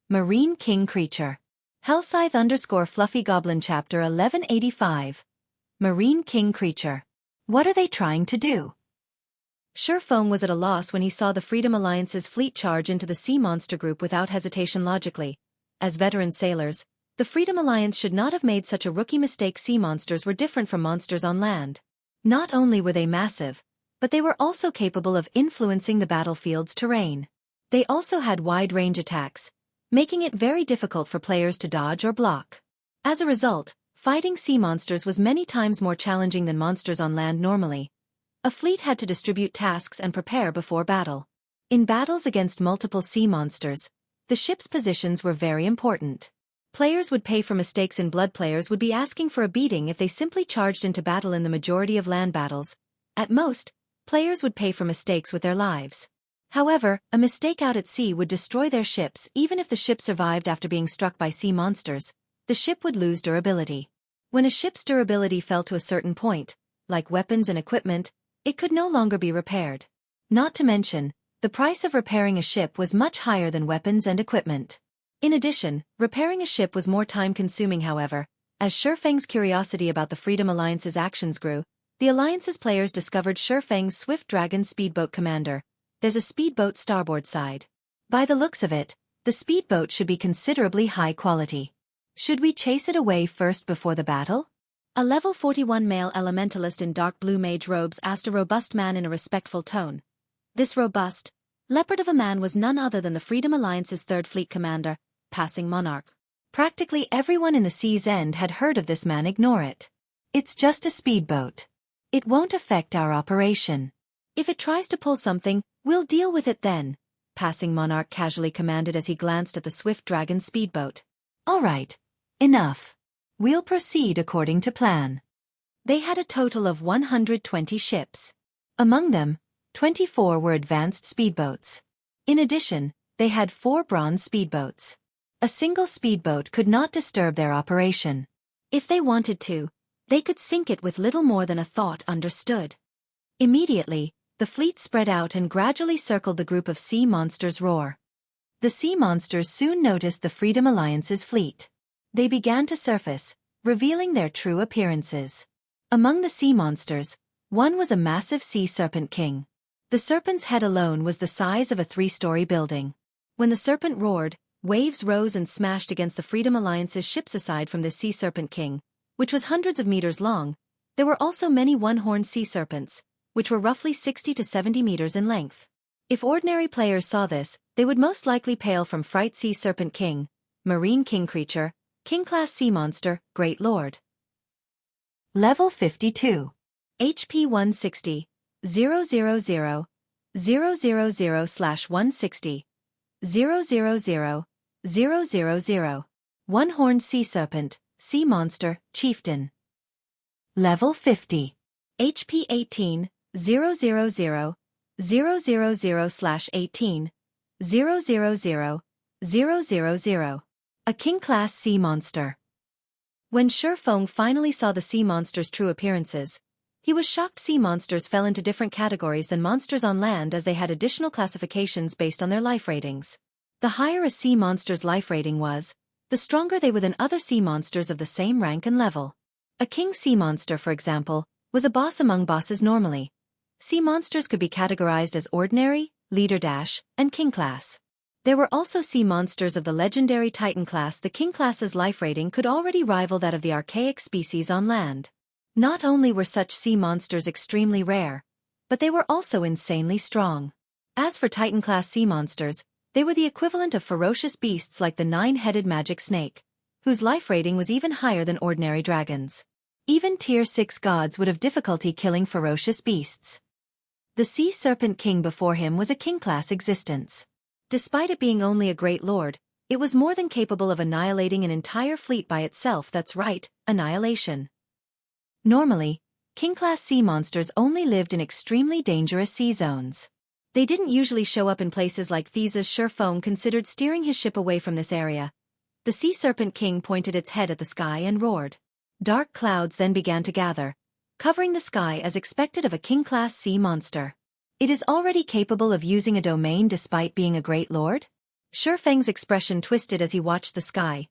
Marine King Creature. Hellscythe _Fluffy Goblin. Chapter 1185. Marine King Creature. What are they trying to do? Shifeng was at a loss when he saw the Freedom Alliance's fleet charge into the sea monster group without hesitation. Logically, as veteran sailors, the Freedom Alliance should not have made such a rookie mistake. Sea monsters were different from monsters on land. Not only were they massive, but they were also capable of influencing the battlefield's terrain. They also had wide-range attacks, making it very difficult for players to dodge or block. As a result, fighting sea monsters was many times more challenging than monsters on land. Normally, a fleet had to distribute tasks and prepare before battle. In battles against multiple sea monsters, the ship's positions were very important. Players would pay for mistakes in blood. Players would be asking for a beating if they simply charged into battle. In the majority of land battles, at most, players would pay for mistakes with their lives. However, a mistake out at sea would destroy their ships. Even if the ship survived after being struck by sea monsters, the ship would lose durability. When a ship's durability fell to a certain point, like weapons and equipment, it could no longer be repaired. Not to mention, the price of repairing a ship was much higher than weapons and equipment. In addition, repairing a ship was more time-consuming however. As Shifeng's curiosity about the Freedom Alliance's actions grew, the Alliance's players discovered Shifeng's Swift Dragon speedboat commander. There's a speedboat starboard side. By the looks of it, the speedboat should be considerably high quality. Should we chase it away first before the battle? A level 41 male elementalist in dark blue mage robes asked a robust man in a respectful tone. This robust leopard of a man was none other than the Freedom Alliance's 3rd Fleet commander, Passing Monarch. Practically everyone in the sea's end had heard of this man. Ignore it. It's just a speedboat. It won't affect our operation. If it tries to pull something, we'll deal with it then, Passing Monarch casually commanded as he glanced at the Swift Dragon speedboat. All right. Enough. We'll proceed according to plan. They had a total of 120 ships. Among them, 24 were advanced speedboats. In addition, they had 4 bronze speedboats. A single speedboat could not disturb their operation. If they wanted to, they could sink it with little more than a thought. Understood. Immediately, the fleet spread out and gradually circled the group of sea monsters. Roar. The sea monsters soon noticed the Freedom Alliance's fleet. They began to surface, revealing their true appearances. Among the sea monsters, one was a massive sea serpent king. The serpent's head alone was the size of a 3-story building. When the serpent roared, waves rose and smashed against the Freedom Alliance's ships. Aside from the sea serpent king, which was hundreds of meters long, there were also many one-horned sea serpents, which were roughly 60 to 70 meters in length. If ordinary players saw this, they would most likely pale from fright. Sea serpent king, marine king creature, king-class sea monster, great lord. Level 52. HP 160, 000, 000/160, 000, 000. One-horned sea serpent, sea monster, chieftain. Level 50. HP 18, 000, 000/18, 000, 000. A king-class sea monster. When Shifeng finally saw the sea monster's true appearances, he was shocked. Sea monsters fell into different categories than monsters on land as they had additional classifications based on their life ratings. The higher a sea monster's life rating was, the stronger they were than other sea monsters of the same rank and level. A king sea monster, for example, was a boss among bosses normally. Sea monsters could be categorized as ordinary, leader dash, and king class. There were also sea monsters of the legendary Titan class. The king class's life rating could already rival that of the archaic species on land. Not only were such sea monsters extremely rare, but they were also insanely strong. As for Titan class sea monsters, they were the equivalent of ferocious beasts like the 9-headed magic snake, whose life rating was even higher than ordinary dragons. Even tier 6 gods would have difficulty killing ferocious beasts. The sea serpent king before him was a king-class existence. Despite it being only a great lord, it was more than capable of annihilating an entire fleet by itself. That's right, annihilation. Normally, king-class sea monsters only lived in extremely dangerous sea zones. They didn't usually show up in places like these, as Shifeng considered steering his ship away from this area. The sea serpent king pointed its head at the sky and roared. Dark clouds then began to gather, covering the sky as expected of a king-class sea monster. It is already capable of using a domain despite being a great lord? Shifeng's expression twisted as he watched the sky.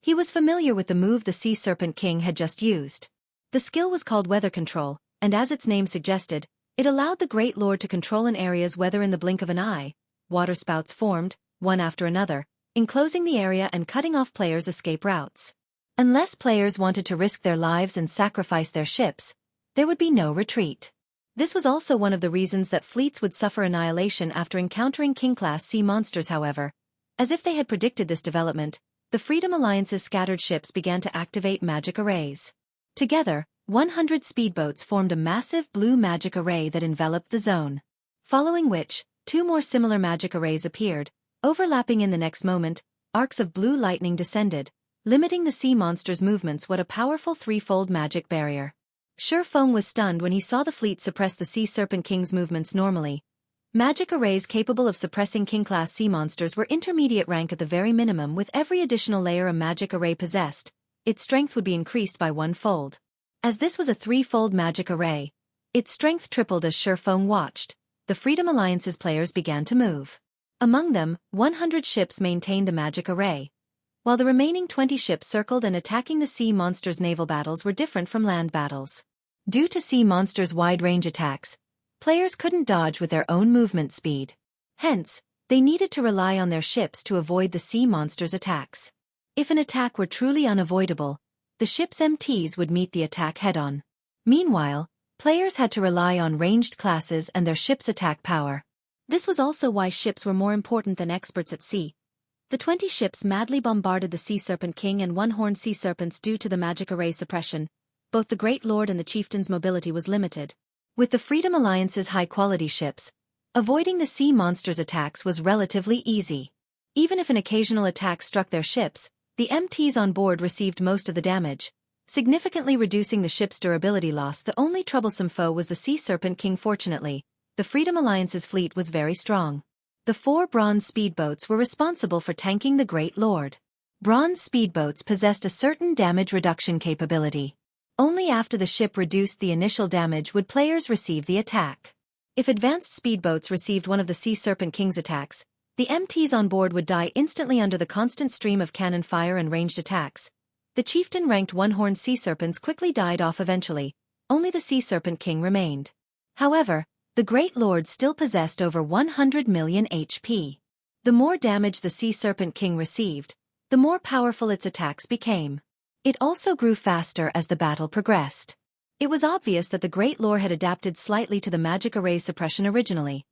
He was familiar with the move the sea serpent king had just used. The skill was called weather control, and as its name suggested, it allowed the great lord to control an area's weather in the blink of an eye. Waterspouts formed, one after another, enclosing the area and cutting off players' escape routes. Unless players wanted to risk their lives and sacrifice their ships, there would be no retreat. This was also one of the reasons that fleets would suffer annihilation after encountering king-class sea monsters. However, as if they had predicted this development, the Freedom Alliance's scattered ships began to activate magic arrays. Together, 100 speedboats formed a massive blue magic array that enveloped the zone. Following which, 2 more similar magic arrays appeared, overlapping. In the next moment, arcs of blue lightning descended, limiting the sea monster's movements. What a powerful 3-fold magic barrier. Shifeng was stunned when he saw the fleet suppress the Sea Serpent King's movements normally. Magic arrays capable of suppressing king-class sea monsters were intermediate rank at the very minimum. With every additional layer a magic array possessed, its strength would be increased by 1-fold. As this was a 3-fold magic array, its strength tripled. As Shifeng watched, the Freedom Alliance's players began to move. Among them, 100 ships maintained the magic array, while the remaining 20 ships circled and attacking the sea monsters. Naval battles were different from land battles. Due to sea monsters' wide-range attacks, players couldn't dodge with their own movement speed. Hence, they needed to rely on their ships to avoid the sea monsters' attacks. If an attack were truly unavoidable, the ship's MTs would meet the attack head-on. Meanwhile, players had to rely on ranged classes and their ship's attack power. This was also why ships were more important than experts at sea. The 20 ships madly bombarded the Sea Serpent King and one-horned sea serpents due to the magic array suppression. Both the Great Lord and the Chieftain's mobility was limited. With the Freedom Alliance's high-quality ships, avoiding the sea monsters' attacks was relatively easy. Even if an occasional attack struck their ships, the MTs on board received most of the damage, significantly reducing the ship's durability loss. The only troublesome foe was the Sea Serpent King. Fortunately, the Freedom Alliance's fleet was very strong. The 4 bronze speedboats were responsible for tanking the Great Lord. Bronze speedboats possessed a certain damage reduction capability. Only after the ship reduced the initial damage would players receive the attack. If advanced speedboats received one of the Sea Serpent King's attacks, the MTs on board would die instantly under the constant stream of cannon fire and ranged attacks. The chieftain-ranked one-horned sea serpents quickly died off eventually. Only the Sea Serpent King remained. However, the Great Lord still possessed over 100 million HP. The more damage the Sea Serpent King received, the more powerful its attacks became. It also grew faster as the battle progressed. It was obvious that the Great Lord had adapted slightly to the magic array suppression originally.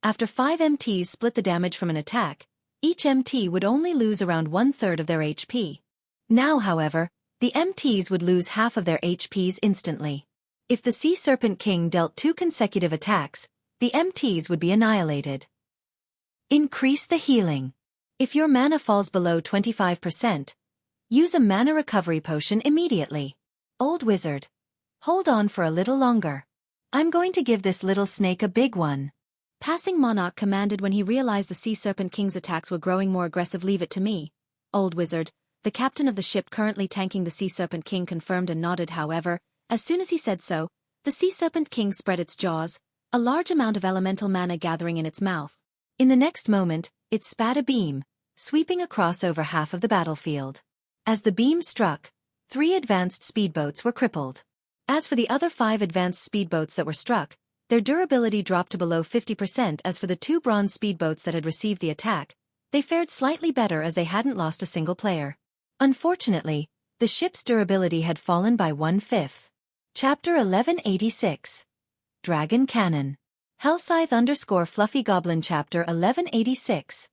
After 5 MTs split the damage from an attack, each MT would only lose around 1/3 of their HP. Now, however, the MTs would lose half of their HPs instantly. If the Sea Serpent King dealt 2 consecutive attacks, the MTs would be annihilated. Increase the healing. If your mana falls below 25%, use a mana recovery potion immediately. Old Wizard. Hold on for a little longer. I'm going to give this little snake a big one. Passing Monarch commanded when he realized the Sea Serpent King's attacks were growing more aggressive. Leave it to me. Old Wizard, the captain of the ship currently tanking the Sea Serpent King, confirmed and nodded. However, as soon as he said so, the Sea Serpent King spread its jaws, a large amount of elemental mana gathering in its mouth. In the next moment, it spat a beam, sweeping across over half of the battlefield. As the beam struck, 3 advanced speedboats were crippled. As for the other 5 advanced speedboats that were struck, their durability dropped to below 50%. As for the 2 bronze speedboats that had received the attack, they fared slightly better as they hadn't lost a single player. Unfortunately, the ship's durability had fallen by 1/5. Chapter 1186. Dragon Cannon. Hellscythe_Fluffy Goblin. Chapter 1186.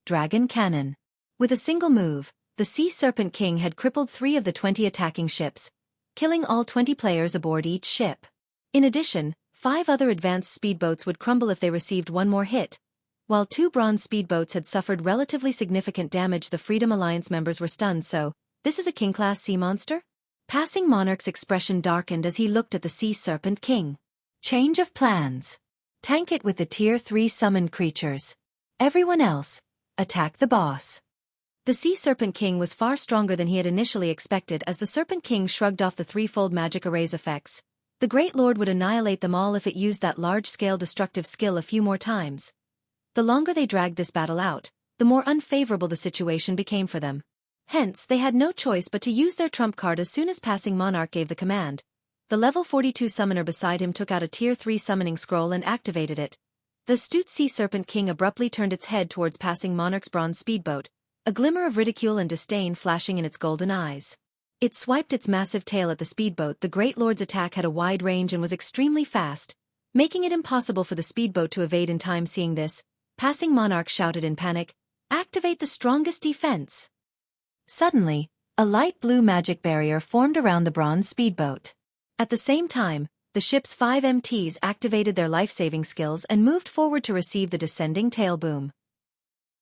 Dragon Cannon. With a single move, the Sea Serpent King had crippled 3 of the 20 attacking ships, killing all 20 players aboard each ship. In addition, 5 other advanced speedboats would crumble if they received one more hit. While 2 bronze speedboats had suffered relatively significant damage, the Freedom Alliance members were stunned. So, this is a king-class sea monster? Passing Monarch's expression darkened as he looked at the Sea Serpent King. Change of plans. Tank it with the Tier 3 summoned creatures. Everyone else, attack the boss. The Sea Serpent King was far stronger than he had initially expected. As the Serpent King shrugged off the threefold magic array's effects, the Great Lord would annihilate them all if it used that large-scale destructive skill a few more times. The longer they dragged this battle out, the more unfavorable the situation became for them. Hence, they had no choice but to use their trump card. As soon as Passing Monarch gave the command, the level 42 summoner beside him took out a Tier 3 summoning scroll and activated it. The astute Sea Serpent King abruptly turned its head towards Passing Monarch's bronze speedboat, a glimmer of ridicule and disdain flashing in its golden eyes. It swiped its massive tail at the speedboat. The Great Lord's attack had a wide range and was extremely fast, making it impossible for the speedboat to evade in time. Seeing this, Passing Monarch shouted in panic, "Activate the strongest defense!" Suddenly, a light blue magic barrier formed around the bronze speedboat. At the same time, the ship's 5 MTs activated their life-saving skills and moved forward to receive the descending tail boom.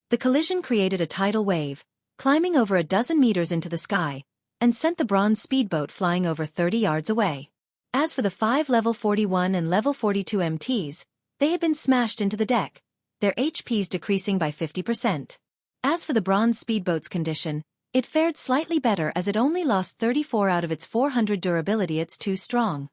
The collision created a tidal wave, climbing over a dozen meters into the sky, and sent the bronze speedboat flying over 30 yards away. As for the 5 level 41 and level 42 MTs, they had been smashed into the deck, their HPs decreasing by 50%. As for the bronze speedboat's condition, it fared slightly better as it only lost 34 out of its 400 durability. It's too strong.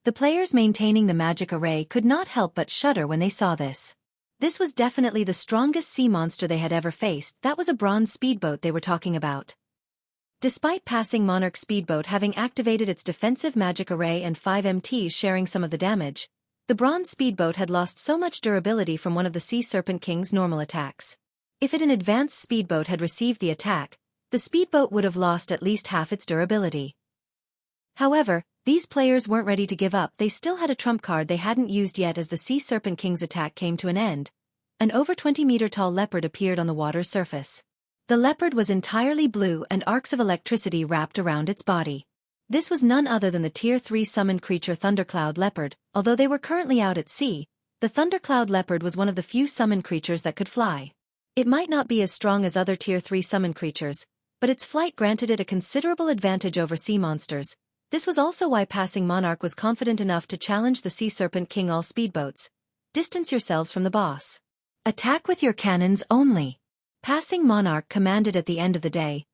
The players maintaining the magic array could not help but shudder when they saw this. This was definitely the strongest sea monster they had ever faced. That was a bronze speedboat they were talking about. Despite Passing Monarch's speedboat having activated its defensive magic array and 5 MTs sharing some of the damage, the bronze speedboat had lost so much durability from one of the Sea Serpent King's normal attacks. If an advanced speedboat had received the attack, the speedboat would have lost at least half its durability. However, these players weren't ready to give up. They still had a trump card they hadn't used yet. As the Sea Serpent King's attack came to an end, an over 20-meter-tall leopard appeared on the water's surface. The leopard was entirely blue and arcs of electricity wrapped around its body. This was none other than the Tier 3 summoned creature Thundercloud Leopard. Although they were currently out at sea, the Thundercloud Leopard was one of the few summoned creatures that could fly. It might not be as strong as other Tier 3 summoned creatures, but its flight granted it a considerable advantage over sea monsters. This was also why Passing Monarch was confident enough to challenge the Sea Serpent King. All speedboats, distance yourselves from the boss. Attack with your cannons only. Passing Monarch commanded. At the end of the day,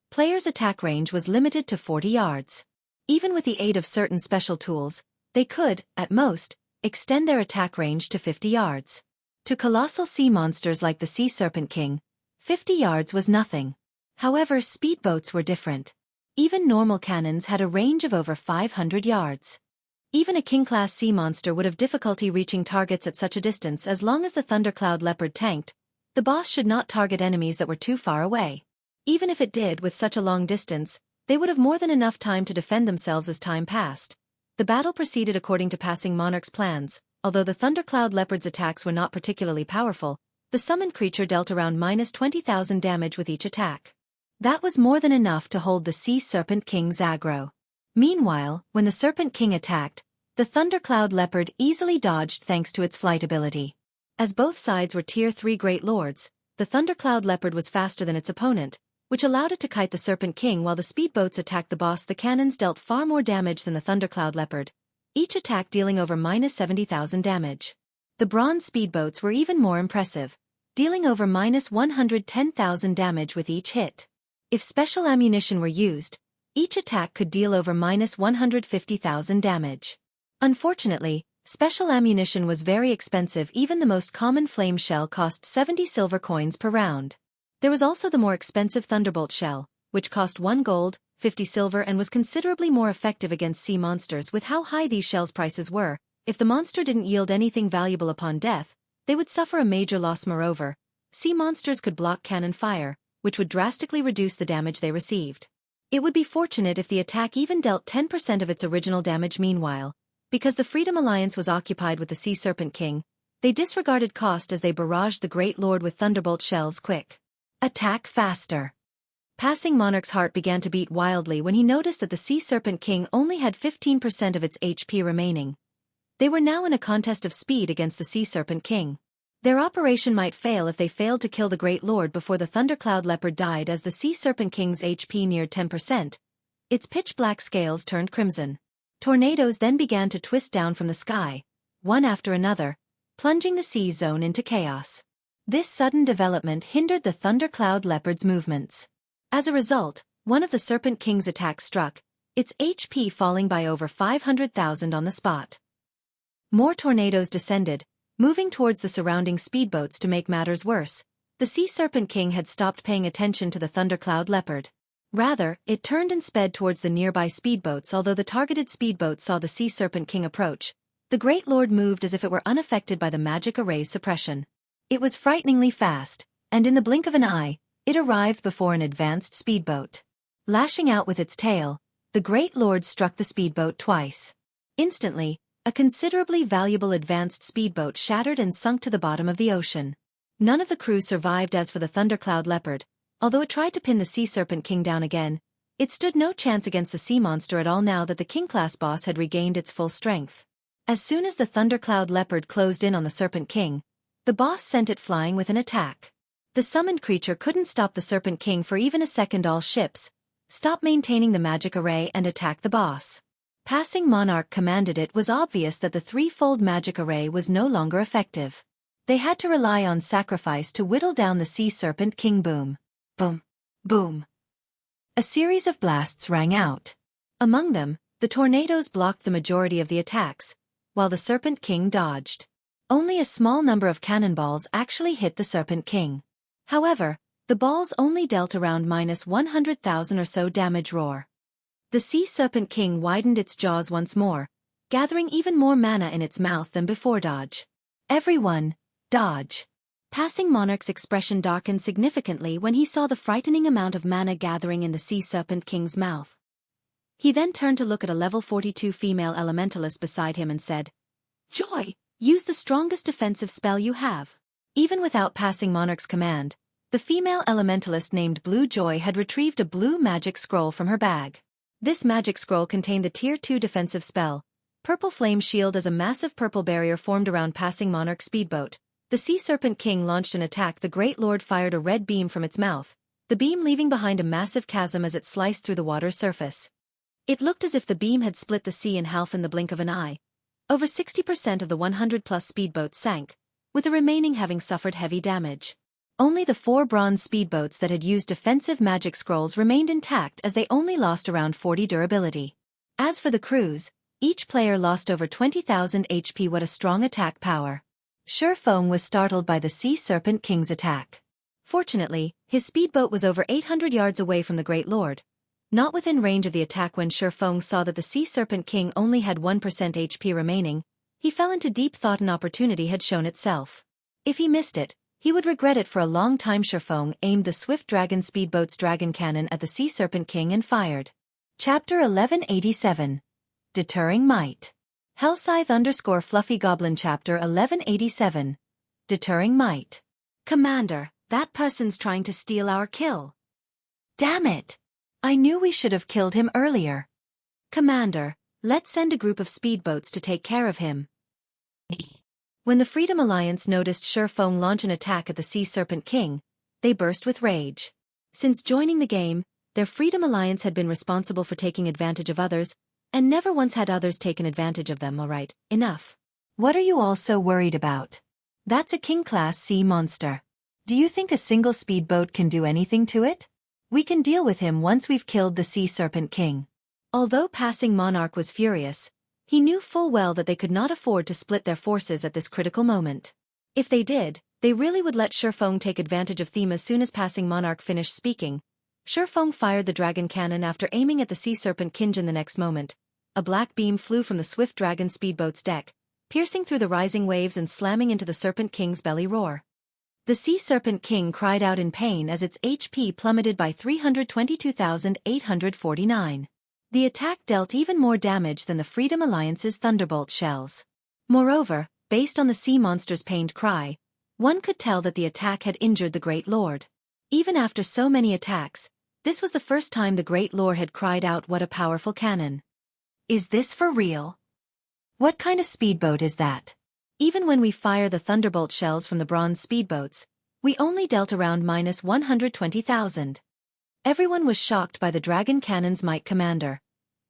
players' attack range was limited to 40 yards. Even with the aid of certain special tools, they could, at most, extend their attack range to 50 yards. To colossal sea monsters like the Sea Serpent King, 50 yards was nothing. However, speedboats were different. Even normal cannons had a range of over 500 yards. Even a king-class sea monster would have difficulty reaching targets at such a distance. As long as the Thundercloud Leopard tanked, the boss should not target enemies that were too far away. Even if it did with such a long distance, they would have more than enough time to defend themselves. As time passed, the battle proceeded according to Passing Monarch's plans. Although the Thundercloud Leopard's attacks were not particularly powerful, the summoned creature dealt around -20,000 damage with each attack. That was more than enough to hold the Sea Serpent King's aggro. Meanwhile, when the Serpent King attacked, the Thundercloud Leopard easily dodged thanks to its flight ability. As both sides were Tier 3 Great Lords, the Thundercloud Leopard was faster than its opponent, which allowed it to kite the Serpent King while the speedboats attacked the boss. The cannons dealt far more damage than the Thundercloud Leopard, each attack dealing over -70,000 damage. The bronze speedboats were even more impressive, dealing over -110,000 damage with each hit. If special ammunition were used, each attack could deal over -150,000 damage. Unfortunately, special ammunition was very expensive. Even the most common flame shell cost 70 silver coins per round. There was also the more expensive Thunderbolt shell, which cost 1 gold, 50 silver, and was considerably more effective against sea monsters. With how high these shells' prices were, if the monster didn't yield anything valuable upon death, they would suffer a major loss. Moreover, sea monsters could block cannon fire, which would drastically reduce the damage they received. It would be fortunate if the attack even dealt 10% of its original damage. Meanwhile, because the Freedom Alliance was occupied with the Sea Serpent King, they disregarded cost as they barraged the Great Lord with Thunderbolt shells. Quick. Attack faster. Passing Monarch's heart began to beat wildly when he noticed that the Sea Serpent King only had 15% of its HP remaining. They were now in a contest of speed against the Sea Serpent King. Their operation might fail if they failed to kill the Great Lord before the Thundercloud Leopard died. As the Sea Serpent King's HP neared 10%, its pitch-black scales turned crimson. Tornadoes then began to twist down from the sky, one after another, plunging the sea zone into chaos. This sudden development hindered the Thundercloud Leopard's movements. As a result, one of the Serpent King's attacks struck, its HP falling by over 500,000 on the spot. More tornadoes descended, moving towards the surrounding speedboats. To make matters worse, the Sea Serpent King had stopped paying attention to the Thundercloud Leopard. Rather, it turned and sped towards the nearby speedboats. Although the targeted speedboats saw the Sea Serpent King approach, the Great Lord moved as if it were unaffected by the magic array's suppression. It was frighteningly fast, and in the blink of an eye, it arrived before an advanced speedboat. Lashing out with its tail, the Great Lord struck the speedboat twice. Instantly, a considerably valuable advanced speedboat shattered and sunk to the bottom of the ocean. None of the crew survived. As for the Thundercloud Leopard, although it tried to pin the Sea Serpent King down again, it stood no chance against the sea monster at all now that the King-class boss had regained its full strength. As soon as the Thundercloud Leopard closed in on the Serpent King, the boss sent it flying with an attack. The summoned creature couldn't stop the Serpent King for even a second. All ships stopped maintaining the magic array and attacked the boss. Passing Monarch commanded. It was obvious that the threefold magic array was no longer effective. They had to rely on sacrifice to whittle down the Sea Serpent King. Boom. Boom. Boom. A series of blasts rang out. Among them, the tornadoes blocked the majority of the attacks, while the Serpent King dodged. Only a small number of cannonballs actually hit the Serpent King. However, the balls only dealt around -100,000 or so damage. Roar. The Sea Serpent King widened its jaws once more, gathering even more mana in its mouth than before. Dodge. Everyone, dodge. Passing Monarch's expression darkened significantly when he saw the frightening amount of mana gathering in the Sea Serpent King's mouth. He then turned to look at a level 42 female elementalist beside him and said, "Joy, use the strongest defensive spell you have." Even without passing Monarch's command, the female elementalist named Blue Joy had retrieved a blue magic scroll from her bag. This magic scroll contained the Tier 2 defensive spell, Purple Flame Shield. As a massive purple barrier formed around passing Monarch's speedboat, the Sea Serpent King launched an attack. The Great Lord fired a red beam from its mouth, the beam leaving behind a massive chasm as it sliced through the water's surface. It looked as if the beam had split the sea in half in the blink of an eye. Over 60% of the 100-plus speedboats sank, with the remaining having suffered heavy damage. Only the 4 bronze speedboats that had used defensive magic scrolls remained intact, as they only lost around 40 durability. As for the crews, each player lost over 20,000 HP. What a strong attack power. Shifeng was startled by the Sea Serpent King's attack. Fortunately, his speedboat was over 800 yards away from the Great Lord, not within range of the attack. When Shifeng saw that the Sea Serpent King only had 1% HP remaining, he fell into deep thought. An opportunity had shown itself. If he missed it, he would regret it for a long time. Shifeng aimed the Swift Dragon speedboat's dragon cannon at the Sea Serpent King and fired. Chapter 1187. Deterring Might. Hellscythe Fluffy Goblin. Chapter 1187. Deterring Might. Commander, that person's trying to steal our kill. Damn it! I knew we should have killed him earlier. Commander, let's send a group of speedboats to take care of him. When the Freedom Alliance noticed Shifeng launch an attack at the Sea Serpent King, they burst with rage. Since joining the game, their Freedom Alliance had been responsible for taking advantage of others, and never once had others taken advantage of them. Alright, enough. What are you all so worried about? That's a King-class sea monster. Do you think a single speedboat can do anything to it? We can deal with him once we've killed the Sea Serpent King. Although passing Monarch was furious, he knew full well that they could not afford to split their forces at this critical moment. If they did, they really would let Shifeng take advantage of them. As soon as passing Monarch finished speaking, Shifeng fired the dragon cannon after aiming at the Sea Serpent King. In the next moment, a black beam flew from the Swift Dragon speedboat's deck, piercing through the rising waves and slamming into the Serpent King's belly. Roar. The Sea Serpent King cried out in pain as its HP plummeted by 322,849. The attack dealt even more damage than the Freedom Alliance's Thunderbolt shells. Moreover, based on the sea monster's pained cry, one could tell that the attack had injured the Great Lord. Even after so many attacks, this was the first time the Great Lord had cried out. What a powerful cannon. Is this for real? What kind of speedboat is that? Even when we fire the Thunderbolt shells from the bronze speedboats, we only dealt around -120,000. Everyone was shocked by the dragon cannon's might. Commander.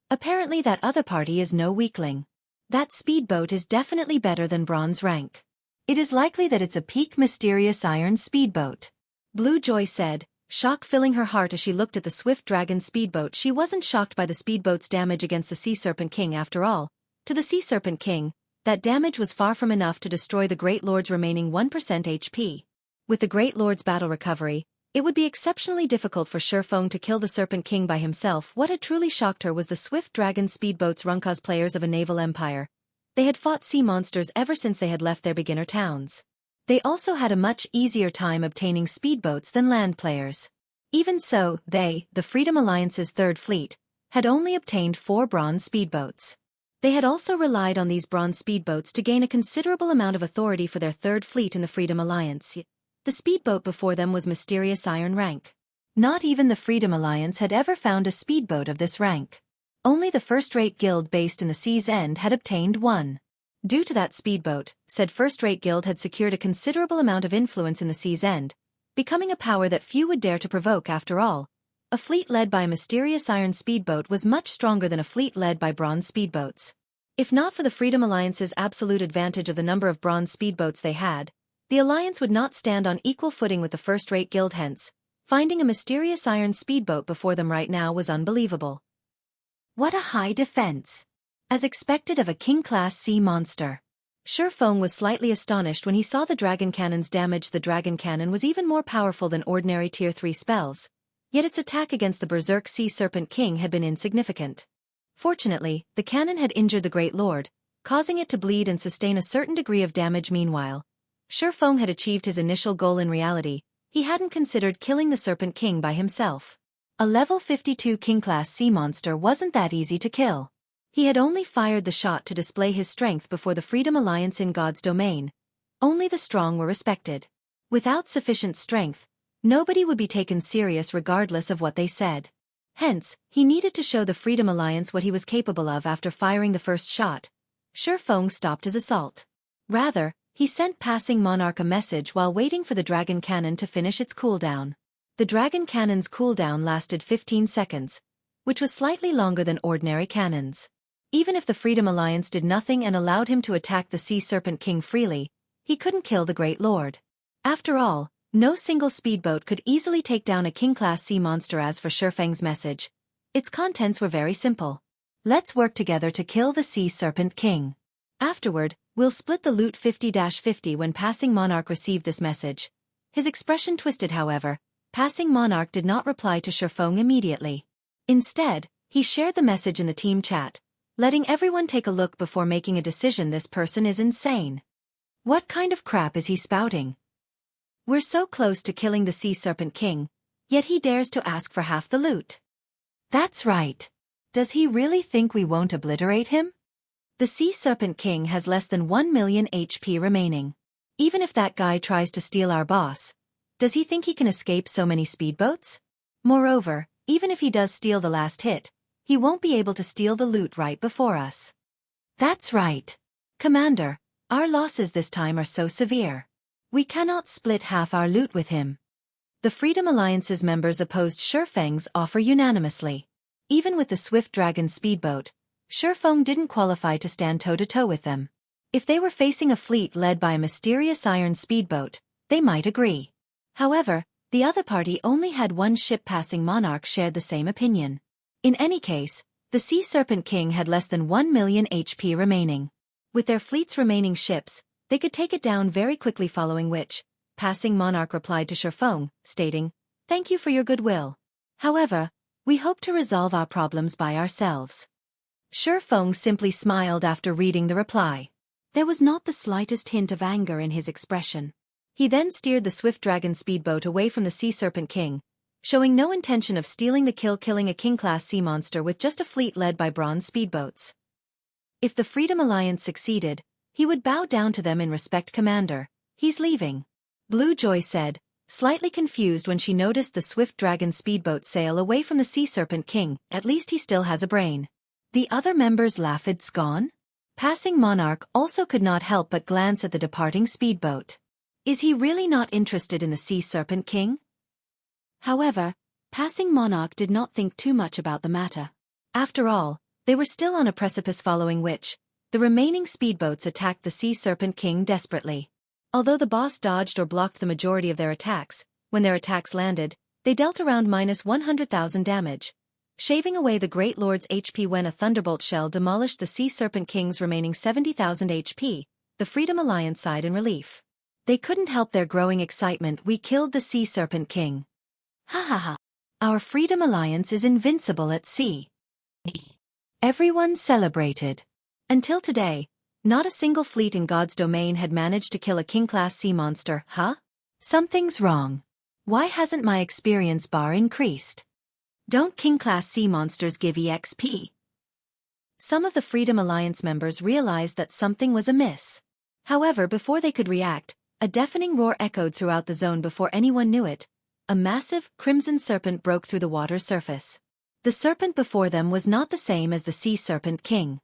Apparently that other party is no weakling. That speedboat is definitely better than bronze rank. It is likely that it's a peak mysterious iron speedboat. Blue Joy said, shock filling her heart as she looked at the Swift Dragon speedboat. She wasn't shocked by the speedboat's damage against the Sea Serpent King. After all, to the Sea Serpent King, that damage was far from enough to destroy the Great Lord's remaining 1% HP. With the Great Lord's battle recovery, it would be exceptionally difficult for Shifeng to kill the Serpent King by himself. What had truly shocked her was the Swift Dragon speedboats run cosplayers of a naval empire. They had fought sea monsters ever since they had left their beginner towns. They also had a much easier time obtaining speedboats than land players. Even so, they, the Freedom Alliance's Third Fleet, had only obtained 4 bronze speedboats. They had also relied on these bronze speedboats to gain a considerable amount of authority for their Third Fleet in the Freedom Alliance. The speedboat before them was mysterious iron rank. Not even the Freedom Alliance had ever found a speedboat of this rank. Only the first-rate guild based in the Sea's End had obtained one. Due to that speedboat, said first-rate guild had secured a considerable amount of influence in the Sea's End, becoming a power that few would dare to provoke. After all, a fleet led by a mysterious iron speedboat was much stronger than a fleet led by bronze speedboats. If not for the Freedom Alliance's absolute advantage of the number of bronze speedboats they had, the Alliance would not stand on equal footing with the first-rate guild. Hence, finding a mysterious iron speedboat before them right now was unbelievable. What a high defense! As expected of a king-class sea monster. Feng was slightly astonished when he saw the dragon cannon's damage. The dragon cannon was even more powerful than ordinary Tier 3 spells, yet its attack against the Berserk Sea Serpent King had been insignificant. Fortunately, the cannon had injured the Great Lord, causing it to bleed and sustain a certain degree of damage. Meanwhile, Feng had achieved his initial goal. In reality, he hadn't considered killing the Serpent King by himself. A level 52 King-class sea monster wasn't that easy to kill. He had only fired the shot to display his strength before the Freedom Alliance in God's domain. Only the strong were respected. Without sufficient strength, nobody would be taken serious regardless of what they said. Hence, he needed to show the Freedom Alliance what he was capable of. After firing the first shot, Feng stopped his assault. Rather, he sent Passing Monarch a message while waiting for the dragon cannon to finish its cooldown. The dragon cannon's cooldown lasted 15 seconds, which was slightly longer than ordinary cannons. Even if the Freedom Alliance did nothing and allowed him to attack the Sea Serpent King freely, he couldn't kill the Great Lord. After all, no single speedboat could easily take down a king-class sea monster. As for Feng's message, its contents were very simple. Let's work together to kill the Sea Serpent King. Afterward, we'll split the loot 50-50. When Passing Monarch received this message, his expression twisted. However, Passing Monarch did not reply to Feng immediately. Instead, he shared the message in the team chat, letting everyone take a look before making a decision. This person is insane. What kind of crap is he spouting? We're so close to killing the Sea Serpent King, yet he dares to ask for half the loot. That's right. Does he really think we won't obliterate him? The Sea Serpent King has less than 1 million HP remaining. Even if that guy tries to steal our boss, does he think he can escape so many speedboats? Moreover, even if he does steal the last hit, he won't be able to steal the loot right before us. That's right. Commander, our losses this time are so severe. We cannot split half our loot with him. The Freedom Alliance's members opposed Feng's offer unanimously. Even with the Swift Dragon speedboat, Feng didn't qualify to stand toe-to-toe with them. If they were facing a fleet led by a mysterious iron speedboat, they might agree. However, the other party only had one ship. Passing Monarch shared the same opinion. In any case, the Sea Serpent King had less than 1 million HP remaining. With their fleet's remaining ships, they could take it down very quickly, following which, Passing Monarch replied to Feng, stating, "Thank you for your goodwill. However, we hope to resolve our problems by ourselves." Feng simply smiled after reading the reply. There was not the slightest hint of anger in his expression. He then steered the Swift Dragon speedboat away from the Sea Serpent King, showing no intention of stealing the kill, killing a king-class sea monster with just a fleet led by bronze speedboats. If the Freedom Alliance succeeded, he would bow down to them in respect. Commander, he's leaving. Blue Joy said, slightly confused when she noticed the Swift Dragon speedboat sail away from the Sea Serpent King. At least he still has a brain. The other members laughed. Gone? Passing Monarch also could not help but glance at the departing speedboat. Is he really not interested in the Sea Serpent King? However, Passing Monarch did not think too much about the matter. After all, they were still on a precipice, following which, the remaining speedboats attacked the Sea Serpent King desperately. Although the boss dodged or blocked the majority of their attacks, when their attacks landed, they dealt around -100,000 damage, shaving away the Great Lord's HP. When a thunderbolt shell demolished the Sea Serpent King's remaining 70,000 HP, the Freedom Alliance sighed in relief. They couldn't help their growing excitement. We killed the Sea Serpent King. Ha ha ha. Our Freedom Alliance is invincible at sea. Everyone celebrated. Until today, not a single fleet in God's domain had managed to kill a king-class sea monster. Huh? Something's wrong. Why hasn't my experience bar increased? Don't king-class sea monsters give EXP? Some of the Freedom Alliance members realized that something was amiss. However, before they could react, a deafening roar echoed throughout the zone. Before anyone knew it, a massive, crimson serpent broke through the water's surface. The serpent before them was not the same as the Sea Serpent King.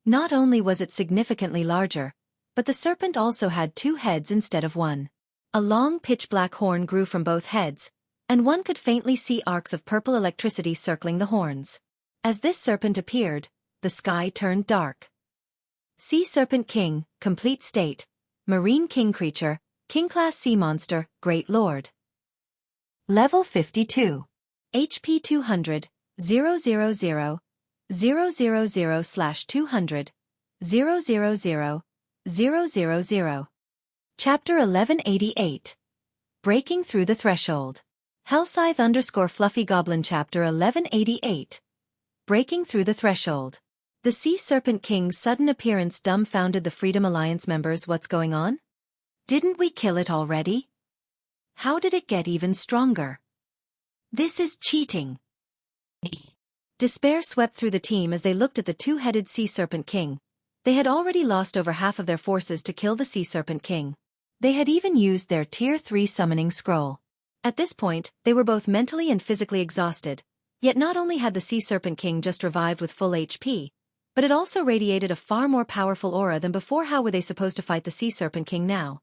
Not only was it significantly larger, but the serpent also had 2 heads instead of 1. A long pitch-black horn grew from both heads, and one could faintly see arcs of purple electricity circling the horns. As this serpent appeared, the sky turned dark. Sea Serpent King, complete state, Marine King creature, King-class sea monster, Great Lord. Level 52. HP 200, 000, 000/200, 000, 000. Chapter 1188. Breaking Through the Threshold. Hellscythe_Fluffy Goblin Chapter 1188. Breaking Through the Threshold. The Sea Serpent King's sudden appearance dumbfounded the Freedom Alliance members. What's going on? Didn't we kill it already? How did it get even stronger? This is cheating. Despair swept through the team as they looked at the two-headed Sea Serpent King. They had already lost over half of their forces to kill the Sea Serpent King. They had even used their Tier 3 summoning scroll. At this point, they were both mentally and physically exhausted. Yet not only had the Sea Serpent King just revived with full HP, but it also radiated a far more powerful aura than before. How were they supposed to fight the Sea Serpent King now?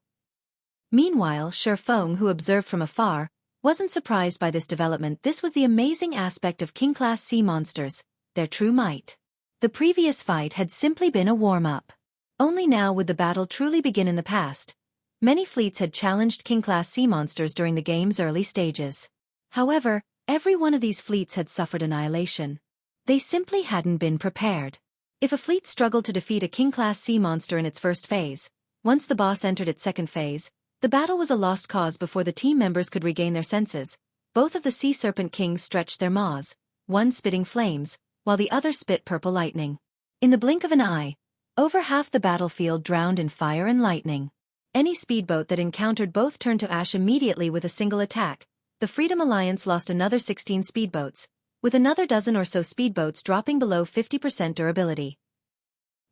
Meanwhile, Shifeng, who observed from afar, wasn't surprised by this development. This was the amazing aspect of King-class sea monsters, their true might. The previous fight had simply been a warm-up. Only now would the battle truly begin. In the past, many fleets had challenged King-class sea monsters during the game's early stages. However, every one of these fleets had suffered annihilation. They simply hadn't been prepared. If a fleet struggled to defeat a King-class sea monster in its first phase, once the boss entered its second phase, the battle was a lost cause. Before the team members could regain their senses, both of the Sea Serpent Kings stretched their maws, one spitting flames, while the other spit purple lightning. In the blink of an eye, over half the battlefield drowned in fire and lightning. Any speedboat that encountered both turned to ash immediately with a single attack. The Freedom Alliance lost another 16 speedboats, with another dozen or so speedboats dropping below 50% durability.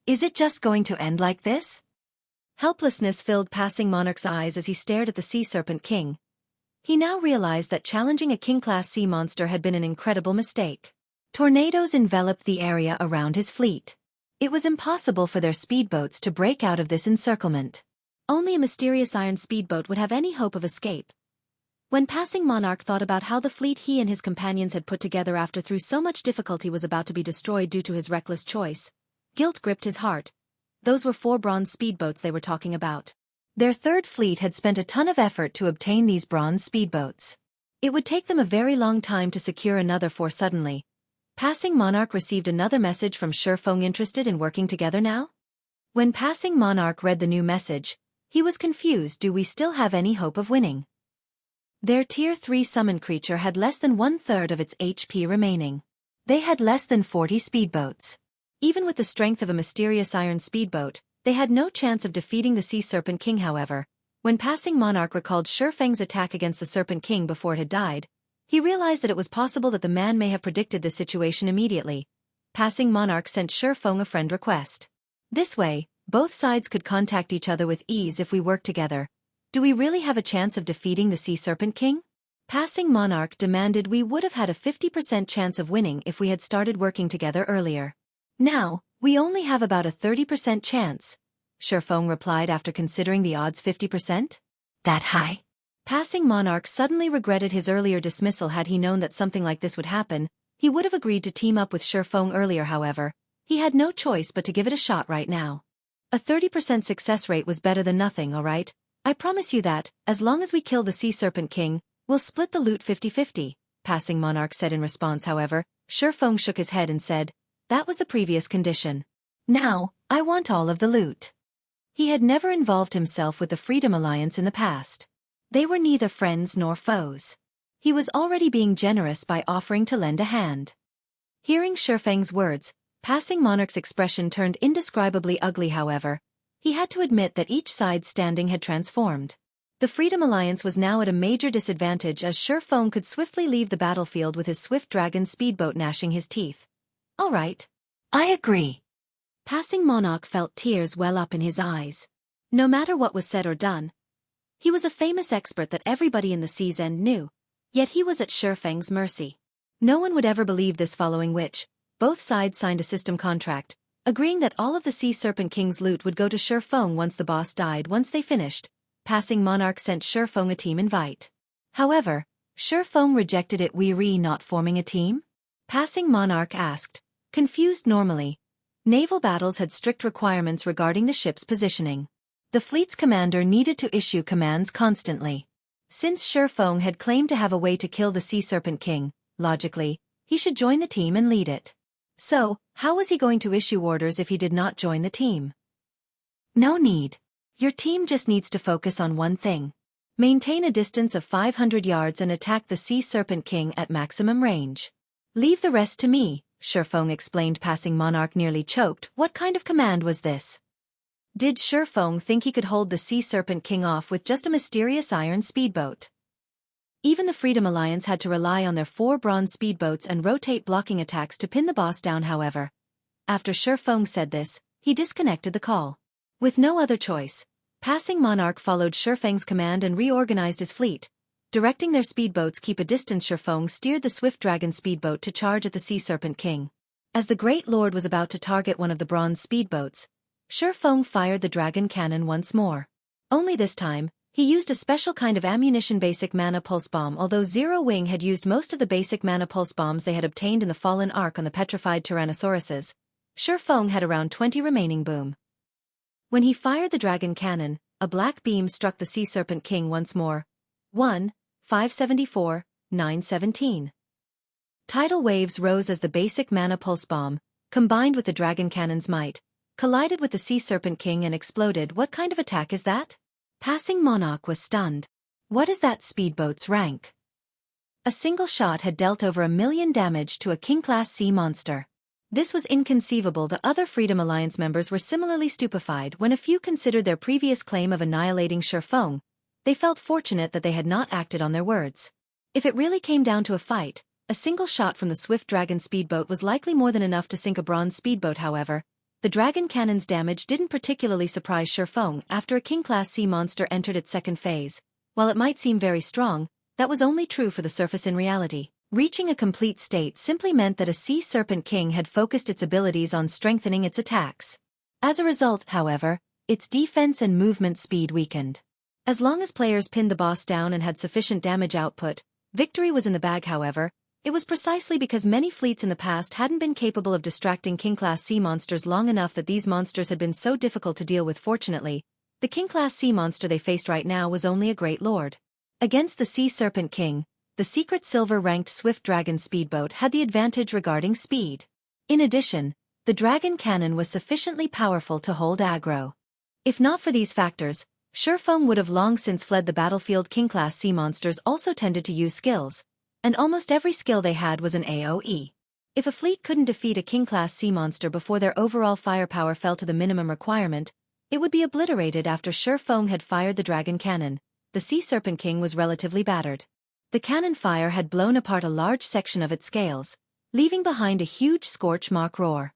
Is it just going to end like this? Helplessness filled Passing Monarch's eyes as he stared at the Sea Serpent King. He now realized that challenging a king-class sea monster had been an incredible mistake. Tornadoes enveloped the area around his fleet. It was impossible for their speedboats to break out of this encirclement. Only a mysterious iron speedboat would have any hope of escape. When Passing Monarch thought about how the fleet he and his companions had put together after through so much difficulty was about to be destroyed due to his reckless choice, guilt gripped his heart. Those were 4 bronze speedboats they were talking about. Their third fleet had spent a ton of effort to obtain these bronze speedboats. It would take them a very long time to secure another 4. Suddenly, Passing Monarch received another message from Shifeng. Interested in working together now? When Passing Monarch read the new message, he was confused. Do we still have any hope of winning? Their Tier 3 summon creature had less than 1/3 of its HP remaining. They had less than 40 speedboats. Even with the strength of a mysterious iron speedboat, they had no chance of defeating the Sea Serpent King. However, when Passing Monarch recalled Shifeng's attack against the Serpent King before it had died, he realized that it was possible that the man may have predicted this situation immediately. Passing Monarch sent Shifeng a friend request. This way, both sides could contact each other with ease. If we work together, do we really have a chance of defeating the Sea Serpent King? Passing Monarch demanded. We would have had a 50% chance of winning if we had started working together earlier. Now, we only have about a 30% chance, Shifeng replied after considering the odds. 50%? That high? Passing Monarch suddenly regretted his earlier dismissal. Had he known that something like this would happen, he would have agreed to team up with Shifeng earlier. However, he had no choice but to give it a shot right now. A 30% success rate was better than nothing. Alright, I promise you that, as long as we kill the Sea Serpent King, we'll split the loot 50-50, Passing Monarch said in response. However, Shifeng shook his head and said, that was the previous condition. Now, I want all of the loot. He had never involved himself with the Freedom Alliance in the past. They were neither friends nor foes. He was already being generous by offering to lend a hand. Hearing Shifeng's words, Passing Monarch's expression turned indescribably ugly. However, he had to admit that each side's standing had transformed. The Freedom Alliance was now at a major disadvantage as Shifeng could swiftly leave the battlefield with his swift dragon speedboat gnashing his teeth. All right. I agree. Passing Monarch felt tears well up in his eyes. No matter what was said or done, he was a famous expert that everybody in the Sea's End knew, yet he was at Shifeng's mercy. No one would ever believe this, following which, both sides signed a system contract, agreeing that all of the Sea Serpent King's loot would go to Shifeng once the boss died. Once they finished, Passing Monarch sent Shifeng a team invite. However, Shifeng rejected it. Weary not forming a team? Passing Monarch asked, confused. Normally, naval battles had strict requirements regarding the ship's positioning. The fleet's commander needed to issue commands constantly. Since Shifeng had claimed to have a way to kill the Sea Serpent King, logically, he should join the team and lead it. So, how was he going to issue orders if he did not join the team? No need. Your team just needs to focus on one thing. Maintain a distance of 500 yards and attack the Sea Serpent King at maximum range. Leave the rest to me, Shifeng explained. Passing Monarch nearly choked. What kind of command was this? Did Shifeng think he could hold the Sea Serpent King off with just a mysterious iron speedboat? Even the Freedom Alliance had to rely on their 4 bronze speedboats and rotate blocking attacks to pin the boss down. However, after Shifeng said this, he disconnected the call. With no other choice, Passing Monarch followed Shifeng's command and reorganized his fleet, directing their speedboats keep a distance. Shifeng steered the Swift Dragon speedboat to charge at the Sea Serpent King. As the Great Lord was about to target one of the bronze speedboats, Shifeng fired the dragon cannon once more. Only this time, he used a special kind of ammunition, basic mana pulse bomb. Although Zero Wing had used most of the basic mana pulse bombs they had obtained in the Fallen Ark on the petrified Tyrannosauruses, Shifeng had around 20 remaining. Boom. When he fired the dragon cannon, a black beam struck the Sea Serpent King once more. 574, 917. Tidal waves rose as the basic mana pulse bomb, combined with the dragon cannon's might, collided with the Sea Serpent King and exploded. What kind of attack is that? Passing Monarch was stunned. What is that speedboat's rank? A single shot had dealt over 1 million damage to a King-class sea monster. This was inconceivable. The other Freedom Alliance members were similarly stupefied. When a few considered their previous claim of annihilating Shifeng, they felt fortunate that they had not acted on their words. If it really came down to a fight, a single shot from the Swift Dragon speedboat was likely more than enough to sink a bronze speedboat. However, the dragon cannon's damage didn't particularly surprise Shifeng. After a King-class sea monster entered its second phase, while it might seem very strong, that was only true for the surface. In reality, reaching a complete state simply meant that a Sea Serpent King had focused its abilities on strengthening its attacks. As a result, however, its defense and movement speed weakened. As long as players pinned the boss down and had sufficient damage output, victory was in the bag. However, it was precisely because many fleets in the past hadn't been capable of distracting King-class sea monsters long enough that these monsters had been so difficult to deal with. Fortunately, the King-class sea monster they faced right now was only a Great Lord. Against the Sea Serpent King, the secret silver-ranked Swift Dragon speedboat had the advantage regarding speed. In addition, the dragon cannon was sufficiently powerful to hold aggro. If not for these factors, Shifeng would have long since fled the battlefield. King-class sea monsters also tended to use skills, and almost every skill they had was an AoE. If a fleet couldn't defeat a King-class sea monster before their overall firepower fell to the minimum requirement, it would be obliterated. After Shifeng had fired the dragon cannon, the Sea Serpent King was relatively battered. The cannon fire had blown apart a large section of its scales, leaving behind a huge scorch mark roar.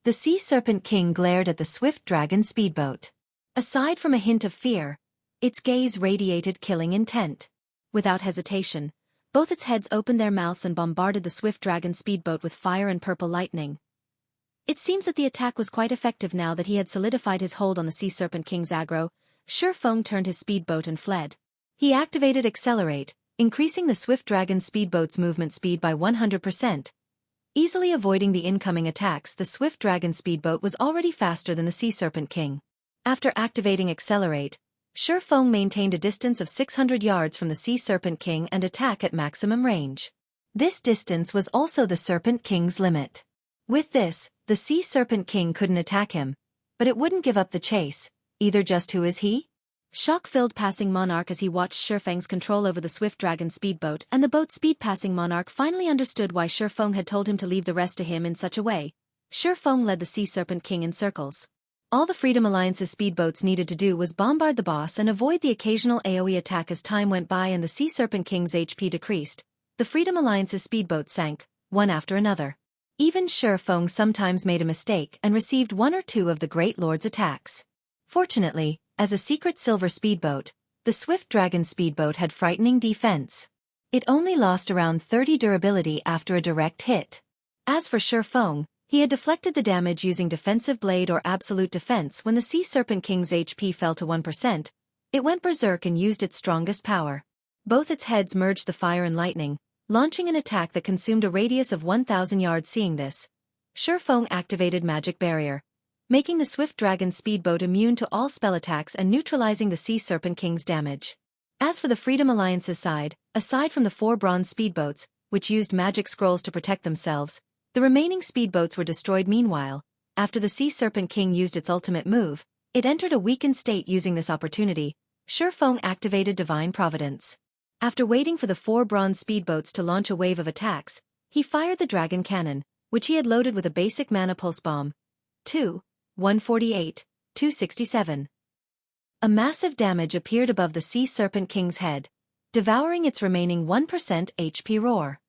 The Sea Serpent King glared at the Swift Dragon speedboat. Aside from a hint of fear, its gaze radiated killing intent. Without hesitation, both its heads opened their mouths and bombarded the Swift Dragon speedboat with fire and purple lightning. It seems that the attack was quite effective now that he had solidified his hold on the Sea Serpent King's aggro. Shifeng turned his speedboat and fled. He activated Accelerate, increasing the Swift Dragon speedboat's movement speed by 100%. Easily avoiding the incoming attacks, the Swift Dragon speedboat was already faster than the Sea Serpent King. After activating Accelerate, Shifeng maintained a distance of 600 yards from the Sea Serpent King and attack at maximum range. This distance was also the Serpent King's limit. With this, the Sea Serpent King couldn't attack him, but it wouldn't give up the chase, either. Just who is he? Shock filled Passing Monarch as he watched Shifeng's control over the Swift Dragon speedboat and the boat's speed. Passing Monarch finally understood why Shifeng had told him to leave the rest to him in such a way. Shifeng led the Sea Serpent King in circles. All the Freedom Alliance's speedboats needed to do was bombard the boss and avoid the occasional AoE attack. As time went by and the Sea Serpent King's HP decreased, the Freedom Alliance's speedboats sank, one after another. Even Shifeng sometimes made a mistake and received one or two of the Great Lord's attacks. Fortunately, as a secret silver speedboat, the Swift Dragon speedboat had frightening defense. It only lost around 30 durability after a direct hit. As for Shifeng, he had deflected the damage using Defensive Blade or Absolute Defense. When the Sea Serpent King's HP fell to 1%, it went berserk and used its strongest power. Both its heads merged the fire and lightning, launching an attack that consumed a radius of 1,000 yards. Seeing this, Shifeng activated Magic Barrier, making the Swift Dragon speedboat immune to all spell attacks and neutralizing the Sea Serpent King's damage. As for the Freedom Alliance's side, aside from the 4 bronze speedboats, which used magic scrolls to protect themselves, the remaining speedboats were destroyed. Meanwhile, after the Sea Serpent King used its ultimate move, It entered a weakened state. Using this opportunity, Shifeng activated Divine Providence. After waiting for the 4 bronze speedboats to launch a wave of attacks, he fired the dragon cannon, which he had loaded with a basic mana pulse bomb. 148, 267. A massive damage appeared above the Sea Serpent King's head, devouring its remaining 1% HP roar.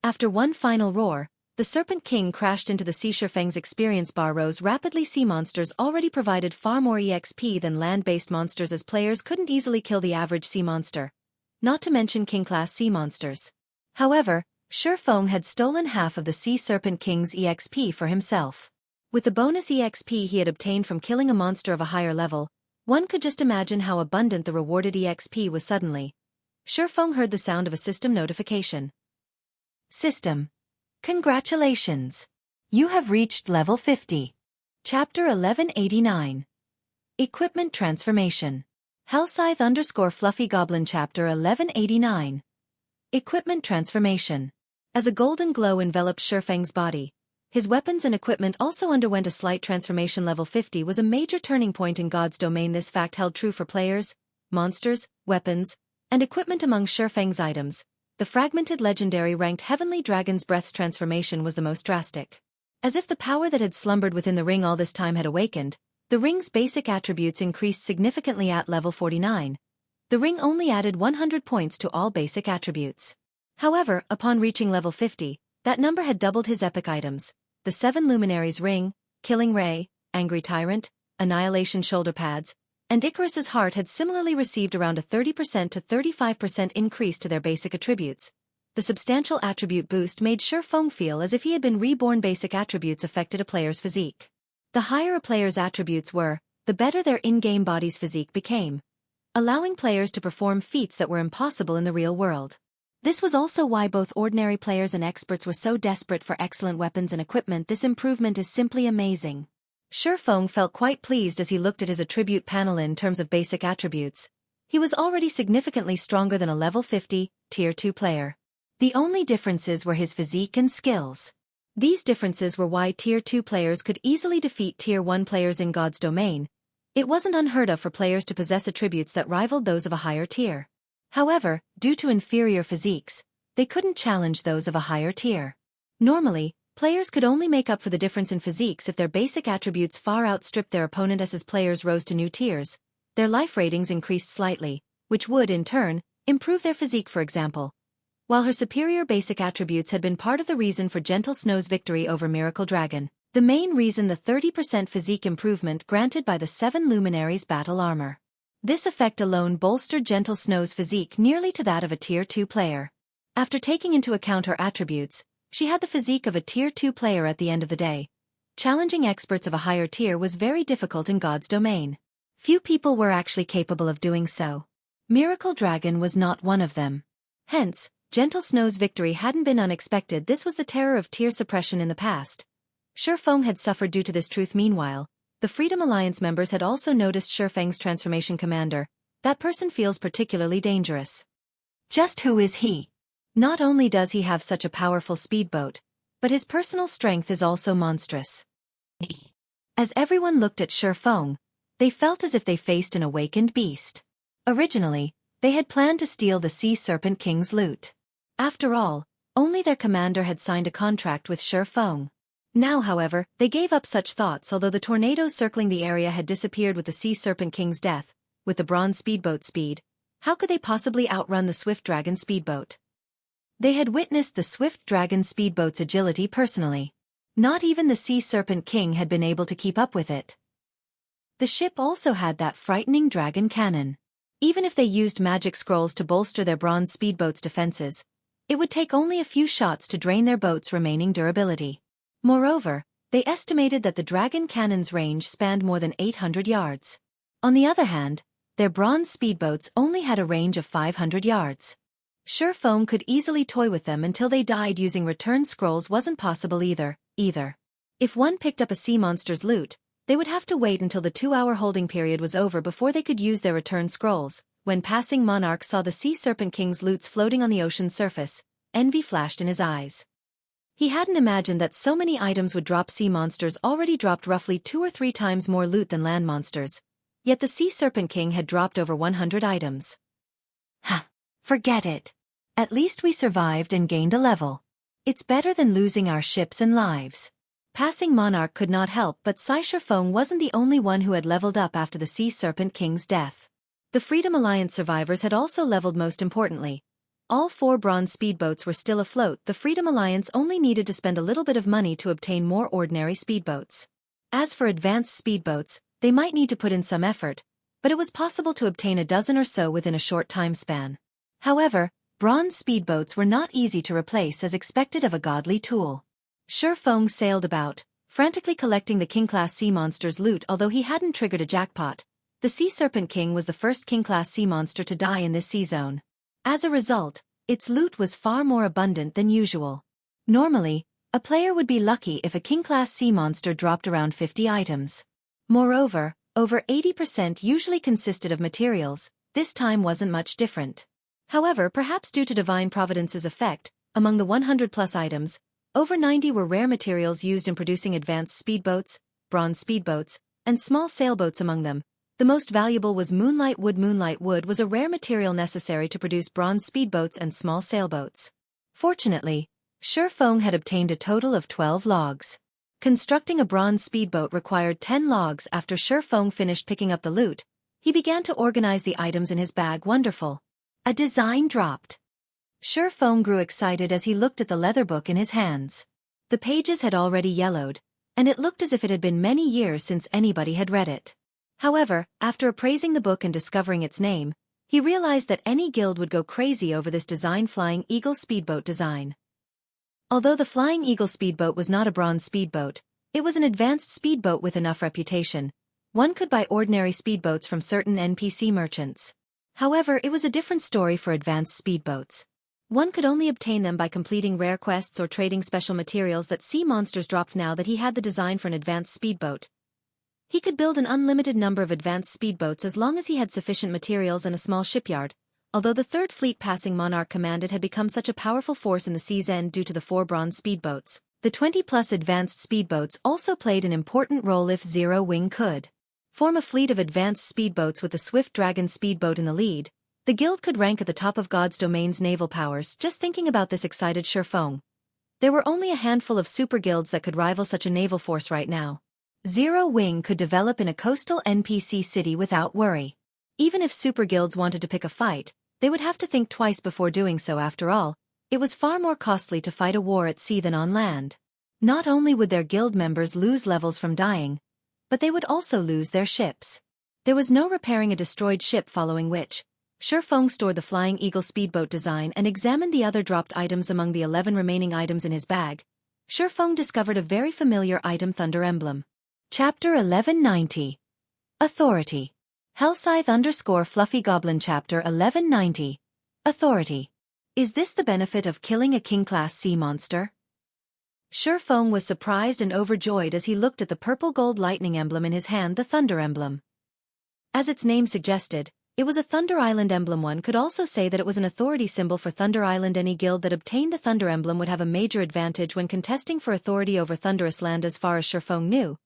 After one final roar, the Serpent King crashed into the sea. Shifeng's experience bar rose rapidly. Sea monsters already provided far more EXP than land-based monsters, as players couldn't easily kill the average sea monster, not to mention king-class sea monsters. However, Shifeng had stolen half of the Sea Serpent King's EXP for himself. With the bonus EXP he had obtained from killing a monster of a higher level, one could just imagine how abundant the rewarded EXP was. Suddenly, Shifeng heard the sound of a system notification. System. Congratulations! You have reached level 50. Chapter 1189. Equipment Transformation. Hellscythe_Fluffy Goblin Chapter 1189. Equipment Transformation. As a golden glow enveloped Shifeng's body, his weapons and equipment also underwent a slight transformation. Level 50 was a major turning point in God's domain. This fact held true for players, monsters, weapons, and equipment. Among Shifeng's items, the fragmented legendary ranked Heavenly Dragon's Breath's transformation was the most drastic. As if the power that had slumbered within the ring all this time had awakened, the ring's basic attributes increased significantly. At level 49, the ring only added 100 points to all basic attributes. However, upon reaching level 50, that number had doubled. His epic items, the 7 Luminaries Ring, Killing Ray, Angry Tyrant, Annihilation Shoulder Pads, and Icarus's Heart, had similarly received around a 30% to 35% increase to their basic attributes. The substantial attribute boost made Shifeng feel as if he had been reborn. Basic attributes affected a player's physique. The higher a player's attributes were, the better their in-game body's physique became, allowing players to perform feats that were impossible in the real world. This was also why both ordinary players and experts were so desperate for excellent weapons and equipment. This improvement is simply amazing. Shifeng felt quite pleased as he looked at his attribute panel. In terms of basic attributes, he was already significantly stronger than a level 50, Tier 2 player. The only differences were his physique and skills. These differences were why Tier 2 players could easily defeat Tier 1 players in God's domain. It wasn't unheard of for players to possess attributes that rivaled those of a higher tier. However, due to inferior physiques, they couldn't challenge those of a higher tier. Normally, players could only make up for the difference in physiques if their basic attributes far outstripped their opponent. As players rose to new tiers, their life ratings increased slightly, which would, in turn, improve their physique. For example, while her superior basic attributes had been part of the reason for Gentle Snow's victory over Miracle Dragon, the main reason the 30% physique improvement granted by the 7 Luminaries battle armor. This effect alone bolstered Gentle Snow's physique nearly to that of a Tier 2 player. After taking into account her attributes, she had the physique of a Tier 2 player at the end of the day. Challenging experts of a higher tier was very difficult in God's domain. Few people were actually capable of doing so. Miracle Dragon was not one of them. Hence, Gentle Snow's victory hadn't been unexpected. This was the terror of tier suppression in the past. Shifeng had suffered due to this truth. Meanwhile, the Freedom Alliance members had also noticed Shifeng's transformation. Commander, that person feels particularly dangerous. Just who is he? Not only does he have such a powerful speedboat, but his personal strength is also monstrous. As everyone looked at Shifeng, they felt as if they faced an awakened beast. Originally, they had planned to steal the Sea Serpent King's loot. After all, only their commander had signed a contract with Shifeng. Now, however, they gave up such thoughts. Although the tornadoes circling the area had disappeared with the Sea Serpent King's death, with the bronze speedboat speed, how could they possibly outrun the Swift Dragon speedboat? They had witnessed the Swift Dragon speedboat's agility personally. Not even the Sea Serpent King had been able to keep up with it. The ship also had that frightening dragon cannon. Even if they used magic scrolls to bolster their bronze speedboat's defenses, it would take only a few shots to drain their boat's remaining durability. Moreover, they estimated that the dragon cannon's range spanned more than 800 yards. On the other hand, their bronze speedboats only had a range of 500 yards. Shifeng could easily toy with them until they died. Using return scrolls wasn't possible either. If one picked up a sea monster's loot, they would have to wait until the 2-hour holding period was over before they could use their return scrolls. When passing Monarch saw the Sea Serpent King's loots floating on the ocean's surface, envy flashed in his eyes. He hadn't imagined that so many items would drop. Sea monsters already dropped roughly 2 or 3 times more loot than land monsters, yet the Sea Serpent King had dropped over 100 items. Ha! Forget it. At least we survived and gained a level. It's better than losing our ships and lives. Passing Monarch could not help, but Sai Shifeng wasn't the only one who had leveled up after the Sea Serpent King's death. The Freedom Alliance survivors had also leveled. Most importantly, all 4 bronze speedboats were still afloat. The Freedom Alliance only needed to spend a little bit of money to obtain more ordinary speedboats. As for advanced speedboats, they might need to put in some effort, but it was possible to obtain a dozen or so within a short time span. However, bronze speedboats were not easy to replace as expected of a godly tool. Shifeng sailed about, frantically collecting the King-class sea monster's loot. Although he hadn't triggered a jackpot, the Sea Serpent King was the first King-class sea monster to die in this sea zone. As a result, its loot was far more abundant than usual. Normally, a player would be lucky if a King-class sea monster dropped around 50 items. Moreover, over 80% usually consisted of materials. This time wasn't much different. However, perhaps due to Divine Providence's effect, among the 100-plus items, over 90 were rare materials used in producing advanced speedboats, bronze speedboats, and small sailboats. Among them, the most valuable was moonlight wood. Moonlight wood was a rare material necessary to produce bronze speedboats and small sailboats. Fortunately, Shifeng had obtained a total of 12 logs. Constructing a bronze speedboat required 10 logs. After Shifeng finished picking up the loot, he began to organize the items in his bag. Wonderful! A design dropped. Shifeng grew excited as he looked at the leather book in his hands. The pages had already yellowed, and it looked as if it had been many years since anybody had read it. However, after appraising the book and discovering its name, he realized that any guild would go crazy over this design. Flying Eagle Speedboat design. Although the Flying Eagle Speedboat was not a bronze speedboat, it was an advanced speedboat with enough reputation. One could buy ordinary speedboats from certain NPC merchants. However, it was a different story for advanced speedboats. One could only obtain them by completing rare quests or trading special materials that sea monsters dropped. Now that he had the design for an advanced speedboat, he could build an unlimited number of advanced speedboats as long as he had sufficient materials and a small shipyard. Although the Third Fleet Passing Monarch commanded had become such a powerful force in the sea's end due to the 4 bronze speedboats, the 20-plus advanced speedboats also played an important role. If Zero Wing could form a fleet of advanced speedboats with the Swift Dragon speedboat in the lead, the guild could rank at the top of God's domain's naval powers. Just thinking about this excited Shifeng. There were only a handful of super guilds that could rival such a naval force right now. Zero Wing could develop in a coastal NPC city without worry. Even if super guilds wanted to pick a fight, they would have to think twice before doing so. After all, it was far more costly to fight a war at sea than on land. Not only would their guild members lose levels from dying, but they would also lose their ships. There was no repairing a destroyed ship, following which, Shifeng stored the Flying Eagle speedboat design and examined the other dropped items. Among the 11 remaining items in his bag, Shifeng discovered a very familiar item: Thunder Emblem. Chapter 1190. Authority. Hellscythe _Fluffy Goblin. Chapter 1190. Authority. Is this the benefit of killing a king-class sea monster? Shifeng was surprised and overjoyed as he looked at the purple gold lightning emblem in his hand, the Thunder Emblem. As its name suggested, it was a Thunder Island emblem. One could also say that it was an authority symbol for Thunder Island. Any guild that obtained the Thunder Emblem would have a major advantage when contesting for authority over Thunderous Land. As far as Shifeng knew,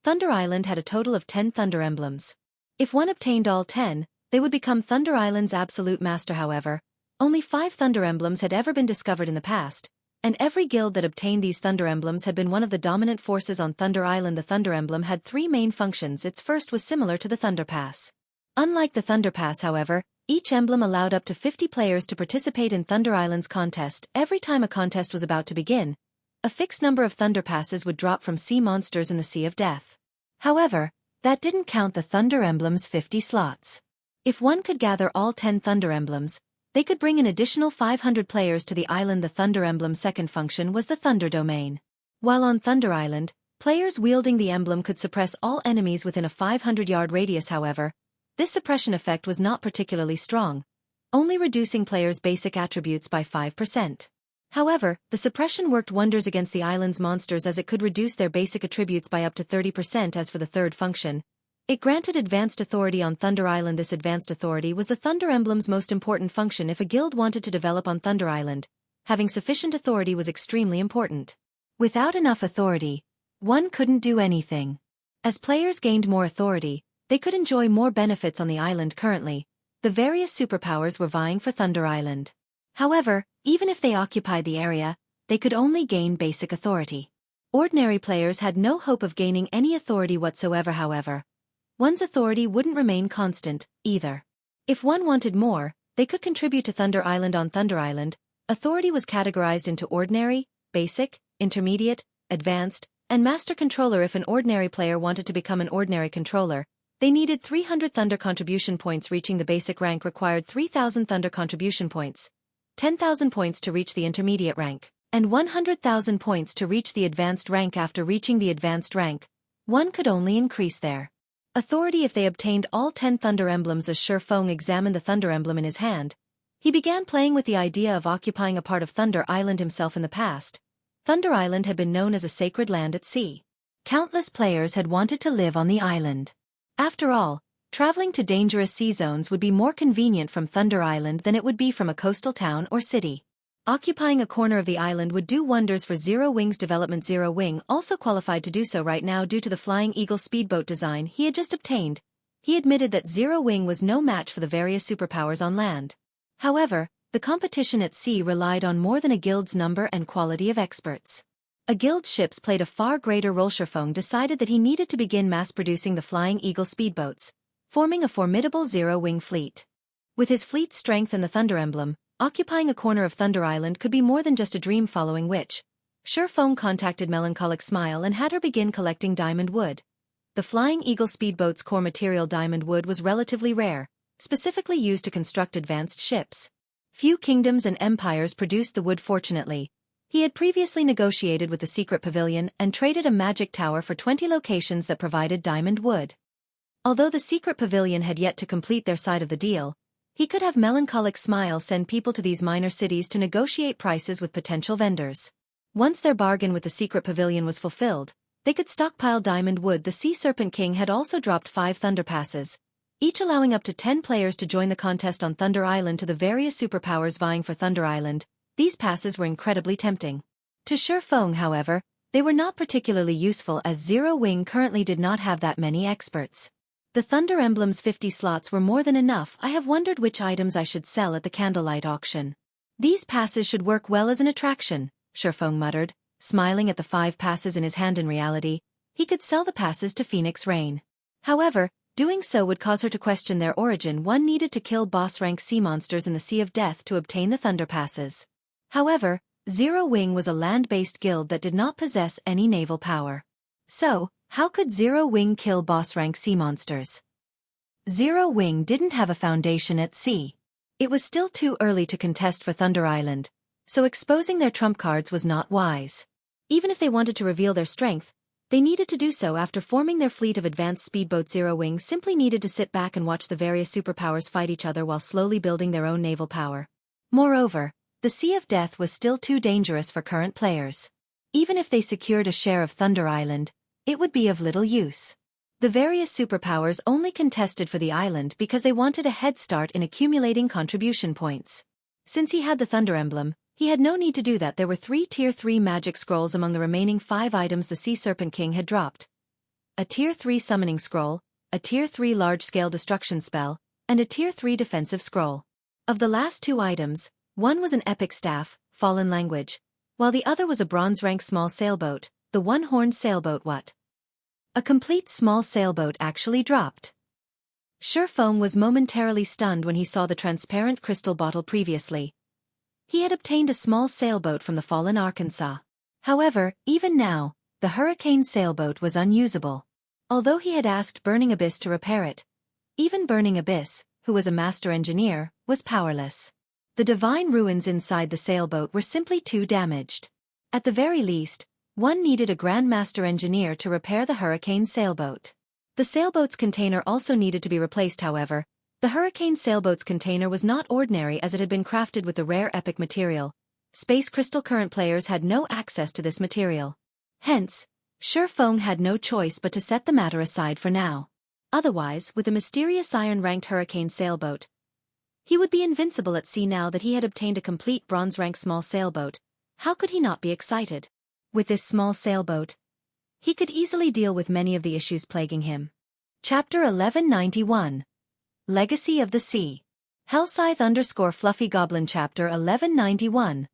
Thunder Island had a total of 10 Thunder Emblems. If one obtained all 10, they would become Thunder Island's absolute master. However, only 5 Thunder Emblems had ever been discovered in the past, and every guild that obtained these Thunder Emblems had been one of the dominant forces on Thunder Island. The Thunder Emblem had 3 main functions. Its first was similar to the Thunder Pass. Unlike the Thunder Pass, however, each emblem allowed up to 50 players to participate in Thunder Island's contest. Every time a contest was about to begin, a fixed number of Thunder Passes would drop from sea monsters in the Sea of Death. However, that didn't count the Thunder Emblem's 50 slots. If one could gather all 10 Thunder Emblems, they could bring an additional 500 players to the island. The Thunder Emblem's second function was the Thunder Domain. While on Thunder Island, players wielding the emblem could suppress all enemies within a 500-yard radius. However, this suppression effect was not particularly strong, only reducing players' basic attributes by 5%. However, the suppression worked wonders against the island's monsters as it could reduce their basic attributes by up to 30%. As for the third function, it granted advanced authority on Thunder Island. This advanced authority was the Thunder Emblem's most important function if a guild wanted to develop on Thunder Island. having sufficient authority was extremely important. Without enough authority, one couldn't do anything. As players gained more authority, they could enjoy more benefits on the island currently. The various superpowers were vying for Thunder Island. However, even if they occupied the area, they could only gain basic authority. Ordinary players had no hope of gaining any authority whatsoever. However, one's authority wouldn't remain constant, either. If one wanted more, they could contribute to Thunder Island. On Thunder Island, authority was categorized into ordinary, basic, intermediate, advanced, and master controller. If an ordinary player wanted to become an ordinary controller, they needed 300 Thunder contribution points. Reaching the basic rank required 3,000 Thunder contribution points, 10,000 points to reach the intermediate rank, and 100,000 points to reach the advanced rank. After reaching the advanced rank, one could only increase their authority if they obtained all 10 Thunder emblems. As Shifeng examined the Thunder emblem in his hand, he began playing with the idea of occupying a part of Thunder Island himself. In the past, Thunder Island had been known as a sacred land at sea. Countless players had wanted to live on the island. After all, traveling to dangerous sea zones would be more convenient from Thunder Island than it would be from a coastal town or city. Occupying a corner of the island would do wonders for Zero Wing's development. Zero Wing also qualified to do so right now due to the Flying Eagle speedboat design he had just obtained. He admitted that Zero Wing was no match for the various superpowers on land. However, the competition at sea relied on more than a guild's number and quality of experts. A guild's ships played a far greater role. Shifeng decided that he needed to begin mass-producing the Flying Eagle speedboats, forming a formidable Zero-Wing fleet. With his fleet's strength and the Thunder emblem, occupying a corner of Thunder Island could be more than just a dream. Following which, Shifeng contacted Melancholic Smile and had her begin collecting diamond wood. The Flying Eagle speedboat's core material diamond wood was relatively rare, specifically used to construct advanced ships. Few kingdoms and empires produced the wood. Fortunately, he had previously negotiated with the Secret Pavilion and traded a magic tower for 20 locations that provided diamond wood. Although the Secret Pavilion had yet to complete their side of the deal, he could have Melancholic Smile send people to these minor cities to negotiate prices with potential vendors. Once their bargain with the Secret Pavilion was fulfilled, they could stockpile diamond wood. The Sea Serpent King had also dropped 5 Thunder Passes, each allowing up to 10 players to join the contest on Thunder Island. To the various superpowers vying for Thunder Island, these passes were incredibly tempting. To Shifeng, however, they were not particularly useful as Zero Wing currently did not have that many experts. The Thunder Emblem's 50 slots were more than enough. I have wondered which items I should sell at the candlelight auction. These passes should work well as an attraction, Shifeng muttered, smiling at the 5 passes in his hand. In reality, he could sell the passes to Phoenix Rain. However, doing so would cause her to question their origin. One needed to kill boss-rank sea monsters in the Sea of Death to obtain the Thunder Passes. However, Zero Wing was a land-based guild that did not possess any naval power. So, how could Zero Wing kill boss-rank sea monsters? Zero Wing didn't have a foundation at sea. It was still too early to contest for Thunder Island, so exposing their trump cards was not wise. Even if they wanted to reveal their strength, they needed to do so after forming their fleet of advanced speedboats. Zero Wing simply needed to sit back and watch the various superpowers fight each other while slowly building their own naval power. Moreover, the Sea of Death was still too dangerous for current players. Even if they secured a share of Thunder Island, it would be of little use. The various superpowers only contested for the island because they wanted a head start in accumulating contribution points. Since he had the Thunder Emblem, he had no need to do that. There were 3 Tier 3 magic scrolls among the remaining 5 items the Sea Serpent King had dropped. A Tier 3 summoning scroll, a Tier 3 large-scale destruction spell, and a Tier 3 defensive scroll. Of the last 2 items, one was an epic staff, Fallen Language, while the other was a bronze-rank small sailboat, the one-horned sailboat. What? A complete small sailboat actually dropped. Shifeng was momentarily stunned when he saw the transparent crystal bottle previously. He had obtained a small sailboat from the fallen Arkansas. However, even now, the hurricane sailboat was unusable. Although he had asked Burning Abyss to repair it, even Burning Abyss, who was a master engineer, was powerless. The divine ruins inside the sailboat were simply too damaged. At the very least, one needed a Grandmaster engineer to repair the hurricane sailboat. The sailboat's container also needed to be replaced. However, the hurricane sailboat's container was not ordinary as it had been crafted with the rare epic material. Space Crystal. Current players had no access to this material. Hence, Shifeng had no choice but to set the matter aside for now. Otherwise, with the mysterious iron-ranked hurricane sailboat, He would be invincible at sea now that he had obtained a complete bronze-rank small sailboat. How could he not be excited? With this small sailboat, he could easily deal with many of the issues plaguing him. Chapter 1191. Legacy of the Sea. Hellscythe_Fluffy Goblin Chapter 1191.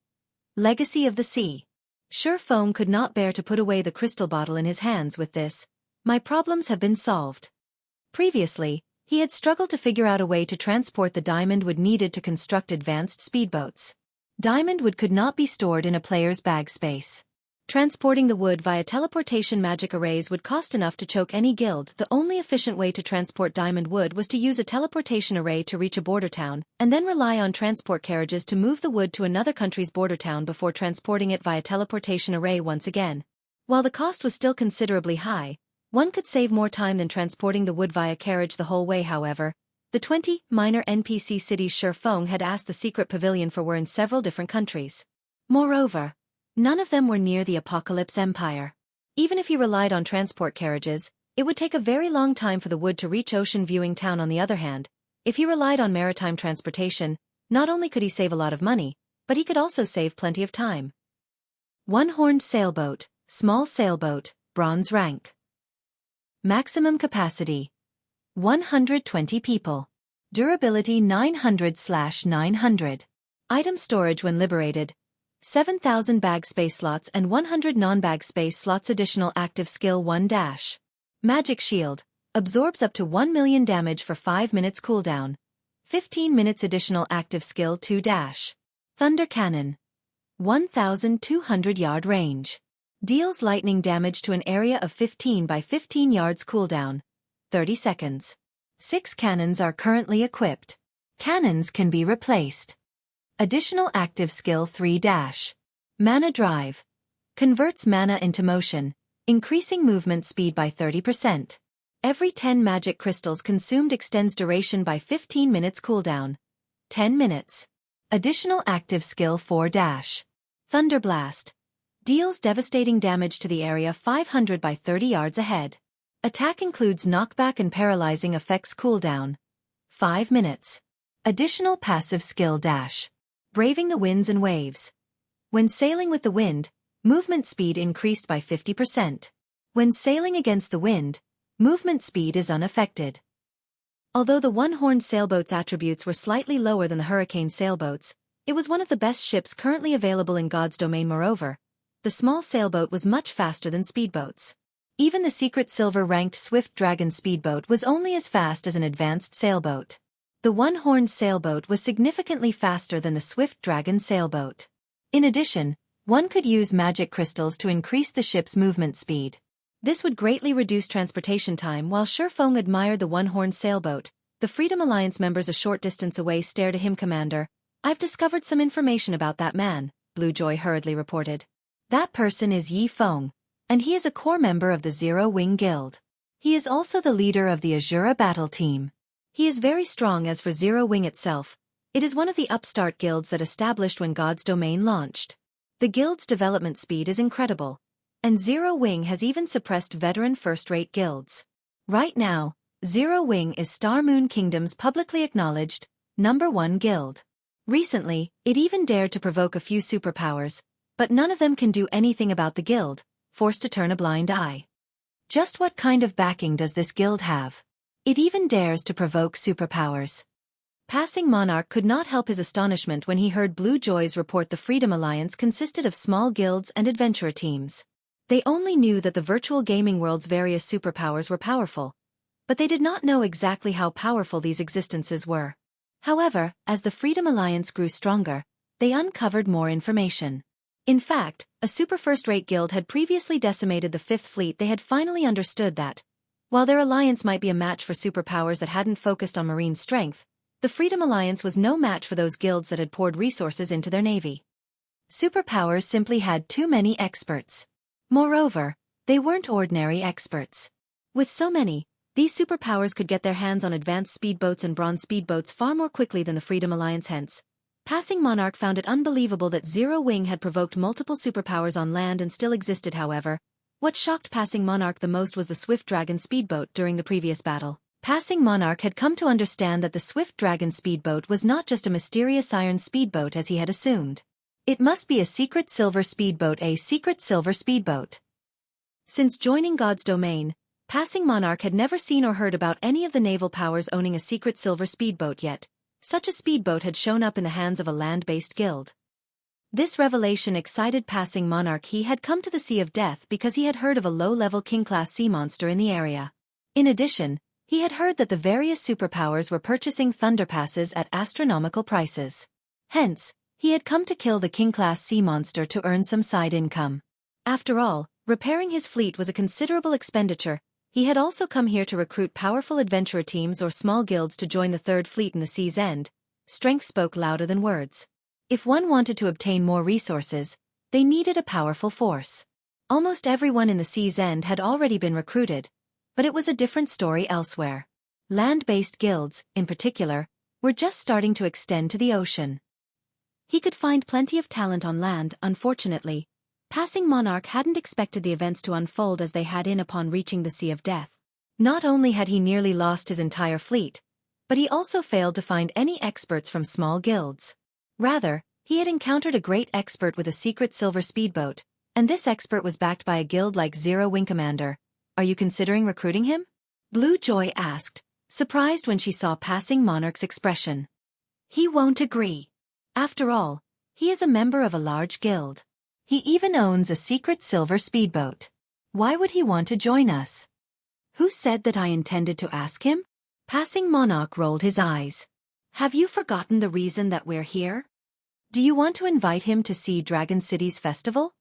Legacy of the Sea. Sure Feng could not bear to put away the crystal bottle in his hands with this. My problems have been solved. Previously, he had struggled to figure out a way to transport the diamond wood needed to construct advanced speedboats. Diamond wood could not be stored in a player's bag space. Transporting the wood via teleportation magic arrays would cost enough to choke any guild. The only efficient way to transport diamond wood was to use a teleportation array to reach a border town, and then rely on transport carriages to move the wood to another country's border town before transporting it via teleportation array once again. While the cost was still considerably high, one could save more time than transporting the wood via carriage the whole way. However, the 20 minor NPC cities Sure Feng had asked the secret pavilion for were in several different countries. Moreover, none of them were near the Apocalypse Empire. Even if he relied on transport carriages, it would take a very long time for the wood to reach Ocean Viewing Town. On the other hand, if he relied on maritime transportation, not only could he save a lot of money, but he could also save plenty of time. One-horned sailboat, small sailboat, bronze rank. Maximum capacity 120 people. Durability 900/900. Item storage when liberated 7,000 bag space slots and 100 non-bag space slots. Additional active skill 1 dash. Magic shield. Absorbs up to 1 million damage for 5 minutes cooldown. 15 minutes. Additional active skill 2 dash. Thunder cannon. 1,200 yard range. Deals lightning damage to an area of 15 by 15 yards cooldown. 30 seconds. 6 cannons are currently equipped. Cannons can be replaced. Additional active skill 3 dash. Mana drive. Converts mana into motion, increasing movement speed by 30%. Every 10 magic crystals consumed extends duration by 15 minutes cooldown. 10 minutes. Additional active skill 4 dash. Thunder blast. Deals devastating damage to the area 500 by 30 yards ahead. Attack includes knockback and paralyzing effects. Cooldown 5 minutes. Additional passive skill dash. Braving the winds and waves. When sailing with the wind, movement speed increased by 50%. When sailing against the wind, movement speed is unaffected. Although the one-horned sailboat's attributes were slightly lower than the hurricane sailboats, it was one of the best ships currently available in God's domain. Moreover, the small sailboat was much faster than speedboats. Even the secret silver-ranked Swift Dragon speedboat was only as fast as an advanced sailboat. The one-horned sailboat was significantly faster than the Swift Dragon sailboat. In addition, one could use magic crystals to increase the ship's movement speed. This would greatly reduce transportation time. While Sure Feng admired the one-horned sailboat, the Freedom Alliance members a short distance away stared at him. Commander, I've discovered some information about that man, Blue Joy hurriedly reported. That person is Yi Feng, and he is a core member of the Zero Wing Guild. He is also the leader of the Asura battle team. He is very strong. As for Zero Wing itself, it is one of the upstart guilds that established when God's Domain launched. The guild's development speed is incredible, and Zero Wing has even suppressed veteran first-rate guilds. Right now, Zero Wing is Star Moon Kingdom's publicly acknowledged #1 guild. Recently, it even dared to provoke a few superpowers, but none of them can do anything about the guild, forced to turn a blind eye. Just what kind of backing does this guild have? It even dares to provoke superpowers. Passing Monarch could not help his astonishment when he heard Blue Joy's report. The Freedom Alliance consisted of small guilds and adventurer teams. They only knew that the virtual gaming world's various superpowers were powerful, but they did not know exactly how powerful these existences were. However, as the Freedom Alliance grew stronger, they uncovered more information. In fact, a super first-rate guild had previously decimated the Fifth Fleet. They had finally understood that, while their alliance might be a match for superpowers that hadn't focused on marine strength, the Freedom Alliance was no match for those guilds that had poured resources into their navy. Superpowers simply had too many experts. Moreover, they weren't ordinary experts. With so many, these superpowers could get their hands on advanced speedboats and bronze speedboats far more quickly than the Freedom Alliance. Hence, Passing Monarch found it unbelievable that Zero Wing had provoked multiple superpowers on land and still existed. However, what shocked Passing Monarch the most was the Swift Dragon speedboat during the previous battle. Passing Monarch had come to understand that the Swift Dragon speedboat was not just a mysterious iron speedboat as he had assumed. It must be a secret silver speedboat, a secret silver speedboat. Since joining God's domain, Passing Monarch had never seen or heard about any of the naval powers owning a secret silver speedboat yet. Such a speedboat had shown up in the hands of a land-based guild. This revelation excited Passing Monarch. He had come to the Sea of Death because he had heard of a low-level king-class sea monster in the area. In addition, he had heard that the various superpowers were purchasing thunder passes at astronomical prices. Hence, he had come to kill the king-class sea monster to earn some side income. After all, repairing his fleet was a considerable expenditure. He had also come here to recruit powerful adventurer teams or small guilds to join the Third Fleet in the Sea's End. Strength spoke louder than words. If one wanted to obtain more resources, they needed a powerful force. Almost everyone in the Sea's End had already been recruited, but it was a different story elsewhere. Land-based guilds, in particular, were just starting to extend to the ocean. He could find plenty of talent on land. Unfortunately, Passing Monarch hadn't expected the events to unfold as they had upon reaching the Sea of Death. Not only had he nearly lost his entire fleet, but he also failed to find any experts from small guilds. Rather, he had encountered a great expert with a secret silver speedboat, and this expert was backed by a guild like Zero Wing Commander. Are you considering recruiting him? Blue Joy asked, surprised when she saw Passing Monarch's expression. He won't agree. After all, he is a member of a large guild. He even owns a secret silver speedboat. Why would he want to join us? Who said that I intended to ask him? Passing Monarch rolled his eyes. Have you forgotten the reason that we're here? Do you want to invite him to see Dragon City's festival?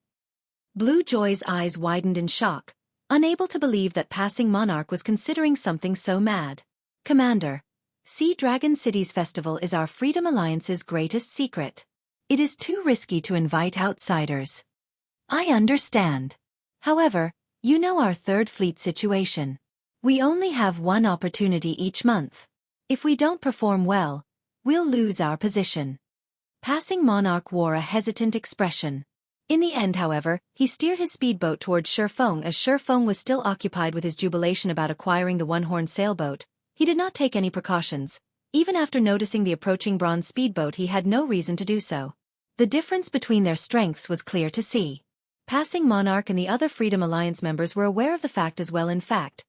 Blue Joy's eyes widened in shock, unable to believe that Passing Monarch was considering something so mad. Commander, Sea Dragon City's festival is our Freedom Alliance's greatest secret. It is too risky to invite outsiders. I understand. However, you know our Third Fleet situation. We only have one opportunity each month. If we don't perform well, we'll lose our position. Passing Monarch wore a hesitant expression. In the end, however, he steered his speedboat towards Shifeng as Shifeng was still occupied with his jubilation about acquiring the one-horn sailboat. He did not take any precautions. Even after noticing the approaching bronze speedboat, he had no reason to do so. The difference between their strengths was clear to see. Passing Monarch and the other Freedom Alliance members were aware of the fact as well. In fact,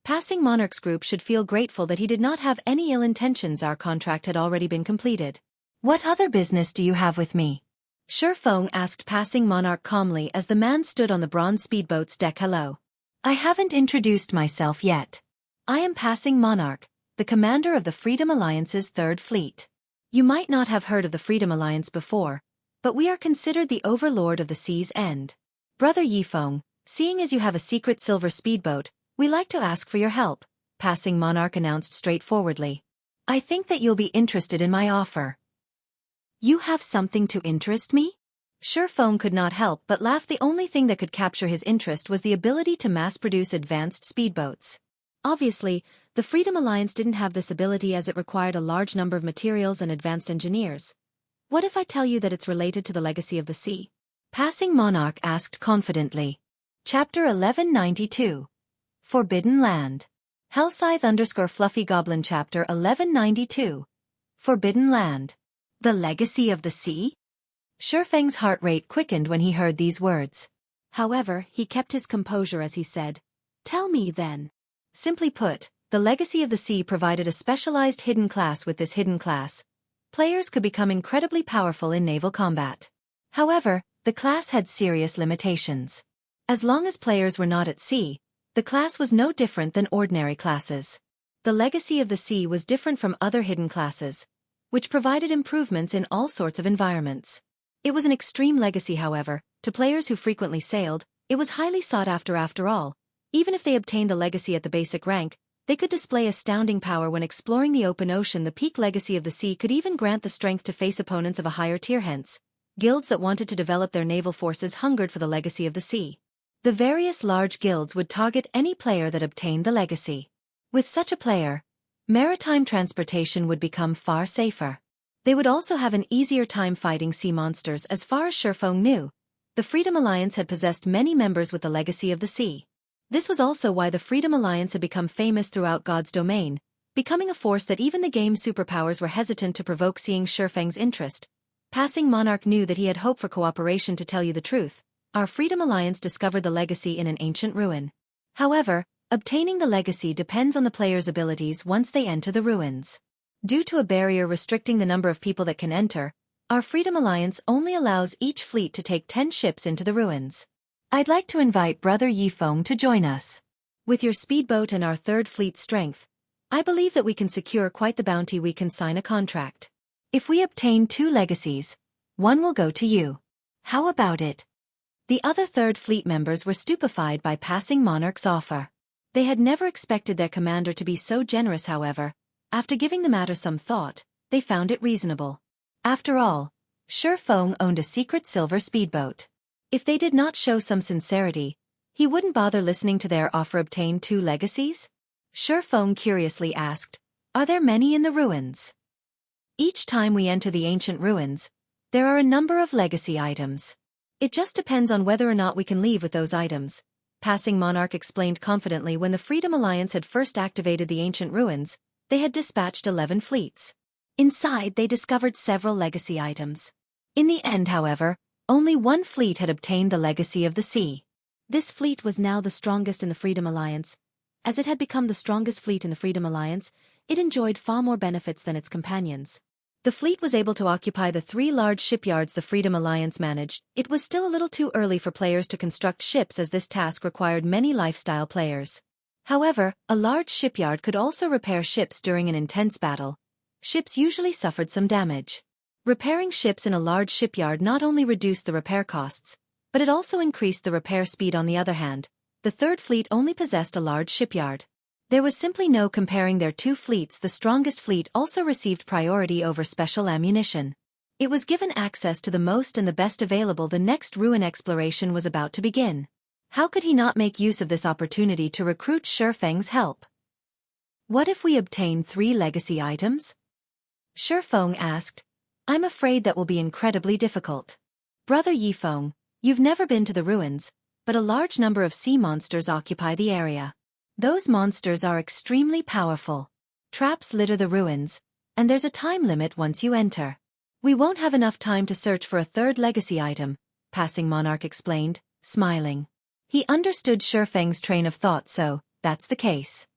Passing Monarch's group should feel grateful that he did not have any ill intentions. Our contract had already been completed. What other business do you have with me? Shifeng asked Passing Monarch calmly as the man stood on the bronze speedboat's deck. Hello. I haven't introduced myself yet. I am Passing Monarch, the commander of the Freedom Alliance's Third Fleet. You might not have heard of the Freedom Alliance before, but we are considered the Overlord of the Sea's End. Brother Yifeng, seeing as you have a secret silver speedboat, we like to ask for your help, Passing Monarch announced straightforwardly. I think that you'll be interested in my offer. You have something to interest me? Shifeng could not help but laugh. The only thing that could capture his interest was the ability to mass-produce advanced speedboats. Obviously, the Freedom Alliance didn't have this ability as it required a large number of materials and advanced engineers. What if I tell you that it's related to the legacy of the sea? Passing Monarch asked confidently. Chapter 1192. Forbidden Land. Hellscythe_Fluffy Goblin Chapter 1192. Forbidden Land. The legacy of the sea? Shifeng's heart rate quickened when he heard these words. However, he kept his composure as he said, Tell me then. Simply put, the legacy of the sea provided a specialized hidden class. With this hidden class, players could become incredibly powerful in naval combat. However, the class had serious limitations. As long as players were not at sea, the class was no different than ordinary classes. The legacy of the sea was different from other hidden classes, which provided improvements in all sorts of environments. It was an extreme legacy, however. To players who frequently sailed, it was highly sought after. After all, even if they obtained the legacy at the basic rank, they could display astounding power when exploring the open ocean. The peak legacy of the sea could even grant the strength to face opponents of a higher tier. Hence, guilds that wanted to develop their naval forces hungered for the legacy of the sea. The various large guilds would target any player that obtained the legacy. With such a player, maritime transportation would become far safer. They would also have an easier time fighting sea monsters. As far as Shifeng knew, the Freedom Alliance had possessed many members with the legacy of the sea. This was also why the Freedom Alliance had become famous throughout God's domain, becoming a force that even the game's superpowers were hesitant to provoke. Seeing Shifeng's interest, Passing Monarch knew that he had hope for cooperation. To tell you the truth, our Freedom Alliance discovered the legacy in an ancient ruin. However, obtaining the legacy depends on the player's abilities once they enter the ruins. Due to a barrier restricting the number of people that can enter, our Freedom Alliance only allows each fleet to take 10 ships into the ruins. I'd like to invite Brother Yifeng to join us. With your speedboat and our third fleet strength, I believe that we can secure quite the bounty. We can sign a contract. If we obtain 2 legacies, one will go to you. How about it? The other third fleet members were stupefied by Passing Monarch's offer. They had never expected their commander to be so generous. However, after giving the matter some thought, they found it reasonable. After all, Shifeng owned a secret silver speedboat. If they did not show some sincerity, he wouldn't bother listening to their offer. Obtain 2 legacies? Shifeng curiously asked, are there many in the ruins? Each time we enter the ancient ruins, there are a number of legacy items. It just depends on whether or not we can leave with those items, Passing Monarch explained confidently. When the Freedom Alliance had first activated the ancient ruins, they had dispatched 11 fleets. Inside they discovered several legacy items. In the end, however, only one fleet had obtained the legacy of the sea. This fleet was now the strongest in the Freedom Alliance. As it had become the strongest fleet in the Freedom Alliance, it enjoyed far more benefits than its companions. The fleet was able to occupy the 3 large shipyards the Freedom Alliance managed. It was still a little too early for players to construct ships, as this task required many lifestyle players. However, a large shipyard could also repair ships during an intense battle. Ships usually suffered some damage. Repairing ships in a large shipyard not only reduced the repair costs, but it also increased the repair speed. On the other hand, the third fleet only possessed a large shipyard. There was simply no comparing their 2 fleets. The strongest fleet also received priority over special ammunition. It was given access to the most and the best available. The next ruin exploration was about to begin. How could he not make use of this opportunity to recruit Shifeng's help? What if we obtain 3 legacy items? Shifeng asked. I'm afraid that will be incredibly difficult. Brother Yifeng, you've never been to the ruins, but a large number of sea monsters occupy the area. Those monsters are extremely powerful. Traps litter the ruins, and there's a time limit once you enter. We won't have enough time to search for a third legacy item, Passing Monarch explained, smiling. He understood Shifeng's train of thought. So, that's the case.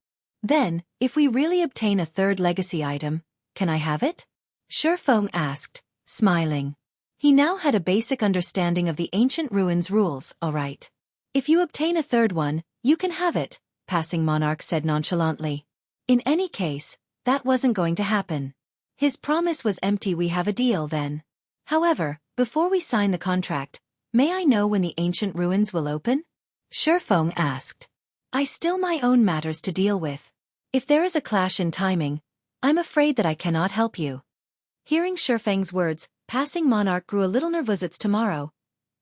Then, if we really obtain a third legacy item, can I have it? Shifeng asked, smiling. He now had a basic understanding of the ancient ruins rules. All right. If you obtain a third one, you can have it, Passing Monarch said nonchalantly. In any case, that wasn't going to happen. His promise was empty. We have a deal then. However, before we sign the contract, may I know when the ancient ruins will open? Shifeng asked. I still my own matters to deal with. If there is a clash in timing, I'm afraid that I cannot help you. Hearing Shifeng's words, Passing Monarch grew a little nervous. It's tomorrow,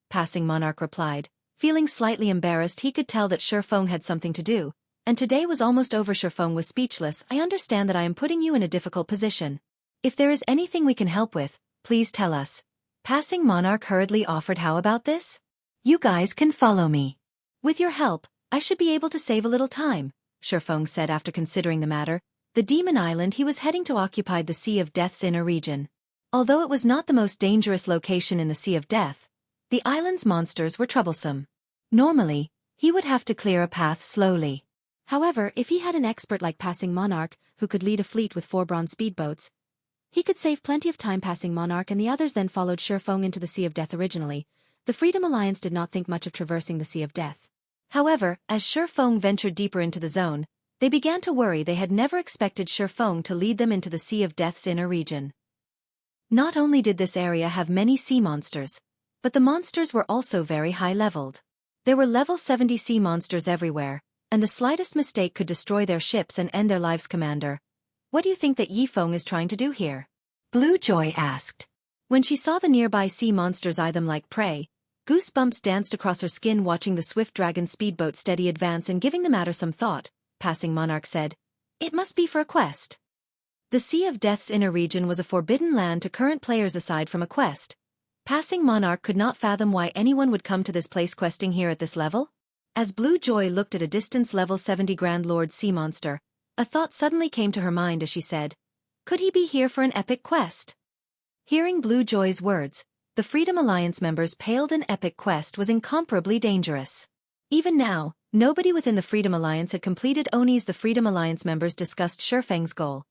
Passing Monarch replied. Feeling slightly embarrassed, he could tell that Shifeng had something to do, and today was almost over. Shifeng was speechless. I understand that I am putting you in a difficult position. If there is anything we can help with, please tell us. Passing Monarch hurriedly offered. How about this? You guys can follow me. With your help, I should be able to save a little time, Shifeng said after considering the matter. The Demon Island he was heading to occupied the Sea of Death's inner region. Although it was not the most dangerous location in the Sea of Death, the island's monsters were troublesome. Normally, he would have to clear a path slowly. However, if he had an expert like Passing Monarch, who could lead a fleet with 4 bronze speedboats, he could save plenty of time. Passing Monarch and the others then followed Shifeng into the Sea of Death. Originally, the Freedom Alliance did not think much of traversing the Sea of Death. However, as Shifeng ventured deeper into the zone, they began to worry. They had never expected Shifeng to lead them into the Sea of Death's inner region. Not only did this area have many sea monsters, but the monsters were also very high-leveled. There were level 70 sea monsters everywhere, and the slightest mistake could destroy their ships and end their lives. Commander, what do you think that Yifeng is trying to do here? Blue Joy asked. When she saw the nearby sea monsters eye them like prey, goosebumps danced across her skin. Watching the swift dragon speedboat steady advance and giving the matter some thought, Passing Monarch said, it must be for a quest. The Sea of Death's inner region was a forbidden land to current players. Aside from a quest, Passing Monarch could not fathom why anyone would come to this place questing here at this level. As Blue Joy looked at a distance level 70 Grand Lord sea monster, a thought suddenly came to her mind as she said, "Could he be here for an epic quest?" Hearing Blue Joy's words, the Freedom Alliance members paled. An epic quest was incomparably dangerous. Even now, nobody within the Freedom Alliance had completed Oni's. The Freedom Alliance members discussed Shifeng's goal.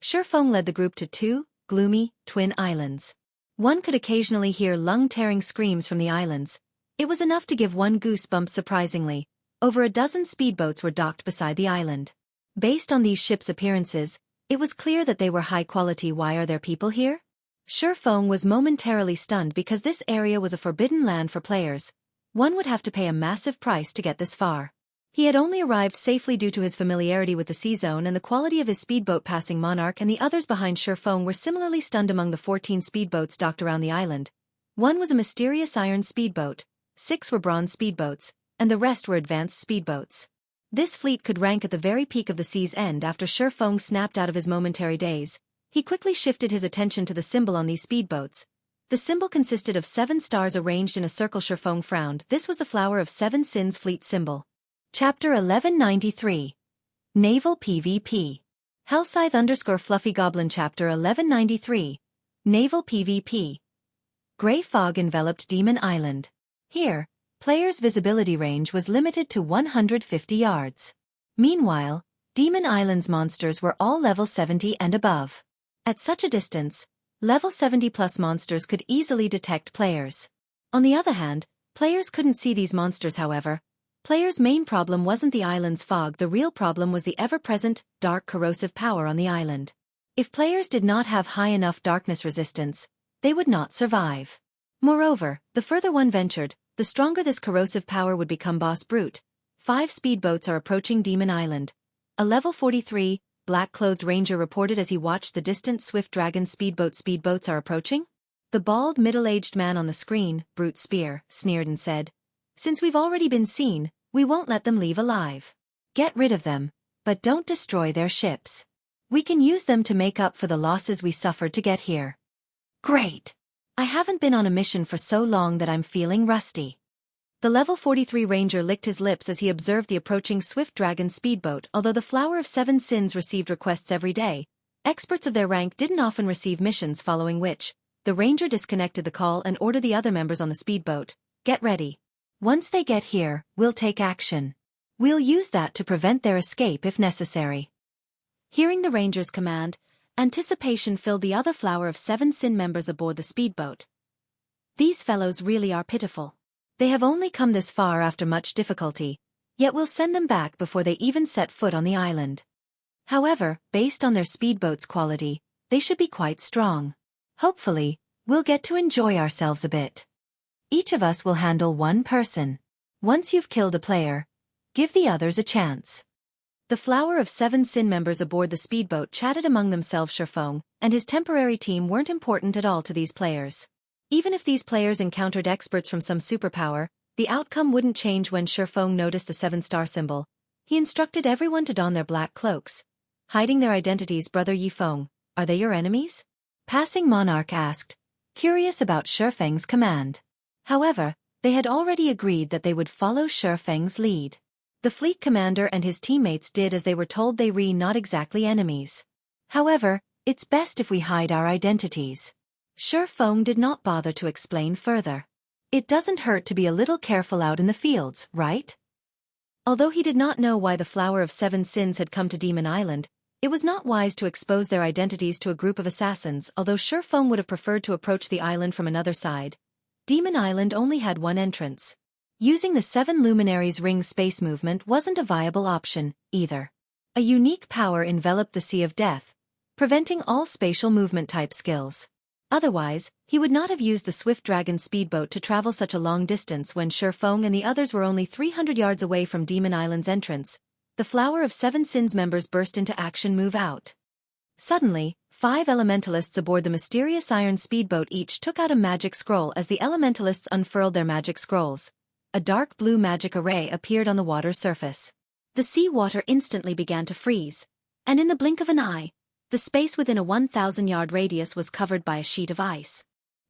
Shifeng led the group to two gloomy, twin islands. One could occasionally hear lung-tearing screams from the islands. It was enough to give one goosebump. Surprisingly, over a dozen speedboats were docked beside the island. Based on these ships' appearances, it was clear that they were high quality. Why are there people here? Shifeng was momentarily stunned because this area was a forbidden land for players. One would have to pay a massive price to get this far. He had only arrived safely due to his familiarity with the sea zone and the quality of his speedboat. Passing Monarch and the others behind Shifeng were similarly stunned. Among the 14 speedboats docked around the island, one was a mysterious iron speedboat, 6 were bronze speedboats, and the rest were advanced speedboats. This fleet could rank at the very peak of the sea's end. After Shifeng snapped out of his momentary daze, he quickly shifted his attention to the symbol on these speedboats. The symbol consisted of 7 stars arranged in a circle. Shifeng frowned. This was the Flower of Seven Sins fleet symbol. Chapter 1193. Naval PvP. Hellscythe_Fluffy Goblin. Chapter 1193. Naval PvP. Grey fog enveloped Demon Island. Here, players' visibility range was limited to 150 yards. Meanwhile, Demon Island's monsters were all level 70 and above. At such a distance, level 70+ monsters could easily detect players. On the other hand, players couldn't see these monsters. However, players' main problem wasn't the island's fog. The real problem was the ever-present, dark corrosive power on the island. If players did not have high enough darkness resistance, they would not survive. Moreover, the further one ventured, the stronger this corrosive power would become. Boss Brute. 5 speedboats are approaching Demon Island. A level 43, black-clothed ranger reported as he watched the distant Swift Dragon speedboat. Speedboats are approaching? The bald, middle-aged man on the screen, Brute Spear, sneered and said, "Since we've already been seen, we won't let them leave alive. Get rid of them, but don't destroy their ships. We can use them to make up for the losses we suffered to get here." Great! I haven't been on a mission for so long that I'm feeling rusty. The level 43 ranger licked his lips as he observed the approaching Swift Dragon speedboat. Although the Flower of Seven Sins received requests every day, experts of their rank didn't often receive missions, following which, the ranger disconnected the call and ordered the other members on the speedboat, "Get ready. Once they get here, we'll take action. We'll use that to prevent their escape if necessary." Hearing the ranger's command, anticipation filled the other Flower of Seven Sin members aboard the speedboat. These fellows really are pitiful. They have only come this far after much difficulty, yet we'll send them back before they even set foot on the island. However, based on their speedboat's quality, they should be quite strong. Hopefully, we'll get to enjoy ourselves a bit. Each of us will handle one person. Once you've killed a player, give the others a chance. The Flower of Seven Sin members aboard the speedboat chatted among themselves. Shifeng and his temporary team weren't important at all to these players. Even if these players encountered experts from some superpower, the outcome wouldn't change. When Shifeng noticed the 7-star symbol, he instructed everyone to don their black cloaks, hiding their identities. "Brother Yifeng, are they your enemies?" Passing Monarch asked, curious about Shifeng's command. However, they had already agreed that they would follow Shifeng's lead. The fleet commander and his teammates did as they were told. They were not exactly enemies. However, it's best if we hide our identities. Shifeng did not bother to explain further. It doesn't hurt to be a little careful out in the fields, right? Although he did not know why the Flower of Seven Sins had come to Demon Island, it was not wise to expose their identities to a group of assassins. Although Shifeng would have preferred to approach the island from another side, Demon Island only had one entrance. Using the 7 Luminaries' ring space movement wasn't a viable option, either. A unique power enveloped the Sea of Death, preventing all spatial movement type skills. Otherwise, he would not have used the Swift Dragon speedboat to travel such a long distance. When Shifeng and the others were only 300 yards away from Demon Island's entrance, the Flower of Seven Sins members burst into action. Move out. Suddenly, 5 elementalists aboard the mysterious iron speedboat each took out a magic scroll. As the elementalists unfurled their magic scrolls, a dark blue magic array appeared on the water's surface. The sea water instantly began to freeze, and in the blink of an eye, the space within a 1,000-yard radius was covered by a sheet of ice.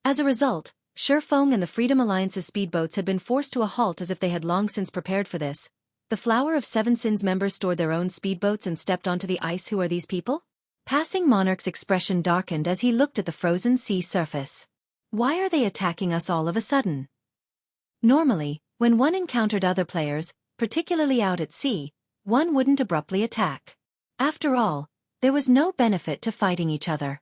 As a result, Shifeng and the Freedom Alliance's speedboats had been forced to a halt as if they had long since prepared for this. The Flower of Seven Sins members stored their own speedboats and stepped onto the ice. Who are these people? Passing Monarch's expression darkened as he looked at the frozen sea surface. Why are they attacking us all of a sudden? Normally, when one encountered other players, particularly out at sea, one wouldn't abruptly attack. After all, there was no benefit to fighting each other.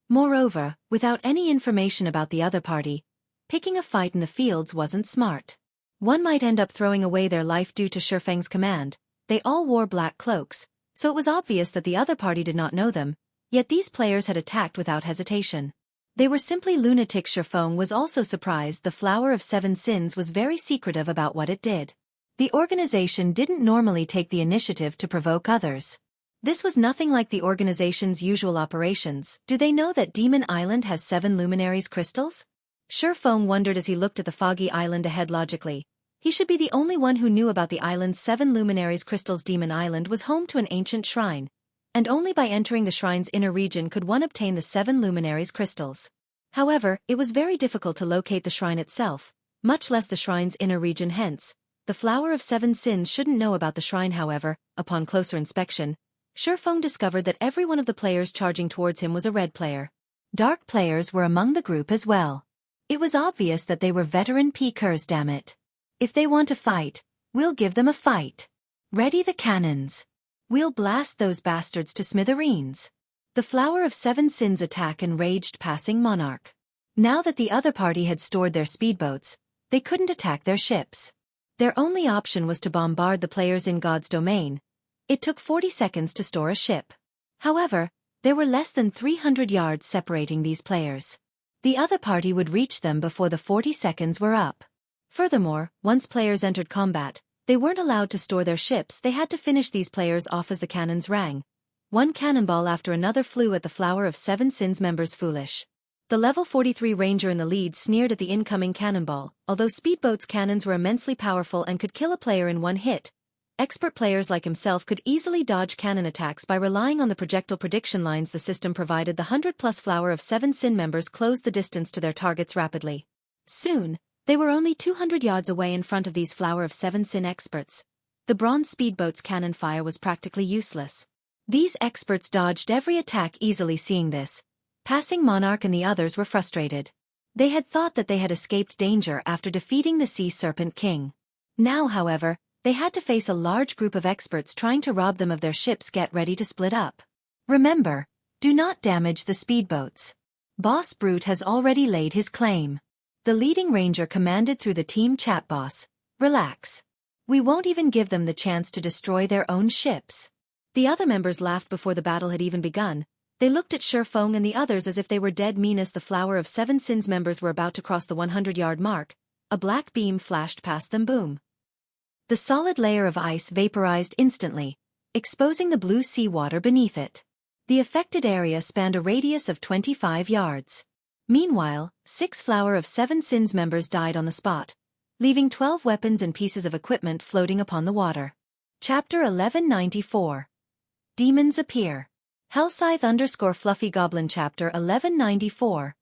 Moreover, without any information about the other party, picking a fight in the fields wasn't smart. One might end up throwing away their life due to Shifeng's command. They all wore black cloaks, so it was obvious that the other party did not know them, yet these players had attacked without hesitation. They were simply lunatic. Shifeng was also surprised the Flower of Seven Sins was very secretive about what it did. The organization didn't normally take the initiative to provoke others. This was nothing like the organization's usual operations. Do they know that Demon Island has 7 luminaries crystals? Shifeng wondered as he looked at the foggy island ahead. Logically, he should be the only one who knew about the island's 7 luminaries crystals. Demon Island was home to an ancient shrine, and only by entering the shrine's inner region could one obtain the 7 luminaries crystals. However, it was very difficult to locate the shrine itself, much less the shrine's inner region. Hence, the Flower of Seven Sins shouldn't know about the shrine. However, upon closer inspection, Shifeng discovered that every one of the players charging towards him was a red player. Dark players were among the group as well. It was obvious that they were veteran peekers. Damn it. If they want to fight, we'll give them a fight. Ready the cannons. We'll blast those bastards to smithereens. The Flower of Seven Sins attack enraged Passing Monarch. Now that the other party had stored their speedboats, they couldn't attack their ships. Their only option was to bombard the players in God's domain. It took 40 seconds to store a ship. However, there were less than 300 yards separating these players. The other party would reach them before the 40 seconds were up. Furthermore, once players entered combat, they weren't allowed to store their ships. They had to finish these players off as the cannons rang. One cannonball after another flew at the Flower of Seven Sins members. Foolish. The level 43 ranger in the lead sneered at the incoming cannonball. Although speedboats' cannons were immensely powerful and could kill a player in one hit, expert players like himself could easily dodge cannon attacks by relying on the projectile prediction lines the system provided. The 100+ Flower of Seven Sin members closed the distance to their targets rapidly. Soon, they were only 200 yards away in front of these Flower of Seven Sin experts. The bronze speedboat's cannon fire was practically useless. These experts dodged every attack easily. Seeing this, Passing Monarch and the others were frustrated. They had thought that they had escaped danger after defeating the Sea Serpent King. Now, however, they had to face a large group of experts trying to rob them of their ships. Get ready to split up. Remember, do not damage the speedboats. Boss Brute has already laid his claim. The leading ranger commanded through the team chat. Boss, relax. We won't even give them the chance to destroy their own ships. The other members laughed before the battle had even begun. They looked at Shifeng and the others as if they were dead. Meanest the Flower of Seven Sins members were about to cross the 100-yard mark. A black beam flashed past them. Boom. The solid layer of ice vaporized instantly, exposing the blue seawater beneath it. The affected area spanned a radius of 25 yards. Meanwhile, 6 Flower of Seven Sins members died on the spot, leaving 12 weapons and pieces of equipment floating upon the water. Chapter 1194. Demons Appear. Hellscythe_Fluffy Goblin. Chapter 1194.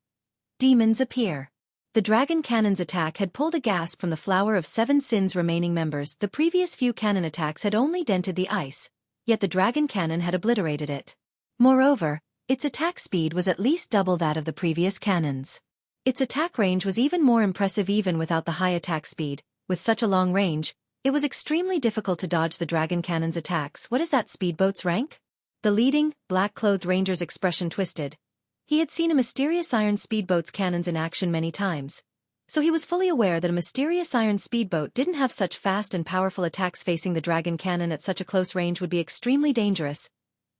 Demons Appear. The dragon cannon's attack had pulled a gasp from the Flower of Seven Sins' remaining members. The previous few cannon attacks had only dented the ice, yet the dragon cannon had obliterated it. Moreover, its attack speed was at least double that of the previous cannons. Its attack range was even more impressive. Even without the high attack speed, with such a long range, it was extremely difficult to dodge the dragon cannon's attacks. What is that speedboat's rank? The leading, black-clothed ranger's expression twisted. He had seen a mysterious iron speedboat's cannons in action many times, so he was fully aware that a mysterious iron speedboat didn't have such fast and powerful attacks. Facing the dragon cannon at such a close range would be extremely dangerous.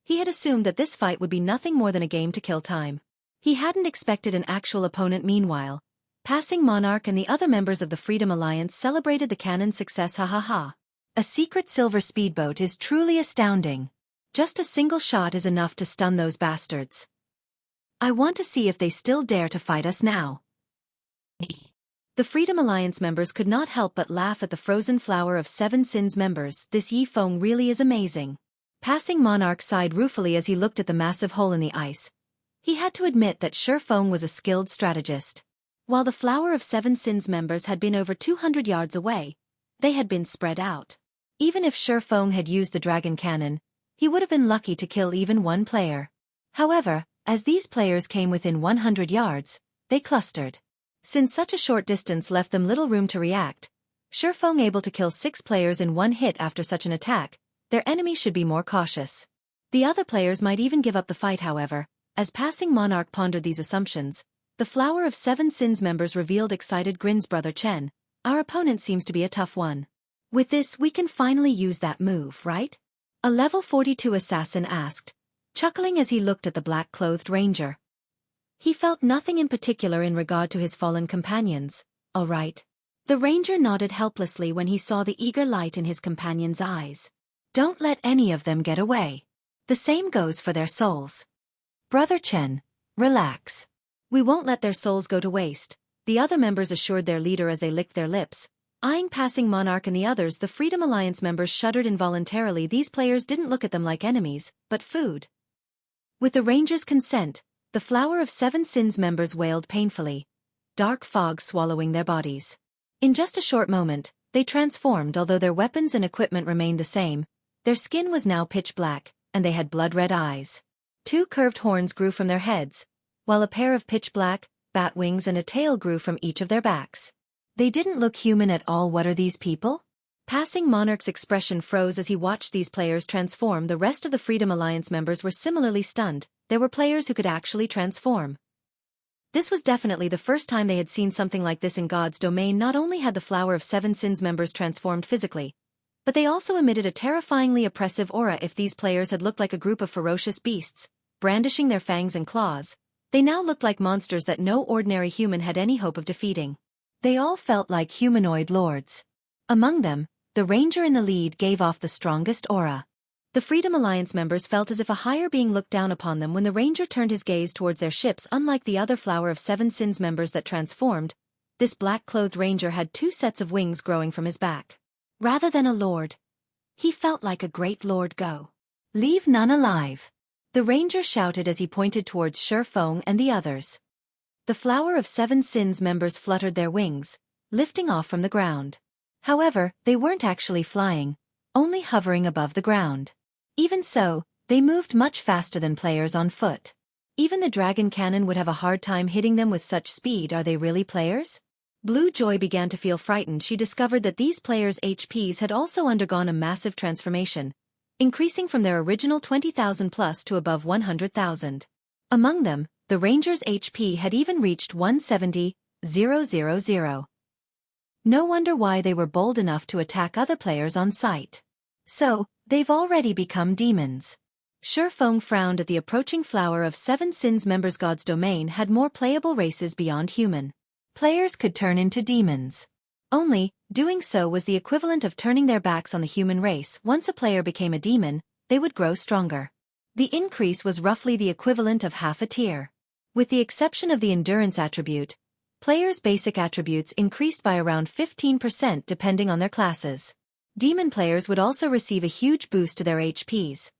He had assumed that this fight would be nothing more than a game to kill time. He hadn't expected an actual opponent. Meanwhile, Passing Monarch and the other members of the Freedom Alliance celebrated the cannon's success. Ha ha ha. A secret silver speedboat is truly astounding. Just a single shot is enough to stun those bastards. I want to see if they still dare to fight us now. The Freedom Alliance members could not help but laugh at the frozen Flower of Seven Sins members. This Yifeng really is amazing. Passing Monarch sighed ruefully as he looked at the massive hole in the ice. He had to admit that Shifeng was a skilled strategist. While the Flower of Seven Sins members had been over 200 yards away, they had been spread out. Even if Shifeng had used the dragon cannon, he would have been lucky to kill even one player. However, as these players came within 100 yards, they clustered. Since such a short distance left them little room to react, Shifeng able to kill 6 players in one hit after such an attack, their enemy should be more cautious. The other players might even give up the fight however. As Passing Monarch pondered these assumptions, the Flower of Seven Sins members revealed excited grins. Brother Chen, our opponent seems to be a tough one. With this we can finally use that move, right? A level 42 assassin asked, chuckling as he looked at the black-clothed ranger. He felt nothing in particular in regard to his fallen companions. All right. The ranger nodded helplessly when he saw the eager light in his companion's eyes. Don't let any of them get away. The same goes for their souls. Brother Chen, relax. We won't let their souls go to waste, the other members assured their leader as they licked their lips. Eyeing Passing Monarch and the others, the Freedom Alliance members shuddered involuntarily. These players didn't look at them like enemies, but food. With the ranger's consent, the Flower of Seven Sins members wailed painfully, dark fog swallowing their bodies. In just a short moment, they transformed. Although their weapons and equipment remained the same, their skin was now pitch black, and they had blood-red eyes. 2 curved horns grew from their heads, while a pair of pitch black, bat wings and a tail grew from each of their backs. They didn't look human at all. What are these people? Passing Monarch's expression froze as he watched these players transform. The rest of the Freedom Alliance members were similarly stunned. There were players who could actually transform. This was definitely the first time they had seen something like this in God's domain. Not only had the Flower of Seven Sins members transformed physically, but they also emitted a terrifyingly oppressive aura. If these players had looked like a group of ferocious beasts, brandishing their fangs and claws, they now looked like monsters that no ordinary human had any hope of defeating. They all felt like humanoid lords. Among them, the ranger in the lead gave off the strongest aura. The Freedom Alliance members felt as if a higher being looked down upon them when the ranger turned his gaze towards their ships. Unlike the other Flower of Seven Sins members that transformed, this black-clothed ranger had 2 sets of wings growing from his back. Rather than a lord, he felt like a great lord. Go. Leave none alive. The ranger shouted as he pointed towards Shifeng and the others. The Flower of Seven Sins members fluttered their wings, lifting off from the ground. However, they weren't actually flying, only hovering above the ground. Even so, they moved much faster than players on foot. Even the dragon cannon would have a hard time hitting them with such speed. Are they really players? Blue Joy began to feel frightened. She discovered that these players' HPs had also undergone a massive transformation, increasing from their original 20,000 plus to above 100,000. Among them, the ranger's HP had even reached 170,000. No wonder why they were bold enough to attack other players on sight. So, they've already become demons. Shifeng frowned at the approaching Flower of Seven Sins members. God's domain had more playable races beyond human. Players could turn into demons. Only, doing so was the equivalent of turning their backs on the human race. Once a player became a demon, they would grow stronger. The increase was roughly the equivalent of half a tier. With the exception of the endurance attribute, players' basic attributes increased by around 15% depending on their classes. Demon players would also receive a huge boost to their HPs.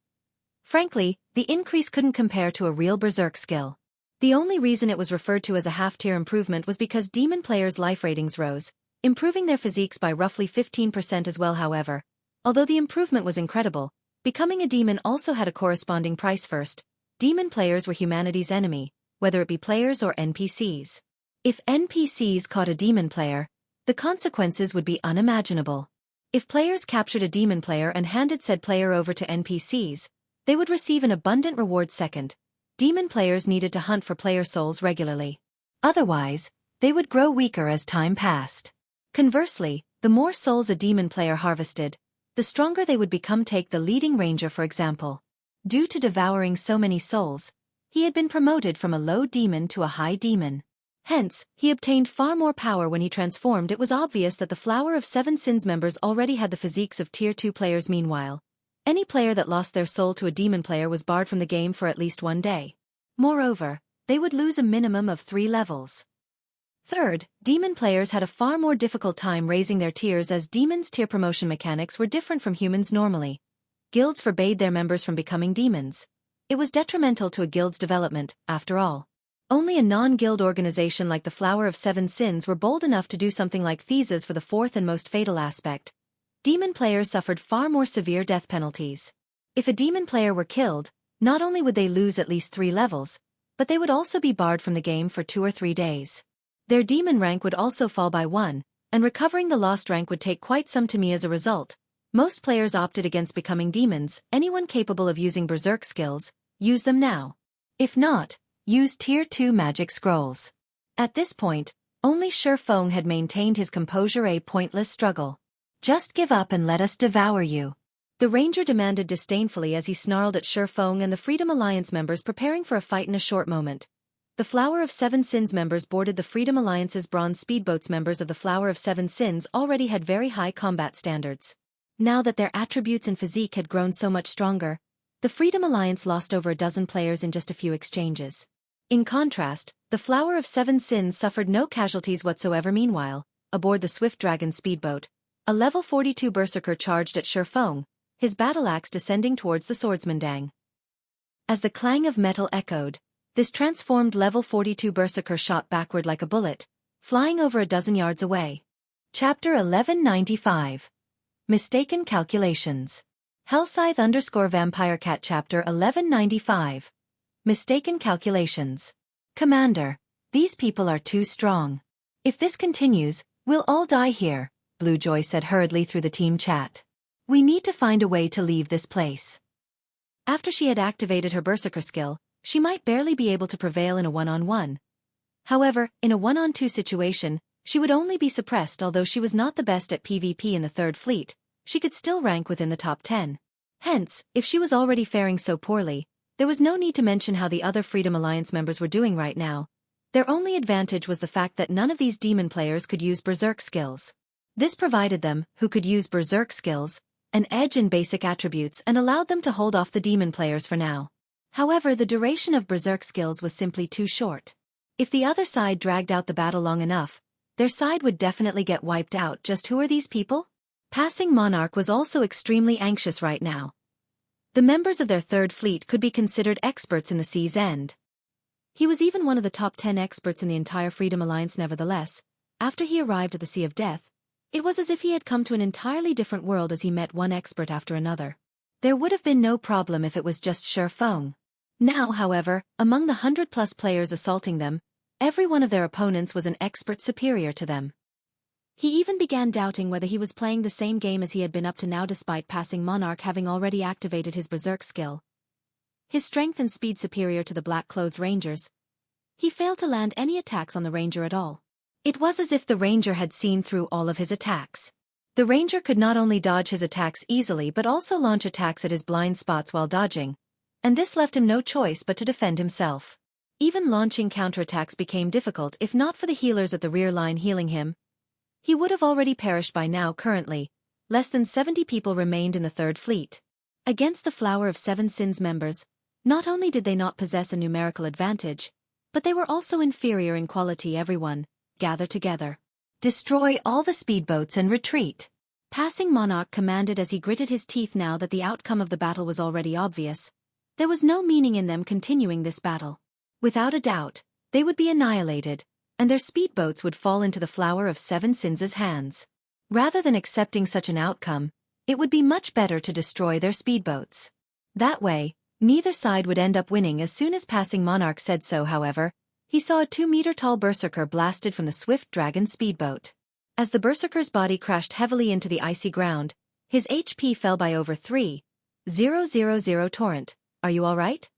Frankly, the increase couldn't compare to a real berserk skill. The only reason it was referred to as a half-tier improvement was because demon players' life ratings rose, improving their physiques by roughly 15% as well. However, although the improvement was incredible, becoming a demon also had a corresponding price. First, demon players were humanity's enemy, whether it be players or NPCs. If NPCs caught a demon player, the consequences would be unimaginable. If players captured a demon player and handed said player over to NPCs, they would receive an abundant reward. Second, demon players needed to hunt for player souls regularly. Otherwise, they would grow weaker as time passed. Conversely, the more souls a demon player harvested, the stronger they would become. Take the leading ranger for example. Due to devouring so many souls, he had been promoted from a low demon to a high demon. Hence, he obtained far more power when he transformed. It was obvious that the Flower of Seven Sins members already had the physiques of Tier 2 players. Meanwhile, any player that lost their soul to a demon player was barred from the game for at least 1 day. Moreover, they would lose a minimum of 3 levels. Third, demon players had a far more difficult time raising their tiers as demons' tier promotion mechanics were different from humans normally. Guilds forbade their members from becoming demons. It was detrimental to a guild's development, after all. Only a non-guild organization like the Flower of Seven Sins were bold enough to do something like Theses for the fourth and most fatal aspect. Demon players suffered far more severe death penalties. If a demon player were killed, not only would they lose at least 3 levels, but they would also be barred from the game for 2 or 3 days. Their demon rank would also fall by 1, and recovering the lost rank would take quite some time as a result. Most players opted against becoming demons. Anyone capable of using berserk skills, use them now. If not, use Tier 2 magic scrolls. At this point, only Shifeng had maintained his composure. A pointless struggle. Just give up and let us devour you. The ranger demanded disdainfully as he snarled at Shifeng and the Freedom Alliance members preparing for a fight. In a short moment, the Flower of Seven Sins members boarded the Freedom Alliance's bronze speedboats. Members of the Flower of Seven Sins already had very high combat standards. Now that their attributes and physique had grown so much stronger, the Freedom Alliance lost over a dozen players in just a few exchanges. In contrast, the Flower of Seven Sins suffered no casualties whatsoever. Meanwhile, aboard the Swift Dragon speedboat, a level 42 berserker charged at Shifeng, his battle axe descending towards the swordsman Dang. As the clang of metal echoed, this transformed level 42 berserker shot backward like a bullet, flying over a dozen yards away. Chapter 1195. Mistaken Calculations. Hellscythe_Vampirecat Chapter 1195. Mistaken Calculations. Commander, these people are too strong. If this continues, we'll all die here, Blue Joy said hurriedly through the team chat. We need to find a way to leave this place. After she had activated her berserker skill, she might barely be able to prevail in a one-on-one. However, in a one-on-two situation, she would only be suppressed. Although she was not the best at PvP in the Third Fleet, she could still rank within the top 10. Hence, if she was already faring so poorly, there was no need to mention how the other Freedom Alliance members were doing right now. Their only advantage was the fact that none of these demon players could use berserk skills. This provided them, who could use berserk skills, an edge in basic attributes and allowed them to hold off the demon players for now. However, the duration of berserk skills was simply too short. If the other side dragged out the battle long enough, their side would definitely get wiped out. Just who are these people? Passing Monarch was also extremely anxious right now. The members of their Third Fleet could be considered experts in the Sea's End. He was even one of the top 10 experts in the entire Freedom Alliance. Nevertheless, after he arrived at the Sea of Death, it was as if he had come to an entirely different world as he met one expert after another. There would have been no problem if it was just Shifeng. Now, however, among the 100+ players assaulting them, every one of their opponents was an expert superior to them. He even began doubting whether he was playing the same game as he had been up to now. Despite Passing Monarch having already activated his berserk skill, his strength and speed superior to the black-clothed rangers, he failed to land any attacks on the ranger at all. It was as if the ranger had seen through all of his attacks. The ranger could not only dodge his attacks easily but also launch attacks at his blind spots while dodging, and this left him no choice but to defend himself. Even launching counterattacks became difficult. If not for the healers at the rear line healing him, he would have already perished by now. Currently, less than 70 people remained in the Third Fleet. Against the Flower of Seven Sins members, not only did they not possess a numerical advantage, but they were also inferior in quality. Everyone, gather together. Destroy all the speedboats and retreat. Passing Monarch commanded as he gritted his teeth. Now that the outcome of the battle was already obvious, there was no meaning in them continuing this battle. Without a doubt, they would be annihilated, and their speedboats would fall into the Flower of Seven Sins' hands. Rather than accepting such an outcome, it would be much better to destroy their speedboats. That way, neither side would end up winning. As soon as Passing Monarch said so, however, he saw a 2-meter-tall berserker blasted from the Swift Dragon speedboat. As the berserker's body crashed heavily into the icy ground, his HP fell by over 3,000. Torrent, are you alright?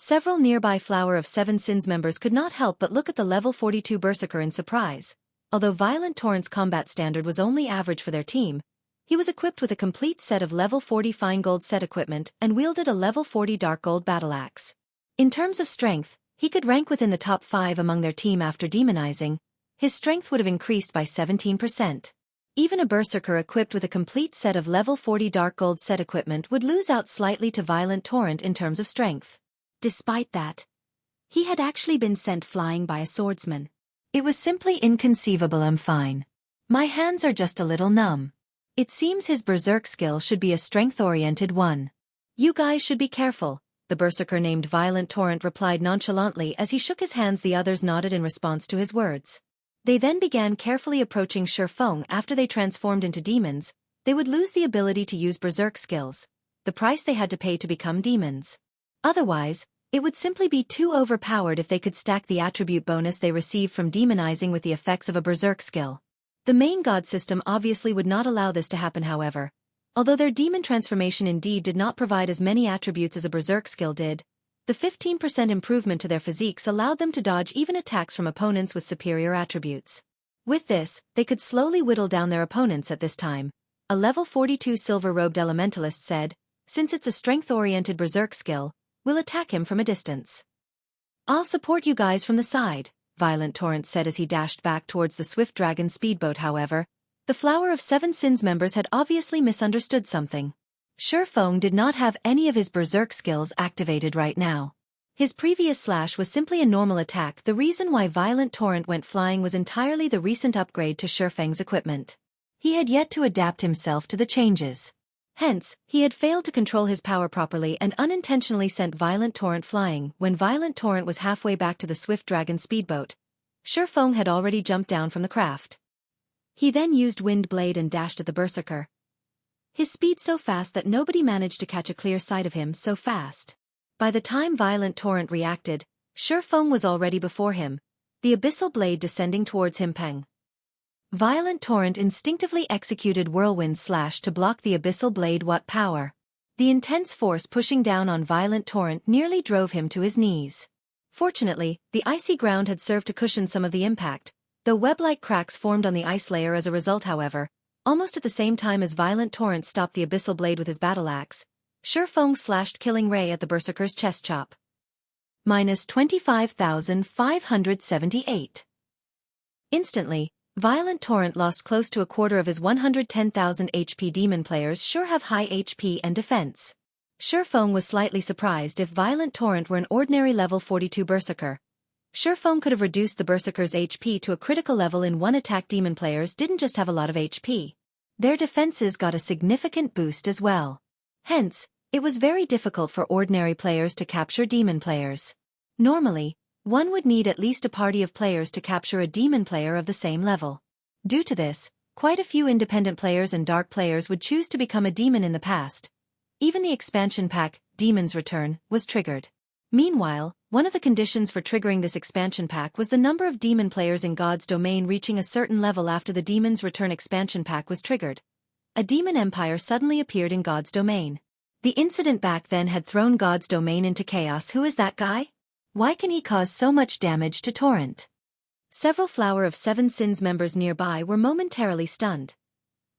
Several nearby Flower of Seven Sins members could not help but look at the level 42 berserker in surprise. Although Violent Torrent's combat standard was only average for their team, he was equipped with a complete set of level 40 fine gold set equipment and wielded a level 40 dark gold battle axe. In terms of strength, he could rank within the top 5 among their team. After demonizing, his strength would have increased by 17%. Even a berserker equipped with a complete set of level 40 dark gold set equipment would lose out slightly to Violent Torrent in terms of strength. Despite that, he had actually been sent flying by a swordsman. It was simply inconceivable. I'm fine. My hands are just a little numb. It seems his berserk skill should be a strength-oriented one. You guys should be careful. the berserker named Violent Torrent replied nonchalantly as he shook his hands. The others nodded in response to his words. They then began carefully approaching Shifeng. After they transformed into demons, they would lose the ability to use berserk skills, the price they had to pay to become demons. Otherwise, it would simply be too overpowered if they could stack the attribute bonus they receive from demonizing with the effects of a berserk skill. The main god system obviously would not allow this to happen, however. Although their demon transformation indeed did not provide as many attributes as a berserk skill did, the 15% improvement to their physiques allowed them to dodge even attacks from opponents with superior attributes. With this, they could slowly whittle down their opponents at this time. A level 42 silver-robed elementalist said, "Since it's a strength-oriented berserk skill, we'll attack him from a distance." "I'll support you guys from the side," Violent Torrent said as he dashed back towards the Swift Dragon speedboat. However, the Flower of Seven Sins members had obviously misunderstood something. Shifeng did not have any of his berserk skills activated right now. His previous slash was simply a normal attack. The reason why Violent Torrent went flying was entirely the recent upgrade to Shifeng's equipment. He had yet to adapt himself to the changes. Hence, he had failed to control his power properly and unintentionally sent Violent Torrent flying. When Violent Torrent was halfway back to the Swift Dragon speedboat, Shifeng had already jumped down from the craft. He then used Wind Blade and dashed at the berserker. His speed so fast that nobody managed to catch a clear sight of him so fast. By the time Violent Torrent reacted, Shifeng was already before him, the abyssal blade descending towards him. Peng. Violent Torrent instinctively executed Whirlwind Slash to block the abyssal blade. What power! The intense force pushing down on Violent Torrent nearly drove him to his knees. Fortunately, the icy ground had served to cushion some of the impact, though web-like cracks formed on the ice layer as a result. However, almost at the same time as Violent Torrent stopped the abyssal blade with his battle axe, Shifeng slashed Killing Ray at the berserker's chest chop. Minus 25,578. Instantly, Violent Torrent lost close to a quarter of his 110,000 HP. Demon players sure have high HP and defense. Shifeng was slightly surprised. If Violent Torrent were an ordinary level 42 berserker, Shifeng could have reduced the berserker's HP to a critical level in one attack. Demon players didn't just have a lot of HP. Their defenses got a significant boost as well. Hence, it was very difficult for ordinary players to capture demon players. Normally, one would need at least a party of players to capture a demon player of the same level. Due to this, quite a few independent players and dark players would choose to become a demon in the past. Even the expansion pack, Demon's Return, was triggered. Meanwhile, one of the conditions for triggering this expansion pack was the number of demon players in God's domain reaching a certain level. After the Demon's Return expansion pack was triggered, a demon empire suddenly appeared in God's domain. The incident back then had thrown God's domain into chaos. Who is that guy? Why can he cause so much damage to Torrent? Several Flower of Seven Sins members nearby were momentarily stunned.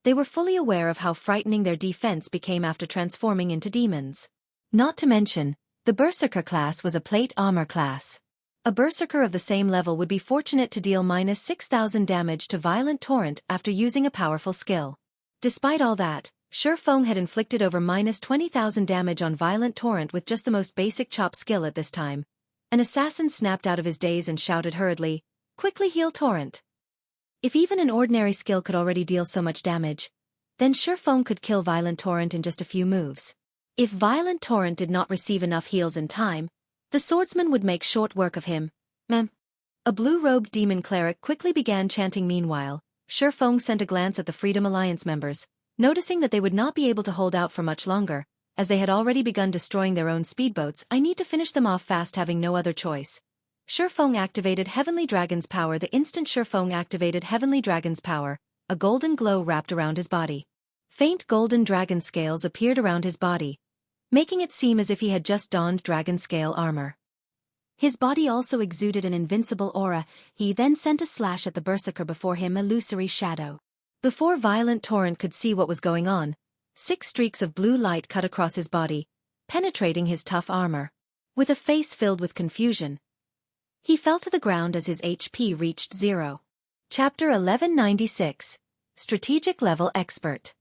They were fully aware of how frightening their defense became after transforming into demons. Not to mention, the Berserker class was a plate armor class. A Berserker of the same level would be fortunate to deal minus 6,000 damage to Violent Torrent after using a powerful skill. Despite all that, Shifeng had inflicted over minus 20,000 damage on Violent Torrent with just the most basic chop skill at this time. An assassin snapped out of his daze and shouted hurriedly, "Quickly heal Torrent." If even an ordinary skill could already deal so much damage, then Shifeng could kill Violent Torrent in just a few moves. If Violent Torrent did not receive enough heals in time, the swordsman would make short work of him. A blue-robed demon cleric quickly began chanting. Meanwhile, Shifeng sent a glance at the Freedom Alliance members, noticing that they would not be able to hold out for much longer, as they had already begun destroying their own speedboats. I need to finish them off fast. Having no other choice, Shifeng activated Heavenly Dragon's power. The instant Shifeng activated Heavenly Dragon's power, a golden glow wrapped around his body. Faint golden dragon scales appeared around his body, making it seem as if he had just donned dragon scale armor. His body also exuded an invincible aura. He then sent a slash at the berserker before him, illusory shadow. Before Violent Torrent could see what was going on, 6 streaks of blue light cut across his body, penetrating his tough armor. With a face filled with confusion, he fell to the ground as his HP reached 0. Chapter 1196. Strategic Level Expert.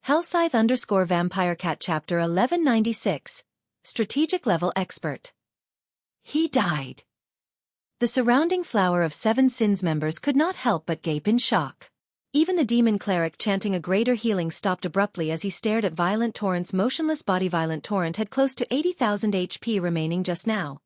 Hellscythe_Vampire Cat. Chapter 1196. Strategic Level Expert. He died. The surrounding Flower of Seven Sins members could not help but gape in shock. Even the demon cleric chanting a greater healing stopped abruptly as he stared at Violent Torrent's motionless body. Violent Torrent had close to 80,000 HP remaining just now.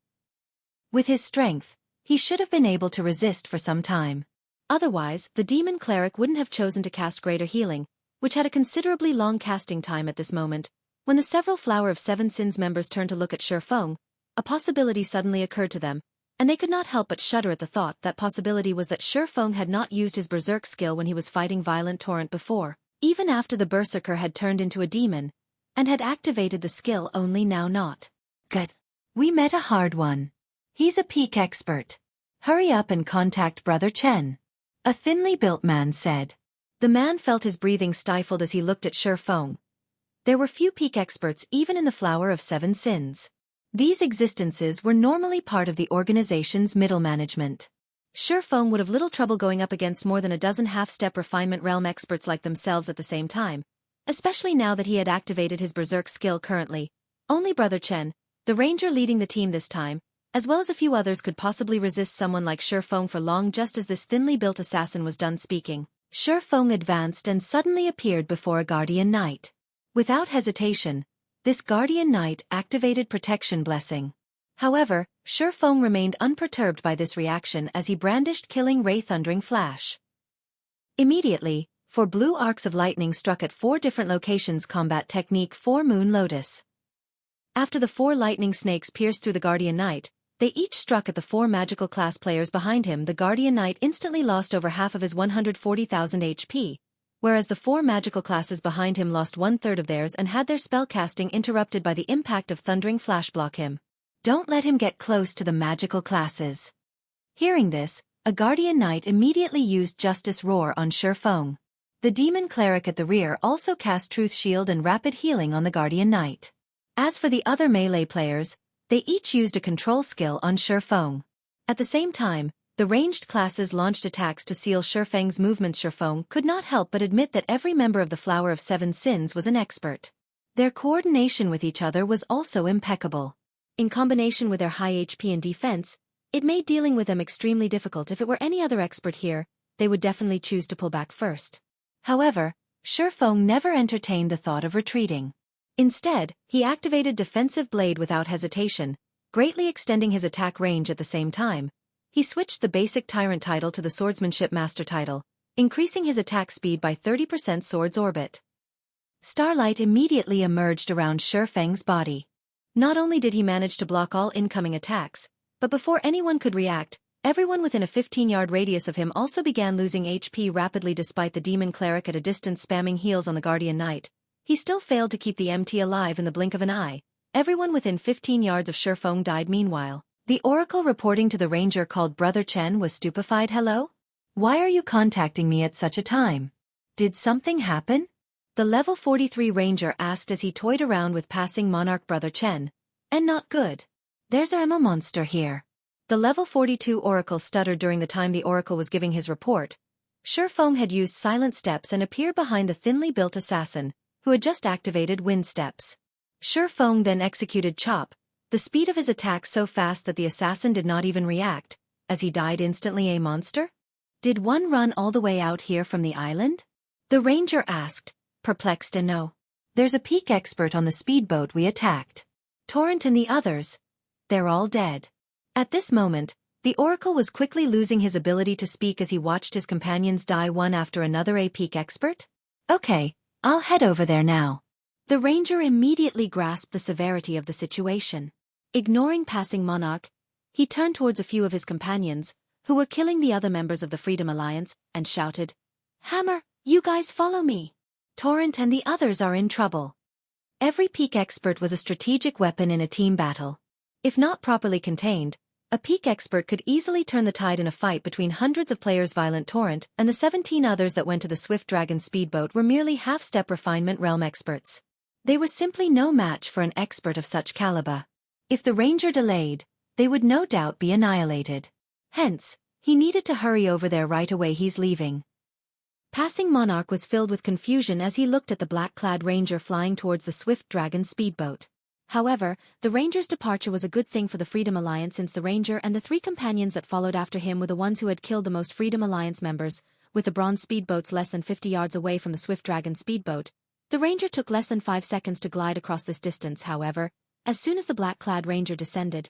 With his strength, he should have been able to resist for some time. Otherwise, the demon cleric wouldn't have chosen to cast greater healing, which had a considerably long casting time at this moment. When the several Flower of Seven Sins members turned to look at Shi Feng, a possibility suddenly occurred to them, and they could not help but shudder at the thought. That possibility was that Shi Feng had not used his berserk skill when he was fighting Violent Torrent before, even after the berserker had turned into a demon, and had activated the skill only now. Not good. We met a hard one. He's a peak expert. Hurry up and contact Brother Chen, a thinly built man said. The man felt his breathing stifled as he looked at Shi Feng. There were few peak experts even in the Flower of Seven Sins. These existences were normally part of the organization's middle management. Shi Feng would have little trouble going up against more than a dozen half-step refinement realm experts like themselves at the same time, especially now that he had activated his berserk skill. Currently, only Brother Chen, the ranger leading the team this time, as well as a few others, could possibly resist someone like Shi Feng for long. Just as this thinly built assassin was done speaking, Shi Feng advanced and suddenly appeared before a guardian knight. Without hesitation, this guardian knight activated Protection Blessing. However, Shi Feng remained unperturbed by this reaction as he brandished Killing Ray Thundering Flash. Immediately, 4 blue arcs of lightning struck at 4 different locations. Combat technique 4 Moon Lotus. After the 4 lightning snakes pierced through the guardian knight, they each struck at the 4 magical class players behind him. The guardian knight instantly lost over half of his 140,000 HP. Whereas the 4 magical classes behind him lost 1/3 of theirs and had their spellcasting interrupted by the impact of Thundering Flash. Block him. Don't let him get close to the magical classes. Hearing this, a guardian knight immediately used Justice Roar on Shi Feng. The demon cleric at the rear also cast Truth Shield and Rapid Healing on the guardian knight. As for the other melee players, they each used a control skill on Shi Feng. At the same time, the ranged classes launched attacks to seal Shi Feng's movements. Shi Feng could not help but admit that every member of the Flower of Seven Sins was an expert. Their coordination with each other was also impeccable. In combination with their high HP and defense, it made dealing with them extremely difficult. If it were any other expert here, they would definitely choose to pull back first. However, Shi Feng never entertained the thought of retreating. Instead, he activated Defensive Blade without hesitation, greatly extending his attack range. At the same time, he switched the basic Tyrant title to the Swordsmanship Master title, increasing his attack speed by 30%. Sword's Orbit. Starlight immediately emerged around Shi Feng's body. Not only did he manage to block all incoming attacks, but before anyone could react, everyone within a 15-yard radius of him also began losing HP rapidly. Despite the demon cleric at a distance spamming heals on the guardian knight, he still failed to keep the MT alive in the blink of an eye. Everyone within 15 yards of Shi Feng died. Meanwhile, the oracle reporting to the ranger called Brother Chen was stupefied. Hello? Why are you contacting me at such a time? Did something happen? The level 43 ranger asked as he toyed around with passing monarch Brother Chen. And not good. There's a Emma monster here. The level 42 oracle stuttered during the time the oracle was giving his report. Shi Feng had used silent steps and appeared behind the thinly built assassin, who had just activated wind steps. Shi Feng then executed Chop, the speed of his attack so fast that the assassin did not even react, as he died instantly. A monster? Did one run all the way out here from the island? The ranger asked, perplexed. And no. There's a peak expert on the speedboat we attacked. Torrent and the others. They're all dead. At this moment, the oracle was quickly losing his ability to speak as he watched his companions die one after another. A peak expert? Okay, I'll head over there now. The ranger immediately grasped the severity of the situation. Ignoring passing monarch, he turned towards a few of his companions, who were killing the other members of the Freedom Alliance, and shouted, Hammer, you guys follow me. Torrent and the others are in trouble. Every peak expert was a strategic weapon in a team battle. If not properly contained, a peak expert could easily turn the tide in a fight between hundreds of players. Violent Torrent and the 17 others that went to the Swift Dragon speedboat were merely half-step refinement realm experts. They were simply no match for an expert of such caliber. If the ranger delayed, they would no doubt be annihilated. Hence, he needed to hurry over there right away. He's leaving. Passing monarch was filled with confusion as he looked at the black-clad ranger flying towards the Swift Dragon speedboat. However, the ranger's departure was a good thing for the Freedom Alliance, since the ranger and the 3 companions that followed after him were the ones who had killed the most Freedom Alliance members, with the bronze speedboats less than 50 yards away from the Swift Dragon speedboat. The ranger took less than 5 seconds to glide across this distance. However, as soon as the black-clad ranger descended,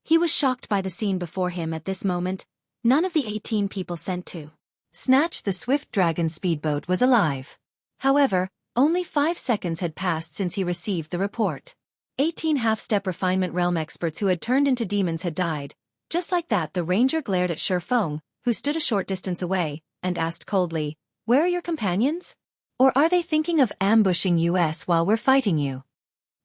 he was shocked by the scene before him. At this moment, none of the 18 people sent to snatch the Swift Dragon speedboat was alive. However, only 5 seconds had passed since he received the report. 18 half-step refinement realm experts who had turned into demons had died. Just like that, the ranger glared at Shi Feng, who stood a short distance away, and asked coldly, "Where are your companions? Or are they thinking of ambushing us while we're fighting you?"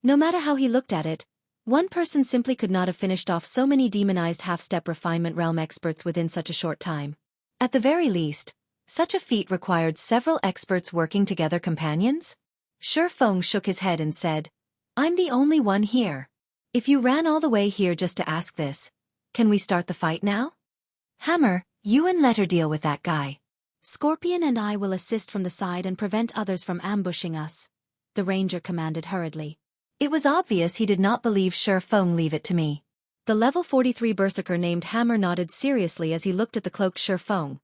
No matter how he looked at it, one person simply could not have finished off so many demonized half-step refinement realm experts within such a short time. At the very least, such a feat required several experts working together. Companions? Shi Feng shook his head and said, "I'm the only one here. If you ran all the way here just to ask this, can we start the fight now? Hammer, you and let her deal with that guy. Scorpion and I will assist from the side and prevent others from ambushing us," the ranger commanded hurriedly. It was obvious he did not believe Shi Feng. "Leave it to me." The level 43 berserker named Hammer nodded seriously as he looked at the cloaked Shi Feng.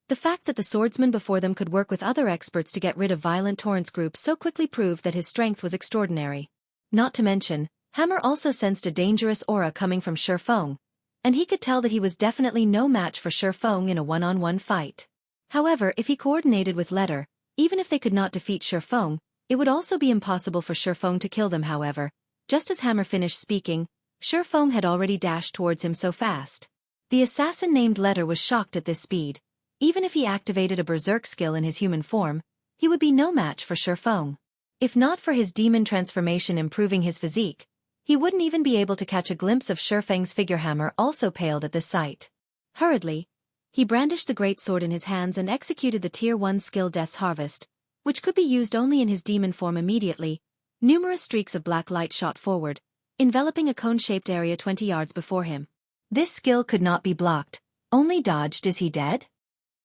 The fact that the swordsman before them could work with other experts to get rid of violent torrents groups so quickly proved that his strength was extraordinary. Not to mention, Hammer also sensed a dangerous aura coming from Shi Feng, and he could tell that he was definitely no match for Shi Feng in a one-on-one fight. However, if he coordinated with Letter, even if they could not defeat Shi Feng, it would also be impossible for Shi Feng to kill them. However, just as Hammer finished speaking, Shi Feng had already dashed towards him so fast. The assassin named Letter was shocked at this speed. Even if he activated a berserk skill in his human form, he would be no match for Shi Feng. If not for his demon transformation improving his physique, he wouldn't even be able to catch a glimpse of Shi Feng's figure. Hammer also paled at this sight. Hurriedly, he brandished the great sword in his hands and executed the Tier 1 skill Death's Harvest, which could be used only in his demon form. Immediately, numerous streaks of black light shot forward, enveloping a cone-shaped area 20 yards before him. This skill could not be blocked, only dodged. Is he dead?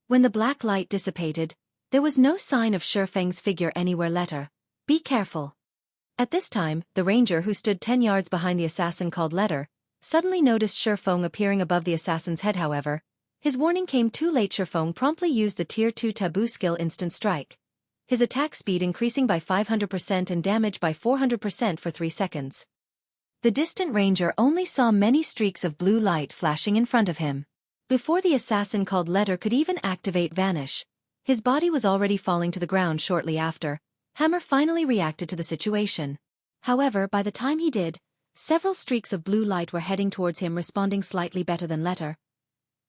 When the black light dissipated, there was no sign of Shi Feng's figure anywhere. Letter, be careful. At this time, the ranger who stood 10 yards behind the assassin called Letter, suddenly noticed Shi Feng appearing above the assassin's head. However, his warning came too late. Shi Feng promptly used the Tier 2 taboo skill Instant Strike, his attack speed increasing by 500% and damage by 400% for 3 seconds. The distant ranger only saw many streaks of blue light flashing in front of him. Before the assassin called Letter could even activate Vanish, his body was already falling to the ground. Shortly after, Hammer finally reacted to the situation. However, by the time he did, several streaks of blue light were heading towards him, responding slightly better than Letter.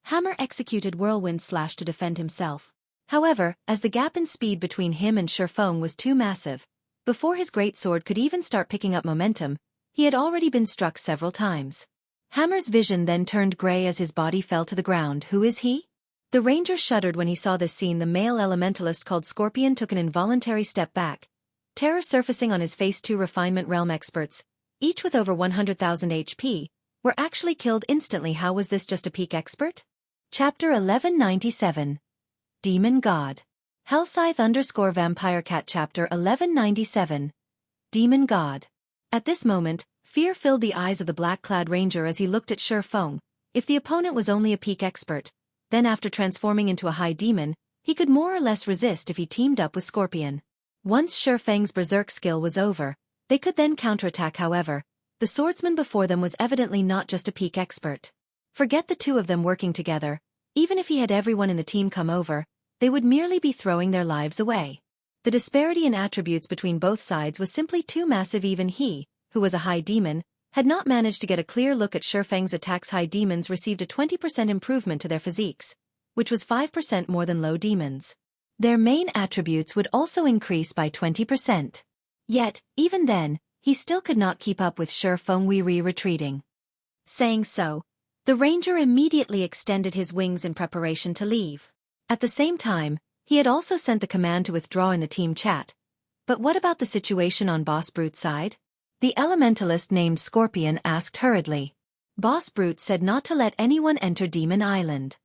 Hammer executed Whirlwind Slash to defend himself. However, as the gap in speed between him and Shi Feng was too massive, before his great sword could even start picking up momentum, he had already been struck several times. Hammer's vision then turned gray as his body fell to the ground. Who is he? The ranger shuddered when he saw this scene. The male elementalist called Scorpion took an involuntary step back, terror surfacing on his face. 2 refinement realm experts, each with over 100,000 HP, were actually killed instantly. How was this just a peak expert? Chapter 1197. Demon God. Hellscythe_Vampire Cat. Chapter 1197. Demon God. At this moment, fear filled the eyes of the black-clad ranger as he looked at Shi Feng. If the opponent was only a peak expert, then after transforming into a high demon, he could more or less resist if he teamed up with Scorpion. Once Shi Feng's berserk skill was over, they could then counterattack. However, the swordsman before them was evidently not just a peak expert. Forget the two of them working together. Even if he had everyone in the team come over, they would merely be throwing their lives away. The disparity in attributes between both sides was simply too massive. Even he, who was a high demon, had not managed to get a clear look at Shi Feng's attacks. High demons received a 20% improvement to their physiques, which was 5% more than low demons. Their main attributes would also increase by 20%. Yet, even then, he still could not keep up with Shi Feng. Weary retreating. Saying so, the ranger immediately extended his wings in preparation to leave. At the same time, he had also sent the command to withdraw in the team chat. But what about the situation on Boss Brute's side? The elementalist named Scorpion asked hurriedly. Boss Brute said not to let anyone enter Demon Island.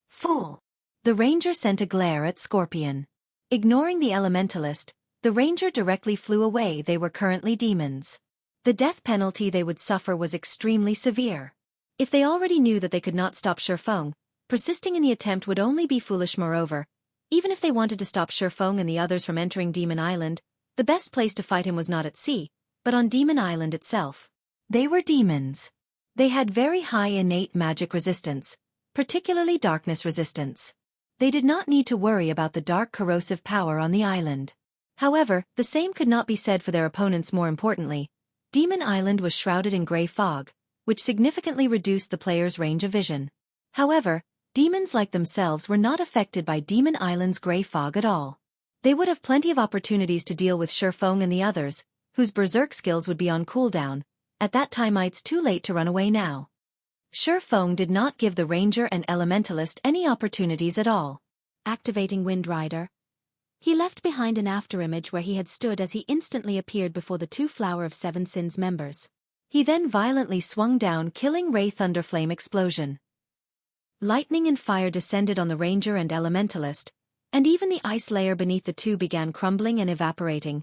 Fool! The ranger sent a glare at Scorpion. Ignoring the elementalist, the ranger directly flew away. They were currently demons. The death penalty they would suffer was extremely severe. If they already knew that they could not stop Shi Feng, Persisting in the attempt would only be foolish. Moreover, even if they wanted to stop Shifeng and the others from entering Demon Island, the best place to fight him was not at sea, but on Demon Island itself. They were demons. They had very high innate magic resistance, particularly darkness resistance. They did not need to worry about the dark corrosive power on the island. However, the same could not be said for their opponents. More importantly, Demon Island was shrouded in grey fog, which significantly reduced the player's range of vision. However, demons like themselves were not affected by Demon Island's grey fog at all. They would have plenty of opportunities to deal with Shifeng and the others, whose berserk skills would be on cooldown. At that time it's too late to run away now. Shifeng did not give the Ranger and Elementalist any opportunities at all. Activating Wind Rider. He left behind an afterimage where he had stood as he instantly appeared before the two Flower of Seven Sins members. He then violently swung down, killing Ray Thunderflame explosion. Lightning and fire descended on the Ranger and Elementalist, and even the ice layer beneath the two began crumbling and evaporating.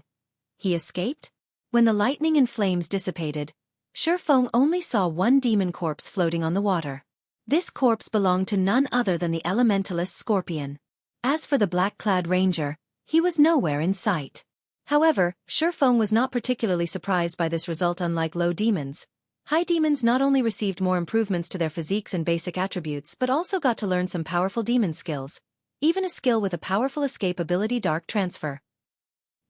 He escaped? When the lightning and flames dissipated, Shifeng only saw one demon corpse floating on the water. This corpse belonged to none other than the Elementalist Scorpion. As for the black-clad Ranger, he was nowhere in sight. However, Shifeng was not particularly surprised by this result. Unlike low demons, high demons not only received more improvements to their physiques and basic attributes but also got to learn some powerful demon skills, even a skill with a powerful escape ability, Dark Transfer.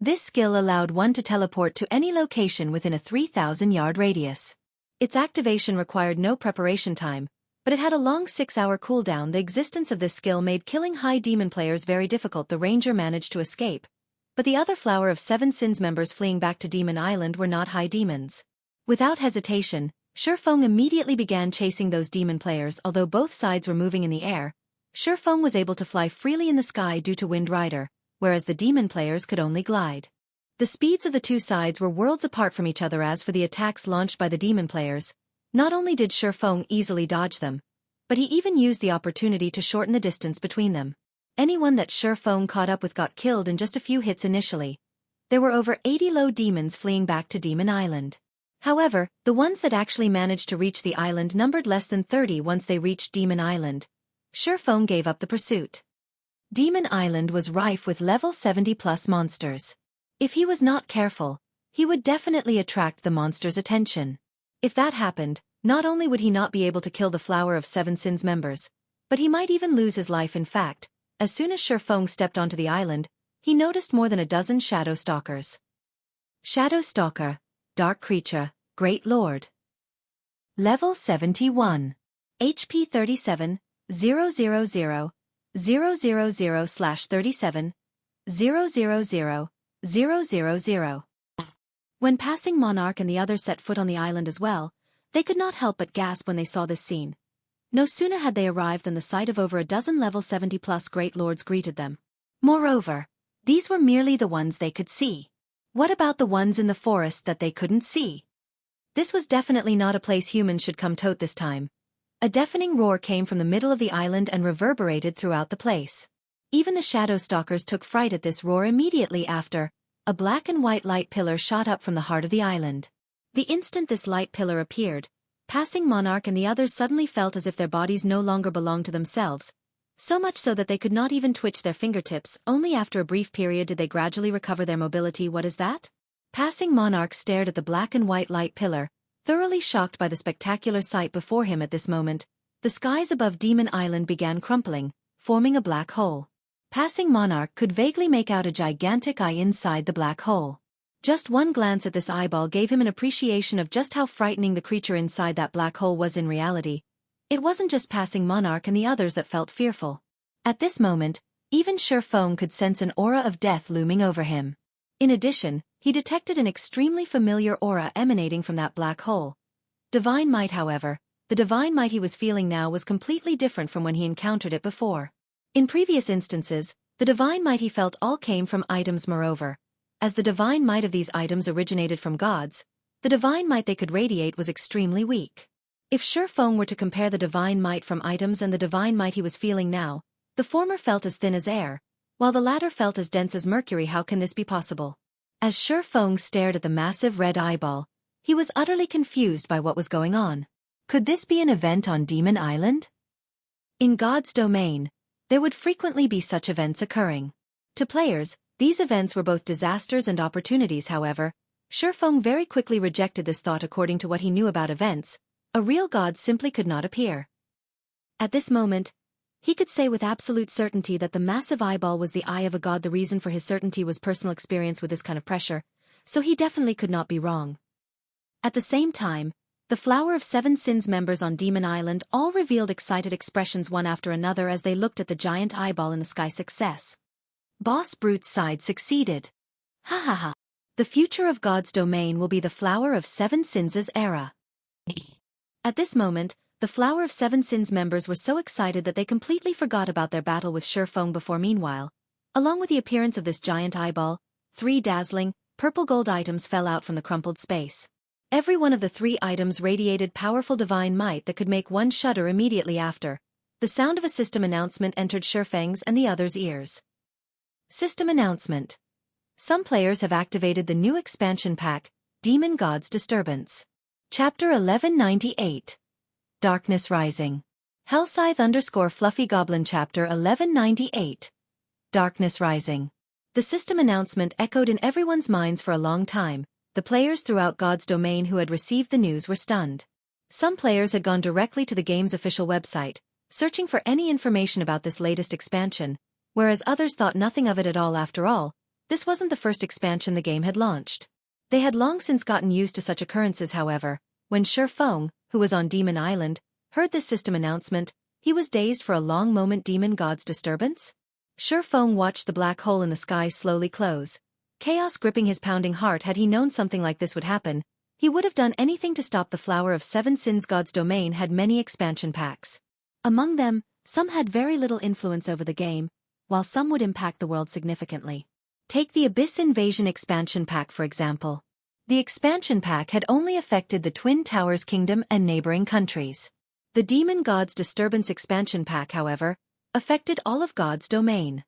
This skill allowed one to teleport to any location within a 3,000-yard radius. Its activation required no preparation time, but it had a long 6-hour cooldown. The existence of this skill made killing high demon players very difficult. The Ranger managed to escape, but the other Flower of Seven Sins members fleeing back to Demon Island were not high demons. Without hesitation, Shifeng immediately began chasing those demon players. Although both sides were moving in the air, Shifeng was able to fly freely in the sky due to Wind Rider, whereas the demon players could only glide. The speeds of the two sides were worlds apart from each other. As for the attacks launched by the demon players, not only did Shifeng easily dodge them, but he even used the opportunity to shorten the distance between them. Anyone that Shifeng caught up with got killed in just a few hits initially. There were over 80 low demons fleeing back to Demon Island. However, the ones that actually managed to reach the island numbered less than 30. Once they reached Demon Island, Shifeng gave up the pursuit. Demon Island was rife with level 70+ monsters. If he was not careful, he would definitely attract the monsters' attention. If that happened, not only would he not be able to kill the Flower of Seven Sins members, but he might even lose his life. In fact, as soon as Shifeng stepped onto the island, he noticed more than a dozen Shadow Stalkers. Shadow Stalker, Dark Creature, Great Lord. Level 71. HP 37, 000, 000/37, 000. When Passing Monarch and the others set foot on the island as well, they could not help but gasp when they saw this scene. No sooner had they arrived than the sight of over a dozen level 70+ Great Lords greeted them. Moreover, these were merely the ones they could see. What about the ones in the forest that they couldn't see? This was definitely not a place humans should come to this time. A deafening roar came from the middle of the island and reverberated throughout the place. Even the Shadow Stalkers took fright at this roar. Immediately after, a black and white light pillar shot up from the heart of the island. The instant this light pillar appeared, Passing Monarch and the others suddenly felt as if their bodies no longer belonged to themselves, so much so that they could not even twitch their fingertips. Only after a brief period did they gradually recover their mobility. What is that? Passing Monarch stared at the black and white light pillar, thoroughly shocked by the spectacular sight before him. At this moment, the skies above Demon Island began crumpling, forming a black hole. Passing Monarch could vaguely make out a gigantic eye inside the black hole. Just one glance at this eyeball gave him an appreciation of just how frightening the creature inside that black hole was in reality. It wasn't just Passing Monarch and the others that felt fearful. At this moment, even Shifeng could sense an aura of death looming over him. In addition, he detected an extremely familiar aura emanating from that black hole. Divine might. However, the divine might he was feeling now was completely different from when he encountered it before. In previous instances, the divine might he felt all came from items. Moreover, as the divine might of these items originated from gods, the divine might they could radiate was extremely weak. If Shifeng were to compare the divine might from items and the divine might he was feeling now, the former felt as thin as air, while the latter felt as dense as mercury. How can this be possible? As Shifeng stared at the massive red eyeball, he was utterly confused by what was going on. Could this be an event on Demon Island? In God's domain, there would frequently be such events occurring. To players, these events were both disasters and opportunities. However, Shifeng very quickly rejected this thought. According to what he knew about events, a real god simply could not appear. At this moment, he could say with absolute certainty that the massive eyeball was the eye of a god. The reason for his certainty was personal experience with this kind of pressure, so he definitely could not be wrong. At the same time, the Flower of Seven Sins members on Demon Island all revealed excited expressions one after another as they looked at the giant eyeball in the sky. Success. Boss Brute's side succeeded. Ha ha ha. The future of God's domain will be the Flower of Seven Sins' era. At this moment, the Flower of Seven Sins members were so excited that they completely forgot about their battle with Shifeng before. Meanwhile, along with the appearance of this giant eyeball, 3 dazzling, purple gold items fell out from the crumpled space. Every one of the 3 items radiated powerful divine might that could make one shudder. Immediately after, the sound of a system announcement entered Shifeng's and the others' ears. System announcement. Some players have activated the new expansion pack, Demon God's Disturbance. Chapter 1198. Darkness Rising. Hellscythe_Fluffy Goblin Chapter 1198. Darkness Rising. The system announcement echoed in everyone's minds for a long time. The players throughout God's domain who had received the news were stunned. Some players had gone directly to the game's official website, searching for any information about this latest expansion, whereas others thought nothing of it at all. After all, this wasn't the first expansion the game had launched. They had long since gotten used to such occurrences. However, when Shifeng, who was on Demon Island, heard this system announcement, he was dazed for a long moment. Demon God's Disturbance? Shifeng watched the black hole in the sky slowly close. Chaos gripping his pounding heart. Had he known something like this would happen, he would have done anything to stop. The Flower of Seven Sins. God's domain had many expansion packs. Among them, some had very little influence over the game, while some would impact the world significantly. Take the Abyss Invasion expansion pack for example. The expansion pack had only affected the Twin Towers Kingdom and neighboring countries. The Demon God's Disturbance expansion pack, however, affected all of God's domain.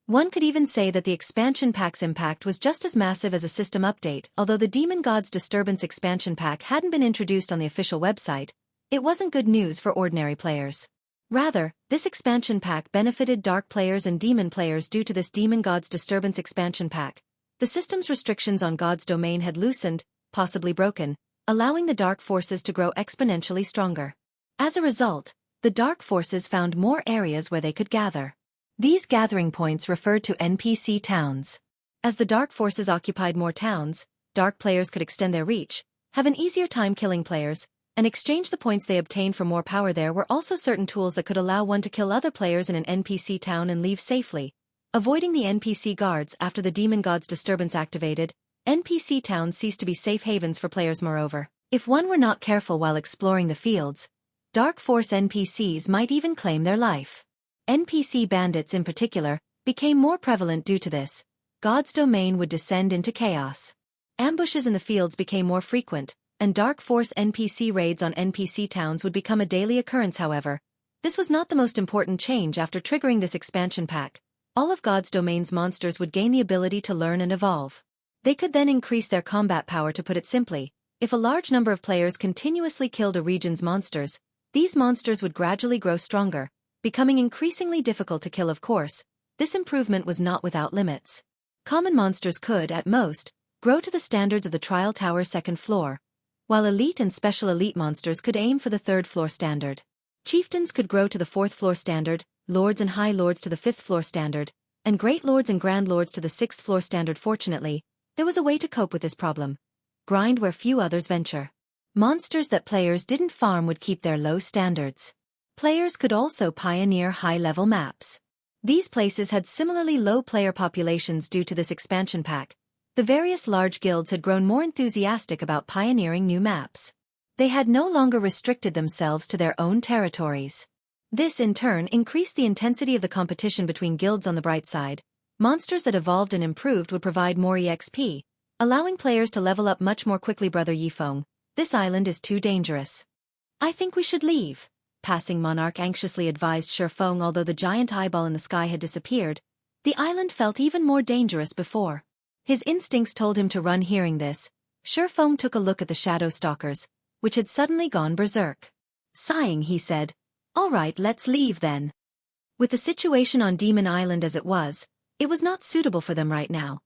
One could even say that the expansion pack's impact was just as massive as a system update. Although the Demon God's Disturbance expansion pack hadn't been introduced on the official website, it wasn't good news for ordinary players. Rather, this expansion pack benefited dark players and demon players. Due to this Demon God's Disturbance expansion pack, the system's restrictions on God's domain had loosened, possibly broken, allowing the dark forces to grow exponentially stronger. As a result, the dark forces found more areas where they could gather. These gathering points referred to NPC towns. As the dark forces occupied more towns, dark players could extend their reach, have an easier time killing players, and exchange the points they obtained for more power. There were also certain tools that could allow one to kill other players in an NPC town and leave safely, avoiding the NPC guards. After the Demon God's Disturbance activated, NPC towns ceased to be safe havens for players. Moreover, if one were not careful while exploring the fields, Dark Force NPCs might even claim their life. NPC bandits in particular became more prevalent. Due to this, God's domain would descend into chaos. Ambushes in the fields became more frequent, and Dark Force NPC raids on NPC towns would become a daily occurrence. However, this was not the most important change. After triggering this expansion pack, all of God's domain's monsters would gain the ability to learn and evolve. They could then increase their combat power. To put it simply, if a large number of players continuously killed a region's monsters, these monsters would gradually grow stronger, becoming increasingly difficult to kill. Of course, this improvement was not without limits. Common monsters could, at most, grow to the standards of the Trial Tower's 2nd floor, while elite and special elite monsters could aim for the 3rd floor standard. Chieftains could grow to the 4th floor standard, lords and high lords to the 5th floor standard, and great lords and grand lords to the 6th floor standard. Fortunately, there was a way to cope with this problem. Grind where few others venture. Monsters that players didn't farm would keep their low standards. Players could also pioneer high-level maps. These places had similarly low player populations. Due to this expansion pack, the various large guilds had grown more enthusiastic about pioneering new maps. They had no longer restricted themselves to their own territories. This in turn increased the intensity of the competition between guilds. On the bright side, monsters that evolved and improved would provide more EXP, allowing players to level up much more quickly. Brother Yifeng, this island is too dangerous. I think we should leave. Passing Monarch anxiously advised Shifeng. Although the giant eyeball in the sky had disappeared, the island felt even more dangerous before. His instincts told him to run. Hearing this, Shifeng took a look at the shadow stalkers, which had suddenly gone berserk. Sighing, he said, Alright, let's leave then. With the situation on Demon Island as it was not suitable for them right now.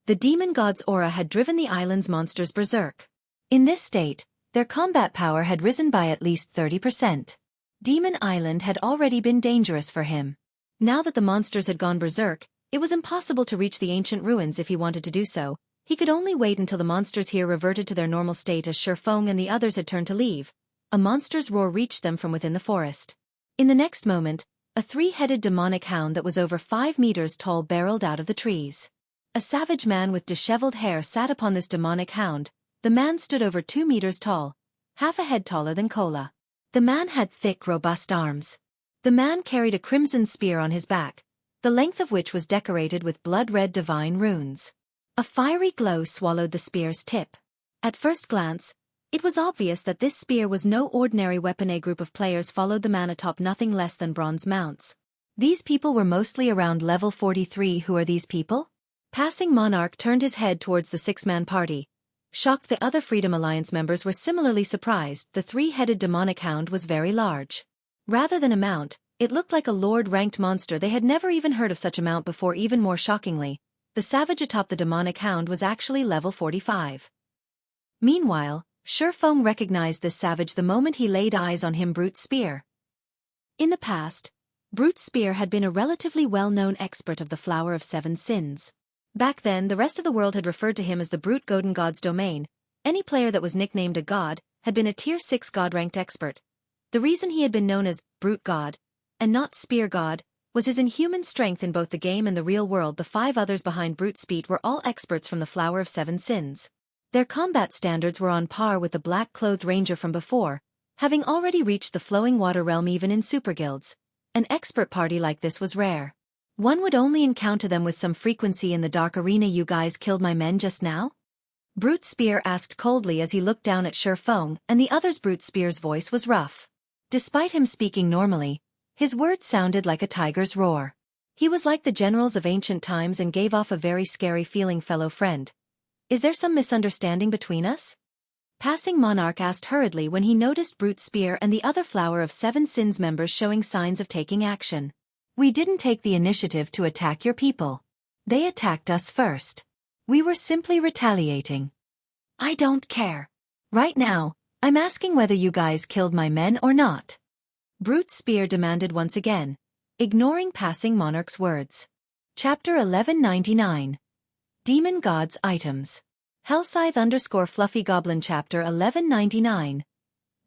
The demon god's aura had driven the island's monsters berserk. In this state, their combat power had risen by at least 30%. Demon Island had already been dangerous for him. Now that the monsters had gone berserk, it was impossible to reach the ancient ruins if he wanted to do so. He could only wait until the monsters here reverted to their normal state as Shifeng and the others had turned to leave. A monster's roar reached them from within the forest. In the next moment, a three-headed demonic hound that was over 5 meters tall barreled out of the trees. A savage man with disheveled hair sat upon this demonic hound. The man stood over 2 meters tall, half a head taller than Kola. The man had thick, robust arms. The man carried a crimson spear on his back, the length of which was decorated with blood-red divine runes. A fiery glow swallowed the spear's tip. At first glance, it was obvious that this spear was no ordinary weapon. A group of players followed the man atop nothing less than bronze mounts. These people were mostly around level 43. Who are these people? Passing Monarch turned his head towards the six-man party. Shocked, the other Freedom Alliance members were similarly surprised. The three-headed demonic hound was very large. Rather than a mount, it looked like a lord-ranked monster. They had never even heard of such a mount before. Even more shockingly, the savage atop the demonic hound was actually level 45. Meanwhile, Shifeng recognized this savage the moment he laid eyes on him. Brute Spear. In the past, Brute Spear had been a relatively well-known expert of the Flower of Seven Sins. Back then, the rest of the world had referred to him as the Brute Golden God's domain. Any player that was nicknamed a god had been a Tier 6 god-ranked expert. The reason he had been known as Brute God, and not Spear God, was his inhuman strength in both the game and the real world. The 5 others behind Brute Speed were all experts from the Flower of Seven Sins. Their combat standards were on par with the black-clothed ranger from before, having already reached the flowing water realm. Even in super guilds, an expert party like this was rare. One would only encounter them with some frequency in the dark arena. You guys killed my men just now? Brute Spear asked coldly as he looked down at Shifeng and the others. Brute Spear's voice was rough. Despite him speaking normally, his words sounded like a tiger's roar. He was like the generals of ancient times and gave off a very scary feeling. Fellow friend, is there some misunderstanding between us? Passing Monarch asked hurriedly when he noticed Brute Spear and the other Flower of Seven Sins members showing signs of taking action. We didn't take the initiative to attack your people. They attacked us first. We were simply retaliating. I don't care. Right now, I'm asking whether you guys killed my men or not. Brute Spear demanded once again, ignoring Passing Monarch's words. Chapter 1199. Demon Gods Items. Hellscythe _Fluffy Goblin. Chapter 1199.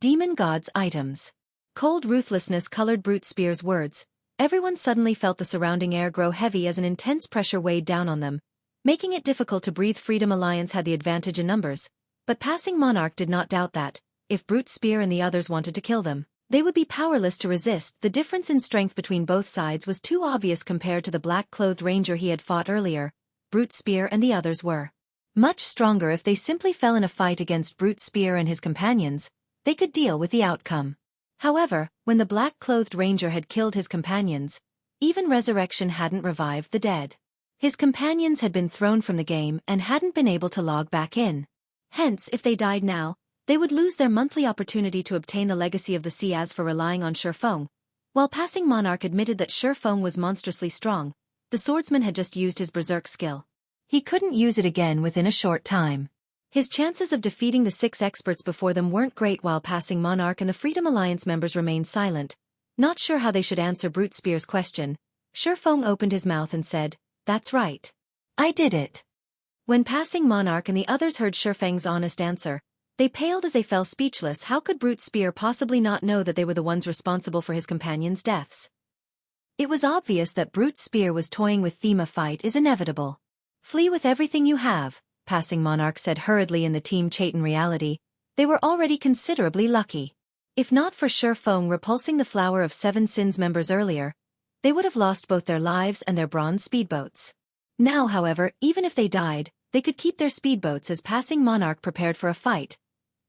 Demon Gods Items. Cold ruthlessness colored Brute Spear's words. Everyone suddenly felt the surrounding air grow heavy as an intense pressure weighed down on them, making it difficult to breathe. Freedom Alliance had the advantage in numbers, but Passing Monarch did not doubt that, if Brute Spear and the others wanted to kill them, they would be powerless to resist. The difference in strength between both sides was too obvious compared to the black-clothed ranger he had fought earlier. Brute Spear and the others were much stronger. If they simply fell in a fight against Brute Spear and his companions, they could deal with the outcome. However, when the black-clothed ranger had killed his companions, even resurrection hadn't revived the dead. His companions had been thrown from the game and hadn't been able to log back in. Hence, if they died now, they would lose their monthly opportunity to obtain the legacy of the sea. As for relying on Shifeng, while Passing Monarch admitted that Shifeng was monstrously strong, the swordsman had just used his berserk skill. He couldn't use it again within a short time. His chances of defeating the 6 experts before them weren't great. While Passing Monarch and the Freedom Alliance members remained silent, not sure how they should answer Brute Spear's question, Shifeng opened his mouth and said, "That's right. I did it." When Passing Monarch and the others heard Shifeng's honest answer, they paled as they fell speechless. How could Brute Spear possibly not know that they were the ones responsible for his companions' deaths? It was obvious that Brute Spear was toying with them. A fight is inevitable. Flee with everything you have, Passing Monarch said hurriedly. In the team chat in reality, they were already considerably lucky. If not for Shifeng repulsing the Flower of Seven Sins members earlier, they would have lost both their lives and their bronze speedboats. Now, however, even if they died, they could keep their speedboats. As Passing Monarch prepared for a fight,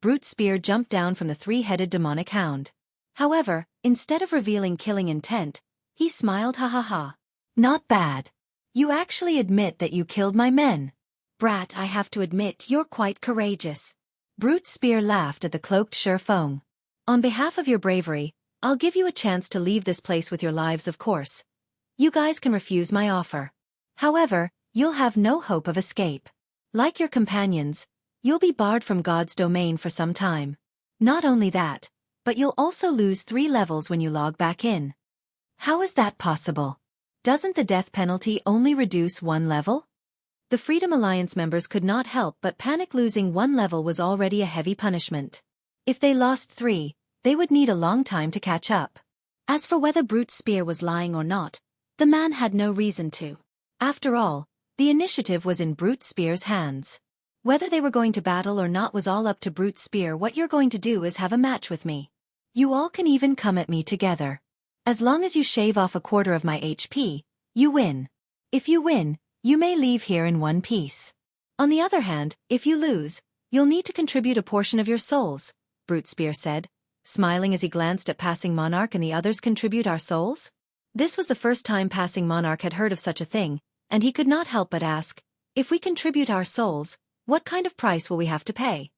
Brute Spear jumped down from the 3-headed demonic hound. However, instead of revealing killing intent, he smiled. Ha ha ha. Not bad. You actually admit that you killed my men. Brat, I have to admit you're quite courageous. Brute Spear laughed at the cloaked Shifeng. On behalf of your bravery, I'll give you a chance to leave this place with your lives, of course. You guys can refuse my offer. However, you'll have no hope of escape. Like your companions, you'll be barred from God's domain for some time. Not only that, but you'll also lose 3 levels when you log back in. How is that possible? Doesn't the death penalty only reduce 1 level? The Freedom Alliance members could not help but panic. Losing 1 level was already a heavy punishment. If they lost 3, they would need a long time to catch up. As for whether Brute's spear was lying or not, the man had no reason to. After all, the initiative was in Brute Spear's hands. Whether they were going to battle or not was all up to Brute Spear. What you're going to do is have a match with me. You all can even come at me together. As long as you shave off a quarter of my HP, you win. If you win, you may leave here in one piece. On the other hand, if you lose, you'll need to contribute a portion of your souls, Brute Spear said, smiling as he glanced at Passing Monarch and the others. Contribute our souls? This was the first time Passing Monarch had heard of such a thing, and he could not help but ask, if we contribute our souls, what kind of price will we have to pay?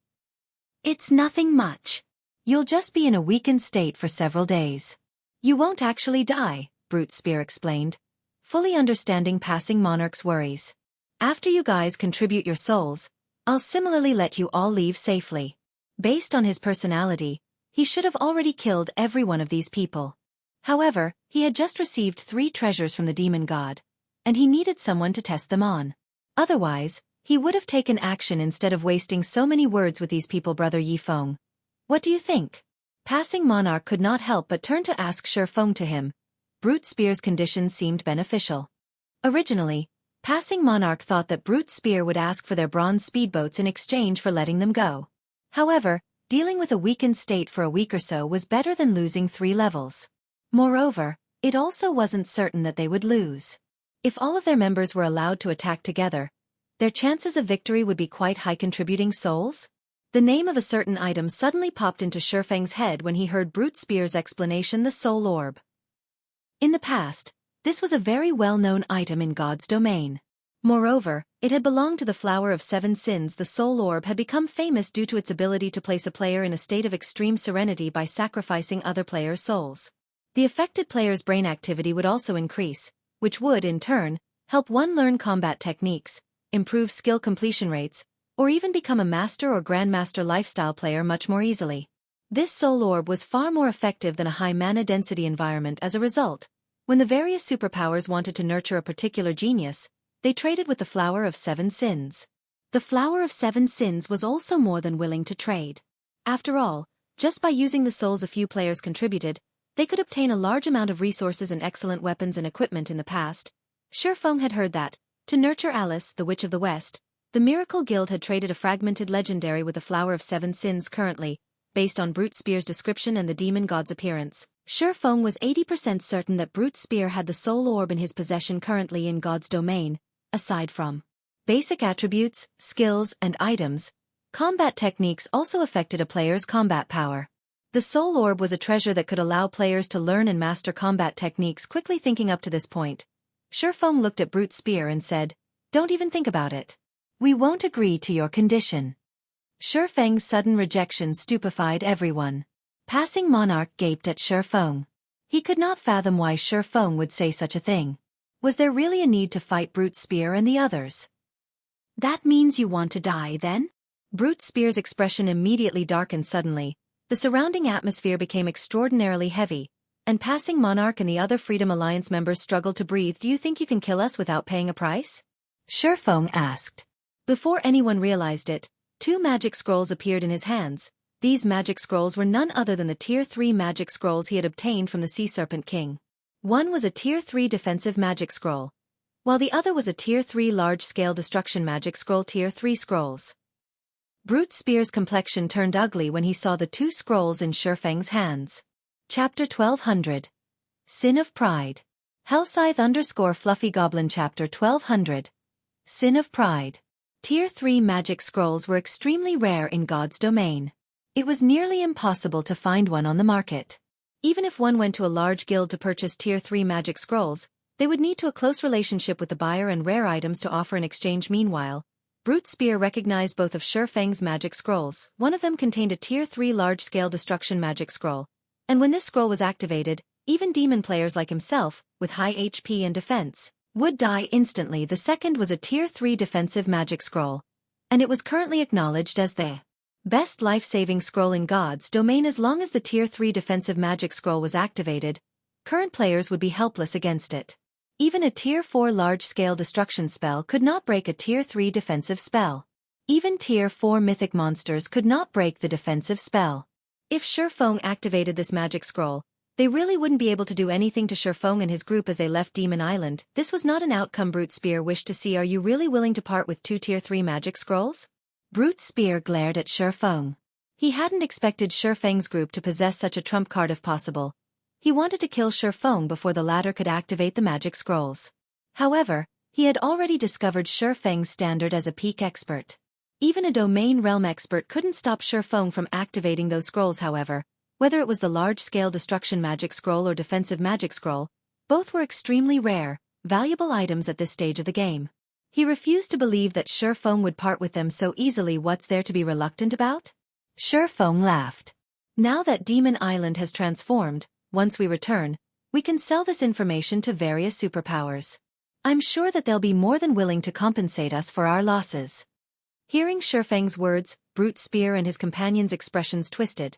It's nothing much. You'll just be in a weakened state for several days. You won't actually die, Brute Spear explained, fully understanding Passing Monarch's worries. After you guys contribute your souls, I'll similarly let you all leave safely. Based on his personality, he should have already killed every one of these people. However, he had just received 3 treasures from the demon god, and he needed someone to test them on. Otherwise, he would have taken action instead of wasting so many words with these people. Brother Yifeng, what do you think? Passing Monarch could not help but turn to ask Shifeng to him. Brute Spear's conditions seemed beneficial. Originally, Passing Monarch thought that Brute Spear would ask for their bronze speedboats in exchange for letting them go. However, dealing with a weakened state for a week or so was better than losing 3 levels. Moreover, it also wasn't certain that they would lose. If all of their members were allowed to attack together, their chances of victory would be quite high. Contributing souls? The name of a certain item suddenly popped into Shifeng's head when he heard Brute Spear's explanation: the Soul Orb. In the past, this was a very well-known item in God's domain. Moreover, it had belonged to the Flower of 7 Sins. The Soul Orb had become famous due to its ability to place a player in a state of extreme serenity by sacrificing other players' souls. The affected player's brain activity would also increase, which would, in turn, help one learn combat techniques, improve skill completion rates, or even become a master or grandmaster lifestyle player much more easily. This Soul Orb was far more effective than a high mana density environment. As a result, when the various superpowers wanted to nurture a particular genius, they traded with the Flower of 7 Sins. The Flower of 7 Sins was also more than willing to trade. After all, just by using the souls a few players contributed, they could obtain a large amount of resources and excellent weapons and equipment. In the past, Shifeng had heard that, to nurture Alice, the Witch of the West, the Miracle Guild had traded a fragmented legendary with the Flower of 7 Sins. Currently, based on Brute Spear's description and the demon god's appearance, Shifeng was 80% certain that Brute Spear had the Soul Orb in his possession. Currently in God's domain, aside from basic attributes, skills, and items, combat techniques also affected a player's combat power. The Soul Orb was a treasure that could allow players to learn and master combat techniques quickly. Thinking up to this point, Shifeng looked at Brute Spear and said, "Don't even think about it. We won't agree to your condition." Shifeng's sudden rejection stupefied everyone. Passing Monarch gaped at Shifeng. He could not fathom why Shifeng would say such a thing. Was there really a need to fight Brute Spear and the others? "That means you want to die, then?" Brute Spear's expression immediately darkened. Suddenly, the surrounding atmosphere became extraordinarily heavy, and Passing Monarch and the other Freedom Alliance members struggled to breathe. "Do you think you can kill us without paying a price?" Shifeng asked. Before anyone realized it, 2 magic scrolls appeared in his hands. These magic scrolls were none other than the Tier 3 magic scrolls he had obtained from the Sea Serpent King. One was a Tier 3 defensive magic scroll, while the other was a Tier 3 large-scale destruction magic scroll. Tier 3 scrolls. Brute Spear's complexion turned ugly when he saw the 2 scrolls in Shifeng's hands. Chapter 1200. Sin of Pride. Hellscythe_Fluffy Goblin. Chapter 1200. Sin of Pride. Tier 3 magic scrolls were extremely rare in God's domain. It was nearly impossible to find one on the market. Even if one went to a large guild to purchase Tier 3 magic scrolls, they would need to a close relationship with the buyer and rare items to offer in exchange. Meanwhile, Brute Spear recognized both of Shifeng's magic scrolls. One of them contained a Tier 3 large-scale destruction magic scroll, And when this scroll was activated, even demon players like himself, with high HP and defense, would die instantly. The second was a Tier 3 defensive magic scroll, and it was currently acknowledged as the best life-saving scroll in God's domain. As long as the Tier 3 defensive magic scroll was activated, current players would be helpless against it. Even a Tier 4 large-scale destruction spell could not break a Tier 3 defensive spell. Even Tier 4 mythic monsters could not break the defensive spell. If Shifeng activated this magic scroll, they really wouldn't be able to do anything to Shifeng and his group as they left Demon Island. This was not an outcome Brute Spear wished to see. Are you really willing to part with 2 Tier 3 magic scrolls? Brute Spear glared at Shifeng. He hadn't expected Shifeng's group to possess such a trump card if possible. He wanted to kill Shifeng before the latter could activate the magic scrolls. However, he had already discovered Shifeng's standard as a peak expert. Even a domain realm expert couldn't stop Shifeng from activating those scrolls. However, whether it was the large-scale destruction magic scroll or defensive magic scroll, both were extremely rare, valuable items at this stage of the game. He refused to believe that Shifeng would part with them so easily. What's there to be reluctant about? Shifeng laughed. Now that Demon Island has transformed, once we return, we can sell this information to various superpowers. I'm sure that they'll be more than willing to compensate us for our losses. Hearing Shifeng's words, Brute Spear and his companions' expressions twisted.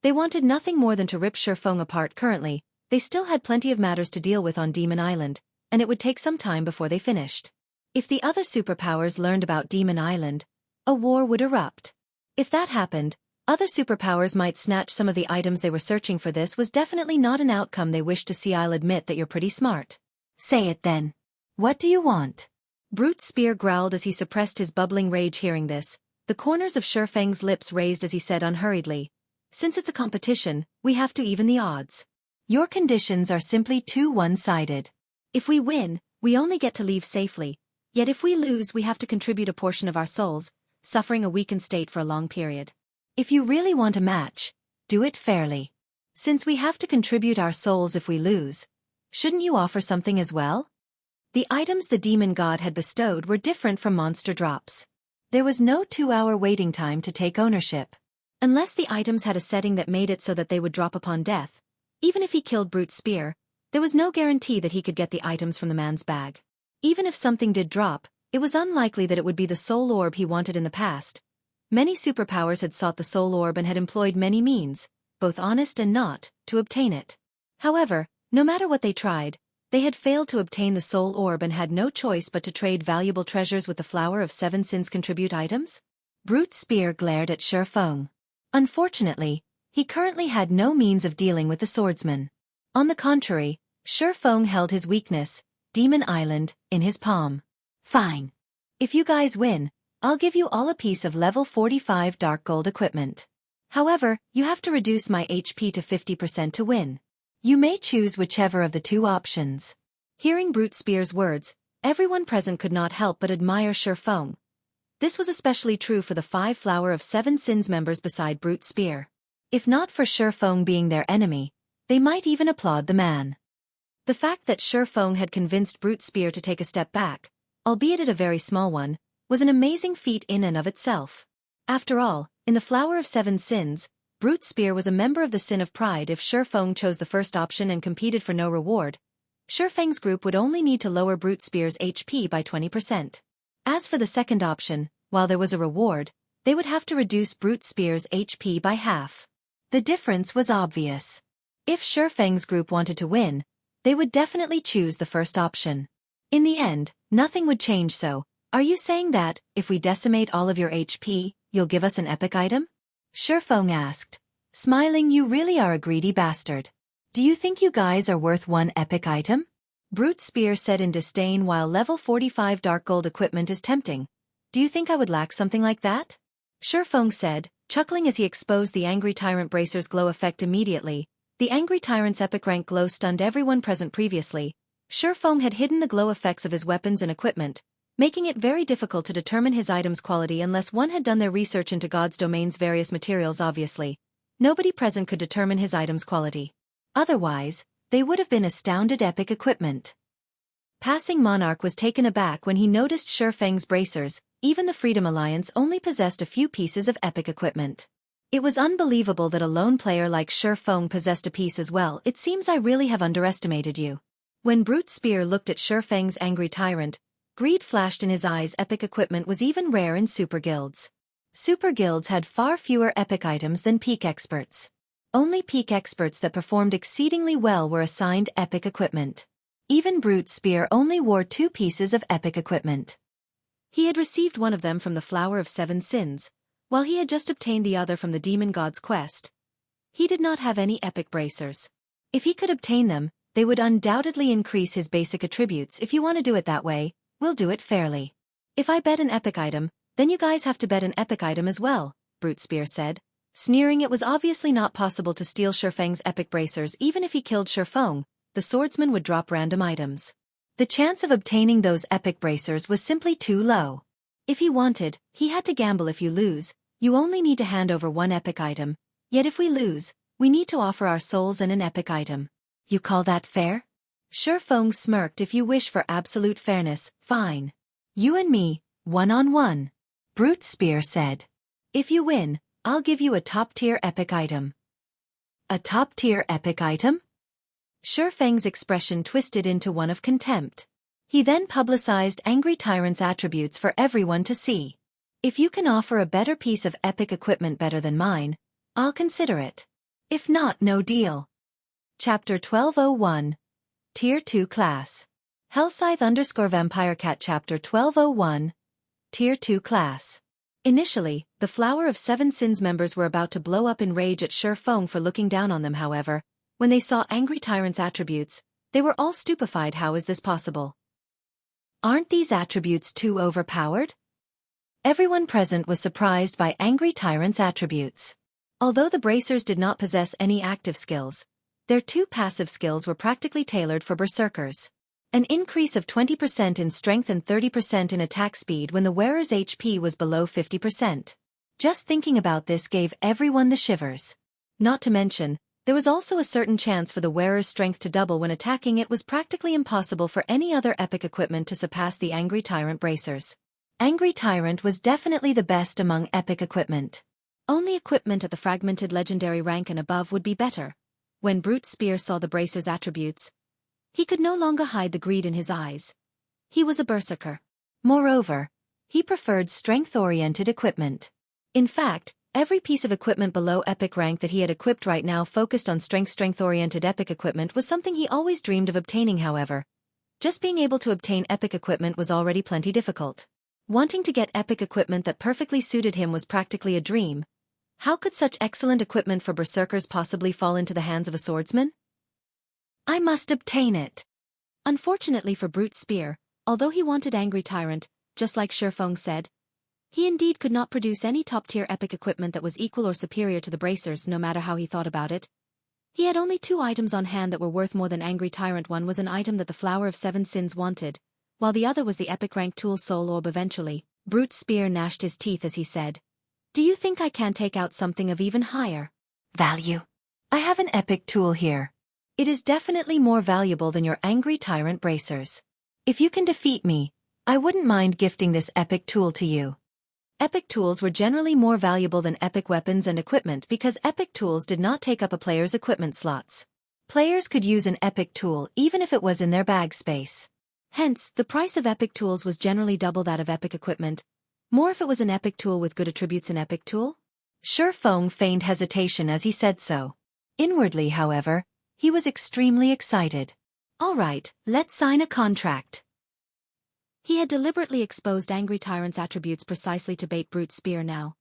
They wanted nothing more than to rip Shifeng apart. Currently, they still had plenty of matters to deal with on Demon Island, and it would take some time before they finished. If the other superpowers learned about Demon Island, a war would erupt. If that happened, other superpowers might snatch some of the items they were searching for. This was definitely not an outcome they wished to see. I'll admit that you're pretty smart. Say it then. What do you want? Brute Spear growled as he suppressed his bubbling rage. Hearing this, the corners of Shifeng's lips raised as he said unhurriedly, "Since it's a competition, we have to even the odds. Your conditions are simply too one-sided. If we win, we only get to leave safely, yet if we lose we have to contribute a portion of our souls, suffering a weakened state for a long period. If you really want a match, do it fairly. Since we have to contribute our souls if we lose, shouldn't you offer something as well?" The items the demon god had bestowed were different from monster drops. There was no 2-hour waiting time to take ownership. Unless the items had a setting that made it so that they would drop upon death, even if he killed Brute Spear, there was no guarantee that he could get the items from the man's bag. Even if something did drop, it was unlikely that it would be the soul orb he wanted. In the past, many superpowers had sought the soul orb and had employed many means, both honest and not, to obtain it. However, no matter what they tried, they had failed to obtain the soul orb and had no choice but to trade valuable treasures with the Flower of 7 Sins contribute items. Brute Spear glared at Shifeng. Unfortunately, he currently had no means of dealing with the swordsman. On the contrary, Shifeng held his weakness, Demon Island, in his palm. Fine. If you guys win, I'll give you all a piece of level 45 dark gold equipment. However, you have to reduce my HP to 50% to win. You may choose whichever of the 2 options. Hearing Brute Spear's words, everyone present could not help but admire Shifeng. This was especially true for the 5 Flower of 7 Sins members beside Brute Spear. If not for Shifeng being their enemy, they might even applaud the man. The fact that Shifeng had convinced Brute Spear to take a step back, albeit at a very small one, was an amazing feat in and of itself. After all, in the Flower of 7 Sins, Brute Spear was a member of the Sin of Pride. If Shifeng chose the first option and competed for no reward, Shifeng's group would only need to lower Brute Spear's HP by 20%. As for the second option, while there was a reward, they would have to reduce Brute Spear's HP by half. The difference was obvious. If Shifeng's group wanted to win, they would definitely choose the first option. In the end, nothing would change. So, are you saying that, if we decimate all of your HP, you'll give us an epic item? Shifeng asked. Smiling, you really are a greedy bastard. Do you think you guys are worth 1 epic item? Brute Spear said in disdain. While level 45 dark gold equipment is tempting, do you think I would lack something like that? Shifeng said, chuckling as he exposed the Angry Tyrant Bracer's glow effect. Immediately, the Angry Tyrant's epic rank glow stunned everyone present. Previously, Shifeng had hidden the glow effects of his weapons and equipment, making it very difficult to determine his item's quality unless one had done their research into God's domain's various materials. Obviously, nobody present could determine his item's quality. Otherwise, they would have been astounded. Epic equipment. Passing Monarch was taken aback when he noticed Shifeng's bracers. Even the Freedom Alliance only possessed a few pieces of epic equipment. It was unbelievable that a lone player like Shi Feng possessed a piece as well. It seems I really have underestimated you. When Brute Spear looked at Shi Feng's angry tyrant, greed flashed in his eyes. Epic equipment was even rare in super guilds. Super guilds had far fewer epic items than peak experts. Only peak experts that performed exceedingly well were assigned epic equipment. Even Brute Spear only wore 2 pieces of epic equipment. He had received one of them from the Flower of Seven Sins, while he had just obtained the other from the Demon God's quest. He did not have any epic bracers. If he could obtain them, they would undoubtedly increase his basic attributes. If you want to do it that way, we'll do it fairly. If I bet an epic item, then you guys have to bet an epic item as well, Brute Spear said. Sneering, it was obviously not possible to steal Shi Feng's epic bracers. Even if he killed Shi Feng, the swordsman would drop random items. The chance of obtaining those epic bracers was simply too low. If he wanted, he had to gamble. If you lose, you only need to hand over 1 epic item, yet if we lose, we need to offer our souls and an epic item. You call that fair? Shi Feng smirked. If you wish for absolute fairness, fine. You and me, 1-on-1. Brute Spear said. If you win, I'll give you a top-tier epic item. A top-tier epic item? Shi Feng's expression twisted into one of contempt. He then publicized Angry Tyrant's attributes for everyone to see. If you can offer a better piece of epic equipment better than mine, I'll consider it. If not, no deal. Chapter 1201. Tier 2 Class. Hellscythe_VampireCat Chapter 1201. Tier 2 Class. Initially, the Flower of Seven Sins members were about to blow up in rage at Shi Feng for looking down on them. However, when they saw Angry Tyrant's attributes, they were all stupefied. How is this possible? Aren't these attributes too overpowered? Everyone present was surprised by Angry Tyrant's attributes. Although the bracers did not possess any active skills, their 2 passive skills were practically tailored for berserkers. An increase of 20% in strength and 30% in attack speed when the wearer's HP was below 50%. Just thinking about this gave everyone the shivers. Not to mention, there was also a certain chance for the wearer's strength to double when attacking. It was practically impossible for any other epic equipment to surpass the Angry Tyrant bracers. Angry Tyrant was definitely the best among epic equipment. Only equipment at the fragmented legendary rank and above would be better. When Brute Spear saw the bracer's attributes, he could no longer hide the greed in his eyes. He was a berserker. Moreover, he preferred strength-oriented equipment. In fact, every piece of equipment below epic rank that he had equipped right now focused on strength-oriented epic equipment was something he always dreamed of obtaining. However, just being able to obtain epic equipment was already plenty difficult. Wanting to get epic equipment that perfectly suited him was practically a dream. How could such excellent equipment for berserkers possibly fall into the hands of a swordsman? I must obtain it. Unfortunately for Brute Spear, although he wanted Angry Tyrant, just like Shi Feng said, he indeed could not produce any top-tier epic equipment that was equal or superior to the bracers. No matter how he thought about it, he had only 2 items on hand that were worth more than Angry Tyrant. One was an item that the Flower of Seven Sins wanted, while the other was the epic rank tool Soul Orb. Eventually, Brute Spear gnashed his teeth as he said, "Do you think I can take out something of even higher value? I have an epic tool here. It is definitely more valuable than your Angry Tyrant bracers. If you can defeat me, I wouldn't mind gifting this epic tool to you." Epic tools were generally more valuable than epic weapons and equipment because epic tools did not take up a player's equipment slots. Players could use an epic tool even if it was in their bag space. Hence, the price of epic tools was generally double that of epic equipment. More if it was an epic tool with good attributes. An epic tool? Shi Feng feigned hesitation as he said so. Inwardly, however, he was extremely excited. All right, let's sign a contract. He had deliberately exposed Angry Tyrant's attributes precisely to bait Brute Spear now.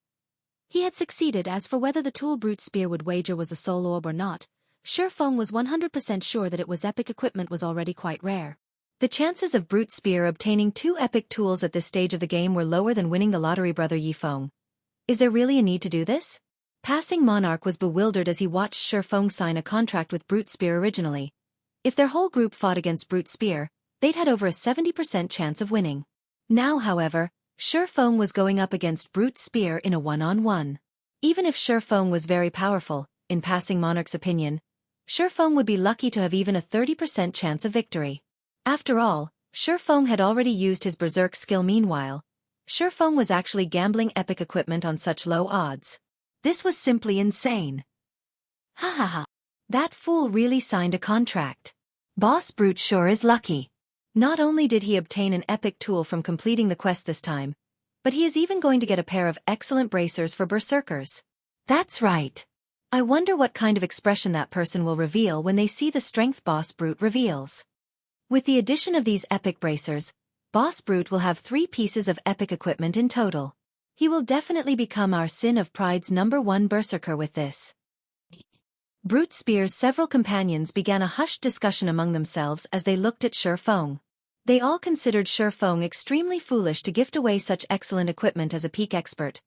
He had succeeded. As for whether the tool Brute Spear would wager was a soul orb or not, Shi Feng was 100% sure that it was. Epic equipment was already quite rare. The chances of Brute Spear obtaining 2 epic tools at this stage of the game were lower than winning the lottery. Brother Yi Feng, is there really a need to do this? Passing Monarch was bewildered as he watched Shi Feng sign a contract with Brute Spear. Originally, if their whole group fought against Brute Spear, they'd had over a 70% chance of winning. Now, however, Shi Feng was going up against Brute Spear in a 1-on-1. Even if Shi Feng was very powerful, in Passing Monarch's opinion, Shi Feng would be lucky to have even a 30% chance of victory. After all, Shi Feng had already used his berserk skill. Meanwhile, Shi Feng was actually gambling epic equipment on such low odds. This was simply insane. Ha ha ha. That fool really signed a contract. Boss Brute sure is lucky. Not only did he obtain an epic tool from completing the quest this time, but he is even going to get a pair of excellent bracers for berserkers. That's right. I wonder what kind of expression that person will reveal when they see the strength Boss Brute reveals. With the addition of these epic bracers, Boss Brute will have 3 pieces of epic equipment in total. He will definitely become our Sin of Pride's #1 berserker with this. Brute Spear's several companions began a hushed discussion among themselves as they looked at Shi Feng. They all considered Shi Feng extremely foolish to gift away such excellent equipment as a peak expert.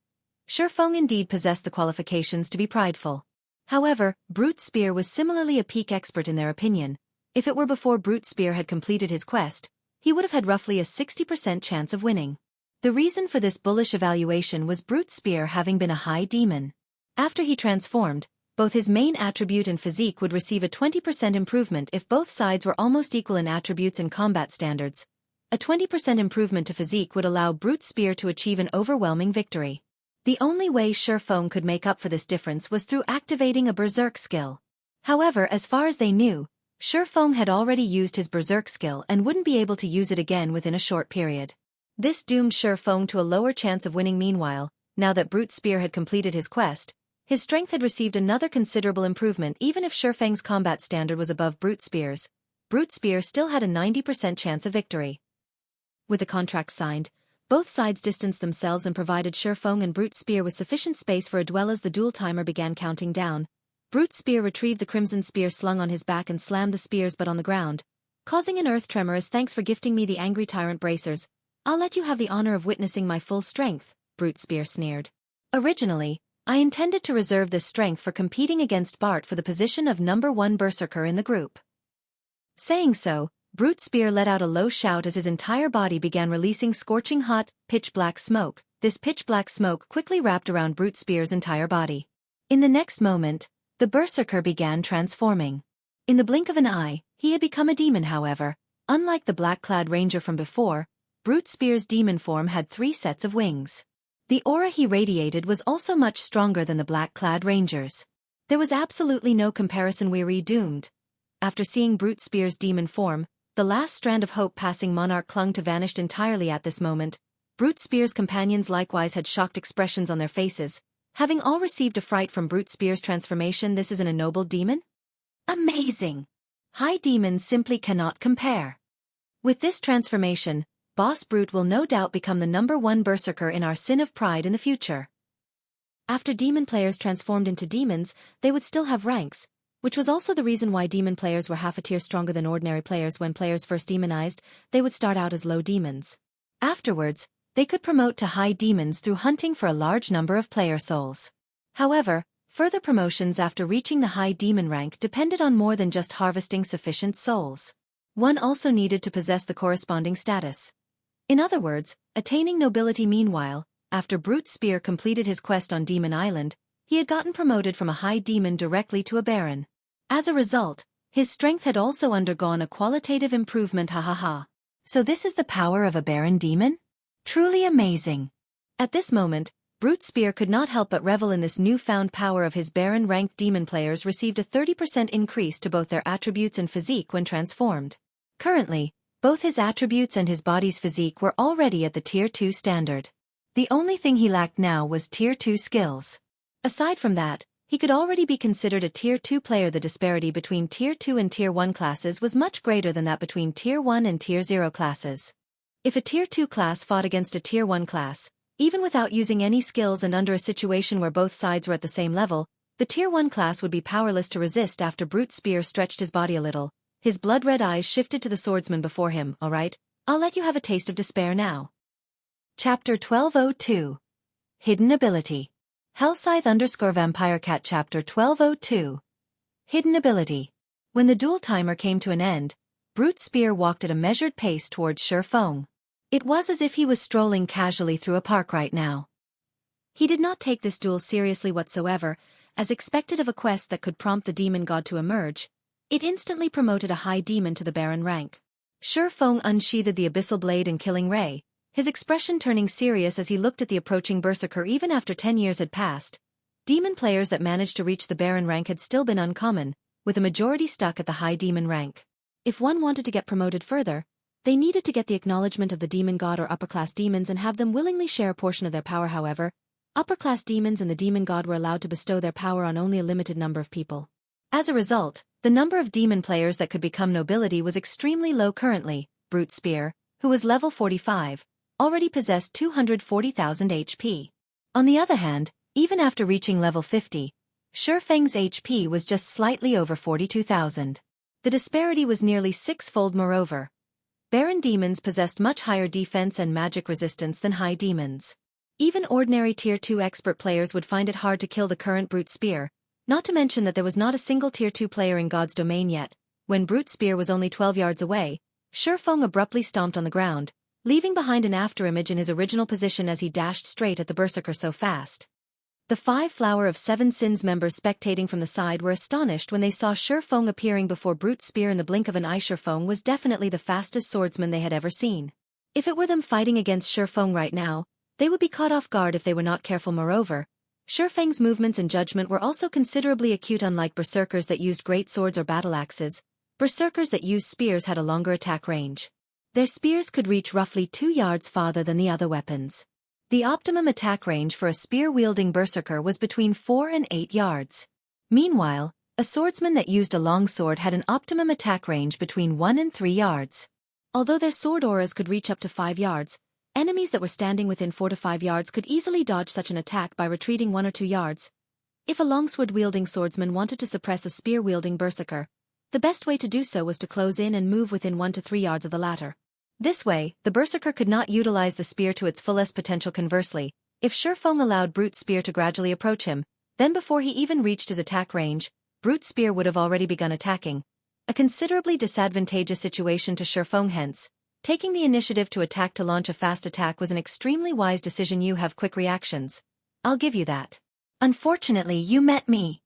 Shi Feng indeed possessed the qualifications to be prideful. However, Brute Spear was similarly a peak expert in their opinion. If it were before Brute Spear had completed his quest, he would have had roughly a 60% chance of winning. The reason for this bullish evaluation was Brute Spear having been a high demon. After he transformed, both his main attribute and physique would receive a 20% improvement if both sides were almost equal in attributes and combat standards. A 20% improvement to physique would allow Brute Spear to achieve an overwhelming victory. The only way Shi Feng could make up for this difference was through activating a berserk skill. However, as far as they knew, Shi Feng had already used his berserk skill and wouldn't be able to use it again within a short period. This doomed Shi Feng to a lower chance of winning. Meanwhile, now that Brute Spear had completed his quest, his strength had received another considerable improvement. Even if Shi Feng's combat standard was above Brute Spear's, Brute Spear still had a 90% chance of victory. With the contract signed, both sides distanced themselves and provided Shi Feng and Brute Spear with sufficient space for a duel. As the duel timer began counting down, Brute Spear retrieved the crimson spear slung on his back and slammed the spear's butt on the ground, causing an earth tremor. As thanks for gifting me the angry tyrant bracers, I'll let you have the honor of witnessing my full strength, Brute Spear sneered. Originally, I intended to reserve this strength for competing against Bart for the position of #1 berserker in the group. Saying so, Brute Spear let out a low shout as his entire body began releasing scorching hot, pitch-black smoke. This pitch-black smoke quickly wrapped around Brute Spear's entire body. In the next moment, the berserker began transforming. In the blink of an eye, he had become a demon. However, unlike the black-clad ranger from before, Brute Spear's demon form had 3 sets of wings. The aura he radiated was also much stronger than the black-clad ranger's. There was absolutely no comparison. Weary doomed. After seeing Brute Spear's demon form, the last strand of hope passing monarch clung to vanished entirely at this moment. Brute Spear's companions likewise had shocked expressions on their faces, having all received a fright from Brute Spear's transformation. This is an ennobled demon? Amazing! High demons simply cannot compare. With this transformation, Boss Brute will no doubt become the #1 berserker in our Sin of Pride in the future. After demon players transformed into demons, they would still have ranks, which was also the reason why demon players were half a tier stronger than ordinary players. When players first demonized, they would start out as low demons. Afterwards, they could promote to high demons through hunting for a large number of player souls. However, further promotions after reaching the high demon rank depended on more than just harvesting sufficient souls. One also needed to possess the corresponding status. In other words, attaining nobility. Meanwhile, after Brute Spear completed his quest on Demon Island, he had gotten promoted from a high demon directly to a baron. As a result, his strength had also undergone a qualitative improvement. Ha ha ha. So this is the power of a baron demon? Truly amazing. At this moment, Brute Spear could not help but revel in this newfound power of his baron-ranked demon. Players received a 30% increase to both their attributes and physique when transformed. Currently, both his attributes and his body's physique were already at the Tier 2 standard. The only thing he lacked now was Tier 2 skills. Aside from that, he could already be considered a Tier 2 player. The disparity between Tier 2 and Tier 1 classes was much greater than that between Tier 1 and Tier 0 classes. If a Tier 2 class fought against a Tier 1 class, even without using any skills and under a situation where both sides were at the same level, the Tier 1 class would be powerless to resist. After Brute Spear stretched his body a little, his blood-red eyes shifted to the swordsman before him. Alright, I'll let you have a taste of despair now. Chapter 1202. Hidden Ability. Hellscythe_VampireCat Chapter 1202. Hidden Ability. When the duel timer came to an end, Brute Spear walked at a measured pace towards Shi Feng. It was as if he was strolling casually through a park right now. He did not take this duel seriously whatsoever, as expected of a quest that could prompt the demon god to emerge. It instantly promoted a high demon to the baron rank. Shi Feng unsheathed the abyssal blade and killing ray, his expression turning serious as he looked at the approaching berserker. Even after 10 years had passed, demon players that managed to reach the Baron rank had still been uncommon, with a majority stuck at the high demon rank. If one wanted to get promoted further, they needed to get the acknowledgement of the demon god or upper-class demons and have them willingly share a portion of their power. However, upper-class demons and the demon god were allowed to bestow their power on only a limited number of people. As a result, the number of demon players that could become nobility was extremely low currently. Brute Spear, who was level 45, already possessed 240,000 HP. On the other hand, even after reaching level 50, Shifeng's HP was just slightly over 42,000. The disparity was nearly six-fold. Moreover, Baron demons possessed much higher defense and magic resistance than high demons. Even ordinary Tier 2 expert players would find it hard to kill the current Brute Spear, not to mention that there was not a single Tier 2 player in God's domain yet. When Brute Spear was only 12 yards away, Shifeng abruptly stomped on the ground, leaving behind an afterimage in his original position as he dashed straight at the berserker so fast. The 5 Flower of 7 Sins members spectating from the side were astonished when they saw Shifeng appearing before Brute Spear in the blink of an eye. Shifeng was definitely the fastest swordsman they had ever seen. If it were them fighting against Shifeng right now, they would be caught off guard if they were not careful. Moreover, Shifeng's movements and judgment were also considerably acute. Unlike berserkers that used great swords or battle axes, berserkers that used spears had a longer attack range. Their spears could reach roughly 2 yards farther than the other weapons. The optimum attack range for a spear-wielding berserker was between 4 and 8 yards. Meanwhile, a swordsman that used a long sword had an optimum attack range between 1 and 3 yards. Although their sword auras could reach up to 5 yards, enemies that were standing within 4 to 5 yards could easily dodge such an attack by retreating 1 or 2 yards. If a longsword-wielding swordsman wanted to suppress a spear-wielding berserker, the best way to do so was to close in and move within 1 to 3 yards of the latter. This way, the berserker could not utilize the spear to its fullest potential. Conversely, if Shifeng allowed Brute Spear to gradually approach him, then before he even reached his attack range, Brute Spear would have already begun attacking. A considerably disadvantageous situation to Shifeng. Hence, taking the initiative to attack to launch a fast attack was an extremely wise decision. You have quick reactions. I'll give you that. Unfortunately, you met me.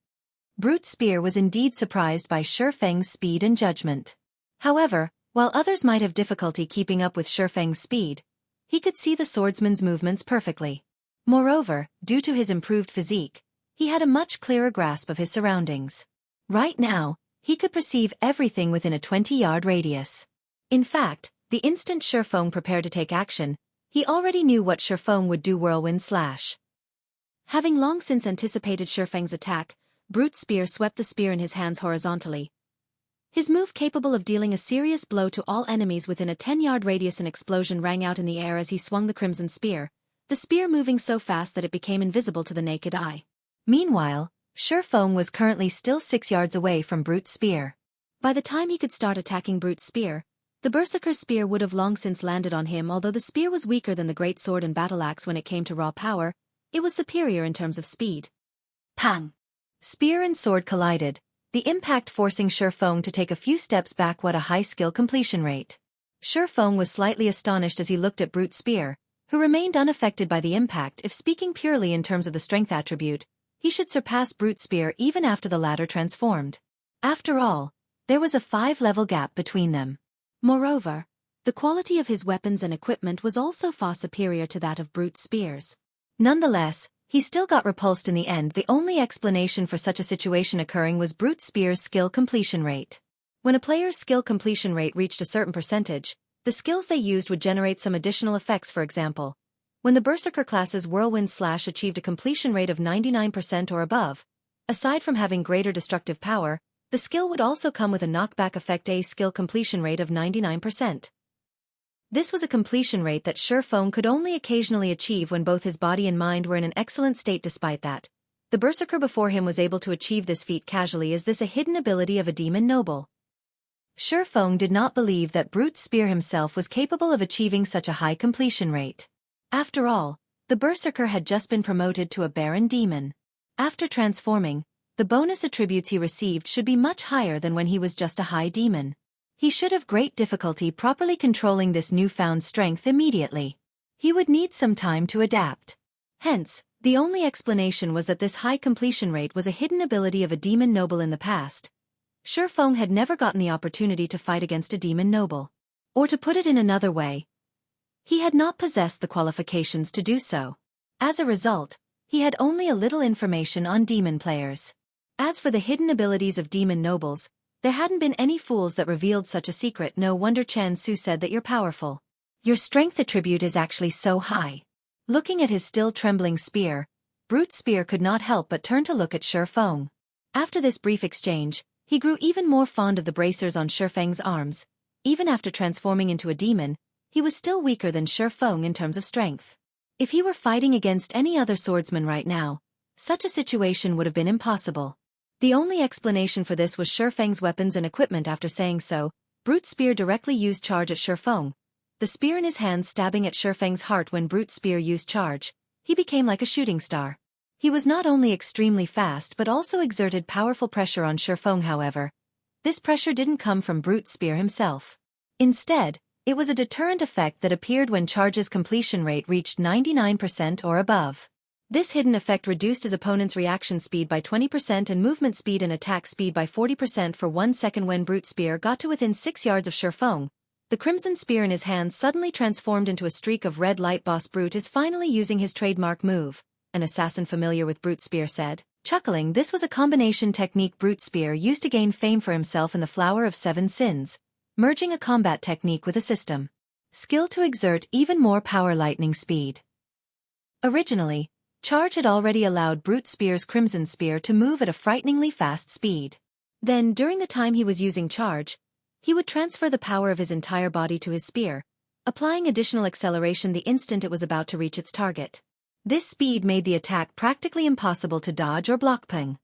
Brute Spear was indeed surprised by Shifeng's speed and judgment. However, while others might have difficulty keeping up with Shifeng's speed, he could see the swordsman's movements perfectly. Moreover, due to his improved physique, he had a much clearer grasp of his surroundings. Right now, he could perceive everything within a 20-yard radius. In fact, the instant Shifeng prepared to take action, he already knew what Shifeng would do. Whirlwind Slash. Having long since anticipated Shifeng's attack, Brute Spear swept the spear in his hands horizontally. His move capable of dealing a serious blow to all enemies within a 10-yard radius. An explosion rang out in the air as he swung the crimson spear, the spear moving so fast that it became invisible to the naked eye. Meanwhile, Shifeng was currently still 6 yards away from Brute Spear. By the time he could start attacking Brute Spear, the berserker's spear would have long since landed on him. Although the spear was weaker than the great sword and battle axe when it came to raw power, it was superior in terms of speed. Pang! Spear and sword collided, the impact forcing Shifeng to take a few steps back. What a high skill completion rate. Shifeng was slightly astonished as he looked at Brute Spear, who remained unaffected by the impact. If speaking purely in terms of the strength attribute, he should surpass Brute Spear even after the latter transformed. After all, there was a 5-level gap between them. Moreover, the quality of his weapons and equipment was also far superior to that of Brute Spear's. Nonetheless, he still got repulsed in the end. The only explanation for such a situation occurring was Brute Spear's skill completion rate. When a player's skill completion rate reached a certain percentage, the skills they used would generate some additional effects. For example, when the Berserker class's Whirlwind Slash achieved a completion rate of 99% or above, aside from having greater destructive power, the skill would also come with a knockback effect. A skill completion rate of 99%. This was a completion rate that Shifeng could only occasionally achieve when both his body and mind were in an excellent state. Despite that, the berserker before him was able to achieve this feat casually. Is this a hidden ability of a demon noble? Shifeng did not believe that Brute Spear himself was capable of achieving such a high completion rate. After all, the berserker had just been promoted to a Baron demon. After transforming, the bonus attributes he received should be much higher than when he was just a high demon. He should have great difficulty properly controlling this newfound strength immediately. He would need some time to adapt. Hence, the only explanation was that this high completion rate was a hidden ability of a demon noble in the past. Shifeng had never gotten the opportunity to fight against a demon noble. Or to put it in another way, he had not possessed the qualifications to do so. As a result, he had only a little information on demon players. As for the hidden abilities of demon nobles, there hadn't been any fools that revealed such a secret. No wonder Chen Su said that you're powerful. Your strength attribute is actually so high. Looking at his still trembling spear, Brute Spear could not help but turn to look at Shifeng. After this brief exchange, he grew even more fond of the bracers on Shifeng's arms. Even after transforming into a demon, he was still weaker than Shifeng in terms of strength. If he were fighting against any other swordsman right now, such a situation would have been impossible. The only explanation for this was Shifeng's weapons and equipment. After saying so, Brute Spear directly used charge at Shifeng. The spear in his hand stabbing at Shifeng's heart. When Brute Spear used charge, he became like a shooting star. He was not only extremely fast but also exerted powerful pressure on Shifeng. However, this pressure didn't come from Brute Spear himself. Instead, it was a deterrent effect that appeared when charge's completion rate reached 99% or above. This hidden effect reduced his opponent's reaction speed by 20% and movement speed and attack speed by 40% for 1 second. When Brute Spear got to within 6 yards of Shifeng, the crimson spear in his hand suddenly transformed into a streak of red light. Boss Brute is finally using his trademark move, an assassin familiar with Brute Spear said, chuckling. This was a combination technique Brute Spear used to gain fame for himself in the Flower of Seven Sins, merging a combat technique with a system skill to exert even more power. Lightning speed. Originally, charge had already allowed Brute Spear's crimson spear to move at a frighteningly fast speed. Then, during the time he was using charge, he would transfer the power of his entire body to his spear, applying additional acceleration the instant it was about to reach its target. This speed made the attack practically impossible to dodge or block. Ping.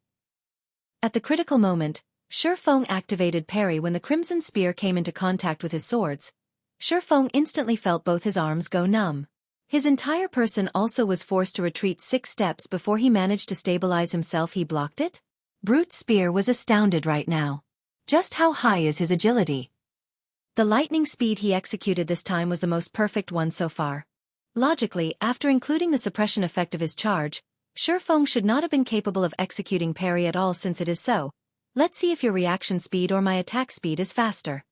At the critical moment, Shifeng activated parry. When the crimson spear came into contact with his swords, Shifeng instantly felt both his arms go numb. His entire person also was forced to retreat 6 steps before he managed to stabilize himself. He blocked it? Brute Spear was astounded right now. Just how high is his agility? The lightning speed he executed this time was the most perfect one so far. Logically, after including the suppression effect of his charge, Shifeng should not have been capable of executing parry at all. Since it is so, let's see if your reaction speed or my attack speed is faster.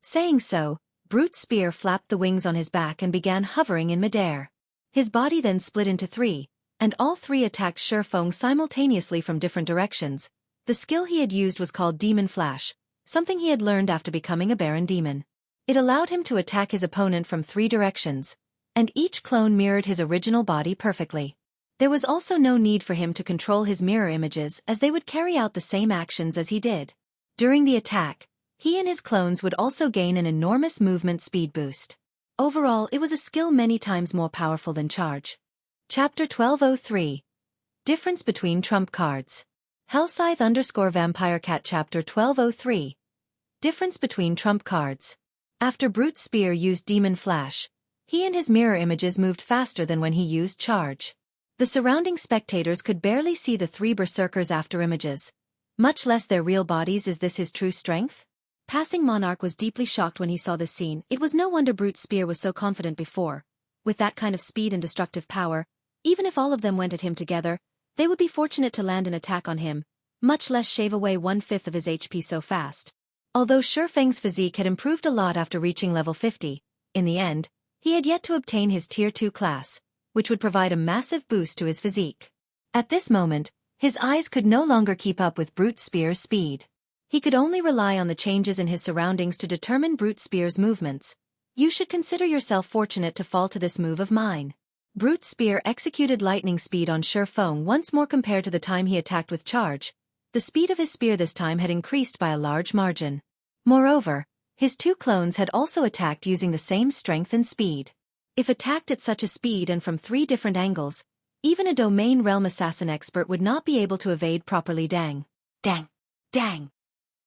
Saying so, Brute Spear flapped the wings on his back and began hovering in midair. His body then split into 3, and all 3 attacked Shifeng simultaneously from different directions. The skill he had used was called Demon Flash, something he had learned after becoming a Baron Demon. It allowed him to attack his opponent from 3 directions, and each clone mirrored his original body perfectly. There was also no need for him to control his mirror images, as they would carry out the same actions as he did. During the attack, he and his clones would also gain an enormous movement speed boost. Overall, it was a skill many times more powerful than charge. Chapter 1203. Difference between Trump Cards. Hellscythe_VampireCat Chapter 1203. Difference between Trump Cards. After Brute Spear used Demon Flash, he and his mirror images moved faster than when he used charge. The surrounding spectators could barely see the 3 berserkers after images, much less their real bodies. Is this his true strength? Passing Monarch was deeply shocked when he saw this scene. It was no wonder Brute Spear was so confident before. With that kind of speed and destructive power, even if all of them went at him together, they would be fortunate to land an attack on him, much less shave away 1/5 of his HP so fast. Although Shifeng's physique had improved a lot after reaching level 50, in the end, he had yet to obtain his Tier 2 class, which would provide a massive boost to his physique. At this moment, his eyes could no longer keep up with Brute Spear's speed. He could only rely on the changes in his surroundings to determine Brute Spear's movements. You should consider yourself fortunate to fall to this move of mine. Brute Spear executed lightning speed on Shifeng once more compared to the time he attacked with charge. The speed of his spear this time had increased by a large margin. Moreover, his 2 clones had also attacked using the same strength and speed. If attacked at such a speed and from 3 different angles, even a domain realm assassin expert would not be able to evade properly. Dang. Dang. Dang.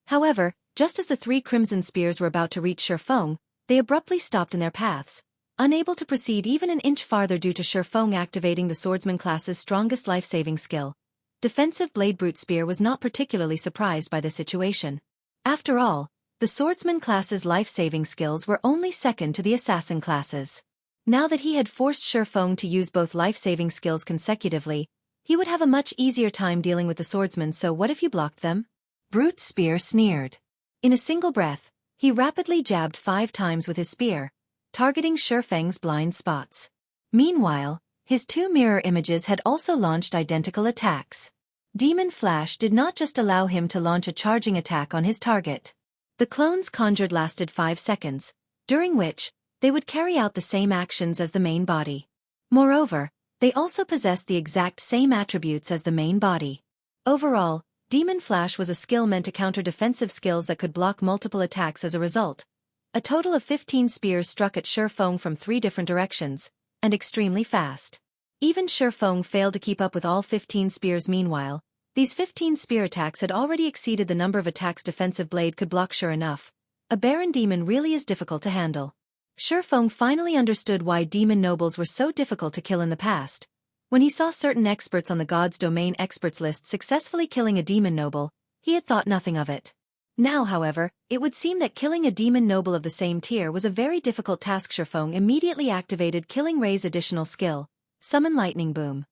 However, just as the 3 crimson spears were about to reach Shifeng, they abruptly stopped in their paths, unable to proceed even an inch farther due to Shifeng activating the swordsman class's strongest life-saving skill. Defensive Blade. Brute Spear was not particularly surprised by the situation. After all, the swordsman class's life-saving skills were only second to the assassin classes. Now that he had forced Shifeng to use both life-saving skills consecutively, he would have a much easier time dealing with the swordsman. So what if you blocked them? Brute Spear sneered. In a single breath, he rapidly jabbed 5 times with his spear, targeting Shifeng's blind spots. Meanwhile, His two mirror images had also launched identical attacks. Demon Flash did not just allow him to launch a charging attack on his target. The clones conjured lasted 5 seconds, during which they would carry out the same actions as the main body. Moreover, they also possessed the exact same attributes as the main body. Overall, Demon Flash was a skill meant to counter defensive skills that could block multiple attacks as a result. A total of 15 spears struck at Shifeng from 3 different directions, and extremely fast. Even Shifeng failed to keep up with all 15 spears. Meanwhile, these 15 spear attacks had already exceeded the number of attacks defensive blade could block. Sure enough, a Baron Demon really is difficult to handle. Shifeng finally understood why demon nobles were so difficult to kill in the past. When he saw certain experts on the God's Domain experts list successfully killing a demon noble, he had thought nothing of it. Now, however, it would seem that killing a demon noble of the same tier was a very difficult task. Shifeng immediately activated Killing Ray's additional skill, Summon Lightning Boom.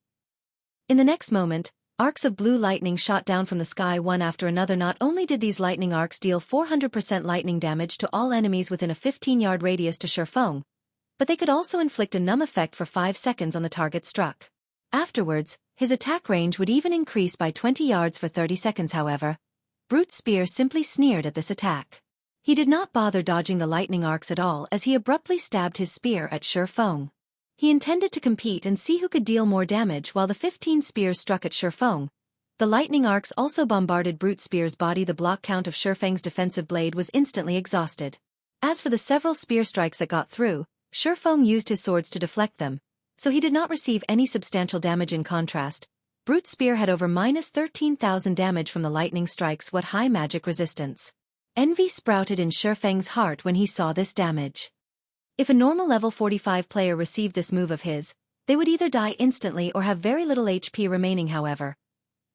In the next moment, arcs of blue lightning shot down from the sky one after another. Not only did these lightning arcs deal 400% lightning damage to all enemies within a 15-yard radius to Shifeng, but they could also inflict a numb effect for 5 seconds on the target struck. Afterwards, his attack range would even increase by 20 yards for 30 seconds. However, Brute Spear simply sneered at this attack. He did not bother dodging the lightning arcs at all as he abruptly stabbed his spear at Shifeng. He intended to compete and see who could deal more damage. While the 15 spears struck at Shifeng, the lightning arcs also bombarded Brute Spear's body. The block count of Shifeng's defensive blade was instantly exhausted. As for the several spear strikes that got through, Shifeng used his swords to deflect them, so he did not receive any substantial damage. In contrast, Brute Spear had over -13,000 damage from the lightning strikes. What high magic resistance! Envy sprouted in Shifeng's heart when he saw this damage. If a normal level 45 player received this move of his, they would either die instantly or have very little HP remaining. However,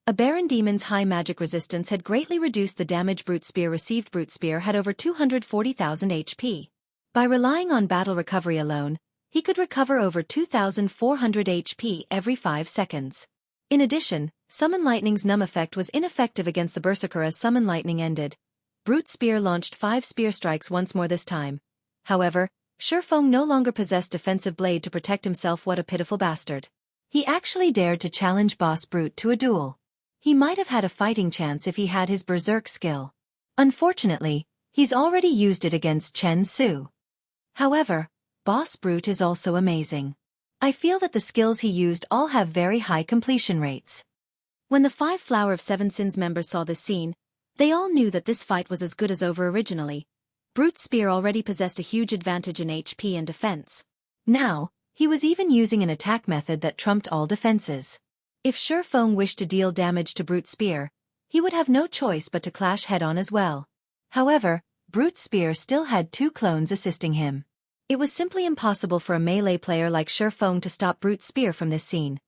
a Baron Demon's high magic resistance had greatly reduced the damage Brute Spear received. Brute Spear had over 240,000 HP. By relying on battle recovery alone, he could recover over 2,400 HP every 5 seconds. In addition, Summon Lightning's numb effect was ineffective against the Berserker. As Summon Lightning ended, Brute Spear launched 5 spear strikes once more. This time, however, Shifeng no longer possessed defensive blade to protect himself. What a pitiful bastard. He actually dared to challenge Boss Brute to a duel. He might have had a fighting chance if he had his Berserk skill. Unfortunately, he's already used it against Chen Su. However, Boss Brute is also amazing. I feel that the skills he used all have very high completion rates. When the 5 Flower of 7 Sins members saw this scene, they all knew that this fight was as good as over. Originally, Brute Spear already possessed a huge advantage in HP and defense. Now, he was even using an attack method that trumped all defenses. If Shifeng wished to deal damage to Brute Spear, he would have no choice but to clash head-on as well. However, Brute Spear still had 2 clones assisting him. It was simply impossible for a melee player like Shifeng to stop Brute Spear from this scene.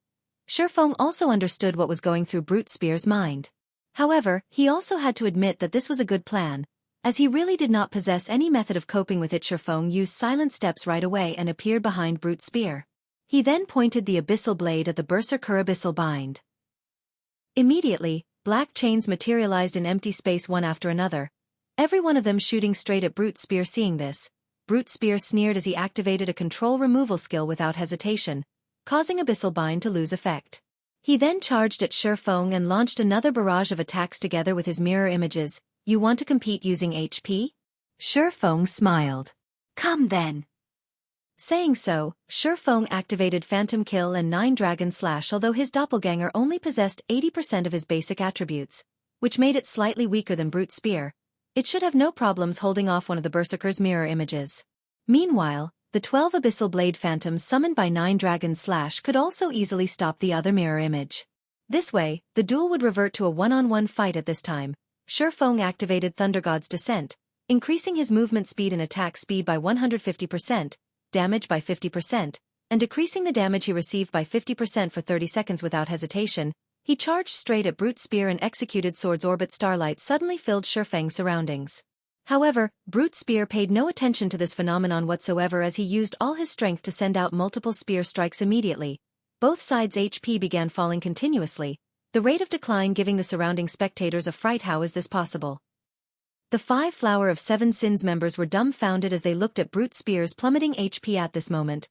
Shifeng also understood what was going through Brute Spear's mind. However, he also had to admit that this was a good plan, as he really did not possess any method of coping with it. Shifeng used silent steps right away and appeared behind Brute Spear. He then pointed the Abyssal Blade at the Berserker Abyssal Bind. Immediately, black chains materialized in empty space one after another, every one of them shooting straight at Brute Spear. Seeing this, Brute Spear sneered as he activated a control removal skill without hesitation, causing Abyssal Bind to lose effect. He then charged at Shifeng and launched another barrage of attacks together with his mirror images. You want to compete using HP? Shifeng smiled. Come then. Saying so, Shifeng activated Phantom Kill and 9 Dragon Slash. Although his doppelganger only possessed 80% of his basic attributes, which made it slightly weaker than Brute Spear, it should have no problems holding off one of the Berserker's mirror images. Meanwhile, the 12 Abyssal Blade Phantoms summoned by 9 Dragon Slash could also easily stop the other mirror image. This way, the duel would revert to a one-on-one fight. At this time, Shifeng activated Thunder God's Descent, increasing his movement speed and attack speed by 150%, damage by 50%, and decreasing the damage he received by 50% for 30 seconds. Without hesitation, he charged straight at Brute Spear and executed Sword's Orbit. Starlight suddenly filled Shifeng's surroundings. However, Brute Spear paid no attention to this phenomenon whatsoever as he used all his strength to send out multiple spear strikes immediately. Both sides' HP began falling continuously, the rate of decline giving the surrounding spectators a fright. How is this possible? The 5 Flower of 7 Sins members were dumbfounded as they looked at Brute Spear's plummeting HP. At this moment,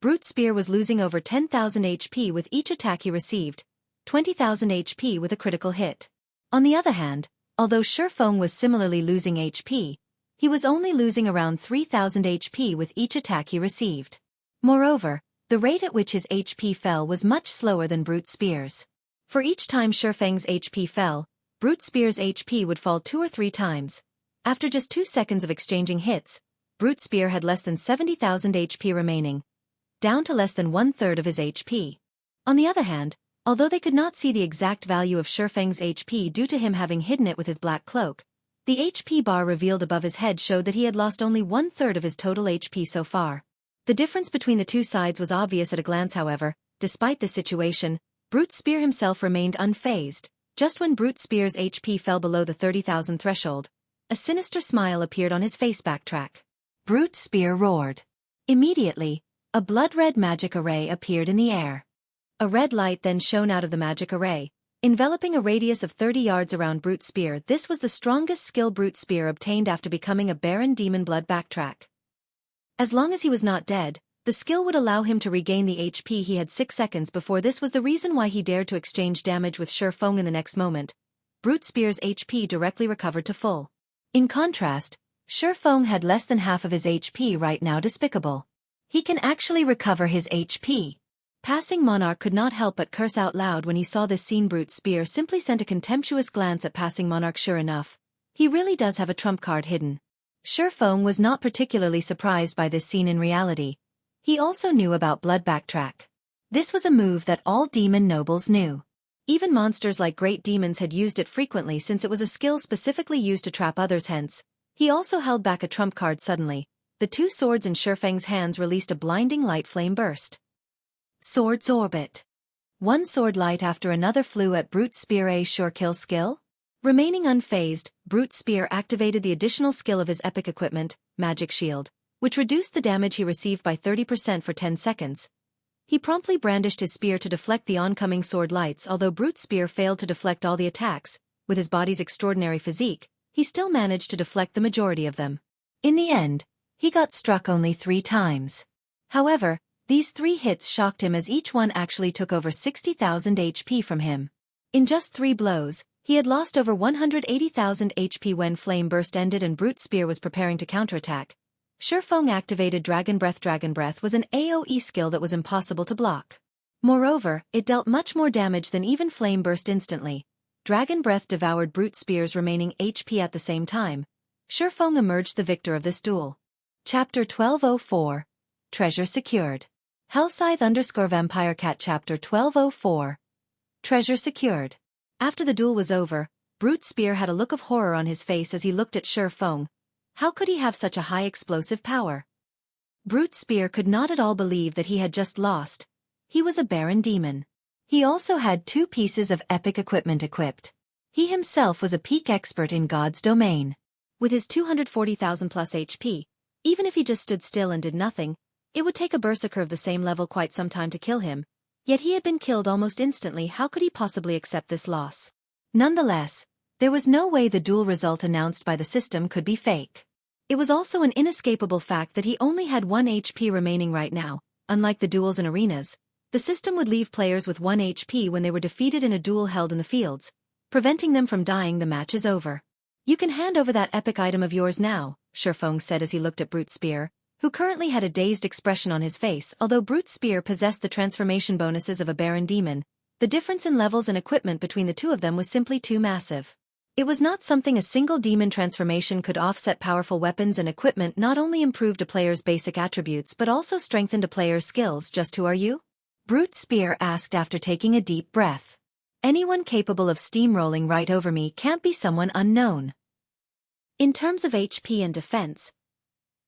Brute Spear was losing over 10,000 HP with each attack he received, 20,000 HP with a critical hit. On the other hand, although Shifeng was similarly losing HP, he was only losing around 3,000 HP with each attack he received. Moreover, the rate at which his HP fell was much slower than Brute Spear's. For each time Shifeng's HP fell, Brute Spear's HP would fall 2 or 3 times. After just 2 seconds of exchanging hits, Brute Spear had less than 70,000 HP remaining, down to less than 1/3 of his HP. On the other hand, although they could not see the exact value of Shifeng's HP due to him having hidden it with his black cloak, the HP bar revealed above his head showed that he had lost only 1/3 of his total HP so far. The difference between the two sides was obvious at a glance, however. Despite this situation, Brute Spear himself remained unfazed. Just when Brute Spear's HP fell below the 30,000 threshold, a sinister smile appeared on his face. Backtrack. Brute Spear roared. Immediately, a blood-red magic array appeared in the air. A red light then shone out of the magic array, enveloping a radius of 30 yards around Brute Spear. This was the strongest skill Brute Spear obtained after becoming a Baron Demon Blood. Backtrack. As long as he was not dead, the skill would allow him to regain the HP he had 6 seconds before. This was the reason why he dared to exchange damage with Shifeng in the next moment. Brute Spear's HP directly recovered to full. In contrast, Shifeng had less than half of his HP right now. Despicable. He can actually recover his HP. Passing Monarch could not help but curse out loud when he saw this scene. Brute Spear simply sent a contemptuous glance at Passing Monarch. Sure enough, he really does have a trump card hidden. Shifeng was not particularly surprised by this scene in reality. He also knew about Blood. Backtrack. This was a move that all demon nobles knew. Even monsters like great demons had used it frequently since it was a skill specifically used to trap others. Hence, he also held back a trump card. Suddenly, the two swords in Shifeng's hands released a blinding light flame burst. Swords orbit. One sword light after another flew at Brute Spear. A sure kill skill? Remaining unfazed, Brute Spear activated the additional skill of his epic equipment, Magic Shield, which reduced the damage he received by 30% for 10 seconds. He promptly brandished his spear to deflect the oncoming sword lights. Although Brute Spear failed to deflect all the attacks, with his body's extraordinary physique, he still managed to deflect the majority of them. In the end, he got struck only 3 times. However, these 3 hits shocked him as each one actually took over 60,000 HP from him. In just 3 blows, he had lost over 180,000 HP. When Flame Burst ended and Brute Spear was preparing to counterattack, Shifeng activated Dragon Breath. Dragon Breath was an AoE skill that was impossible to block. Moreover, it dealt much more damage than even Flame Burst. Instantly, Dragon Breath devoured Brute Spear's remaining HP. At the same time, Shifeng emerged the victor of this duel. Chapter 1204. Treasure Secured. Hellscythe_Vampire Cat. Chapter 1204. Treasure Secured. After the duel was over, Brute Spear had a look of horror on his face as he looked at Shifeng. How could he have such a high explosive power? Brute Spear could not at all believe that he had just lost. He was a Baron Demon. He also had 2 pieces of epic equipment equipped. He himself was a peak expert in God's domain. With his 240,000 plus HP, even if he just stood still and did nothing, it would take a berserker of the same level quite some time to kill him. Yet he had been killed almost instantly. How could he possibly accept this loss? Nonetheless, there was no way the duel result announced by the system could be fake. It was also an inescapable fact that he only had 1 HP remaining right now. Unlike the duels in arenas, the system would leave players with 1 HP when they were defeated in a duel held in the fields, preventing them from dying. The match is over. You can hand over that epic item of yours now, Shifeng said as he looked at Brute Spear, who currently had a dazed expression on his face. Although Brute Spear possessed the transformation bonuses of a Baron Demon, the difference in levels and equipment between the two of them was simply too massive. It was not something a single demon transformation could offset. Powerful weapons and equipment not only improved a player's basic attributes but also strengthened a player's skills. Just who are you? Brute Spear asked after taking a deep breath. Anyone capable of steamrolling right over me can't be someone unknown. In terms of HP and defense,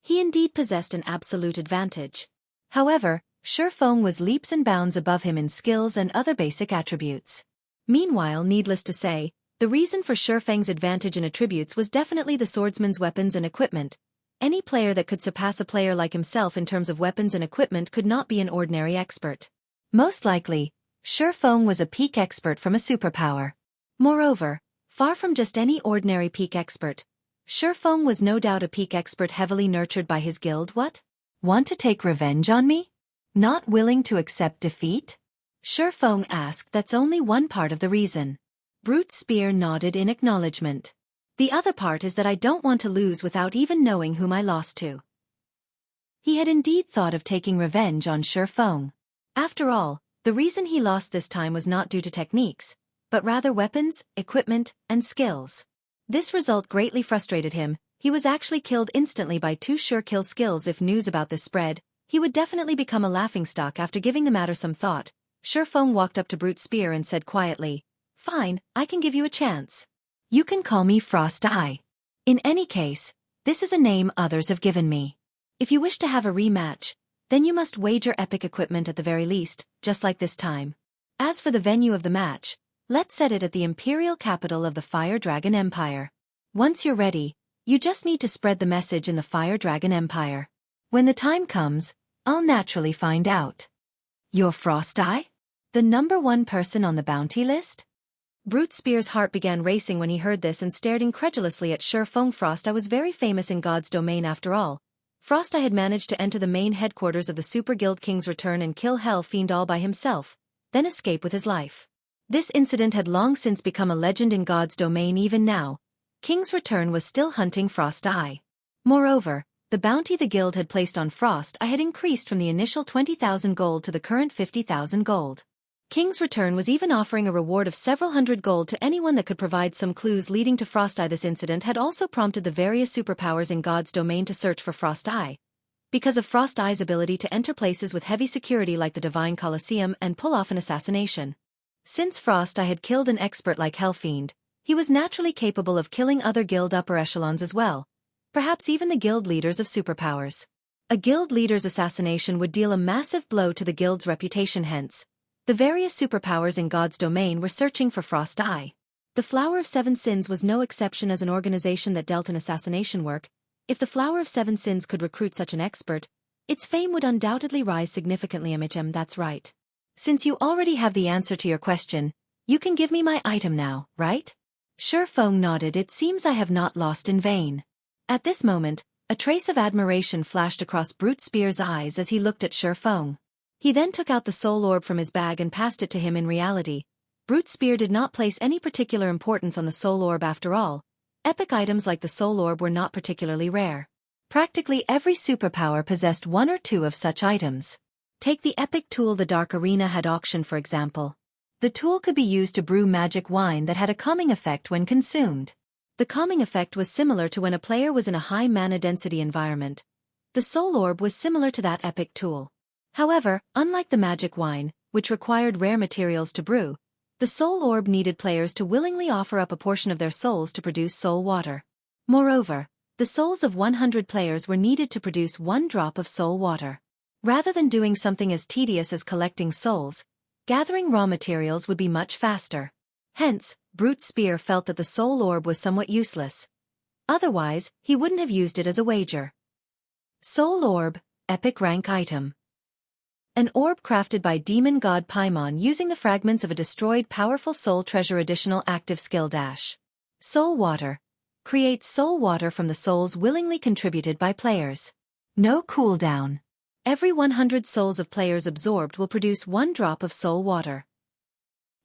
he indeed possessed an absolute advantage. However, Shifeng was leaps and bounds above him in skills and other basic attributes. Meanwhile, needless to say, the reason for Shifeng's advantage in attributes was definitely the swordsman's weapons and equipment. Any player that could surpass a player like himself in terms of weapons and equipment could not be an ordinary expert. Most likely, Shifeng was a peak expert from a superpower. Moreover, far from just any ordinary peak expert, Shifeng was no doubt a peak expert heavily nurtured by his guild. What? Want to take revenge on me? Not willing to accept defeat? Shifeng asked. That's only one part of the reason. Brute Spear nodded in acknowledgement. The other part is that I don't want to lose without even knowing whom I lost to. He had indeed thought of taking revenge on Shifeng. After all, the reason he lost this time was not due to techniques, but rather weapons, equipment, and skills. This result greatly frustrated him. He was actually killed instantly by 2 sure kill skills. If news about this spread, he would definitely become a laughingstock. After giving the matter some thought, Shifeng walked up to Brute Spear and said quietly, "Fine, I can give you a chance. You can call me Frost Eye. In any case, this is a name others have given me. If you wish to have a rematch, then you must wager epic equipment at the very least, just like this time. As for the venue of the match, let's set it at the imperial capital of the Fire Dragon Empire. Once you're ready, you just need to spread the message in the Fire Dragon Empire. When the time comes, I'll naturally find out." "You're Frost Eye? The #1 person on the bounty list?" Brute Spear's heart began racing when he heard this and stared incredulously at Shifeng. Frost Eye was very famous in God's domain after all. Frost Eye had managed to enter the main headquarters of the Super Guild King's Return and kill Hell Fiend all by himself, then escape with his life. This incident had long since become a legend in God's domain. Even now, King's Return was still hunting Frost Eye. Moreover, the bounty the guild had placed on Frost Eye had increased from the initial 20,000 gold to the current 50,000 gold. King's Return was even offering a reward of several hundred gold to anyone that could provide some clues leading to Frost Eye. This incident had also prompted the various superpowers in God's domain to search for Frost Eye. Because of Frost Eye's ability to enter places with heavy security like the Divine Colosseum and pull off an assassination. Since Frost Eye had killed an expert like Hellfiend, he was naturally capable of killing other guild upper echelons as well, perhaps even the guild leaders of superpowers. A guild leader's assassination would deal a massive blow to the guild's reputation. Hence, the various superpowers in God's domain were searching for Frost Eye. The Flower of Seven Sins was no exception. As an organization that dealt in assassination work, if the Flower of Seven Sins could recruit such an expert, its fame would undoubtedly rise significantly. That's right. Since you already have the answer to your question, you can give me my item now, right? Shifeng nodded. It seems I have not lost in vain. At this moment, a trace of admiration flashed across Brute Spear's eyes as he looked at Shifeng. He then took out the soul orb from his bag and passed it to him. In reality, Brute Spear did not place any particular importance on the soul orb. After all, epic items like the soul orb were not particularly rare. Practically every superpower possessed 1 or 2 of such items. Take the epic tool the Dark Arena had auctioned, for example. The tool could be used to brew magic wine that had a calming effect when consumed. The calming effect was similar to when a player was in a high mana density environment. The soul orb was similar to that epic tool. However, unlike the magic wine, which required rare materials to brew, the soul orb needed players to willingly offer up a portion of their souls to produce soul water. Moreover, the souls of 100 players were needed to produce 1 drop of soul water. Rather than doing something as tedious as collecting souls, gathering raw materials would be much faster. Hence, Brute Spear felt that the soul orb was somewhat useless. Otherwise, he wouldn't have used it as a wager. Soul orb, epic rank item. An orb crafted by demon god Paimon using the fragments of a destroyed powerful soul treasure. Additional active skill dash. Soul water. Creates soul water from the souls willingly contributed by players. No cooldown. Every 100 souls of players absorbed will produce 1 drop of soul water.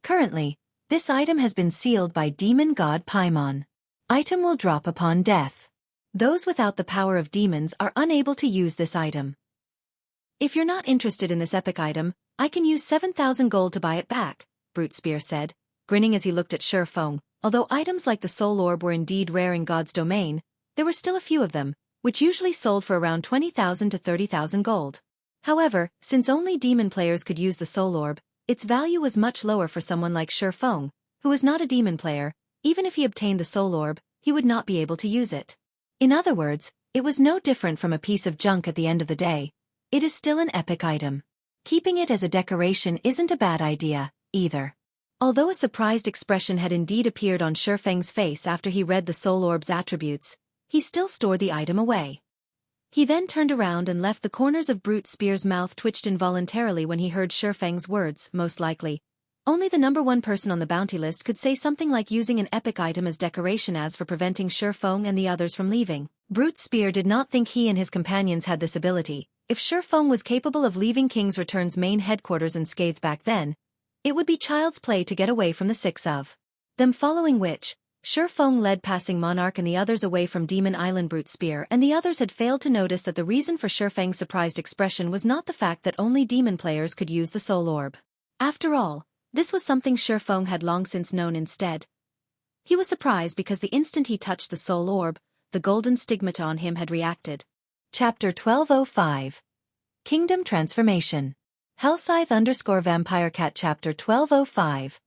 Currently, this item has been sealed by demon god Paimon. Item will drop upon death. Those without the power of demons are unable to use this item. If you're not interested in this epic item, I can use 7,000 gold to buy it back, Brute Spear said, grinning as he looked at Shifeng. Although items like the soul orb were indeed rare in God's domain, there were still a few of them, which usually sold for around 20,000 to 30,000 gold. However, since only demon players could use the soul orb, its value was much lower for someone like Shifeng, who was not a demon player. Even if he obtained the soul orb, he would not be able to use it. In other words, it was no different from a piece of junk at the end of the day. It is still an epic item. Keeping it as a decoration isn't a bad idea, either. Although a surprised expression had indeed appeared on Shifeng's face after he read the soul orb's attributes, he still stored the item away. He then turned around and left. The corners of Brute Spear's mouth twitched involuntarily when he heard Shifeng's words. Most likely, only the #1 person on the bounty list could say something like using an epic item as decoration. As for preventing Shifeng and the others from leaving, Brute Spear did not think he and his companions had this ability. If Shifeng was capable of leaving King's Return's main headquarters unscathed back then, it would be child's play to get away from the six of them, following which, Shifeng led passing Monarch and the others away from Demon Island. Brute Spear and the others had failed to notice that the reason for Shifeng's surprised expression was not the fact that only demon players could use the Soul Orb. After all, this was something Shifeng had long since known. Instead, he was surprised because the instant he touched the Soul Orb, the golden stigmata on him had reacted. Chapter 1205. Kingdom Transformation. Hellscythe_VampireCat Chapter 1205.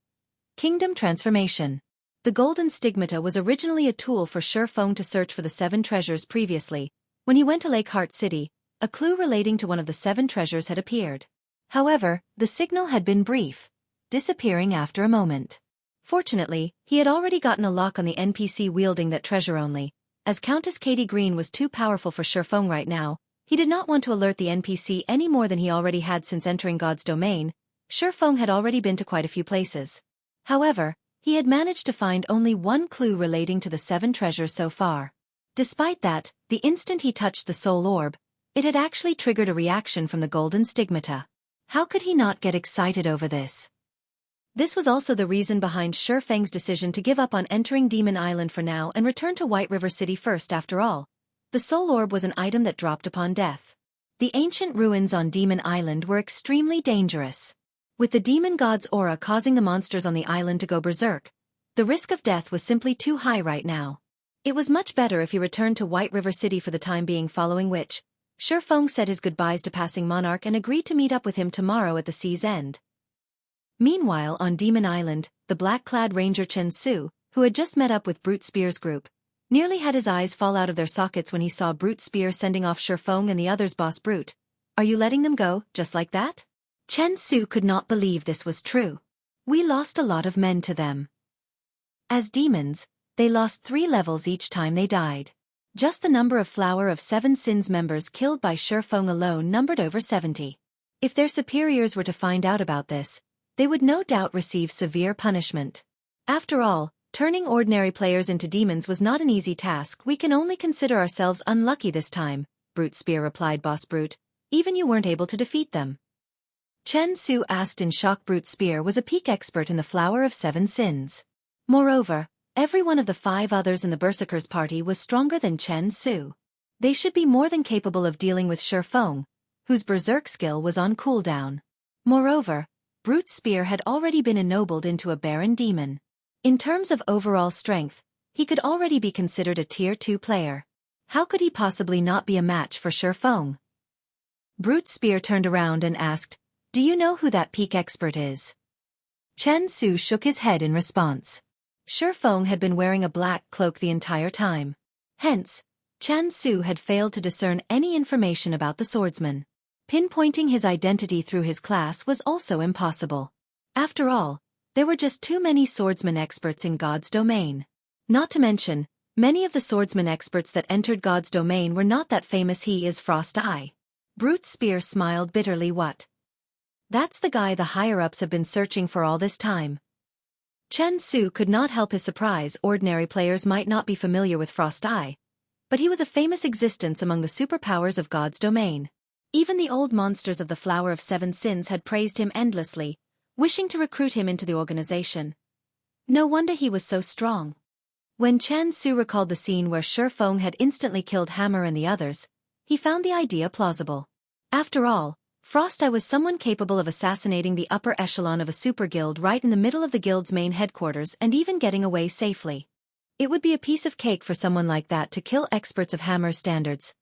Kingdom Transformation. The golden stigmata was originally a tool for Shifeng to search for the 7 treasures. Previously, when he went to Lakeheart City, a clue relating to one of the 7 treasures had appeared. However, the signal had been brief, disappearing after a moment. Fortunately, he had already gotten a lock on the NPC wielding that treasure only. As Countess Katie Green was too powerful for Shifeng right now, he did not want to alert the NPC any more than he already had since entering God's domain. Shifeng had already been to quite a few places. However, he had managed to find only one clue relating to the 7 treasures so far. Despite that, the instant he touched the Soul Orb, it had actually triggered a reaction from the golden stigmata. How could he not get excited over this? This was also the reason behind Shifeng's decision to give up on entering Demon Island for now and return to White River City first. After all, the Soul Orb was an item that dropped upon death. The ancient ruins on Demon Island were extremely dangerous. With the demon god's aura causing the monsters on the island to go berserk, the risk of death was simply too high right now. It was much better if he returned to White River City for the time being, following which, Shifeng said his goodbyes to passing Monarch and agreed to meet up with him tomorrow at the sea's end. Meanwhile, on Demon Island, the black-clad ranger Chen Su, who had just met up with Brute Spear's group, nearly had his eyes fall out of their sockets when he saw Brute Spear sending off Shifeng and the others. Boss Brute, are you letting them go, just like that? Chen Su could not believe this was true. We lost a lot of men to them. As demons, they lost 3 levels each time they died. Just the number of Flower of 7 Sins members killed by Shifeng alone numbered over 70. If their superiors were to find out about this, they would no doubt receive severe punishment. After all, turning ordinary players into demons was not an easy task. We can only consider ourselves unlucky this time, Brute Spear replied. Boss Brute, even you weren't able to defeat them? Chen Su asked in shock. Brute Spear was a peak expert in the Flower of 7 Sins. Moreover, every one of the 5 others in the Berserkers party was stronger than Chen Su. They should be more than capable of dealing with Shifeng, whose berserk skill was on cooldown. Moreover, Brute Spear had already been ennobled into a Baron Demon. In terms of overall strength, he could already be considered a Tier 2 player. How could he possibly not be a match for Shifeng? Brute Spear turned around and asked, "Do you know who that peak expert is?" Chen Su shook his head in response. Shifeng had been wearing a black cloak the entire time. Hence, Chen Su had failed to discern any information about the swordsman. Pinpointing his identity through his class was also impossible. After all, there were just too many swordsman experts in God's domain. Not to mention, many of the swordsman experts that entered God's domain were not that famous. He is Frost Eye. Brute Spear smiled bitterly. What? That's the guy the higher-ups have been searching for all this time. Chen Su could not help his surprise. Ordinary players might not be familiar with Frost Eye, but he was a famous existence among the superpowers of God's domain. Even the old monsters of the Flower of 7 Sins had praised him endlessly, wishing to recruit him into the organization. No wonder he was so strong. When Chen Su recalled the scene where Shifeng had instantly killed Hammer and the others, he found the idea plausible. After all, Frost Eye was someone capable of assassinating the upper echelon of a super guild right in the middle of the guild's main headquarters and even getting away safely. It would be a piece of cake for someone like that to kill experts of Hammer's standards.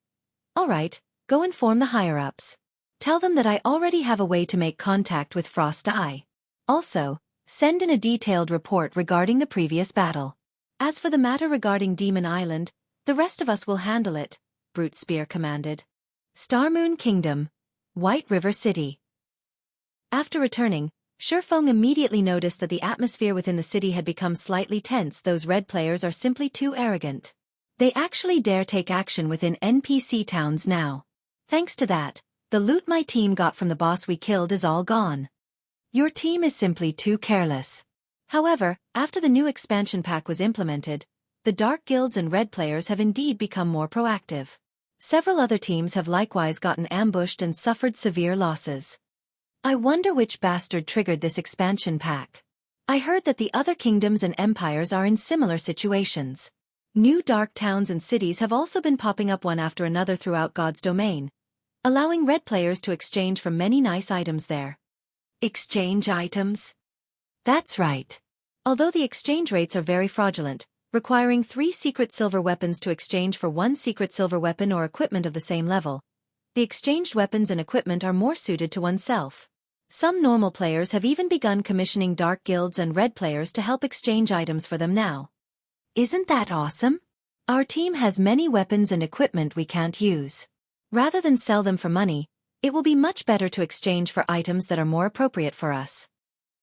Alright, go inform the higher-ups. Tell them that I already have a way to make contact with Frost Eye. Also, send in a detailed report regarding the previous battle. As for the matter regarding Demon Island, the rest of us will handle it, Brute Spear commanded. Starmoon Kingdom, White River City. After returning, Shifeng immediately noticed that the atmosphere within the city had become slightly tense. Those red players are simply too arrogant. They actually dare take action within NPC towns now. Thanks to that, the loot my team got from the boss we killed is all gone. Your team is simply too careless. However, after the new expansion pack was implemented, the Dark Guilds and Red players have indeed become more proactive. Several other teams have likewise gotten ambushed and suffered severe losses. I wonder which bastard triggered this expansion pack. I heard that the other kingdoms and empires are in similar situations. New dark towns and cities have also been popping up one after another throughout God's domain, allowing Red players to exchange for many nice items there. Exchange items? That's right. Although the exchange rates are very fraudulent, requiring 3 secret silver weapons to exchange for 1 secret silver weapon or equipment of the same level, the exchanged weapons and equipment are more suited to oneself. Some normal players have even begun commissioning Dark Guilds and Red players to help exchange items for them now. Isn't that awesome? Our team has many weapons and equipment we can't use. Rather than sell them for money, it will be much better to exchange for items that are more appropriate for us.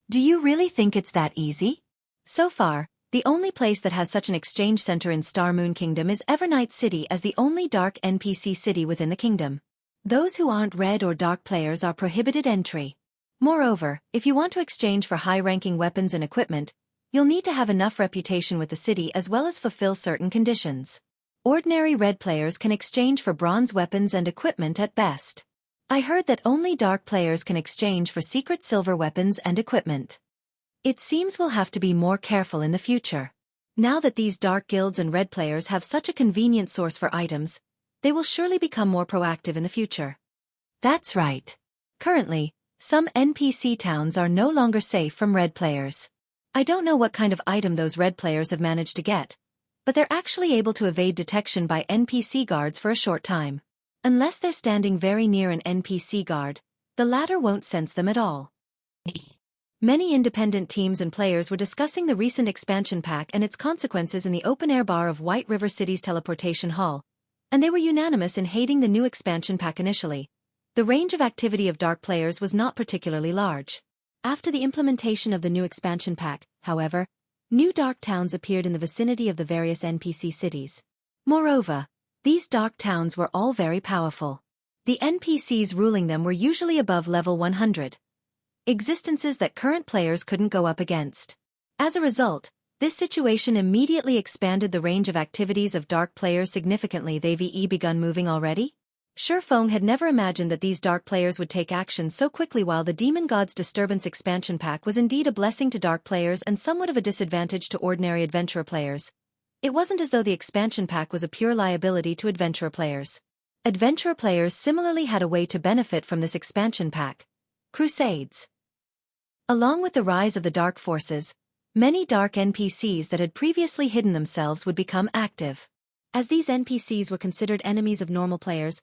Do you really think it's that easy? So far, the only place that has such an exchange center in Star Moon Kingdom is Evernight City as the only dark NPC city within the kingdom. Those who aren't red or dark players are prohibited entry. Moreover, if you want to exchange for high-ranking weapons and equipment, you'll need to have enough reputation with the city as well as fulfill certain conditions. Ordinary red players can exchange for bronze weapons and equipment at best. I heard that only dark players can exchange for secret silver weapons and equipment. It seems we'll have to be more careful in the future. Now that these dark guilds and red players have such a convenient source for items, they will surely become more proactive in the future. That's right. Currently, some NPC towns are no longer safe from red players. I don't know what kind of item those red players have managed to get, but they're actually able to evade detection by NPC guards for a short time. Unless they're standing very near an NPC guard, the latter won't sense them at all. Many independent teams and players were discussing the recent expansion pack and its consequences in the open-air bar of White River City's teleportation hall, and they were unanimous in hating the new expansion pack initially. The range of activity of dark players was not particularly large. After the implementation of the new expansion pack, however, new dark towns appeared in the vicinity of the various NPC cities. Moreover, these dark towns were all very powerful. The NPCs ruling them were usually above level 100. Existences that current players couldn't go up against. As a result, this situation immediately expanded the range of activities of dark players significantly. They've begun moving already? Shurfeng had never imagined that these dark players would take action so quickly. While the Demon God's Disturbance expansion pack was indeed a blessing to dark players and somewhat of a disadvantage to ordinary adventurer players, it wasn't as though the expansion pack was a pure liability to adventurer players. Adventurer players similarly had a way to benefit from this expansion pack: crusades. Along with the rise of the dark forces, many dark NPCs that had previously hidden themselves would become active. As these NPCs were considered enemies of normal players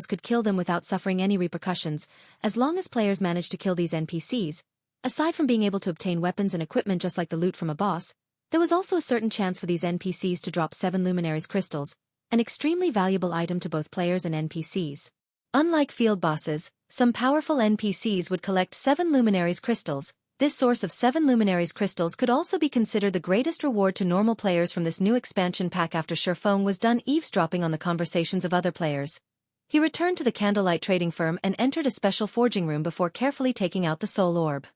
could kill them without suffering any repercussions, as long as players managed to kill these NPCs. Aside from being able to obtain weapons and equipment just like the loot from a boss, there was also a certain chance for these NPCs to drop 7 Luminaries crystals, an extremely valuable item to both players and NPCs. Unlike field bosses, some powerful NPCs would collect 7 Luminaries crystals. This source of 7 Luminaries crystals could also be considered the greatest reward to normal players from this new expansion pack. After Shurfeng was done eavesdropping on the conversations of other players, he returned to the candlelight trading firm and entered a special forging room before carefully taking out the soul orb.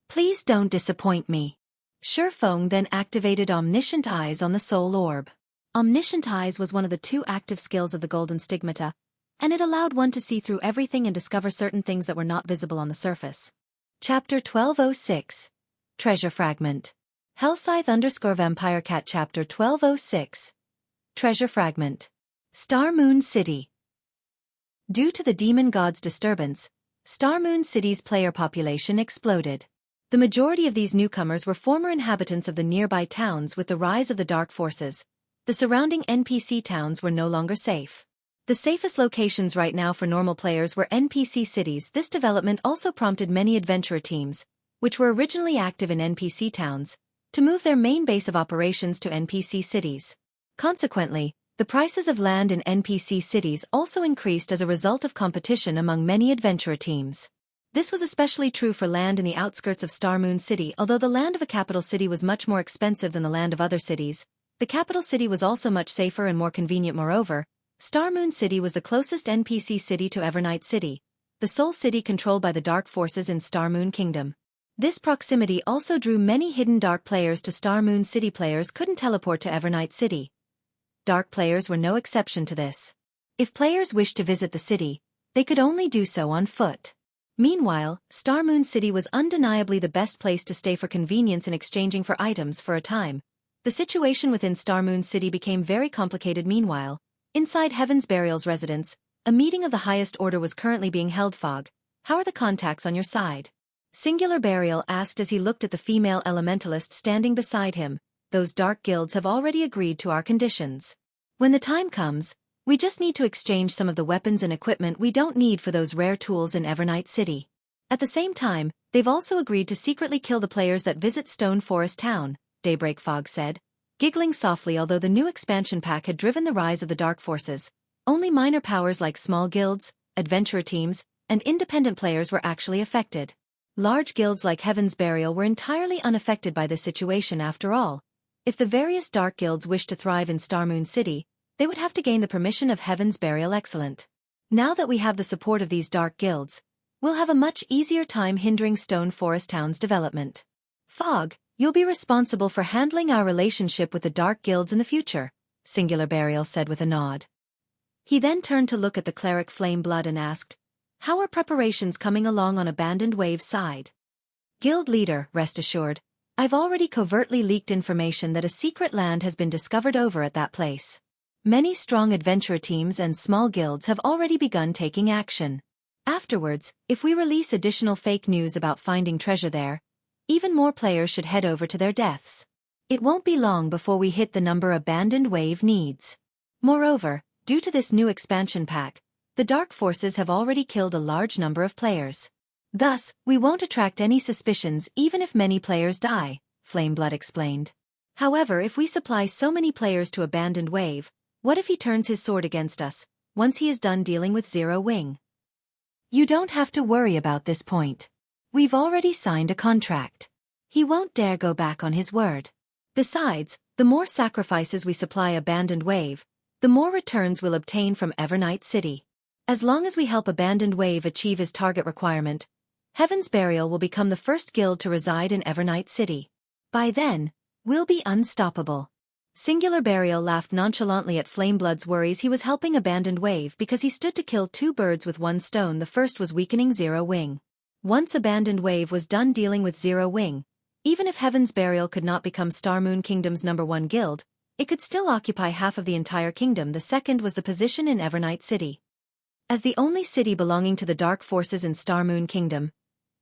Please don't disappoint me. Shurfeng then activated Omniscient Eyes on the soul orb. Omniscient Eyes was one of the 2 active skills of the Golden Stigmata, and it allowed one to see through everything and discover certain things that were not visible on the surface. Chapter 1206. Treasure Fragment. Hellscythe_Vampire Cat Chapter 1206. Treasure Fragment. Star Moon City. Due to the Demon God's disturbance, Star Moon City's player population exploded. The majority of these newcomers were former inhabitants of the nearby towns. With the rise of the dark forces, the surrounding NPC towns were no longer safe. The safest locations right now for normal players were NPC cities. This development also prompted many adventurer teams, which were originally active in NPC towns, to move their main base of operations to NPC cities. Consequently, the prices of land in NPC cities also increased as a result of competition among many adventurer teams. This was especially true for land in the outskirts of Star Moon City. Although the land of a capital city was much more expensive than the land of other cities, the capital city was also much safer and more convenient. Moreover, Star Moon City was the closest NPC city to Evernight City, the sole city controlled by the dark forces in Star Moon Kingdom. This proximity also drew many hidden Dark players to Star Moon City. Players couldn't teleport to Evernight City. Dark players were no exception to this. If players wished to visit the city, they could only do so on foot. Meanwhile, Star Moon City was undeniably the best place to stay for convenience in exchanging for items for a time. The situation within Star Moon City became very complicated. Meanwhile, inside Heaven's Burial's residence, a meeting of the highest order was currently being held. Fog, how are the contacts on your side? Singular Burial asked as he looked at the female elementalist standing beside him. Those dark guilds have already agreed to our conditions. When the time comes, we just need to exchange some of the weapons and equipment we don't need for those rare tools in Evernight City. At the same time, they've also agreed to secretly kill the players that visit Stone Forest Town, Daybreak Fog said, giggling softly. Although the new expansion pack had driven the rise of the dark forces, only minor powers like small guilds, adventurer teams, and independent players were actually affected. Large guilds like Heaven's Burial were entirely unaffected by this situation. After all, if the various dark guilds wished to thrive in Star Moon City, they would have to gain the permission of Heaven's Burial. Excellent. Now that we have the support of these dark guilds, we'll have a much easier time hindering Stone Forest Town's development. Fog, you'll be responsible for handling our relationship with the dark guilds in the future, Singular Burial said with a nod. He then turned to look at the cleric Flameblood and asked, how are preparations coming along on Abandoned Wave's side? Guild leader, rest assured, I've already covertly leaked information that a secret land has been discovered over at that place. Many strong adventurer teams and small guilds have already begun taking action. Afterwards, if we release additional fake news about finding treasure there, even more players should head over to their deaths. It won't be long before we hit the number Abandoned Wave needs. Moreover, due to this new expansion pack, the dark forces have already killed a large number of players. Thus, we won't attract any suspicions even if many players die, Flameblood explained. However, if we supply so many players to Abandoned Wave, what if he turns his sword against us, once he is done dealing with Zero Wing? You don't have to worry about this point. We've already signed a contract. He won't dare go back on his word. Besides, the more sacrifices we supply Abandoned Wave, the more returns we'll obtain from Evernight City. As long as we help Abandoned Wave achieve his target requirement, Heaven's Burial will become the first guild to reside in Evernight City. By then, we'll be unstoppable. Singular Burial laughed nonchalantly at Flameblood's worries. He was helping Abandoned Wave because he stood to kill two birds with one stone. The first was weakening Zero Wing. Once Abandoned Wave was done dealing with Zero Wing, even if Heaven's Burial could not become Star Moon Kingdom's #1 guild, it could still occupy half of the entire kingdom. The second was the position in Evernight City. As the only city belonging to the dark forces in Star Moon Kingdom,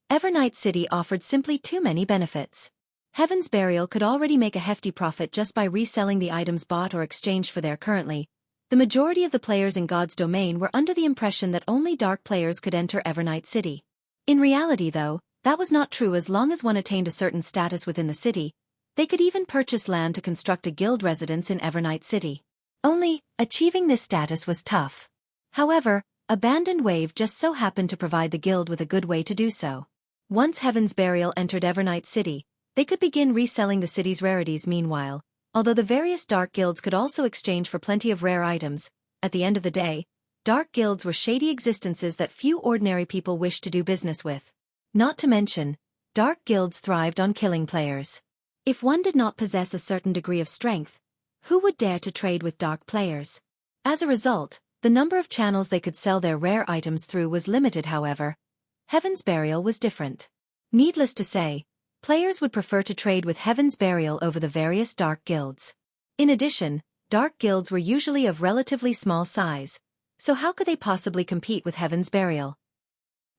Evernight City offered simply too many benefits. Heaven's Burial could already make a hefty profit just by reselling the items bought or exchanged for there. Currently, the majority of the players in God's domain were under the impression that only dark players could enter Evernight City. In reality though, that was not true. As long as one attained a certain status within the city, they could even purchase land to construct a guild residence in Evernight City. Only, achieving this status was tough. However, Abandoned Wave just so happened to provide the guild with a good way to do so. Once Heaven's Burial entered Evernight City, they could begin reselling the city's rarities. Meanwhile, although the various dark guilds could also exchange for plenty of rare items, at the end of the day, dark guilds were shady existences that few ordinary people wished to do business with. Not to mention, dark guilds thrived on killing players. If one did not possess a certain degree of strength, who would dare to trade with dark players? As a result, the number of channels they could sell their rare items through was limited. However, Heaven's Burial was different. Needless to say, players would prefer to trade with Heaven's Burial over the various dark guilds. In addition, dark guilds were usually of relatively small size, so how could they possibly compete with Heaven's Burial?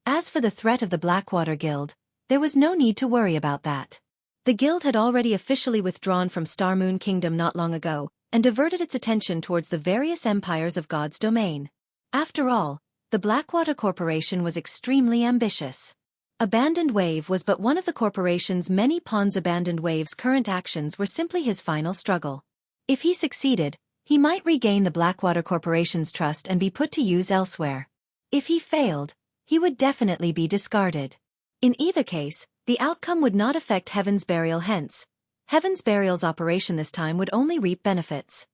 As for the threat of the Blackwater Guild, there was no need to worry about that. The guild had already officially withdrawn from Star Moon Kingdom not long ago, and diverted its attention towards the various empires of God's domain. After all, the Blackwater Corporation was extremely ambitious. Abandoned Wave was but one of the corporation's many pawns. Abandoned Wave's current actions were simply his final struggle. If he succeeded, he might regain the Blackwater Corporation's trust and be put to use elsewhere. If he failed, he would definitely be discarded. In either case, the outcome would not affect Heaven's Burial. Hence, Heaven's Burial's operation this time would only reap benefits.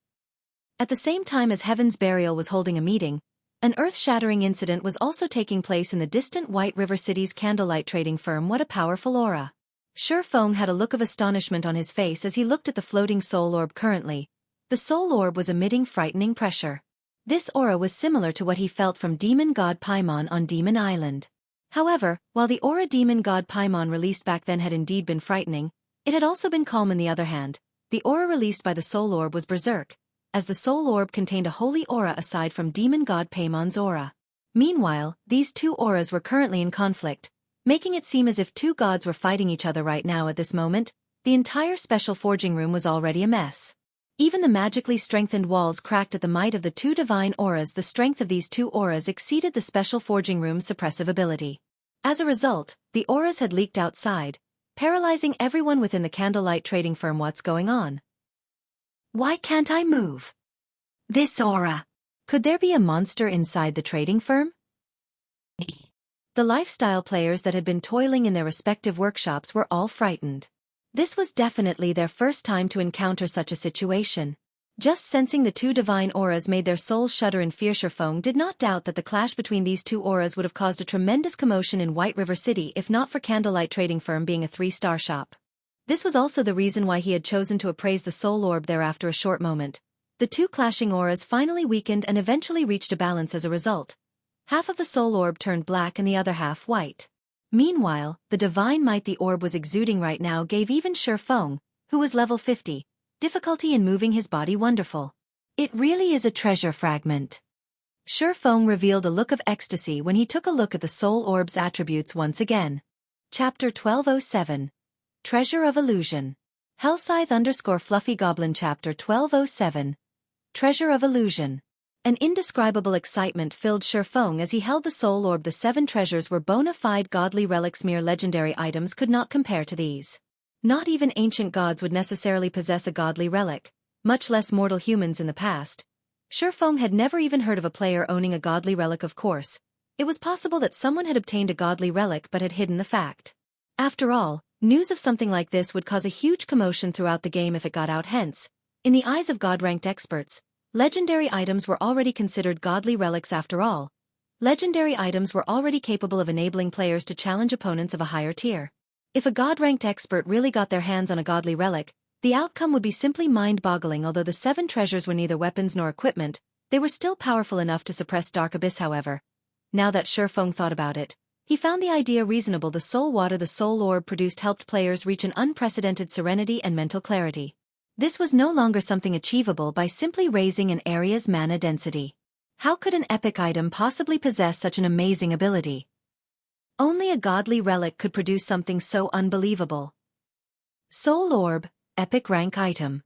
At the same time as Heaven's Burial was holding a meeting, An earth-shattering incident was also taking place in the distant White River City's candlelight trading firm. What a powerful aura. Feng had a look of astonishment on his face as he looked at the floating soul orb currently. The soul orb was emitting frightening pressure. This aura was similar to what he felt from demon god Paimon on Demon Island. However, while the aura demon god Paimon released back then had indeed been frightening, it had also been calm. On the other hand, the aura released by the soul orb was berserk, as the soul orb contained a holy aura aside from demon god Paimon's aura. Meanwhile, these two auras were currently in conflict, making it seem as if two gods were fighting each other right now. At this moment, the entire special forging room was already a mess. Even the magically strengthened walls cracked at the might of the two divine auras. The strength of these two auras exceeded the special forging room's suppressive ability. As a result, the auras had leaked outside, paralyzing everyone within the candlelight trading firm. What's going on? Why can't I move? This aura. Could there be a monster inside the trading firm? The lifestyle players that had been toiling in their respective workshops were all frightened. This was definitely their first time to encounter such a situation. Just sensing the two divine auras made their souls shudder in fear. Feng did not doubt that the clash between these two auras would have caused a tremendous commotion in White River City if not for Candlelight Trading Firm being a 3-star shop. This was also the reason why he had chosen to appraise the soul orb there. After a short moment, the two clashing auras finally weakened and eventually reached a balance. As a result, half of the soul orb turned black and the other half white. Meanwhile, the divine might the orb was exuding right now gave even Feng, who was level 50, difficulty in moving his body. Wonderful. It really is a treasure fragment. Feng revealed a look of ecstasy when he took a look at the soul orb's attributes once again. Chapter 1207. Treasure of Illusion. Hellscythe_Fluffy Goblin. Chapter 1207. Treasure of Illusion. An indescribable excitement filled Feng as he held the soul orb. The 7 treasures were bona fide godly relics. Mere legendary items could not compare to these. Not even ancient gods would necessarily possess a godly relic, much less mortal humans in the past. Feng had never even heard of a player owning a godly relic. Of course, it was possible that someone had obtained a godly relic but had hidden the fact. After all, news of something like this would cause a huge commotion throughout the game if it got out. Hence, in the eyes of god-ranked experts, legendary items were already considered godly relics. After all, legendary items were already capable of enabling players to challenge opponents of a higher tier. If a god-ranked expert really got their hands on a godly relic, the outcome would be simply mind-boggling. Although the 7 treasures were neither weapons nor equipment, they were still powerful enough to suppress Dark Abyss. However, now that Feng thought about it, he found the idea reasonable. The soul water the soul orb produced helped players reach an unprecedented serenity and mental clarity. This was no longer something achievable by simply raising an area's mana density. How could an epic item possibly possess such an amazing ability? Only a godly relic could produce something so unbelievable. Soul Orb, Epic Rank Item.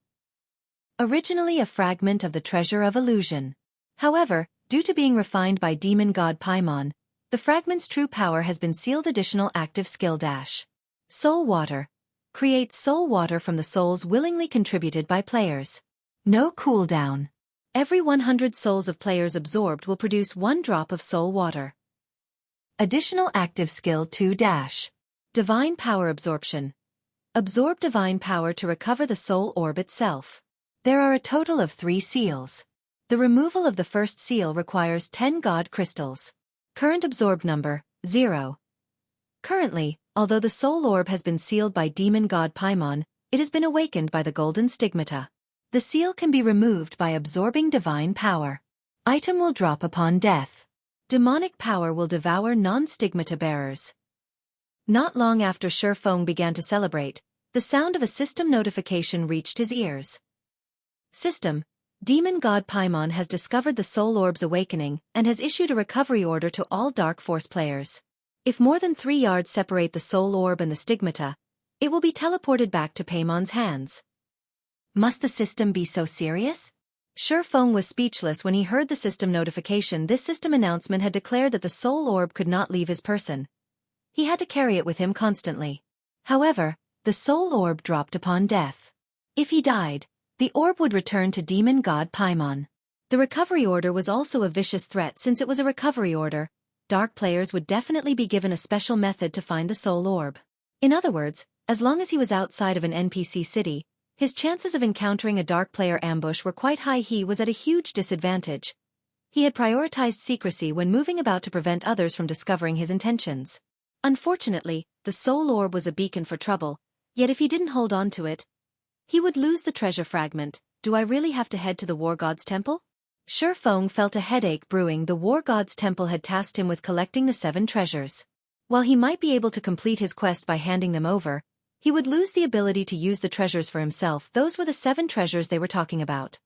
Originally a fragment of the Treasure of Illusion. However, due to being refined by demon god Paimon, the fragment's true power has been sealed. Additional active skill dash. Soul Water. Creates soul water from the souls willingly contributed by players. No cooldown. Every 100 souls of players absorbed will produce 1 drop of soul water. Additional active skill 2 dash. Divine Power Absorption. Absorb divine power to recover the soul orb itself. There are a total of 3 seals. The removal of the first seal requires 10 god crystals. Current absorbed number, 0. Currently, although the soul orb has been sealed by demon god Paimon, it has been awakened by the golden stigmata. The seal can be removed by absorbing divine power. Item will drop upon death. Demonic power will devour non-stigmata bearers. Not long after Feng began to celebrate, the sound of a system notification reached his ears. System. Demon god Paimon has discovered the soul orb's awakening and has issued a recovery order to all Dark Force players. If more than 3 yards separate the soul orb and the stigmata, it will be teleported back to Paimon's hands. Must the system be so serious? Feng was speechless when he heard the system notification. This system announcement had declared that the soul orb could not leave his person. He had to carry it with him constantly. However, the soul orb dropped upon death. If he died, the orb would return to demon god Paimon. The recovery order was also a vicious threat. Since it was a recovery order, Dark players would definitely be given a special method to find the soul orb. In other words, as long as he was outside of an NPC city, his chances of encountering a Dark player ambush were quite high. He was at a huge disadvantage. He had prioritized secrecy when moving about to prevent others from discovering his intentions. Unfortunately, the soul orb was a beacon for trouble, yet if he didn't hold on to it, he would lose the treasure fragment. Do I really have to head to the war god's temple? Shi Feng felt a headache brewing. The war god's temple had tasked him with collecting the 7 treasures. While he might be able to complete his quest by handing them over, he would lose the ability to use the treasures for himself. Those were the 7 treasures they were talking about.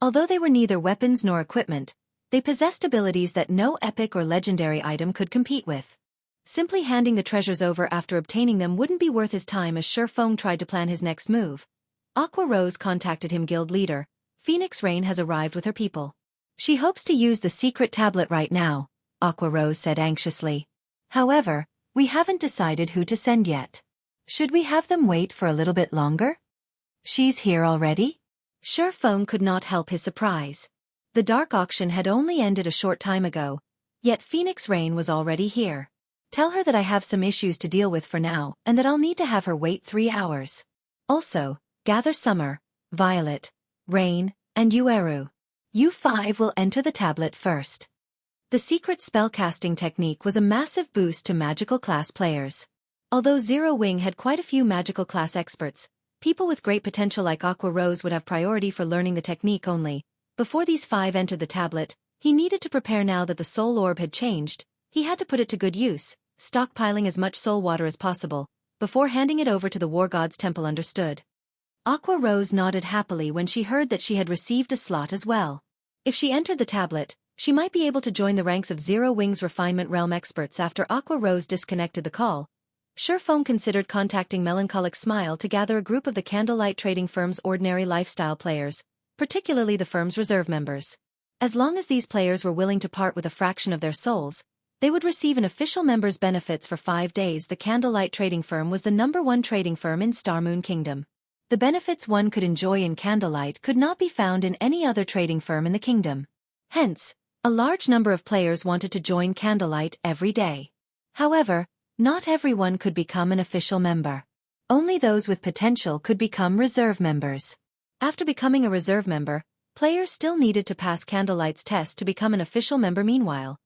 Although they were neither weapons nor equipment, they possessed abilities that no epic or legendary item could compete with. Simply handing the treasures over after obtaining them wouldn't be worth his time as Shi Feng tried to plan his next move. Aqua Rose contacted him. Guild leader, Phoenix Rain has arrived with her people. She hopes to use the secret tablet right now, Aqua Rose said anxiously. However, we haven't decided who to send yet. Should we have them wait for a little bit longer? She's here already? Shi Feng could not help his surprise. The dark auction had only ended a short time ago, yet Phoenix Rain was already here. Tell her that I have some issues to deal with for now and that I'll need to have her wait 3 hours. Also, gather Summer, Violet, Rain, and Yueru. You 5 will enter the tablet first. The secret spellcasting technique was a massive boost to magical class players. Although Zero Wing had quite a few magical class experts, people with great potential like Aqua Rose would have priority for learning the technique only. Before these 5 entered the tablet, he needed to prepare. Now that the soul orb had changed, he had to put it to good use, stockpiling as much soul water as possible, before handing it over to the war god's temple. Understood. Aqua Rose nodded happily when she heard that she had received a slot as well. If she entered the tablet, she might be able to join the ranks of Zero Wing's refinement realm experts. After Aqua Rose disconnected the call, Shi Feng considered contacting Melancholic Smile to gather a group of the Candlelight Trading Firm's ordinary lifestyle players, particularly the firm's reserve members. As long as these players were willing to part with a fraction of their souls, they would receive an official member's benefits for 5 days. The Candlelight Trading Firm was the #1 trading firm in Starmoon Kingdom. The benefits one could enjoy in Candlelight could not be found in any other trading firm in the kingdom. Hence, a large number of players wanted to join Candlelight every day. However, not everyone could become an official member. Only those with potential could become reserve members. After becoming a reserve member, players still needed to pass Candlelight's test to become an official member. Meanwhile,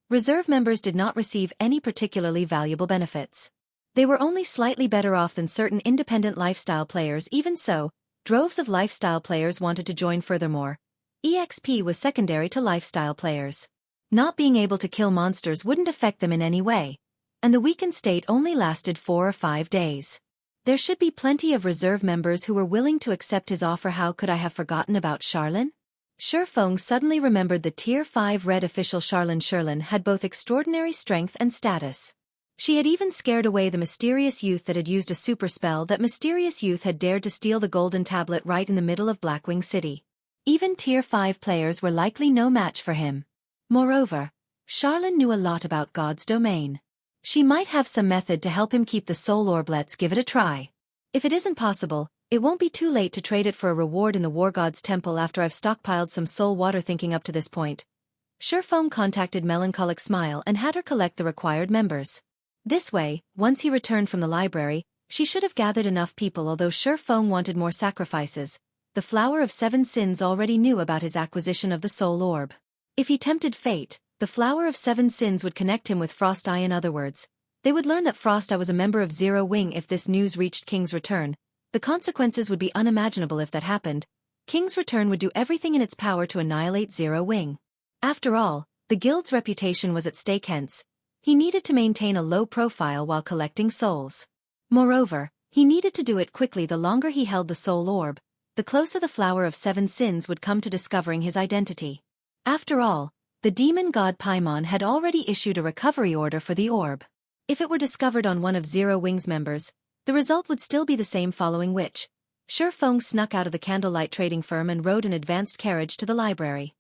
reserve members did not receive any particularly valuable benefits. They were only slightly better off than certain independent lifestyle players. Even so, droves of lifestyle players wanted to join. Furthermore, EXP was secondary to lifestyle players. Not being able to kill monsters wouldn't affect them in any way, and the weakened state only lasted 4 or 5 days. There should be plenty of reserve members who were willing to accept his offer. How could I have forgotten about Charlene? Shi Feng suddenly remembered the Tier 5 red official Charlene. Charlene had both extraordinary strength and status. She had even scared away the mysterious youth that had used a super spell. That mysterious youth had dared to steal the golden tablet right in the middle of Blackwing City. Even Tier 5 players were likely no match for him. Moreover, Charlene knew a lot about God's domain. She might have some method to help him keep the soul orb. Let's give it a try. If it isn't possible, it won't be too late to trade it for a reward in the war god's temple after I've stockpiled some soul water. Thinking up to this point, Shi Feng contacted Melancholic Smile and had her collect the required members. This way, once he returned from the library, she should have gathered enough people. Although Shi Feng wanted more sacrifices, the Flower of 7 Sins already knew about his acquisition of the soul orb. If he tempted fate, the Flower of 7 Sins would connect him with Frost Eye. In other words, they would learn that Frost Eye was a member of Zero Wing. If this news reached King's Return, the consequences would be unimaginable. If that happened, King's Return would do everything in its power to annihilate Zero Wing. After all, the guild's reputation was at stake. Hence, he needed to maintain a low profile while collecting souls. Moreover, he needed to do it quickly. The longer he held the soul orb, the closer the Flower of 7 Sins would come to discovering his identity. After all, the demon god Paimon had already issued a recovery order for the orb. If it were discovered on one of Zero Wing's members, the result would still be the same. Following which, Shi Feng snuck out of the Candlelight Trading Firm and rode an advanced carriage to the library.